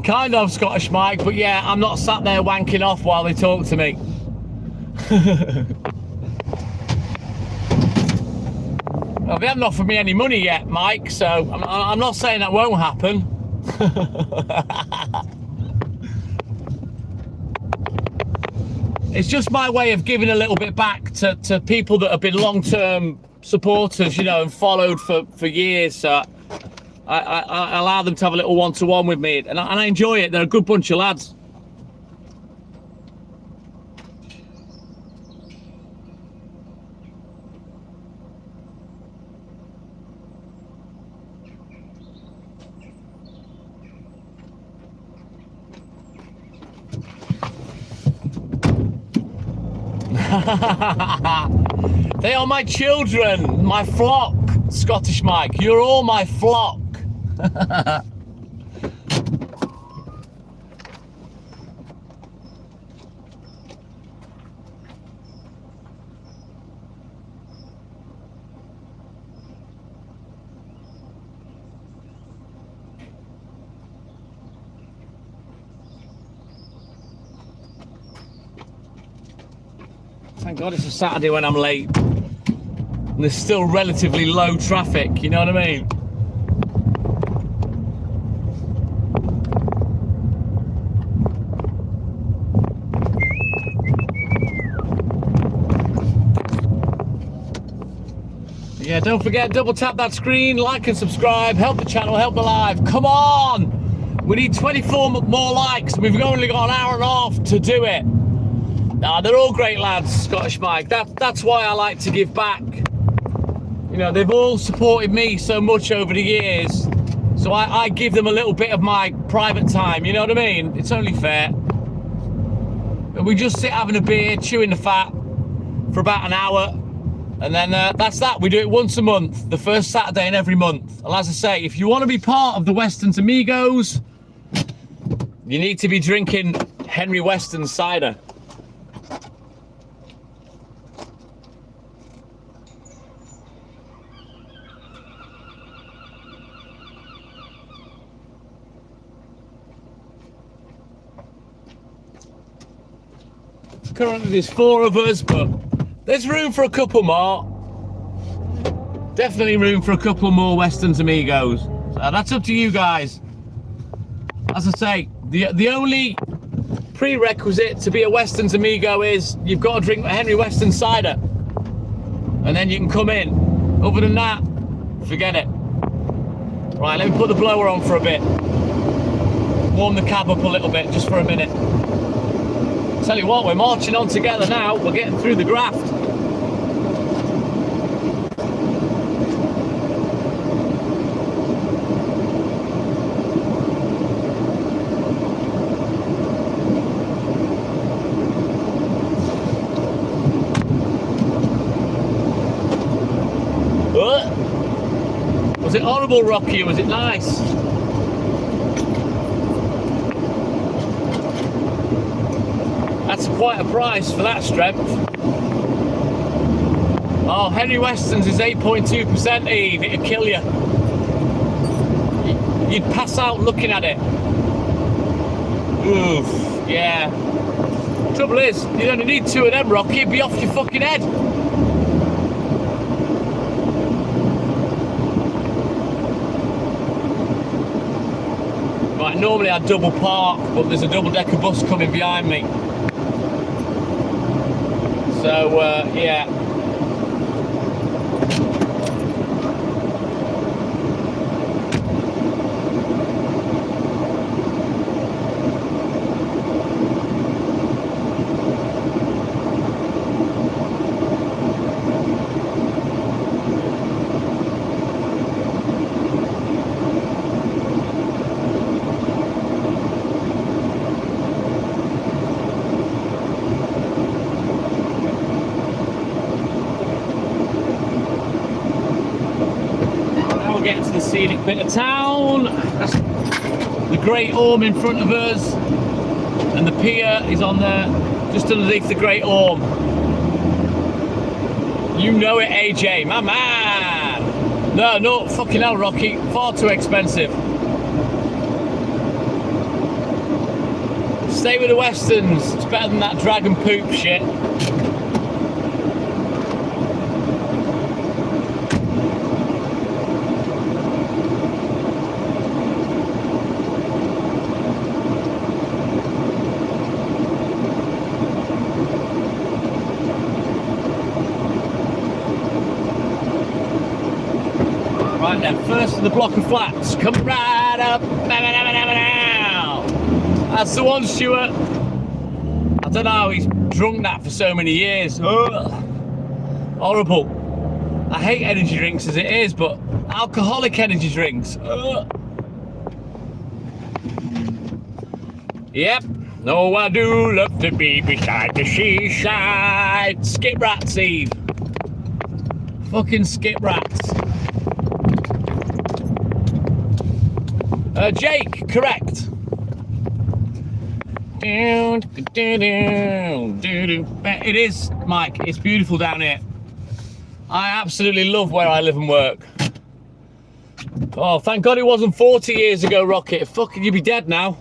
Kind of, Scottish Mike, but yeah, I'm not sat there wanking off while they talk to me. Well, they haven't offered me any money yet, Mike, so I'm not saying that won't happen. It's just my way of giving a little bit back to people that have been long-term supporters, you know, and followed for years. So I allow them to have a little one-to-one with me, and I enjoy it. They're a good bunch of lads. They are my children, my flock, Scottish Mike. You're all my flock. Thank God it's a Saturday when I'm late. And there's still relatively low traffic, you know what I mean? Yeah, don't forget, double tap that screen, like and subscribe, help the channel, help the live. Come on! We need 24 more likes. We've only got an hour and a half to do it. Nah, they're all great lads, Scottish Mike. That's why I like to give back. You know, they've all supported me so much over the years. So I give them a little bit of my private time, you know what I mean? It's only fair. And we just sit having a beer, chewing the fat, for about an hour, and then that's that. We do it once a month, the first Saturday in every month. And as I say, if you want to be part of the Weston's Amigos, you need to be drinking Henry Weston cider. Currently there's 4 of us, but there's room for a couple more. Definitely room for a couple more Weston's Amigos. So that's up to you guys. As I say, the only prerequisite to be a Weston's Amigo is you've got to drink Henry Weston cider, and then you can come in. Other than that, forget it. Right, let me put the blower on for a bit. Warm the cab up a little bit, just for a minute. Tell you what, we're marching on together now. We're getting through the graft. Was it horrible, Rocky, or was it nice? That's quite a price for that strength. Oh, Henry Weston's is 8.2%, Eve. It'd kill you. You'd pass out looking at it. Oof, yeah. Trouble is, you only need 2 of them, Rocky. It'd be off your fucking head. Right, normally I'd double park, but there's a double-decker bus coming behind me. So, yeah. Getting to the scenic bit of town. That's the Great Orme in front of us, and the pier is on there, just underneath the Great Orme. You know it, AJ, my man. No, fucking hell, Rocky, far too expensive. Stay with the Westons. It's better than that dragon poop shit. Right then, first of the block of flats, come right up. That's the one, Stuart. I don't know how he's drunk that for so many years. Ugh. Horrible. I hate energy drinks as it is, but alcoholic energy drinks. Ugh. Yep. No, I do love to be beside the seaside. Skip rats, Eve. Fucking skip rats. Jake, correct. It is, Mike. It's beautiful down here. I absolutely love where I live and work. Oh, thank God it wasn't 40 years ago, Rocket. Fucking, you'd be dead now.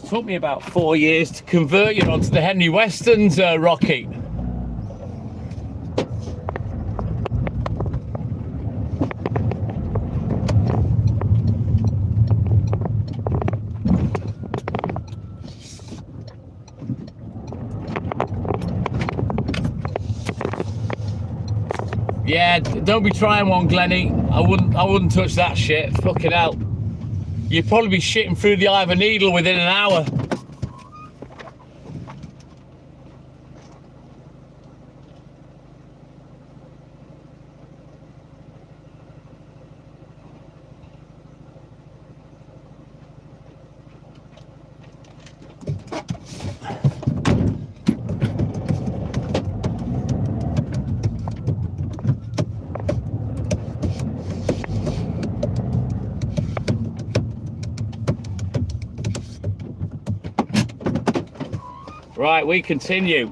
Took me about 4 years to convert you onto the Henry Westerns, Rocky. Yeah, don't be trying one, Glenny. I wouldn't touch that shit. Fucking hell. You'd probably be shitting through the eye of a needle within an hour. Right, we continue.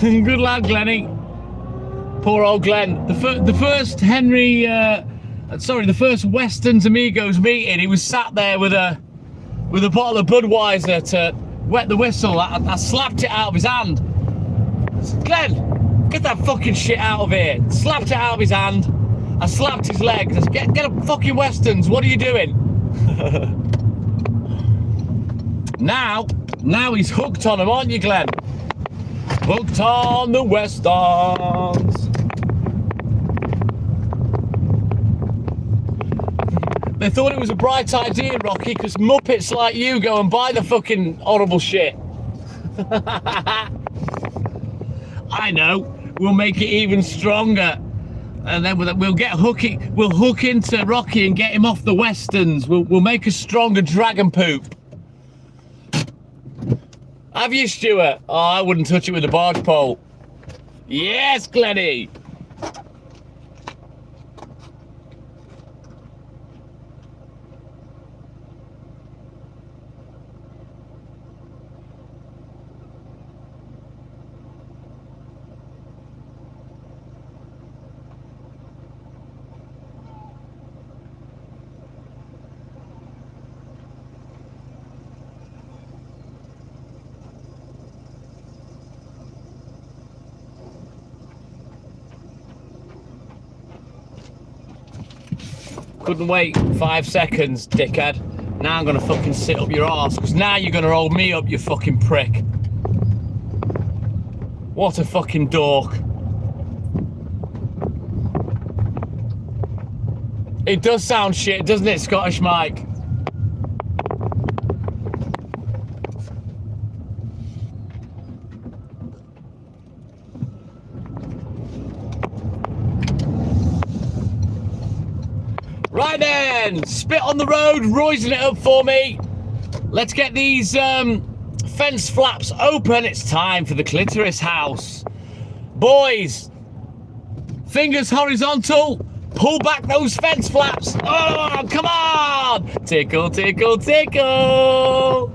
Good lad, Glenny. Poor old Glenn. The first Henry, the first Westerns Amigos meeting, he was sat there with a bottle of Budweiser to wet the whistle. I slapped it out of his hand. I said, Glenn, get that fucking shit out of here. Slapped it out of his hand. I slapped his leg. I said, get a fucking Westerns. What are you doing? Now he's hooked on them, aren't you, Glenn? Hooked on the Westerns. They thought it was a bright idea, Rocky, because Muppets like you go and buy the fucking horrible shit. I know. We'll make it even stronger. And then we'll hook into Rocky and get him off the Westerns. We'll make a stronger dragon poop. Have you, Stuart? Oh, I wouldn't touch it with a barge pole. Yes, Glenny. Couldn't wait 5 seconds, dickhead. Now I'm gonna fucking sit up your arse, because now you're gonna hold me up, you fucking prick. What a fucking dork. It does sound shit, doesn't it, Scottish Mike? Right then, spit on the road, roising it up for me. Let's get these fence flaps open. It's time for the clitoris house. Boys, fingers horizontal, pull back those fence flaps. Oh, come on. Tickle, tickle, tickle.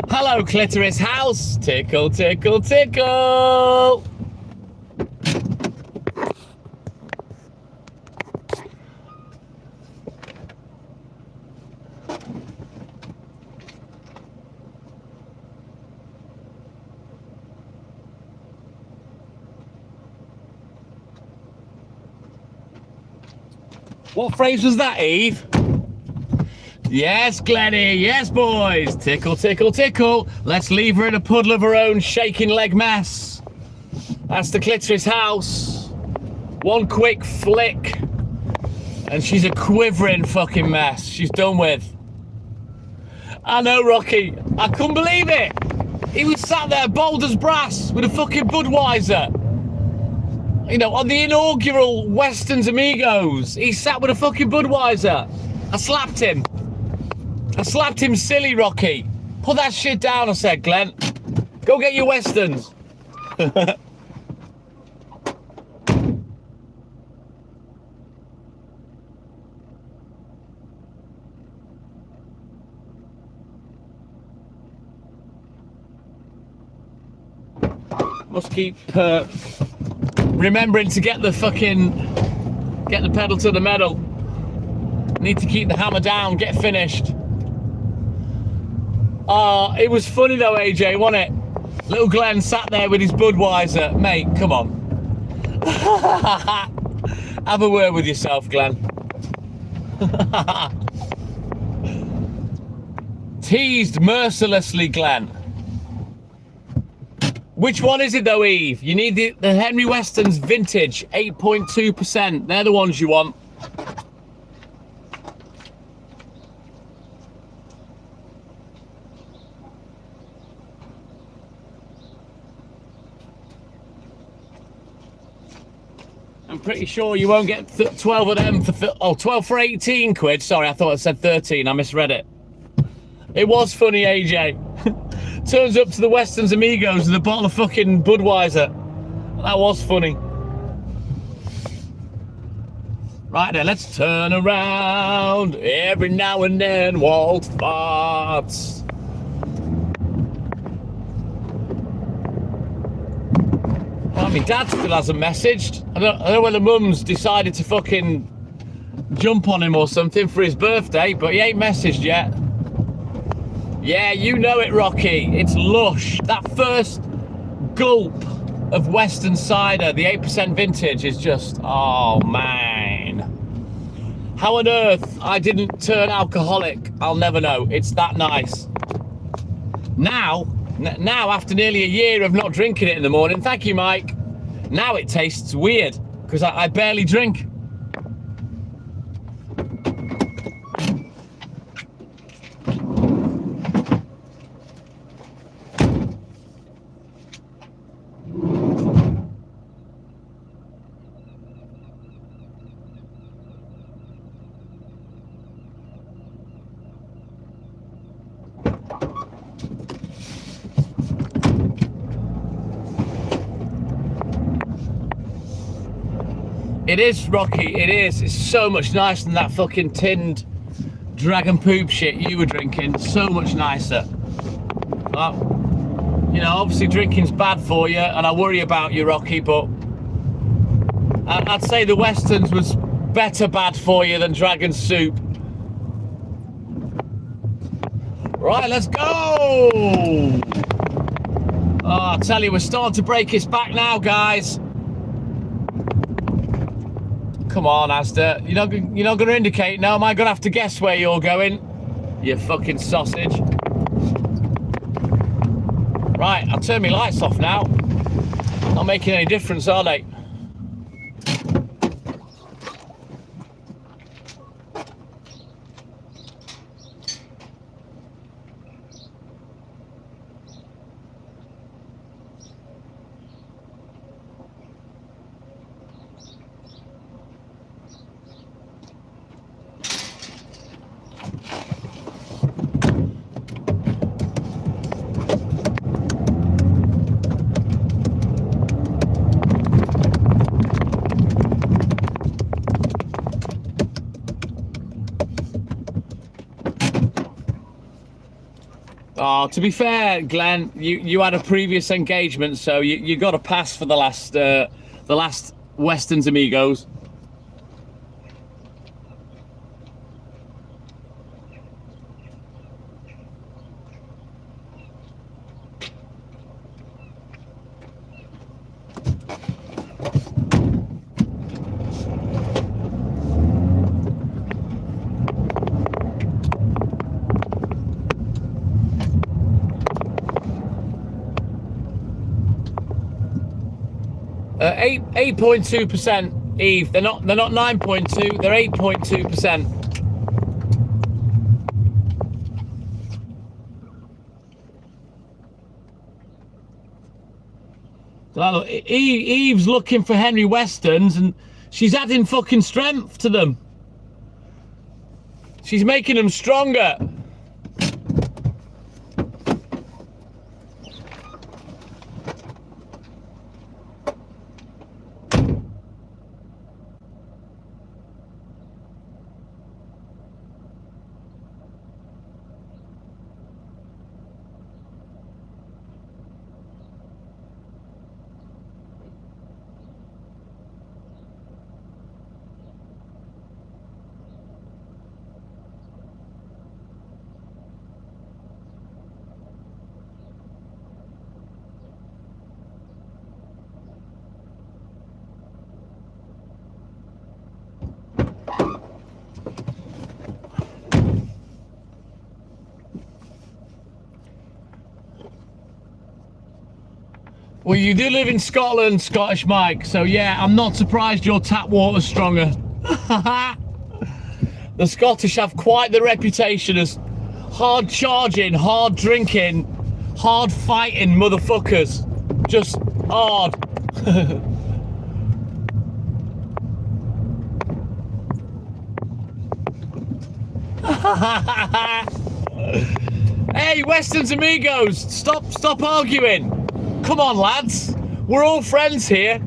Hello, clitoris house. Tickle, tickle, tickle. What phrase was that, Eve? Yes, Glenny. Yes, boys. Tickle, tickle, tickle. Let's leave her in a puddle of her own shaking leg mess. That's the clitoris house. One quick flick, and she's a quivering fucking mess. She's done with. I know, Rocky. I couldn't believe it. He was sat there bold as brass with a fucking Budweiser. You know, on the inaugural Westerns Amigos, he sat with a fucking Budweiser. I slapped him. I slapped him silly, Rocky. Put that shit down, I said, Glenn. Go get your Westerns. Must keep remembering to get the pedal to the metal. Need to keep the hammer down, get finished. Oh, it was funny though, AJ, wasn't it? Little Glenn sat there with his Budweiser. Mate, come on. Have a word with yourself, Glenn. Teased mercilessly, Glenn. Which one is it though, Eve? You need the Henry Weston's vintage, 8.2%. They're the ones you want. I'm pretty sure you won't get 12 of them for 12 for 18 quid. Sorry, I thought it said 13. I misread it. It was funny, AJ. Turns up to the Weston's Amigos with a bottle of fucking Budweiser. That was funny. Right then, let's turn around. Every now and then, Walt farts. Well, my dad still hasn't messaged. I don't know whether Mum's decided to fucking jump on him or something for his birthday, but he ain't messaged yet. Yeah, you know it, Rocky. It's lush. That first gulp of Western cider, the 8% vintage, is just, oh man. How on earth I didn't turn alcoholic, I'll never know. It's that nice. Now, after nearly a year of not drinking it in the morning, thank you, Mike. Now it tastes weird because I barely drink. It is, Rocky, it is. It's so much nicer than that fucking tinned dragon poop shit you were drinking. So much nicer. Well, you know, obviously drinking's bad for you, and I worry about you, Rocky, but I'd say the Westerns was better bad for you than dragon soup. Right, let's go! Oh, I tell you, we're starting to break his back now, guys. Come on, Asda. You're not going to indicate? No, am I going to have to guess where you're going? You fucking sausage. Right, I'll turn my lights off now. Not making any difference, are they? Oh, to be fair, Glenn, you had a previous engagement, so you got a pass for the last Weston's Amigos. Uh, 8.2%, Eve. They're not 9.2. They're 8.2%. Eve's looking for Henry Westons, and she's adding fucking strength to them. She's making them stronger. Well, you do live in Scotland, Scottish Mike, so yeah, I'm not surprised your tap water's stronger. The Scottish have quite the reputation as hard charging, hard drinking, hard fighting motherfuckers. Just hard. Hey, Western's amigos, stop arguing. Come on, lads. We're all friends here.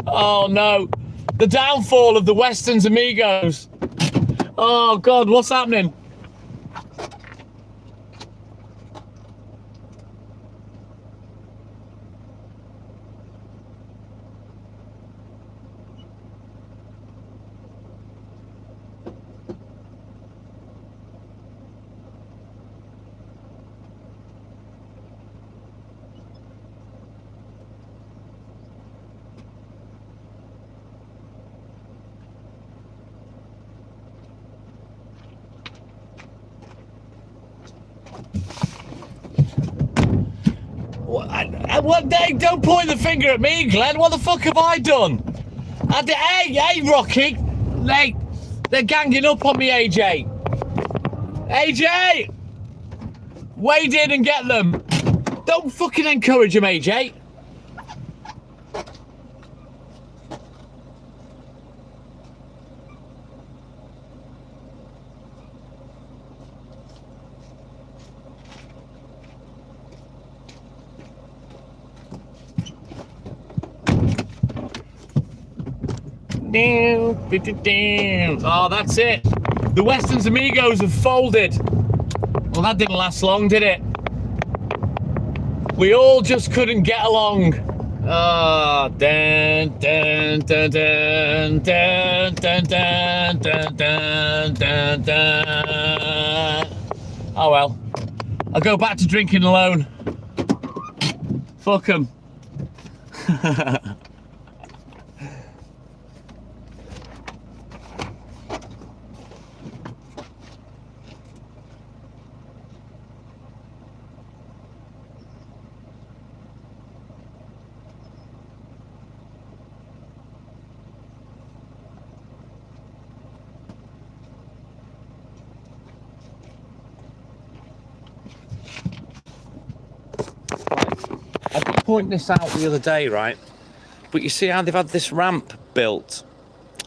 Oh no. The downfall of the Western's amigos. Oh God, what's happening? What day? Don't point the finger at me, Glenn. What the fuck have I done? Hey, Rocky. They're ganging up on me, AJ. AJ! Wade in and get them. Don't fucking encourage them, AJ. Oh, that's it. The Western's amigos have folded. Well, that didn't last long, did it? We all just couldn't get along. Ah, dun dun dun dun dun dun dun dun dun dun dun. Oh well. I'll go back to drinking alone. Fuck 'em. I did point this out the other day, right? But you see how they've had this ramp built,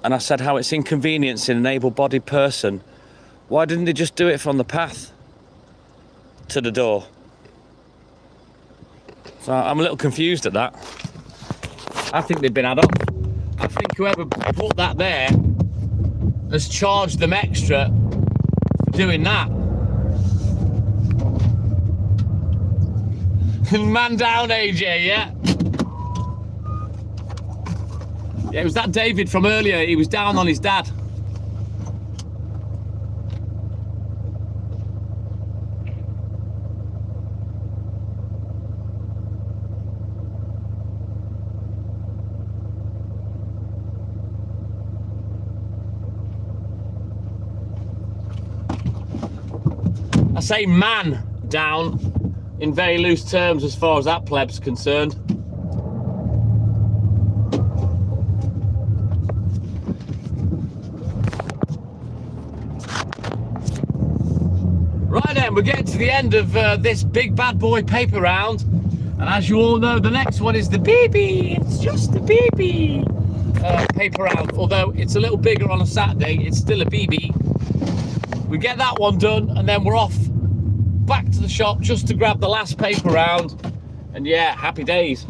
and I said how it's inconveniencing an able-bodied person. Why didn't they just do it from the path to the door? So I'm a little confused at that. I think they've been had off. I think whoever put that there has charged them extra for doing that. Man down, AJ, yeah? Yeah, it was that David from earlier. He was down on his dad. I say man down in very loose terms as far as that pleb's concerned. Right then, we're getting to the end of this big bad boy paper round, and as you all know, the next one is the BB. It's just the BB paper round. Although it's a little bigger on a Saturday, it's still a BB. We get that one done, and then we're off back to the shop just to grab the last paper round, and yeah, happy days.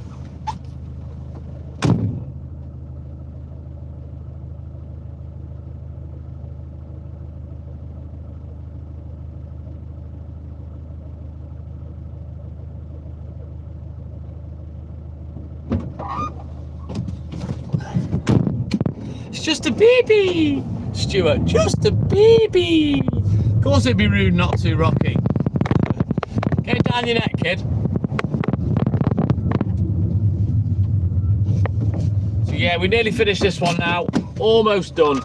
It's just a baby, Stuart, just a baby. Of course it'd be rude not to, Rocky. Get down your neck, kid. So yeah, we nearly finished this one now. Almost done.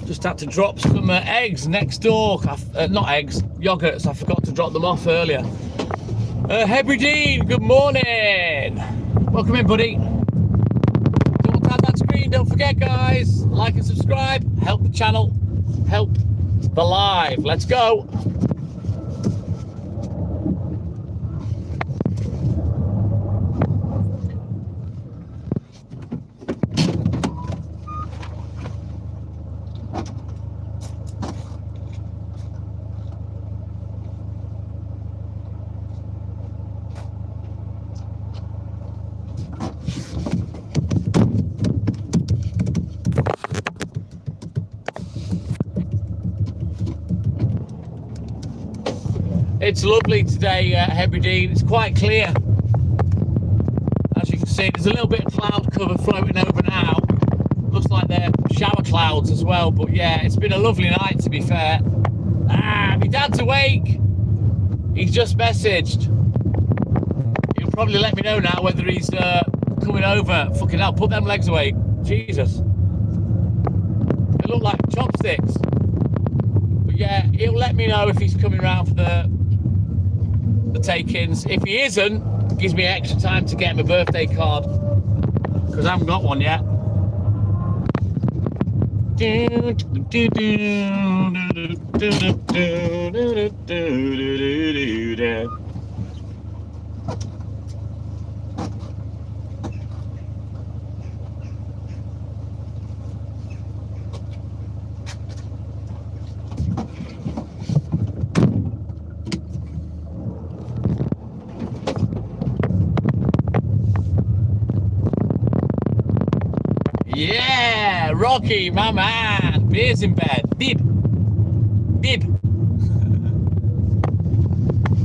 Just had to drop some eggs next door. Not eggs, yogurts. I forgot to drop them off earlier. Hebridean, good morning. Welcome in, buddy. Double tap that screen. Don't forget, guys, like and subscribe. Help the channel. Help the live. Let's go. It's lovely today, Hebridean. It's quite clear. As you can see, there's a little bit of cloud cover floating over now. Looks like they're shower clouds as well. But yeah, it's been a lovely night, to be fair. My dad's awake. He's just messaged. He'll probably let me know now whether he's coming over. Fucking hell, put them legs away. Jesus. They look like chopsticks. But yeah, he'll let me know if he's coming round for the take-ins. If he isn't, it gives me extra time to get him a birthday card, because I haven't got one yet. Yeah, Rocky, my man. Beer's in bed. Bib.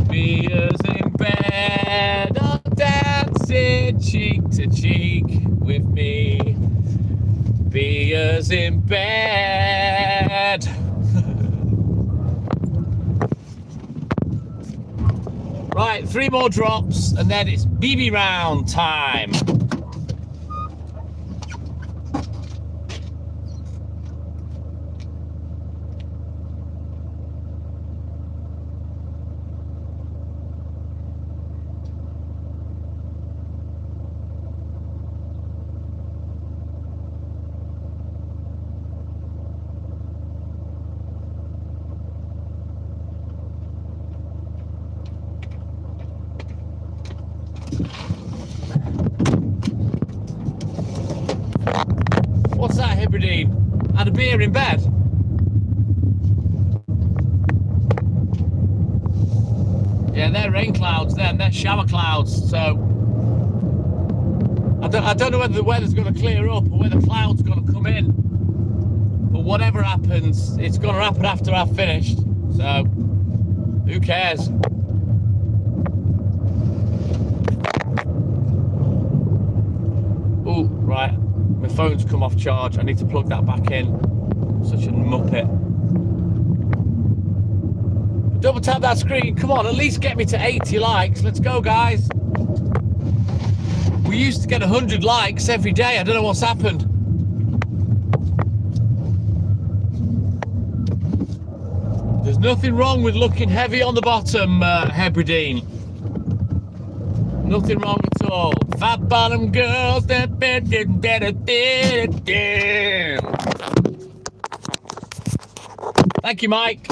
Beer's in bed. Oh, dancing cheek to cheek with me. Beer's in bed. Right, 3 more drops and then it's BB round time. What's that, Hebridean? Had a beer in bed? Yeah, they're rain clouds then, they're shower clouds, so I don't know whether the weather's going to clear up or whether the clouds going to come in, but whatever happens, it's going to happen after I've finished, so who cares? Oh, right. My phone's come off charge. I need to plug that back in. Such a muppet. Double tap that screen. Come on, at least get me to 80 likes. Let's go, guys. We used to get 100 likes every day. I don't know what's happened. There's nothing wrong with looking heavy on the bottom, Hebridean. Nothing wrong at all. Fat bottom girls. Thank you, Mike.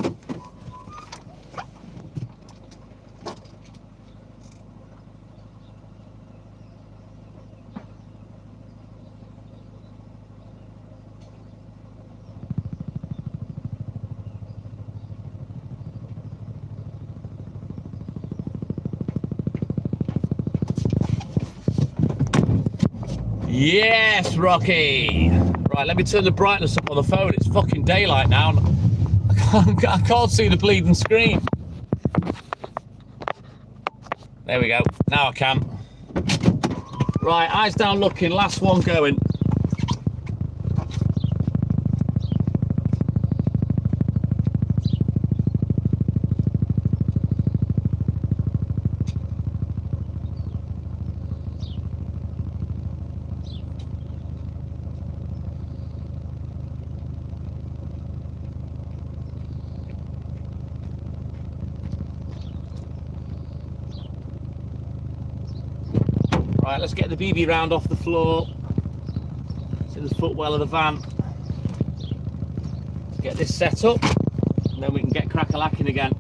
Yes, Rocky. Right, let me turn the brightness up on the phone. It's fucking daylight now. I can't see the bleeding screen. There we go. Now I can. Right, eyes down looking. Last one going. Right, let's get the BB round off the floor. It's in the footwell of the van. Let's get this set up, and then we can get crack-a-lacking again.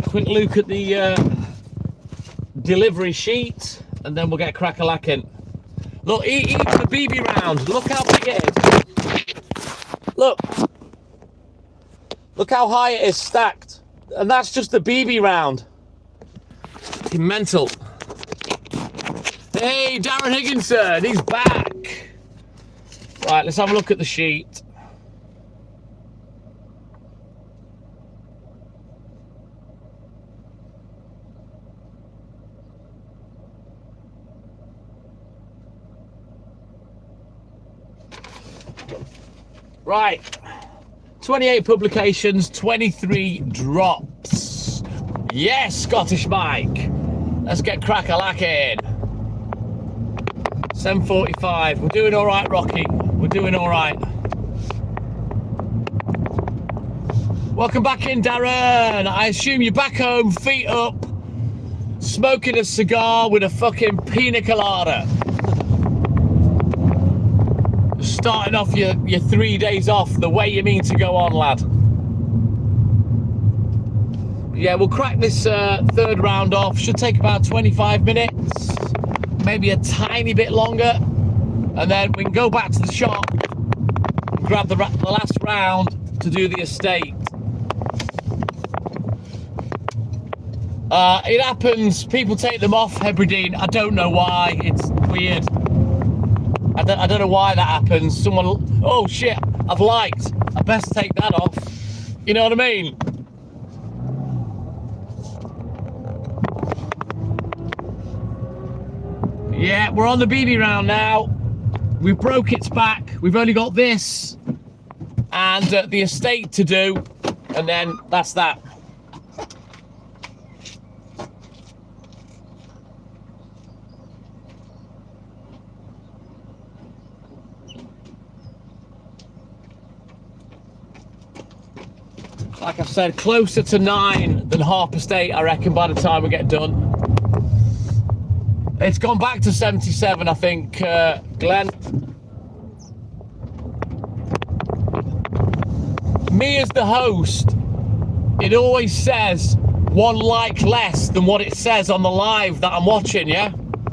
Quick look at the delivery sheet, and then we'll get crack-a-lacking. Look, even the BB round, look how big it is. Look how high it is stacked. And that's just the BB round. Fucking mental. Hey, Darren Higginson, he's back. Right, let's have a look at the sheet. Right, 28 publications, 23 drops. Yes, Scottish Mike. Let's get crack-a-lacking. 7:45. We're doing all right, Rocky. We're doing all right. Welcome back in, Darren. I assume you're back home, feet up, smoking a cigar with a fucking pina colada. Starting off your 3 days off the way you mean to go on, lad. Yeah, we'll crack this third round off. Should take about 25 minutes, maybe a tiny bit longer, and then we can go back to the shop and grab the last round to do the estate. It happens, people take them off, Hebridean. I don't know why, it's weird. I don't know why that happens. Someone, oh shit, I've liked, I best take that off. You know what I mean? Yeah, we're on the BB round now. We broke its back. We've only got this and the estate to do, and then that's that. Like I've said, closer to 9 than half past 8, I reckon, by the time we get done. It's gone back to 77, I think, Glenn. Me as the host, it always says 1 like less than what it says on the live that I'm watching, yeah?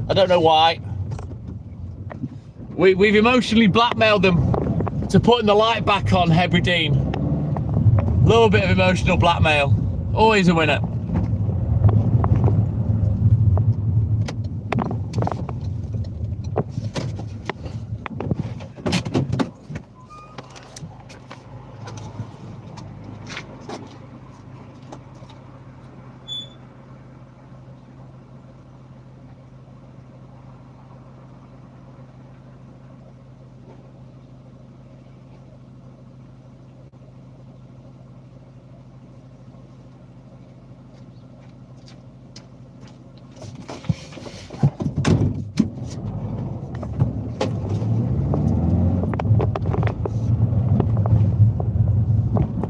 I don't know why. We've emotionally blackmailed them to putting the light back on, Hebridean. Little bit of emotional blackmail. Always a winner.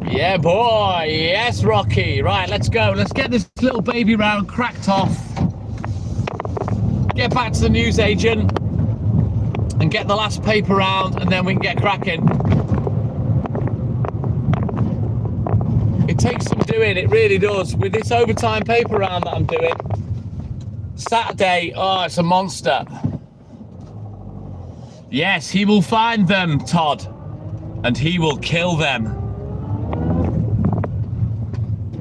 Yeah, boy. Yes, Rocky. Right, let's go. Let's get this little baby round cracked off. Get back to the newsagent and get the last paper round, and then we can get cracking. It takes some doing, it really does. With this overtime paper round that I'm doing, Saturday, oh, it's a monster. Yes, he will find them, Todd, and he will kill them.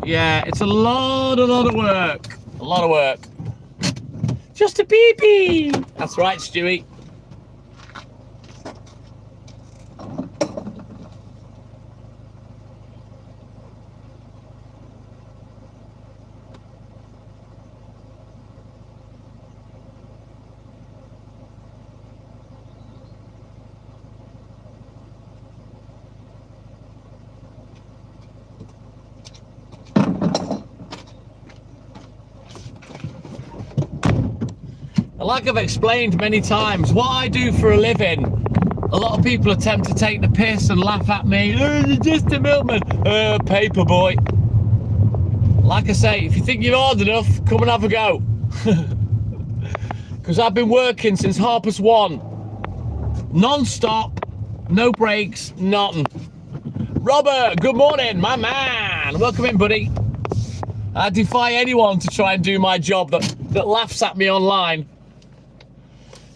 Yeah, it's a lot of work. A lot of work. Just a BB. That's right, Stewie. Like I've explained many times, what I do for a living A lot of people attempt to take the piss and laugh at me. Oh, just a milkman. Paper boy. Like I say, if you think you're hard enough, come and have a go. Because I've been working since 1:30. Non-stop, no breaks, nothing. Robert, good morning, my man. Welcome in, buddy. I defy anyone to try and do my job that laughs at me online.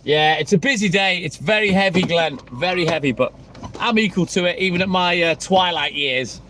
Yeah, it's a busy day. It's very heavy, Glenn. Very heavy, but I'm equal to it, even at my twilight years.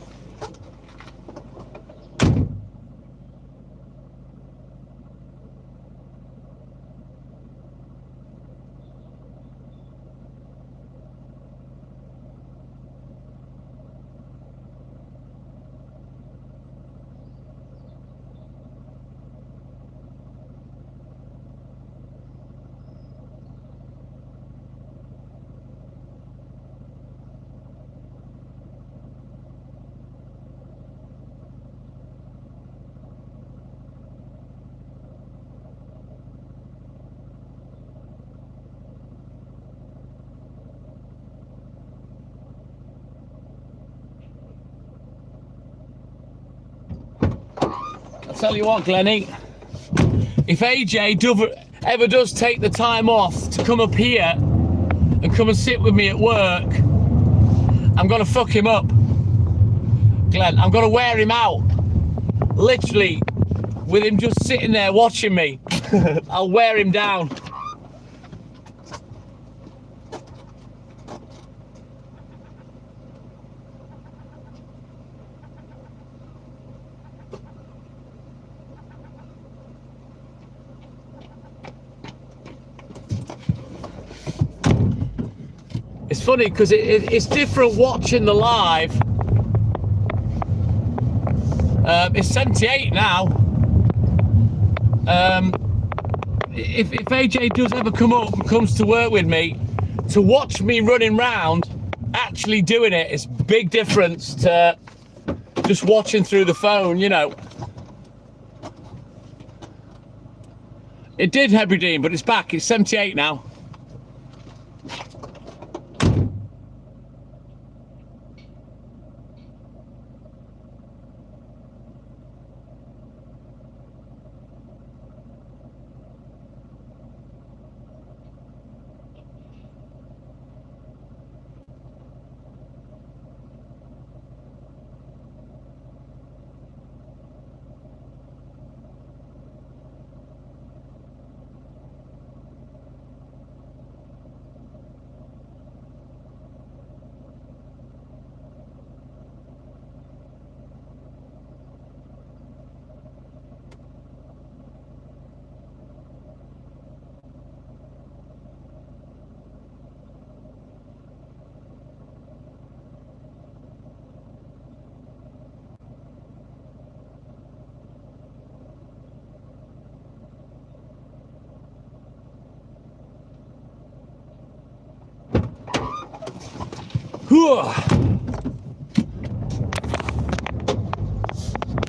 Tell you what, Glenny, if AJ ever does take the time off to come up here and come and sit with me at work, I'm gonna fuck him up. Glenn, I'm gonna wear him out. Literally, with him just sitting there watching me. I'll wear him down. It's funny because it's different watching the live. It's 78 now. If AJ does ever come up and comes to work with me, to watch me running round, actually doing it, it's a big difference to just watching through the phone, you know. It did, Hebridean, but it's back. It's 78 now.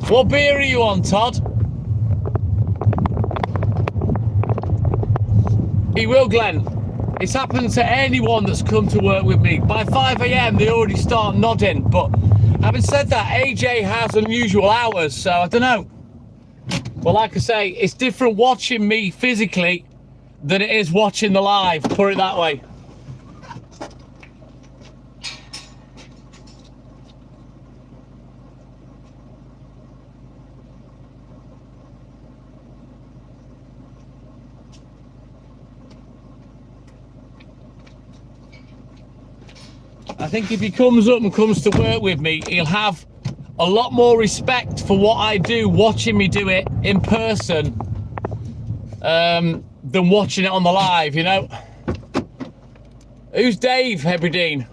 What beer are you on, Todd? He will, Glenn. It's happened to anyone that's come to work with me. By 5 AM, they already start nodding. But having said that, AJ has unusual hours, so I don't know. But like I say, it's different watching me physically than it is watching the live, put it that way. I think if he comes up and comes to work with me, he'll have a lot more respect for what I do, watching me do it in person, than watching it on the live, you know. Who's Dave, Hebridean?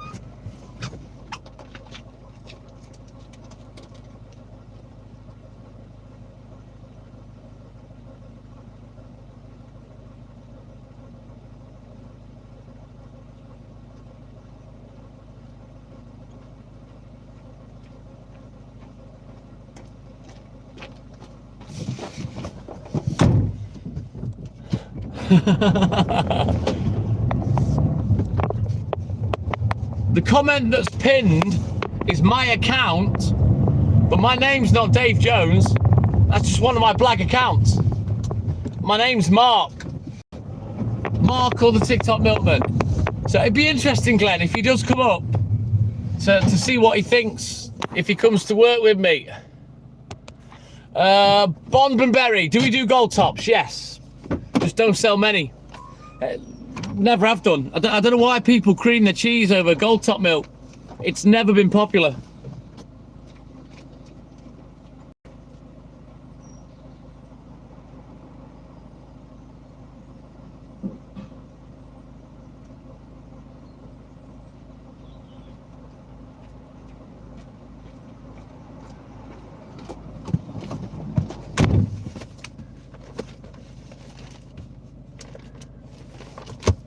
The comment that's pinned is my account, but my name's not Dave Jones. That's just one of my black accounts. My name's Mark. Mark or the TikTok Milkman. So it'd be interesting, Glenn, if he does come up to see what he thinks if he comes to work with me. Bond and Berry, do we do gold tops? Yes. Just don't sell many. Never have done. I don't know why people cream their cheese over gold top milk. It's never been popular.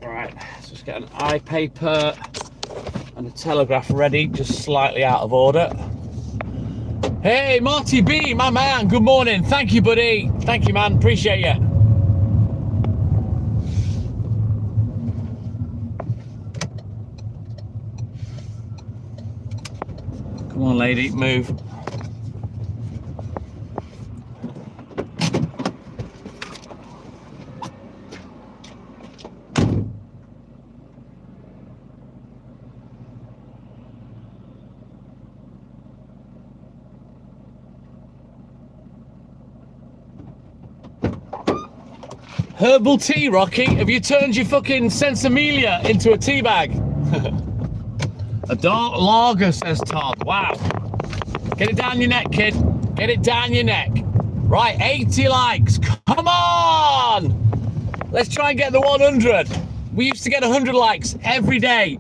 Right, let's just get an eye paper and a telegraph ready, just slightly out of order. Hey, Marty B, my man, good morning. Thank you, buddy. Thank you, man. Appreciate you. Come on, lady, move. Herbal tea, Rocky. Have you turned your fucking Sensimilia into a tea bag? A dark lager, says Todd. Wow. Get it down your neck, kid. Get it down your neck. Right, 80 likes. Come on! Let's try and get the 100. We used to get 100 likes every day.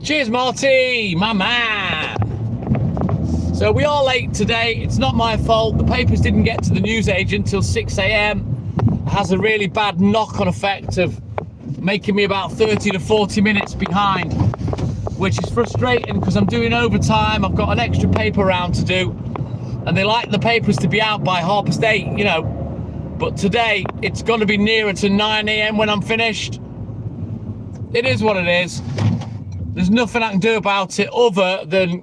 Cheers, Marty, my man. So we are late today. It's not my fault. The papers didn't get to the newsagent till 6 a.m. It has a really bad knock-on effect of making me about 30 to 40 minutes behind, which is frustrating because I'm doing overtime. I've got an extra paper round to do, and they like the papers to be out by 8:30, you know. But today, it's going to be nearer to 9 a.m. when I'm finished. It is what it is. There's nothing I can do about it other than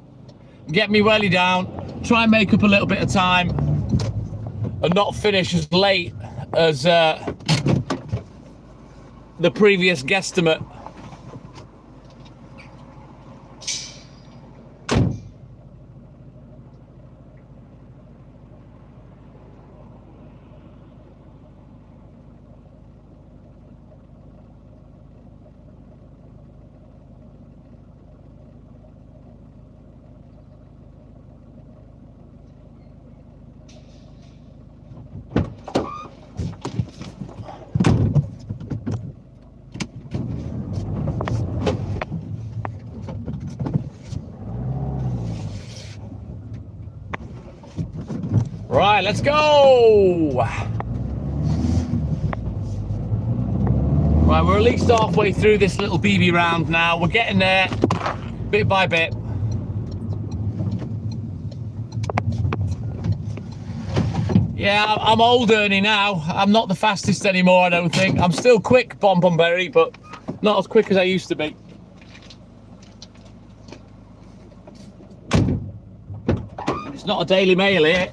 get me welly down, try and make up a little bit of time, and not finish as late as the previous guesstimate. Right, let's go. Right, we're at least halfway through this little BB round now. We're getting there, bit by bit. Yeah, I'm old, Ernie, now. I'm not the fastest anymore, I don't think. I'm still quick, Bonbonberry, but not as quick as I used to be. It's not a Daily Mail here.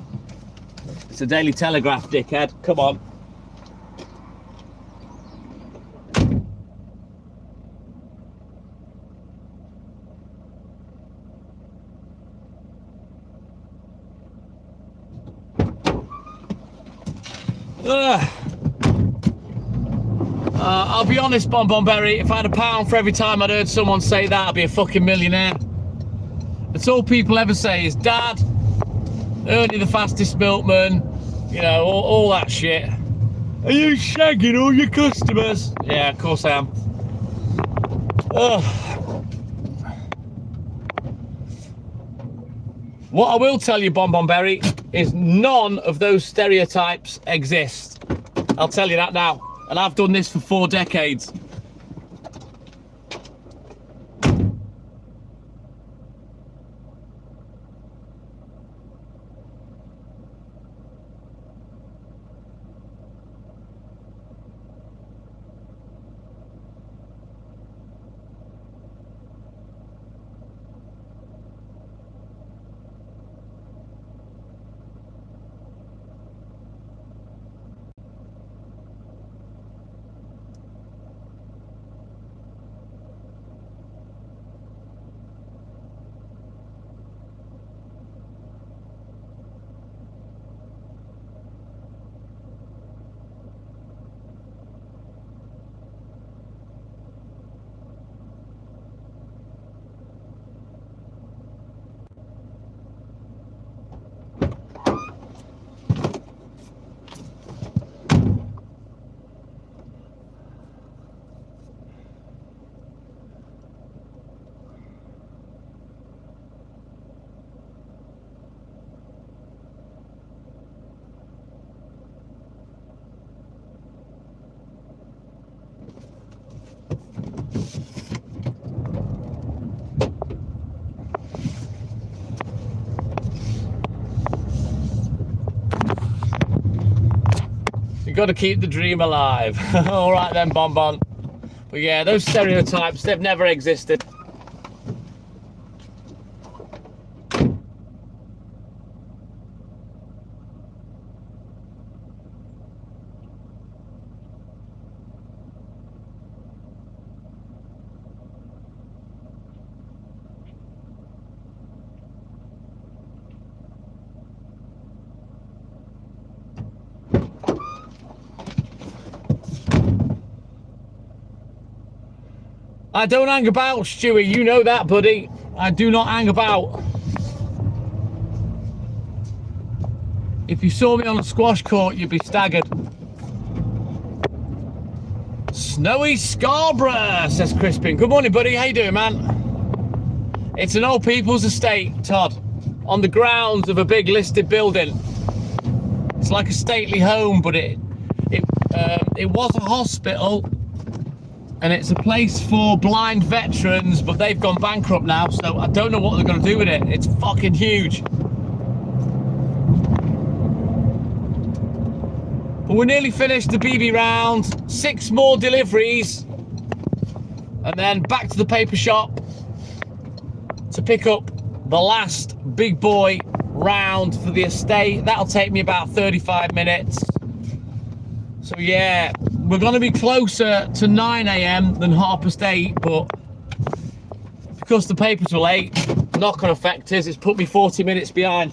It's a Daily Telegraph, dickhead. Come on. I'll be honest, Bonbonberry, if I had £1 for every time I'd heard someone say that, I'd be a fucking millionaire. That's all people ever say is, Dad, Ernie the fastest milkman, you know, all that shit. Are you shagging all your customers? Yeah, of course I am. What I will tell you, Bonbonberry, is none of those stereotypes exist. I'll tell you that now. And I've done this for 4 decades. You've got to keep the dream alive. All right then, Bonbon. But yeah, those stereotypes, they've never existed. I don't hang about, Stewie. You know that, buddy. I do not hang about. If you saw me on a squash court, you'd be staggered. Snowy Scarborough, says Crispin. Good morning, buddy. How you doing, man? It's an old people's estate, Todd, on the grounds of a big listed building. It's like a stately home, but it was a hospital. And it's a place for blind veterans, but they've gone bankrupt now, so I don't know what they're going to do with it. It's fucking huge. But we're nearly finished the BB round. 6 more deliveries. And then back to the paper shop to pick up the last big boy round for the estate. That'll take me about 35 minutes. So yeah, we're going to be closer to 9 AM than 8:30, but because the papers were late, knock-on effect is it's put me 40 minutes behind.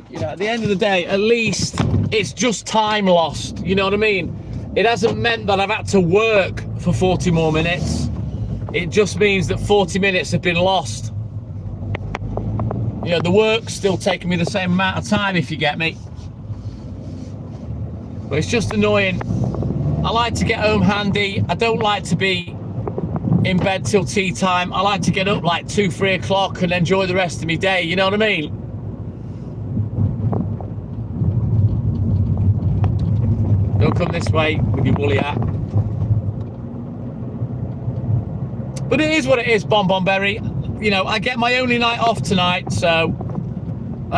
You know, at the end of the day, at least it's just time lost, you know what I mean? It hasn't meant that I've had to work for 40 more minutes. It just means that 40 minutes have been lost. You know, the work's still taking me the same amount of time, if you get me. But it's just annoying. I like to get home handy. I don't like to be in bed till tea time. I like to get up like 2, 3 o'clock and enjoy the rest of my day, you know what I mean? Don't come this way with your woolly hat. But it is what it is, Bonbon Berry. You know, I get my only night off tonight, so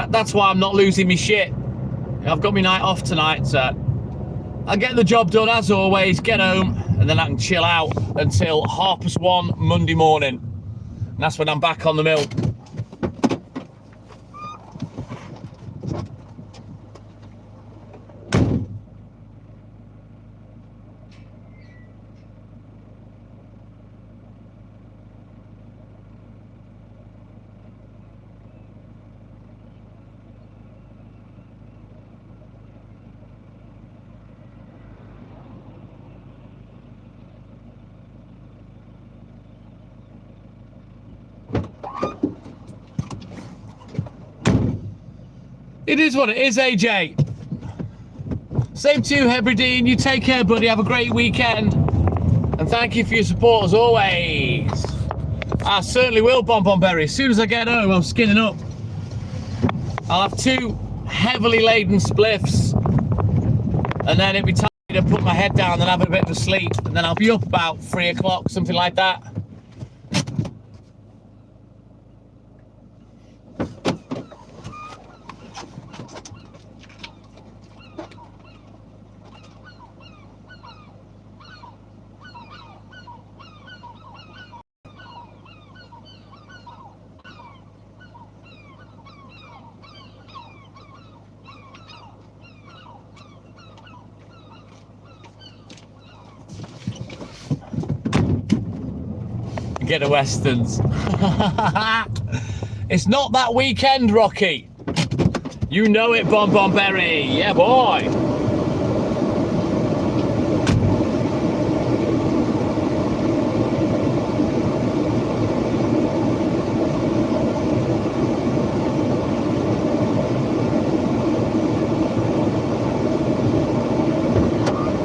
that's why I'm not losing me shit. I've got my night off tonight, so I get the job done as always, get home, and then I can chill out until 1:30 Monday morning. And that's when I'm back on the mill. It is what it is, AJ. Same to you, Hebridean. You take care, buddy. Have a great weekend. And thank you for your support as always. I certainly will, Bonbon Berry. As soon as I get home, I'm skinning up. I'll have 2 heavily laden spliffs, and then it'll be time to put my head down and have a bit of a sleep, and then I'll be up about 3 o'clock, something like that. Get a Westerns. It's not that weekend, Rocky. You know it, Bonbon Berry. Yeah, boy.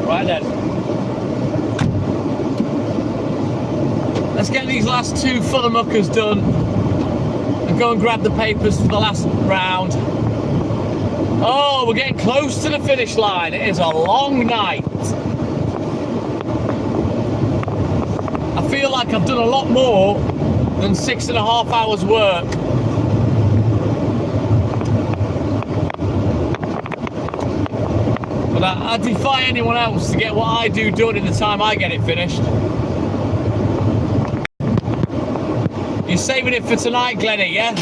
Right then. Let's get these last 2 footer-muckers done and go and grab the papers for the last round. Oh, we're getting close to the finish line. It is a long night. I feel like I've done a lot more than 6.5 hours work. But I defy anyone else to get what I do done in the time I get it finished. You're saving it for tonight, Glennie, yeah?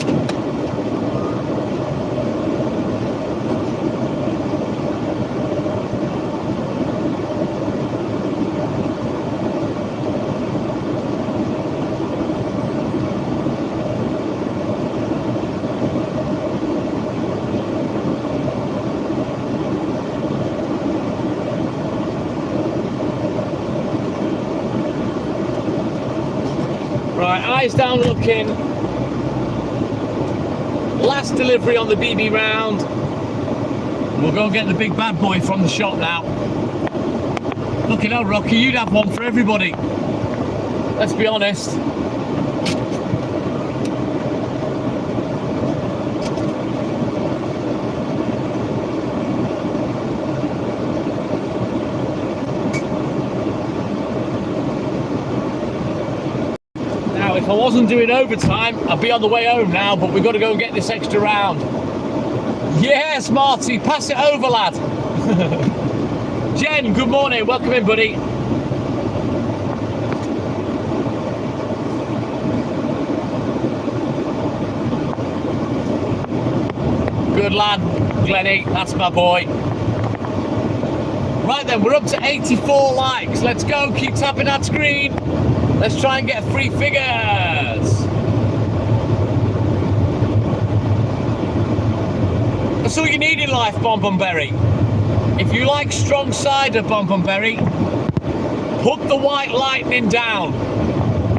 Right, eyes down looking. Last delivery on the BB round. We'll go and get the big bad boy from the shop now. Looking out, Rocky, you'd have one for everybody. Let's be honest. If I wasn't doing overtime, I'd be on the way home now, but we've got to go and get this extra round. Yes, Marty, pass it over, lad. Jen, good morning. Welcome in, buddy. Good lad, Glennie. That's my boy. Right then, we're up to 84 likes. Let's go. Keep tapping that screen. Let's try and get 3 figures. That's all you need in life, Bonbon Berry. If you like strong cider, Bonbon Berry, put the white lightning down.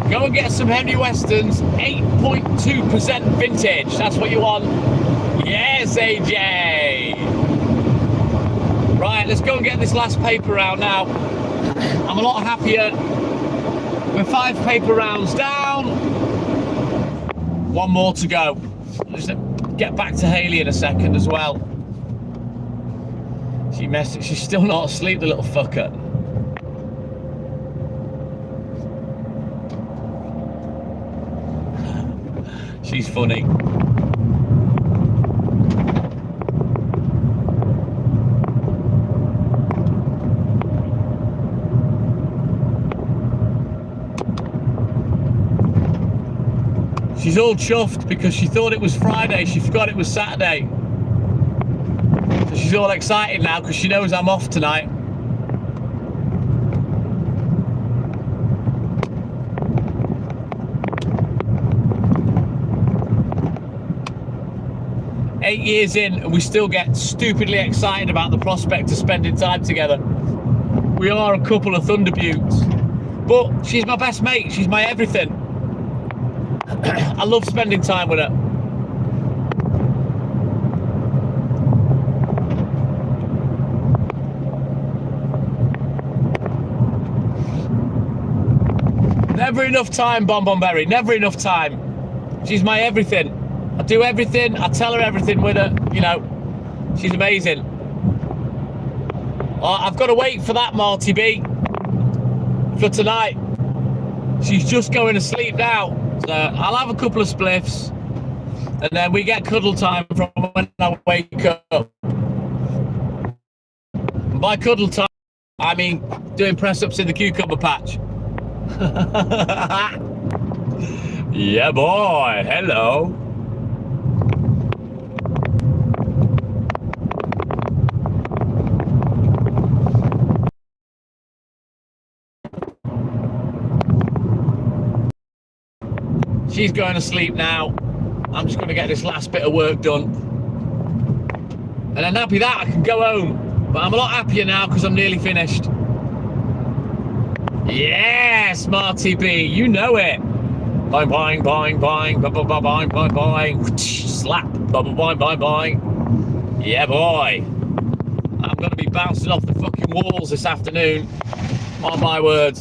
Go and get some Henry Westerns, 8.2% vintage. That's what you want. Yes, AJ. Right, let's go and get this last paper round now. I'm a lot happier. We're 5 paper rounds down. 1 more to go. Just get back to Hayley in a second as well. She's still not asleep, the little fucker. She's funny. She's all chuffed because she thought it was Friday. She forgot it was Saturday. So she's all excited now because she knows I'm off tonight. Eight years in and we still get stupidly excited about the prospect of spending time together. We are a couple of thunderbutes. But she's my best mate. She's my everything. I love spending time with her. Never enough time, Bonbon Berry. Never enough time. She's my everything. I do everything. I tell her everything with her. You know, she's amazing. I've got to wait for that Marty B for tonight. She's just going to sleep now. So I'll have a couple of spliffs. And then we get cuddle time from when I wake up. And by cuddle time, I mean doing press-ups in the cucumber patch. Yeah, boy. Hello. She's going to sleep now. I'm just going to get this last bit of work done. And then happy that I can go home. But I'm a lot happier now because I'm nearly finished. Yes, Marty B, you know it. Boing, boing, boing, boing, boing, boing, boing, boing. Slap, boing, boing, boing, boing. Yeah, boy. I'm going to be bouncing off the fucking walls this afternoon. On my words.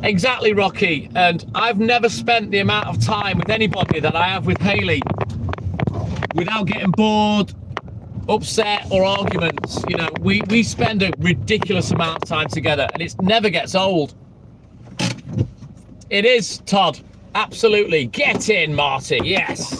Exactly, Rocky. And I've never spent the amount of time with anybody that I have with Hayley without getting bored, upset, or arguments. You know, we spend a ridiculous amount of time together, and it never gets old. It is, Todd. Absolutely. Get in, Marty. Yes.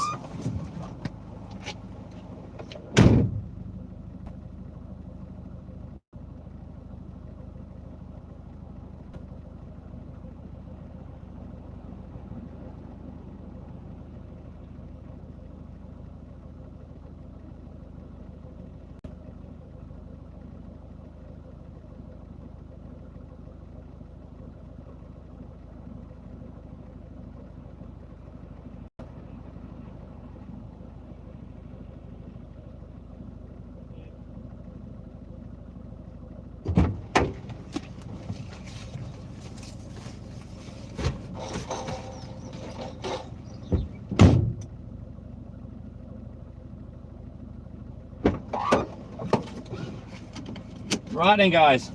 Right then, guys.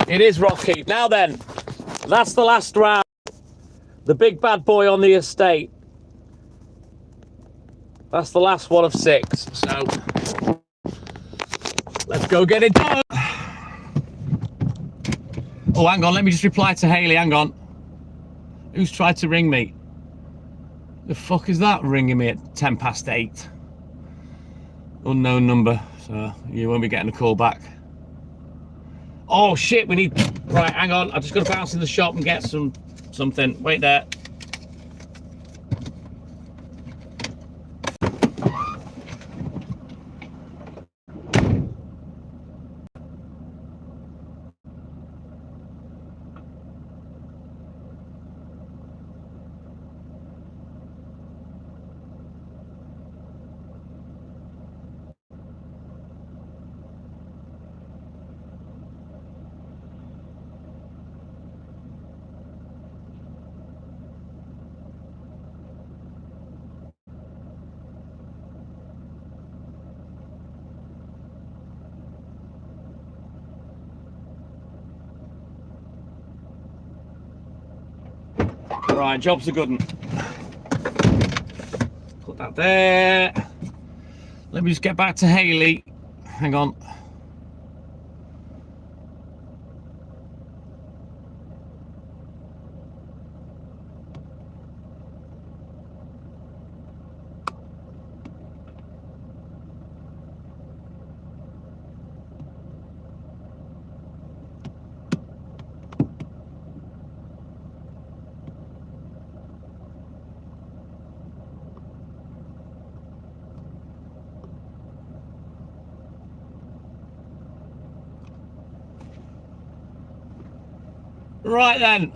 It is Rocky. Now then, that's the last round. The big bad boy on the estate. That's the last one of 6. So, let's go get it done. Oh, hang on. Let me just reply to Hayley. Hang on. Who's tried to ring me? The fuck is that ringing me at 10 past 8? Unknown number, so you won't be getting a call back. Oh shit, we need... Right, hang on, I just got to bounce in the shop and get something. Wait there. Right, job's a good one. Put that there. Let me just get back to Hayley. Hang on. Right then.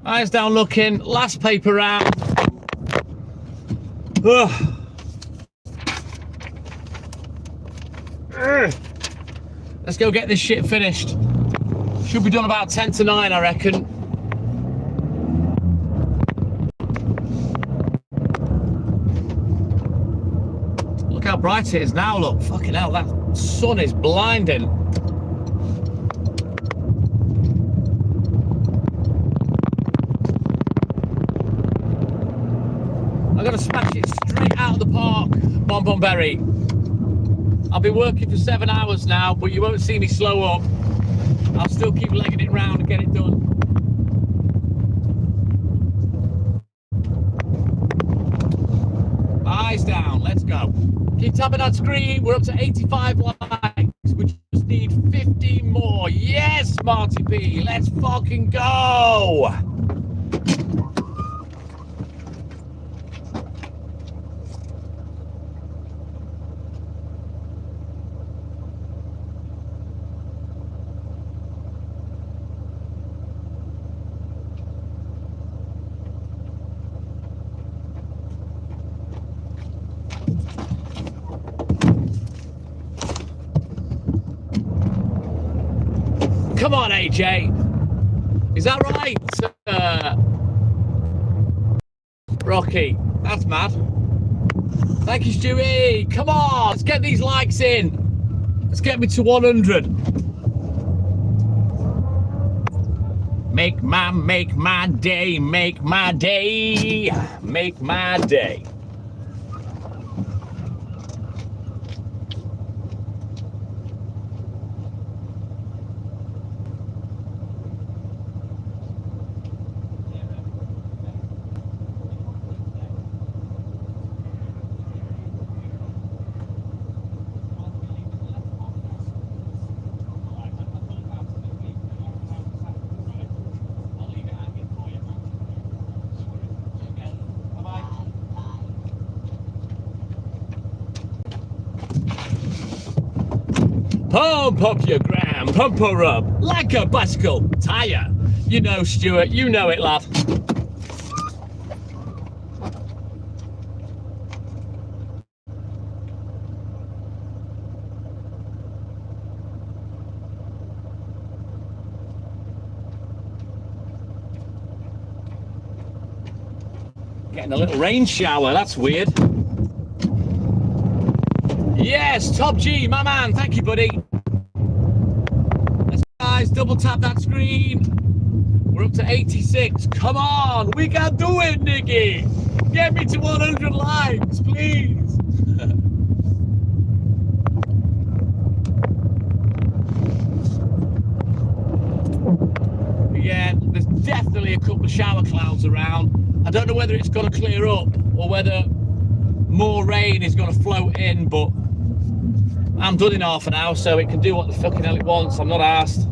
Eyes down looking. Last paper out. Ugh. Let's go get this shit finished. Should be done about 10 to 9, I reckon. bright it is now, look. Fucking hell, that sun is blinding. I'm gonna smash it straight out of the park, Bonbon Berry. I've been working for 7 hours now, but you won't see me slow up. I'll still keep legging it round and get it done. Eyes down, let's go. Keep tapping that screen. We're up to 85 likes. We just need 50 more. Yes, Marty B, let's fucking go. Come on, AJ. Is that right, Rocky? That's mad. Thank you, Stewie. Come on, let's get these likes in. Let's get me to 100. Make my day, make my day, make my day. Pump up your gram, pump her up like a bicycle tire. You know, Stuart, you know it, lad. Getting a little rain shower, that's weird. Yes, Top G, my man, thank you, buddy. Let's guys, double tap that screen. We're up to 86. Come on, we can do it, Nicky. Get me to 100 likes, please. Yeah, there's definitely a couple of shower clouds around. I don't know whether it's going to clear up or whether more rain is going to float in, but I'm done in half an hour, so it can do what the fucking hell it wants. I'm not arsed.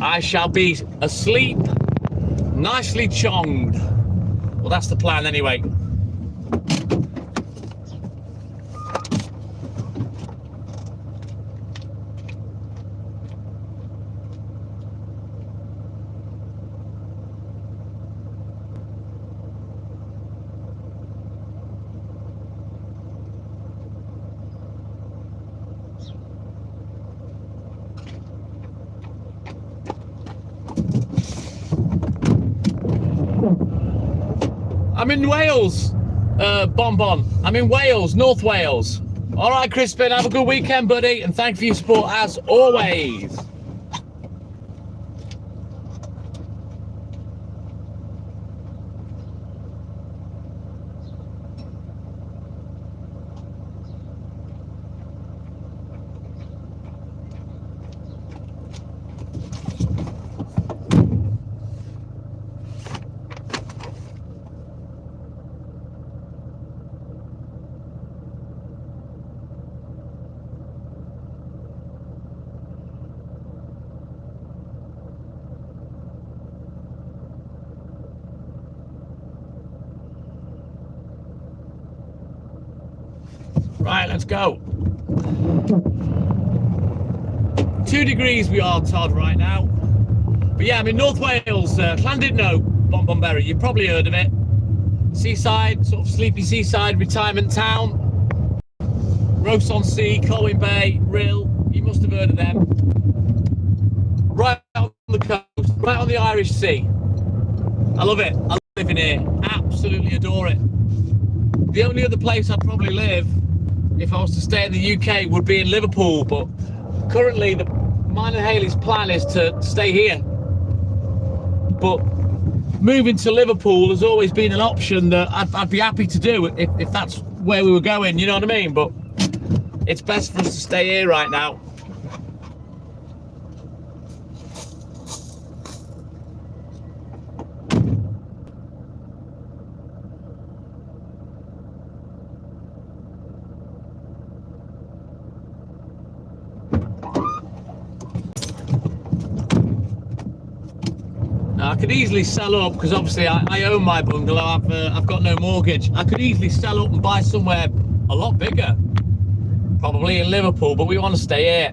I shall be asleep, nicely chonged. Well, that's the plan anyway. I'm in Wales, Bonbon. I'm in Wales, North Wales. All right, Crispin, have a good weekend, buddy, and thank you for your support as always. Right, let's go. 2 degrees we are, Todd, right now. But yeah, I'm in North Wales, Llandudno, Bonbonberry. You've probably heard of it. Seaside, sort of sleepy seaside retirement town. Ross-on-Sea, Colwyn Bay, Rill. You must have heard of them. Right on the coast, right on the Irish Sea. I love it. I love living here. Absolutely adore it. The only other place I'd probably live if I was to stay in the UK, would be in Liverpool, but currently mine and Hayley's plan is to stay here. But moving to Liverpool has always been an option that I'd be happy to do if that's where we were going, you know what I mean? But it's best for us to stay here right now. Now, I could easily sell up because obviously I own my bungalow. I've got no mortgage. I could easily sell up and buy somewhere a lot bigger, probably in Liverpool, but we want to stay here.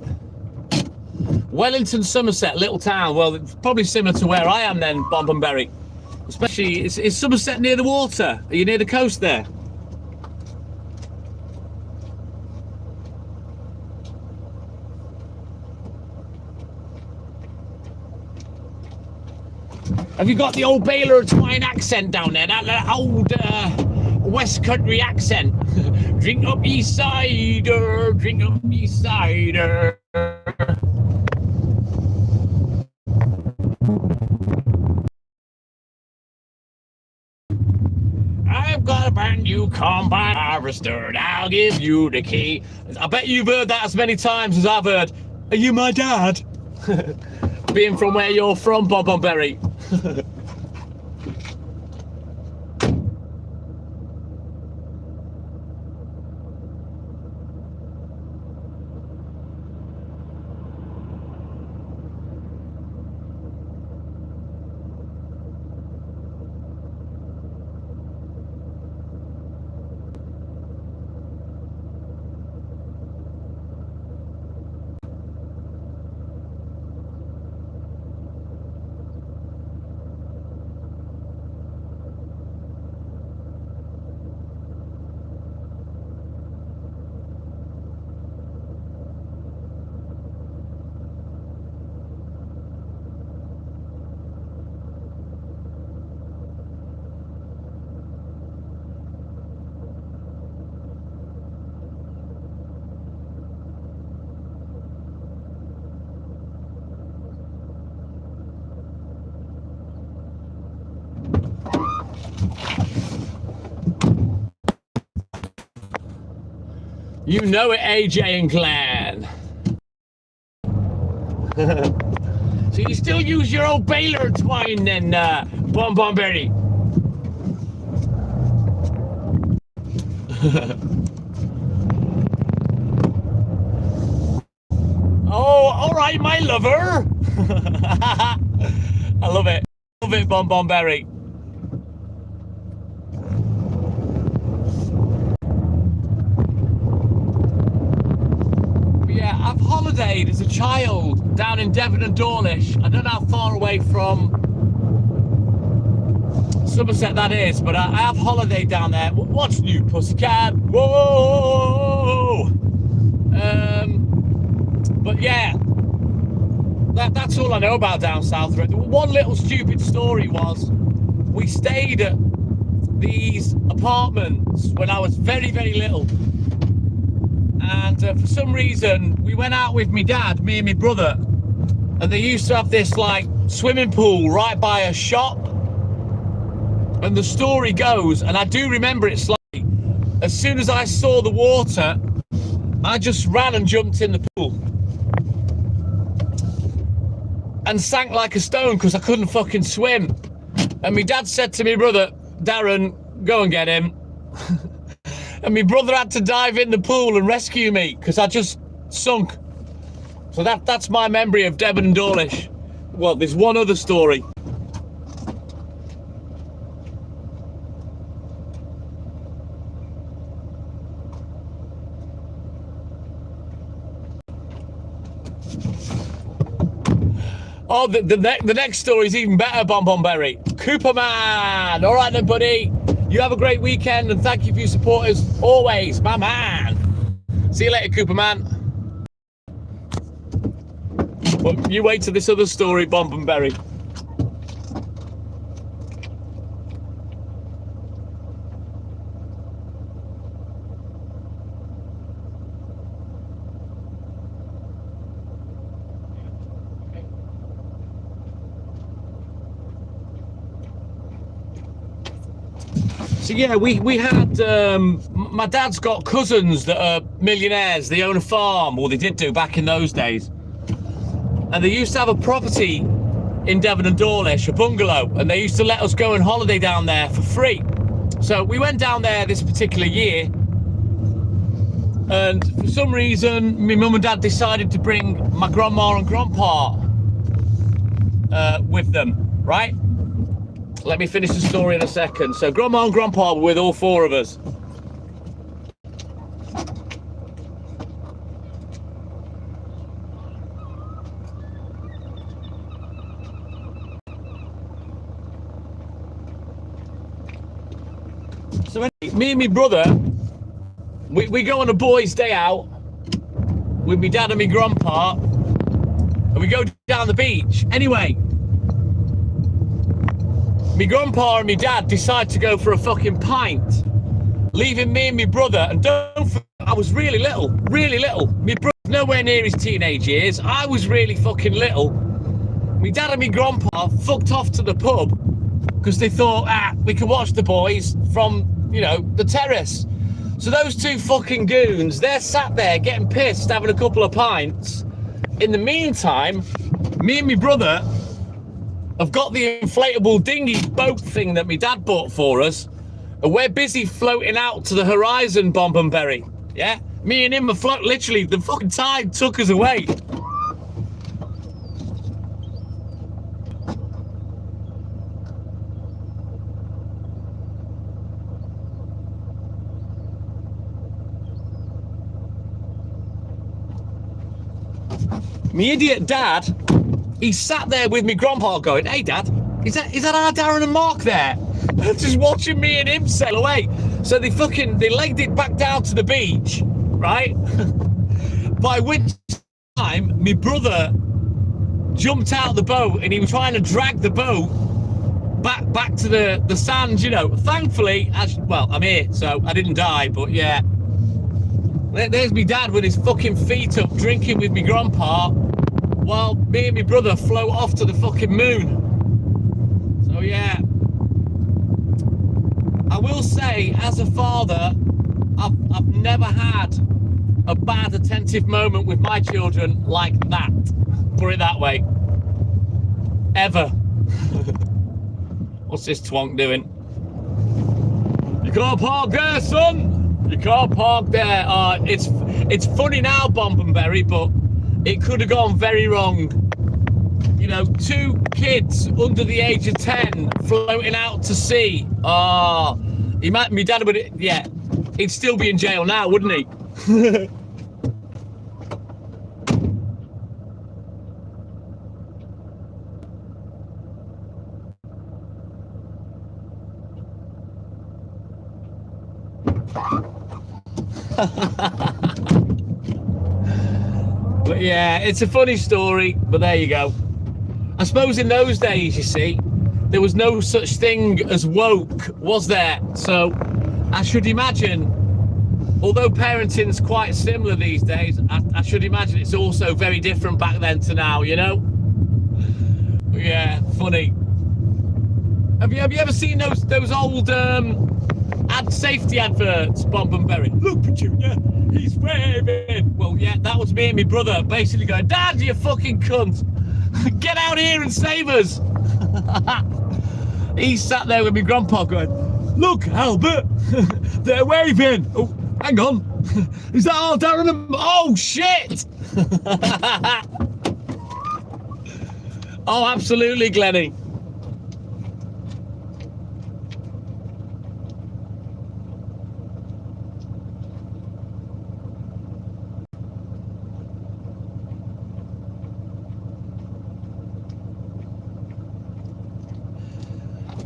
Wellington, Somerset, little town. Well, it's probably similar to where I am then, Bonbonberry. Especially, is Somerset near the water? Are you near the coast there? Have you got the old Baylor of Twine accent down there? That old West Country accent. Drink up ye cider, drink up ye cider. I've got a brand new combine harvester and I'll give you the key. I bet you've heard that as many times as I've heard, are you my dad? Being from where you're from, Bonbonberry. You know it, AJ and Clan. So you still use your old Baylor twine then, Bonbonberry? Oh, all right, my lover. I love it. Love it, Bonbonberry. I've holidayed as a child down in Devon and Dawlish. I don't know how far away from Somerset that is, but I have holidayed down there. What's new, pussycat? Whoa! But yeah, that's all I know about down south. One little stupid story was we stayed at these apartments when I was very, very little. And for some reason, we went out with my dad, me and my brother, and they used to have this like swimming pool right by a shop. And the story goes, and I do remember it slightly, as soon as I saw the water, I just ran and jumped in the pool. And sank like a stone because I couldn't fucking swim. And my dad said to my brother, Darren, go and get him. And my brother had to dive in the pool and rescue me because I just sunk. So that's my memory of Devon and Dawlish. Well, there's one other story. Oh, the next story is even better, Bonbonberry. Cooper Man. All right then, buddy. You have a great weekend and thank you for your support as always, my man. See you later, Cooper Man. Well, you wait till this other story, Bonbonberry. So yeah, we had, my dad's got cousins that are millionaires. They own a farm, or they did do back in those days. And they used to have a property in Devon and Dawlish, a bungalow, and they used to let us go on holiday down there for free. So we went down there this particular year, and for some reason, my mum and dad decided to bring my grandma and grandpa with them, right? Let me finish the story in a second. So grandma and grandpa were with all four of us. So anyway, me and my brother, we go on a boys' day out with my dad and my grandpa, and we go down the beach. Anyway, my grandpa and my dad decide to go for a fucking pint, leaving me and my brother. And don't forget, I was really little. My brother's nowhere near his teenage years. I was really fucking little. My dad and my grandpa fucked off to the pub because they thought, we can watch the boys from, you know, the terrace. So those two fucking goons, they're sat there getting pissed, having a couple of pints. In the meantime, me and my brother have got the inflatable dinghy boat thing that my dad bought for us, and we're busy floating out to the horizon, Bombonberry. Yeah? Me and him are floating, literally, the fucking tide took us away. Me idiot dad, he sat there with me grandpa going, "Hey dad, is that our Darren and Mark there?" Just watching me and him sail away. So they legged it back down to the beach, right? By which time my brother jumped out of the boat and he was trying to drag the boat back to the sand, you know. Thankfully, I'm here, so I didn't die, but yeah. There's me dad with his fucking feet up, drinking with me grandpa, while me and my brother float off to the fucking moon. So yeah, I will say, as a father, I've never had a bad attentive moment with my children like that. Put it that way. Ever. What's this twonk doing? You can't park there, son. You can't park there. It's funny now, Bombonberry, but it could have gone very wrong. You know, 2 kids under the age of 10 floating out to sea. My dad would, yeah, he'd still be in jail now, wouldn't he? But yeah, it's a funny story, but there you go. I suppose in those days, you see, there was no such thing as woke, was there? So I should imagine, although parenting's quite similar these days, I should imagine it's also very different back then to now, you know? But yeah, funny. Have you ever seen those old safety adverts, Bombonberry? Look, Petunia, he's waving. Well, yeah, that was me and my brother basically going, "Dad, you fucking cunt, get out here and save us." He sat there with my grandpa going, "Look, Albert, they're waving. Oh, hang on, is that all Darren? Oh shit!" Oh, absolutely, Glennie.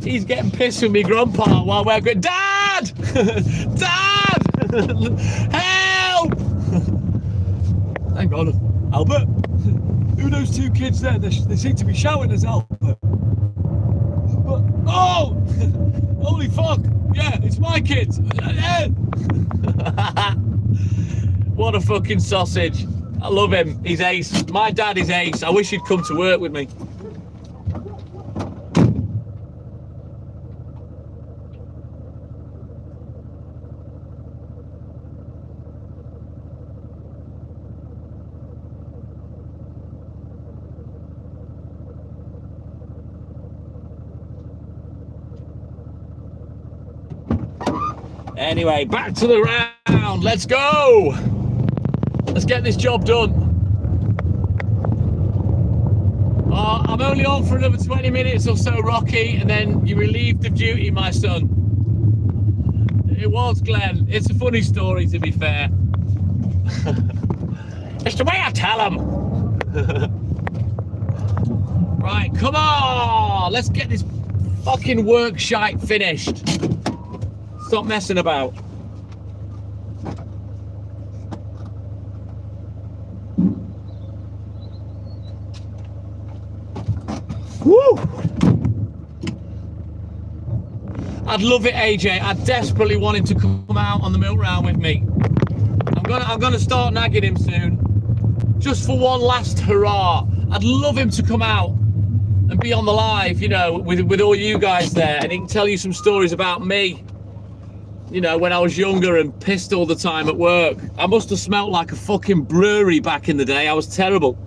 He's getting pissed with me grandpa while we're going, "Dad! Dad! Help!" Hang on, Albert. Who are those 2 kids there? They seem to be shouting us, Albert. Oh! Holy fuck! Yeah, it's my kids. What a fucking sausage. I love him. He's ace. My dad is ace. I wish he'd come to work with me. Anyway, back to the round. Let's go. Let's get this job done. I'm only on for another 20 minutes or so, Rocky, and then you're relieved of duty, my son. It was, Glenn. It's a funny story, to be fair. It's the way I tell them. Right, come on. Let's get this fucking work shite finished. Stop messing about. Woo! I'd love it, AJ. I desperately want him to come out on the milk round with me. I'm gonna start nagging him soon, just for one last hurrah. I'd love him to come out and be on the live, you know, with all you guys there, and he can tell you some stories about me. You know, when I was younger and pissed all the time at work. I must have smelt like a fucking brewery back in the day. I was terrible.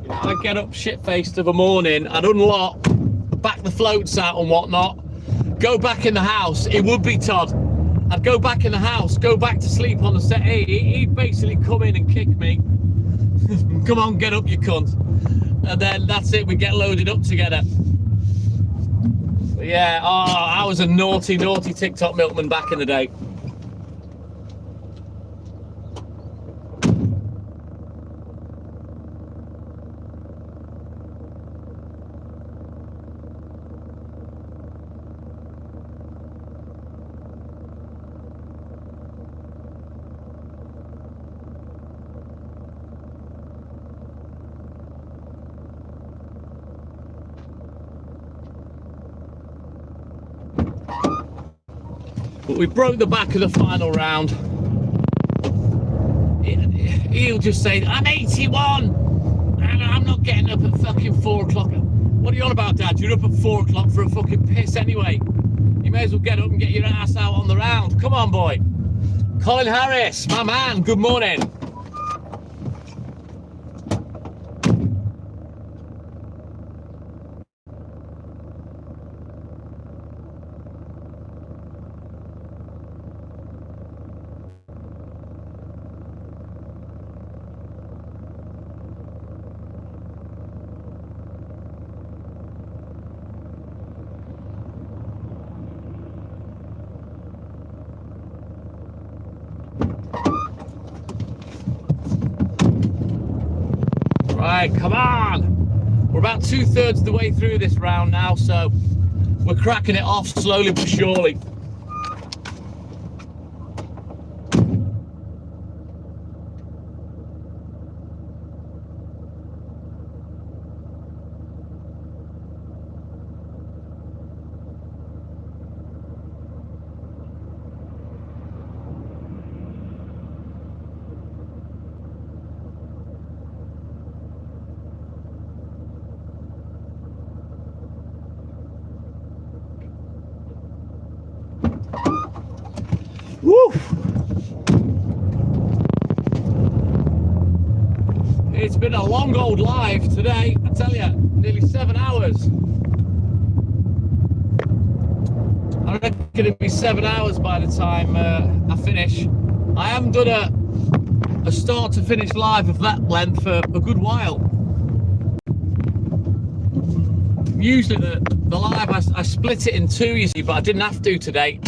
I'd get up shit-faced of a morning, I'd unlock, back the floats out and whatnot, go back in the house. It would be Todd. I'd go back in the house, go back to sleep on the set. He'd basically come in and kick me. Come on, get up, you cunt. And then that's it, we get loaded up together. But yeah, I was a naughty, naughty TikTok milkman back in the day. But we broke the back of the final round. He'll just say, I'm 81 and I'm not getting up at fucking 4 o'clock. What are you on about, Dad? You're up at 4 o'clock for a fucking piss anyway. You may as well get up and get your ass out on the round. Come on, boy. Colin Harris, my man, good morning. Right, come on. We're about 2/3 of the way through this round now, so we're cracking it off slowly but surely. Woo! It's been a long old live today, I tell you, nearly 7 hours. I reckon it'll be 7 hours by the time I finish. I haven't done a start to finish live of that length for a good while. Usually the live, I split it in two, you see, but I didn't have to today.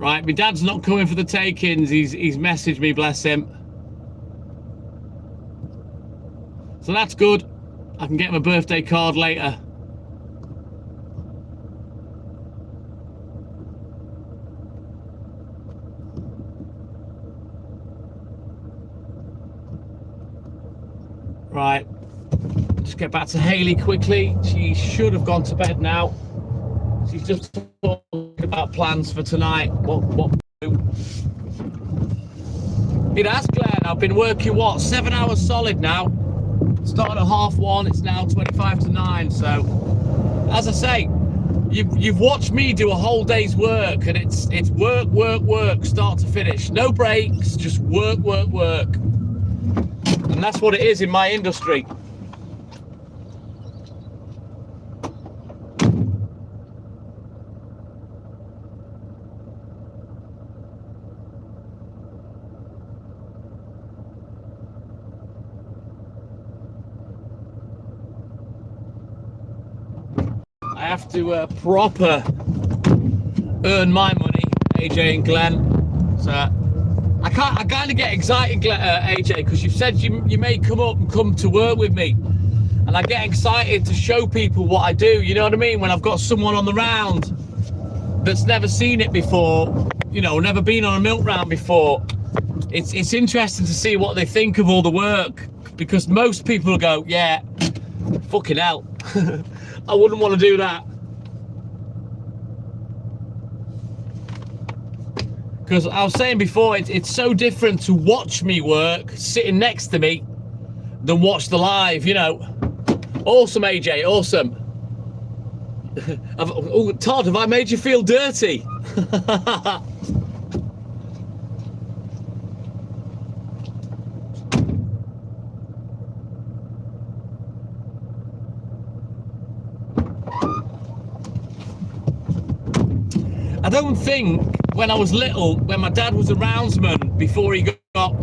Right, my dad's not coming for the take-ins. He's messaged me, bless him. So that's good. I can get him a birthday card later. Right, just get back to Hayley quickly. She should have gone to bed now. She's just talking about plans for tonight. What to do. It has, Glenn. I've been working, 7 hours solid now. Started at 1:30. It's now 25 to 9. So, as I say, you've watched me do a whole day's work, and it's work, start to finish. No breaks, just work. And that's what it is in my industry. I have to proper earn my money, AJ and Glenn. So I kind of get excited, AJ, because you've said you may come to work with me, and I get excited to show people what I do. You know what I mean? When I've got someone on the round that's never seen it before, you know, never been on a milk round before. It's interesting to see what they think of all the work, because most people go, yeah, fucking hell. I wouldn't want to do that. Because I was saying before, it's so different to watch me work, sitting next to me, than watch the live, you know. Awesome, AJ, awesome. Oh, Todd, have I made you feel dirty? I don't think when I was little, when my dad was a roundsman before he got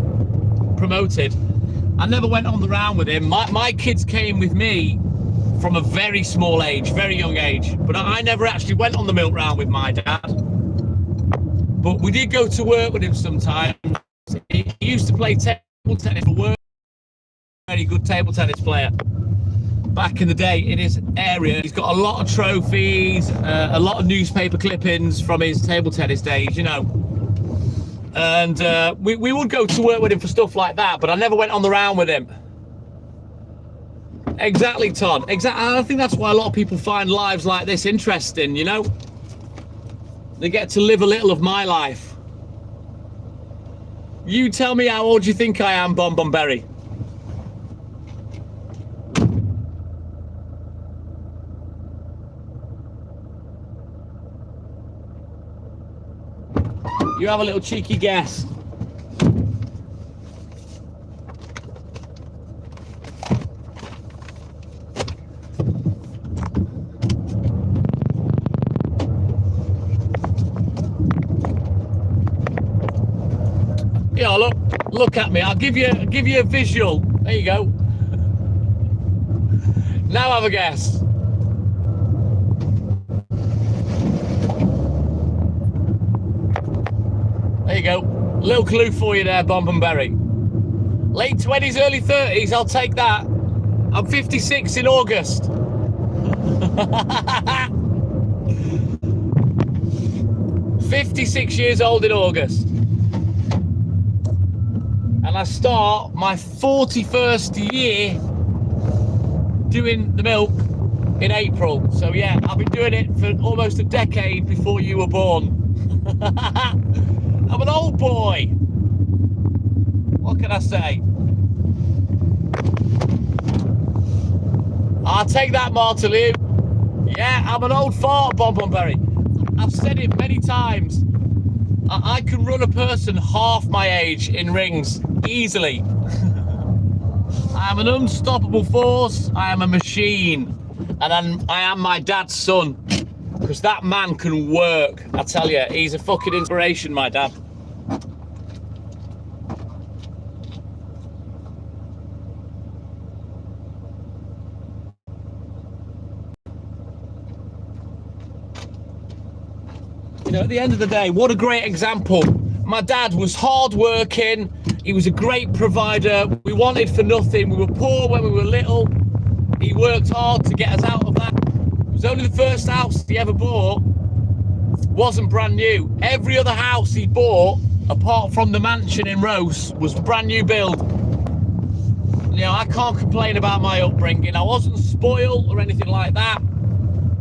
promoted, I never went on the round with him. My kids came with me from a very small age, very young age, but I never actually went on the milk round with my dad. But we did go to work with him sometimes. He used to play table tennis for work. Very good table tennis player. Back in the day in his area, he's got a lot of trophies, a lot of newspaper clippings from his table tennis days, you know. And we would go to work with him for stuff like that, but I never went on the round with him. Exactly, Todd. Exactly. I think that's why a lot of people find lives like this interesting, you know. They get to live a little of my life. You tell me how old you think I am, Bon Berry. You have a little cheeky guess. Yeah, look at me. I'll give you a visual. There you go. Now have a guess. There you go. Little clue for you there, Bon Berry. Late 20s, early 30s, I'll take that. I'm 56 in August. 56 years old in August. And I start my 41st year doing the milk in April. So yeah, I've been doing it for almost a decade before you were born. I'm an old boy. What can I say? I'll take that, Martaloo. Yeah, I'm an old fart, Bon Berry. I've said it many times. I can run a person half my age in rings easily. I am an unstoppable force. I am a machine. And I am my dad's son. Because that man can work. I tell you, he's a fucking inspiration, my dad. You know, at the end of the day, what a great example. My dad was hard-working. He was a great provider. We wanted for nothing. We were poor when we were little. He worked hard to get us out of that. It was only the first house he ever bought. Wasn't brand new. Every other house he bought, apart from the mansion in Rose, was brand new build. You know, I can't complain about my upbringing. I wasn't spoiled or anything like that.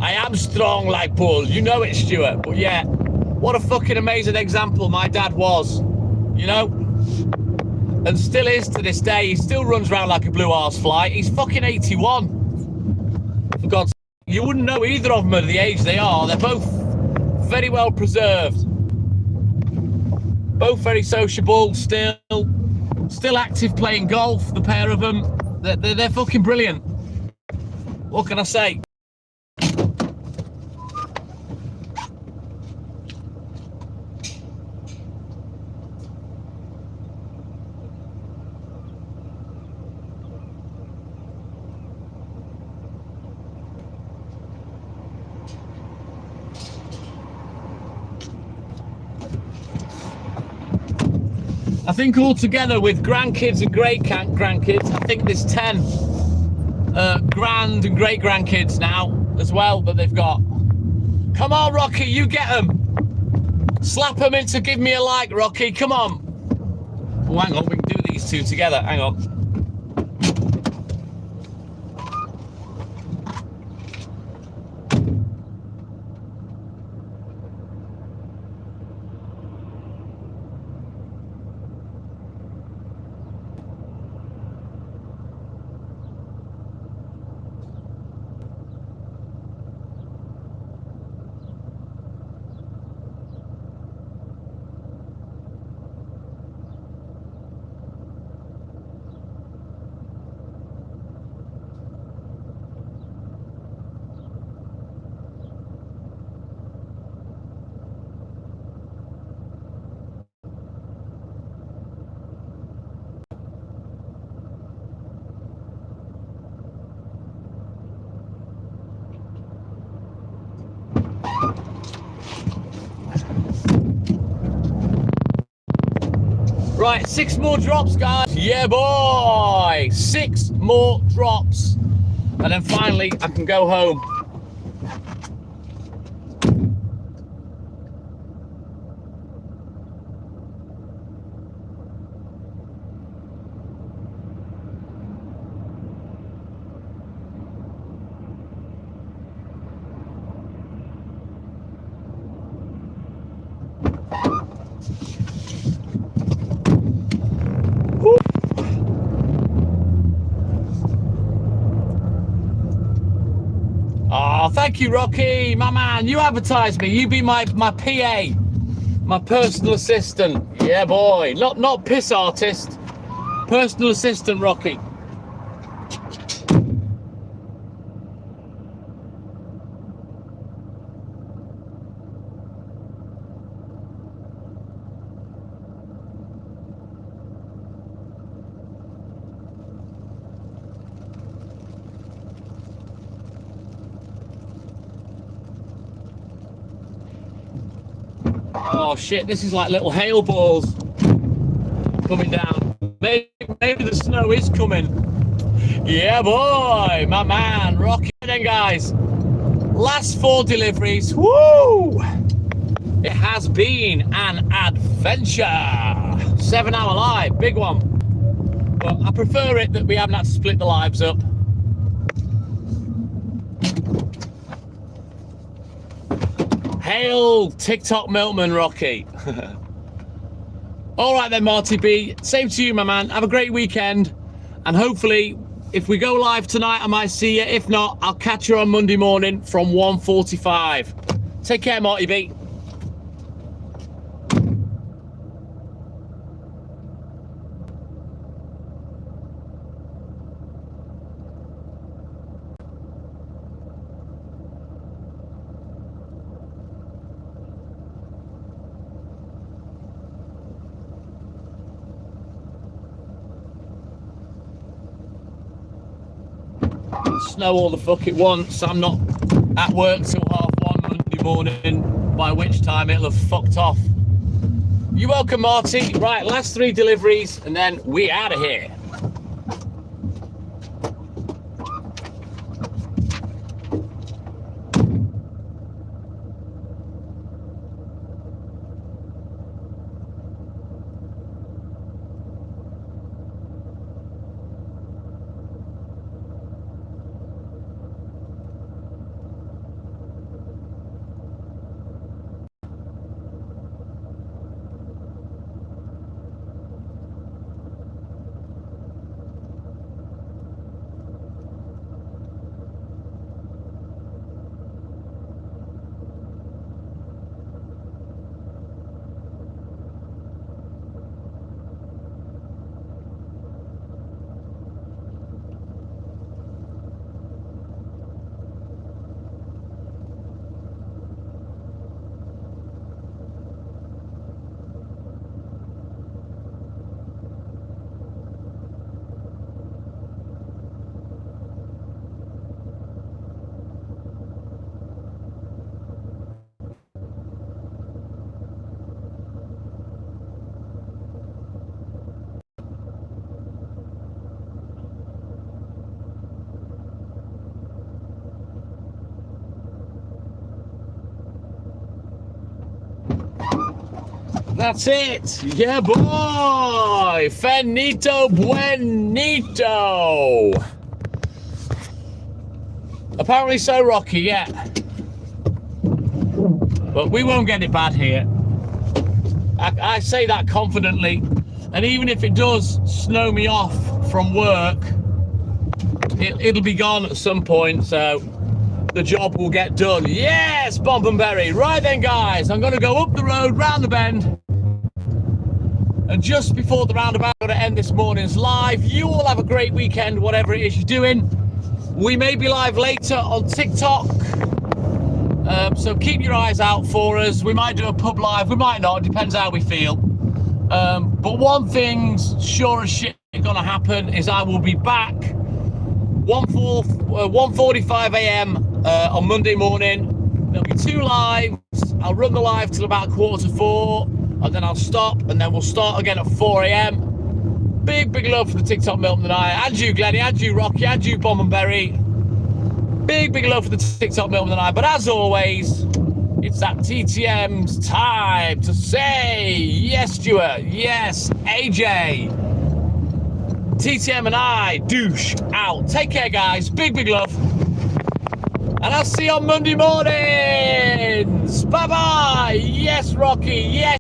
I am strong like bull. You know it, Stuart. But yeah, what a fucking amazing example my dad was, you know? And still is to this day. He still runs around like a blue arse fly. He's fucking 81. For God's sake, you wouldn't know either of them at the age they are. They're both very well preserved. Both very sociable, still active playing golf, the pair of them. They're fucking brilliant. What can I say? I think altogether with grandkids and great grandkids, I think there's 10 grand and great grandkids now as well that they've got. Come on, Rocky, you get them. Slap them into give me a like, Rocky, come on. Oh, hang on, we can do these two together, hang on. Right, 6 more drops, guys. Yeah, boy. 6 more drops. And then finally, I can go home. Oh, thank you, Rocky, my man. You advertise me. You be my PA, my personal assistant. Yeah, boy. Not piss artist. Personal assistant, Rocky. Oh shit, this is like little hail balls coming down. Maybe the snow is coming. Yeah, boy, my man, Rocky. Then, guys, last 4 deliveries. Woo! It has been an adventure. 7-hour live, big one. But I prefer it that we haven't had to split the lives up. Hail TikTok Milkman, Rocky. All right then, Marty B. Same to you, my man. Have a great weekend. And hopefully, if we go live tonight, I might see you. If not, I'll catch you on Monday morning from 1:45. Take care, Marty B. Snow all the fuck it wants. I'm not at work till 1:30 Monday morning. by which time it'll have fucked off. You're welcome, Marty. Right, last 3 deliveries, and then we out of here. That's it. Yeah, boy. Finito buenito. Apparently so, Rocky, yeah. But we won't get it bad here. I say that confidently. And even if it does snow me off from work, it'll be gone at some point, so the job will get done. Yes, Bombenberry. Right then, guys, I'm going to go up the road, round the bend. And just before the roundabout, I'm going to end this morning's live. You all have a great weekend, whatever it is you're doing. We may be live later on TikTok. So keep your eyes out for us. We might do a pub live, we might not, depends how we feel. But one thing's sure as shit gonna happen is I will be back 1:45 a.m. On Monday morning. There'll be 2 lives. I'll run the live till about 3:45, and then I'll stop, and then we'll start again at 4 a.m. Big love for the TikTok Milton tonight. And you, Glennie, and you, Rocky, and you, Bombenberry. Big love for the TikTok Milton tonight. But as always, it's that TTM's time to say yes, Stuart, yes, AJ. TTM and I, douche, out. Take care, guys. Big love. And I'll see you on Monday mornings. Bye-bye. Yes, Rocky. Yes.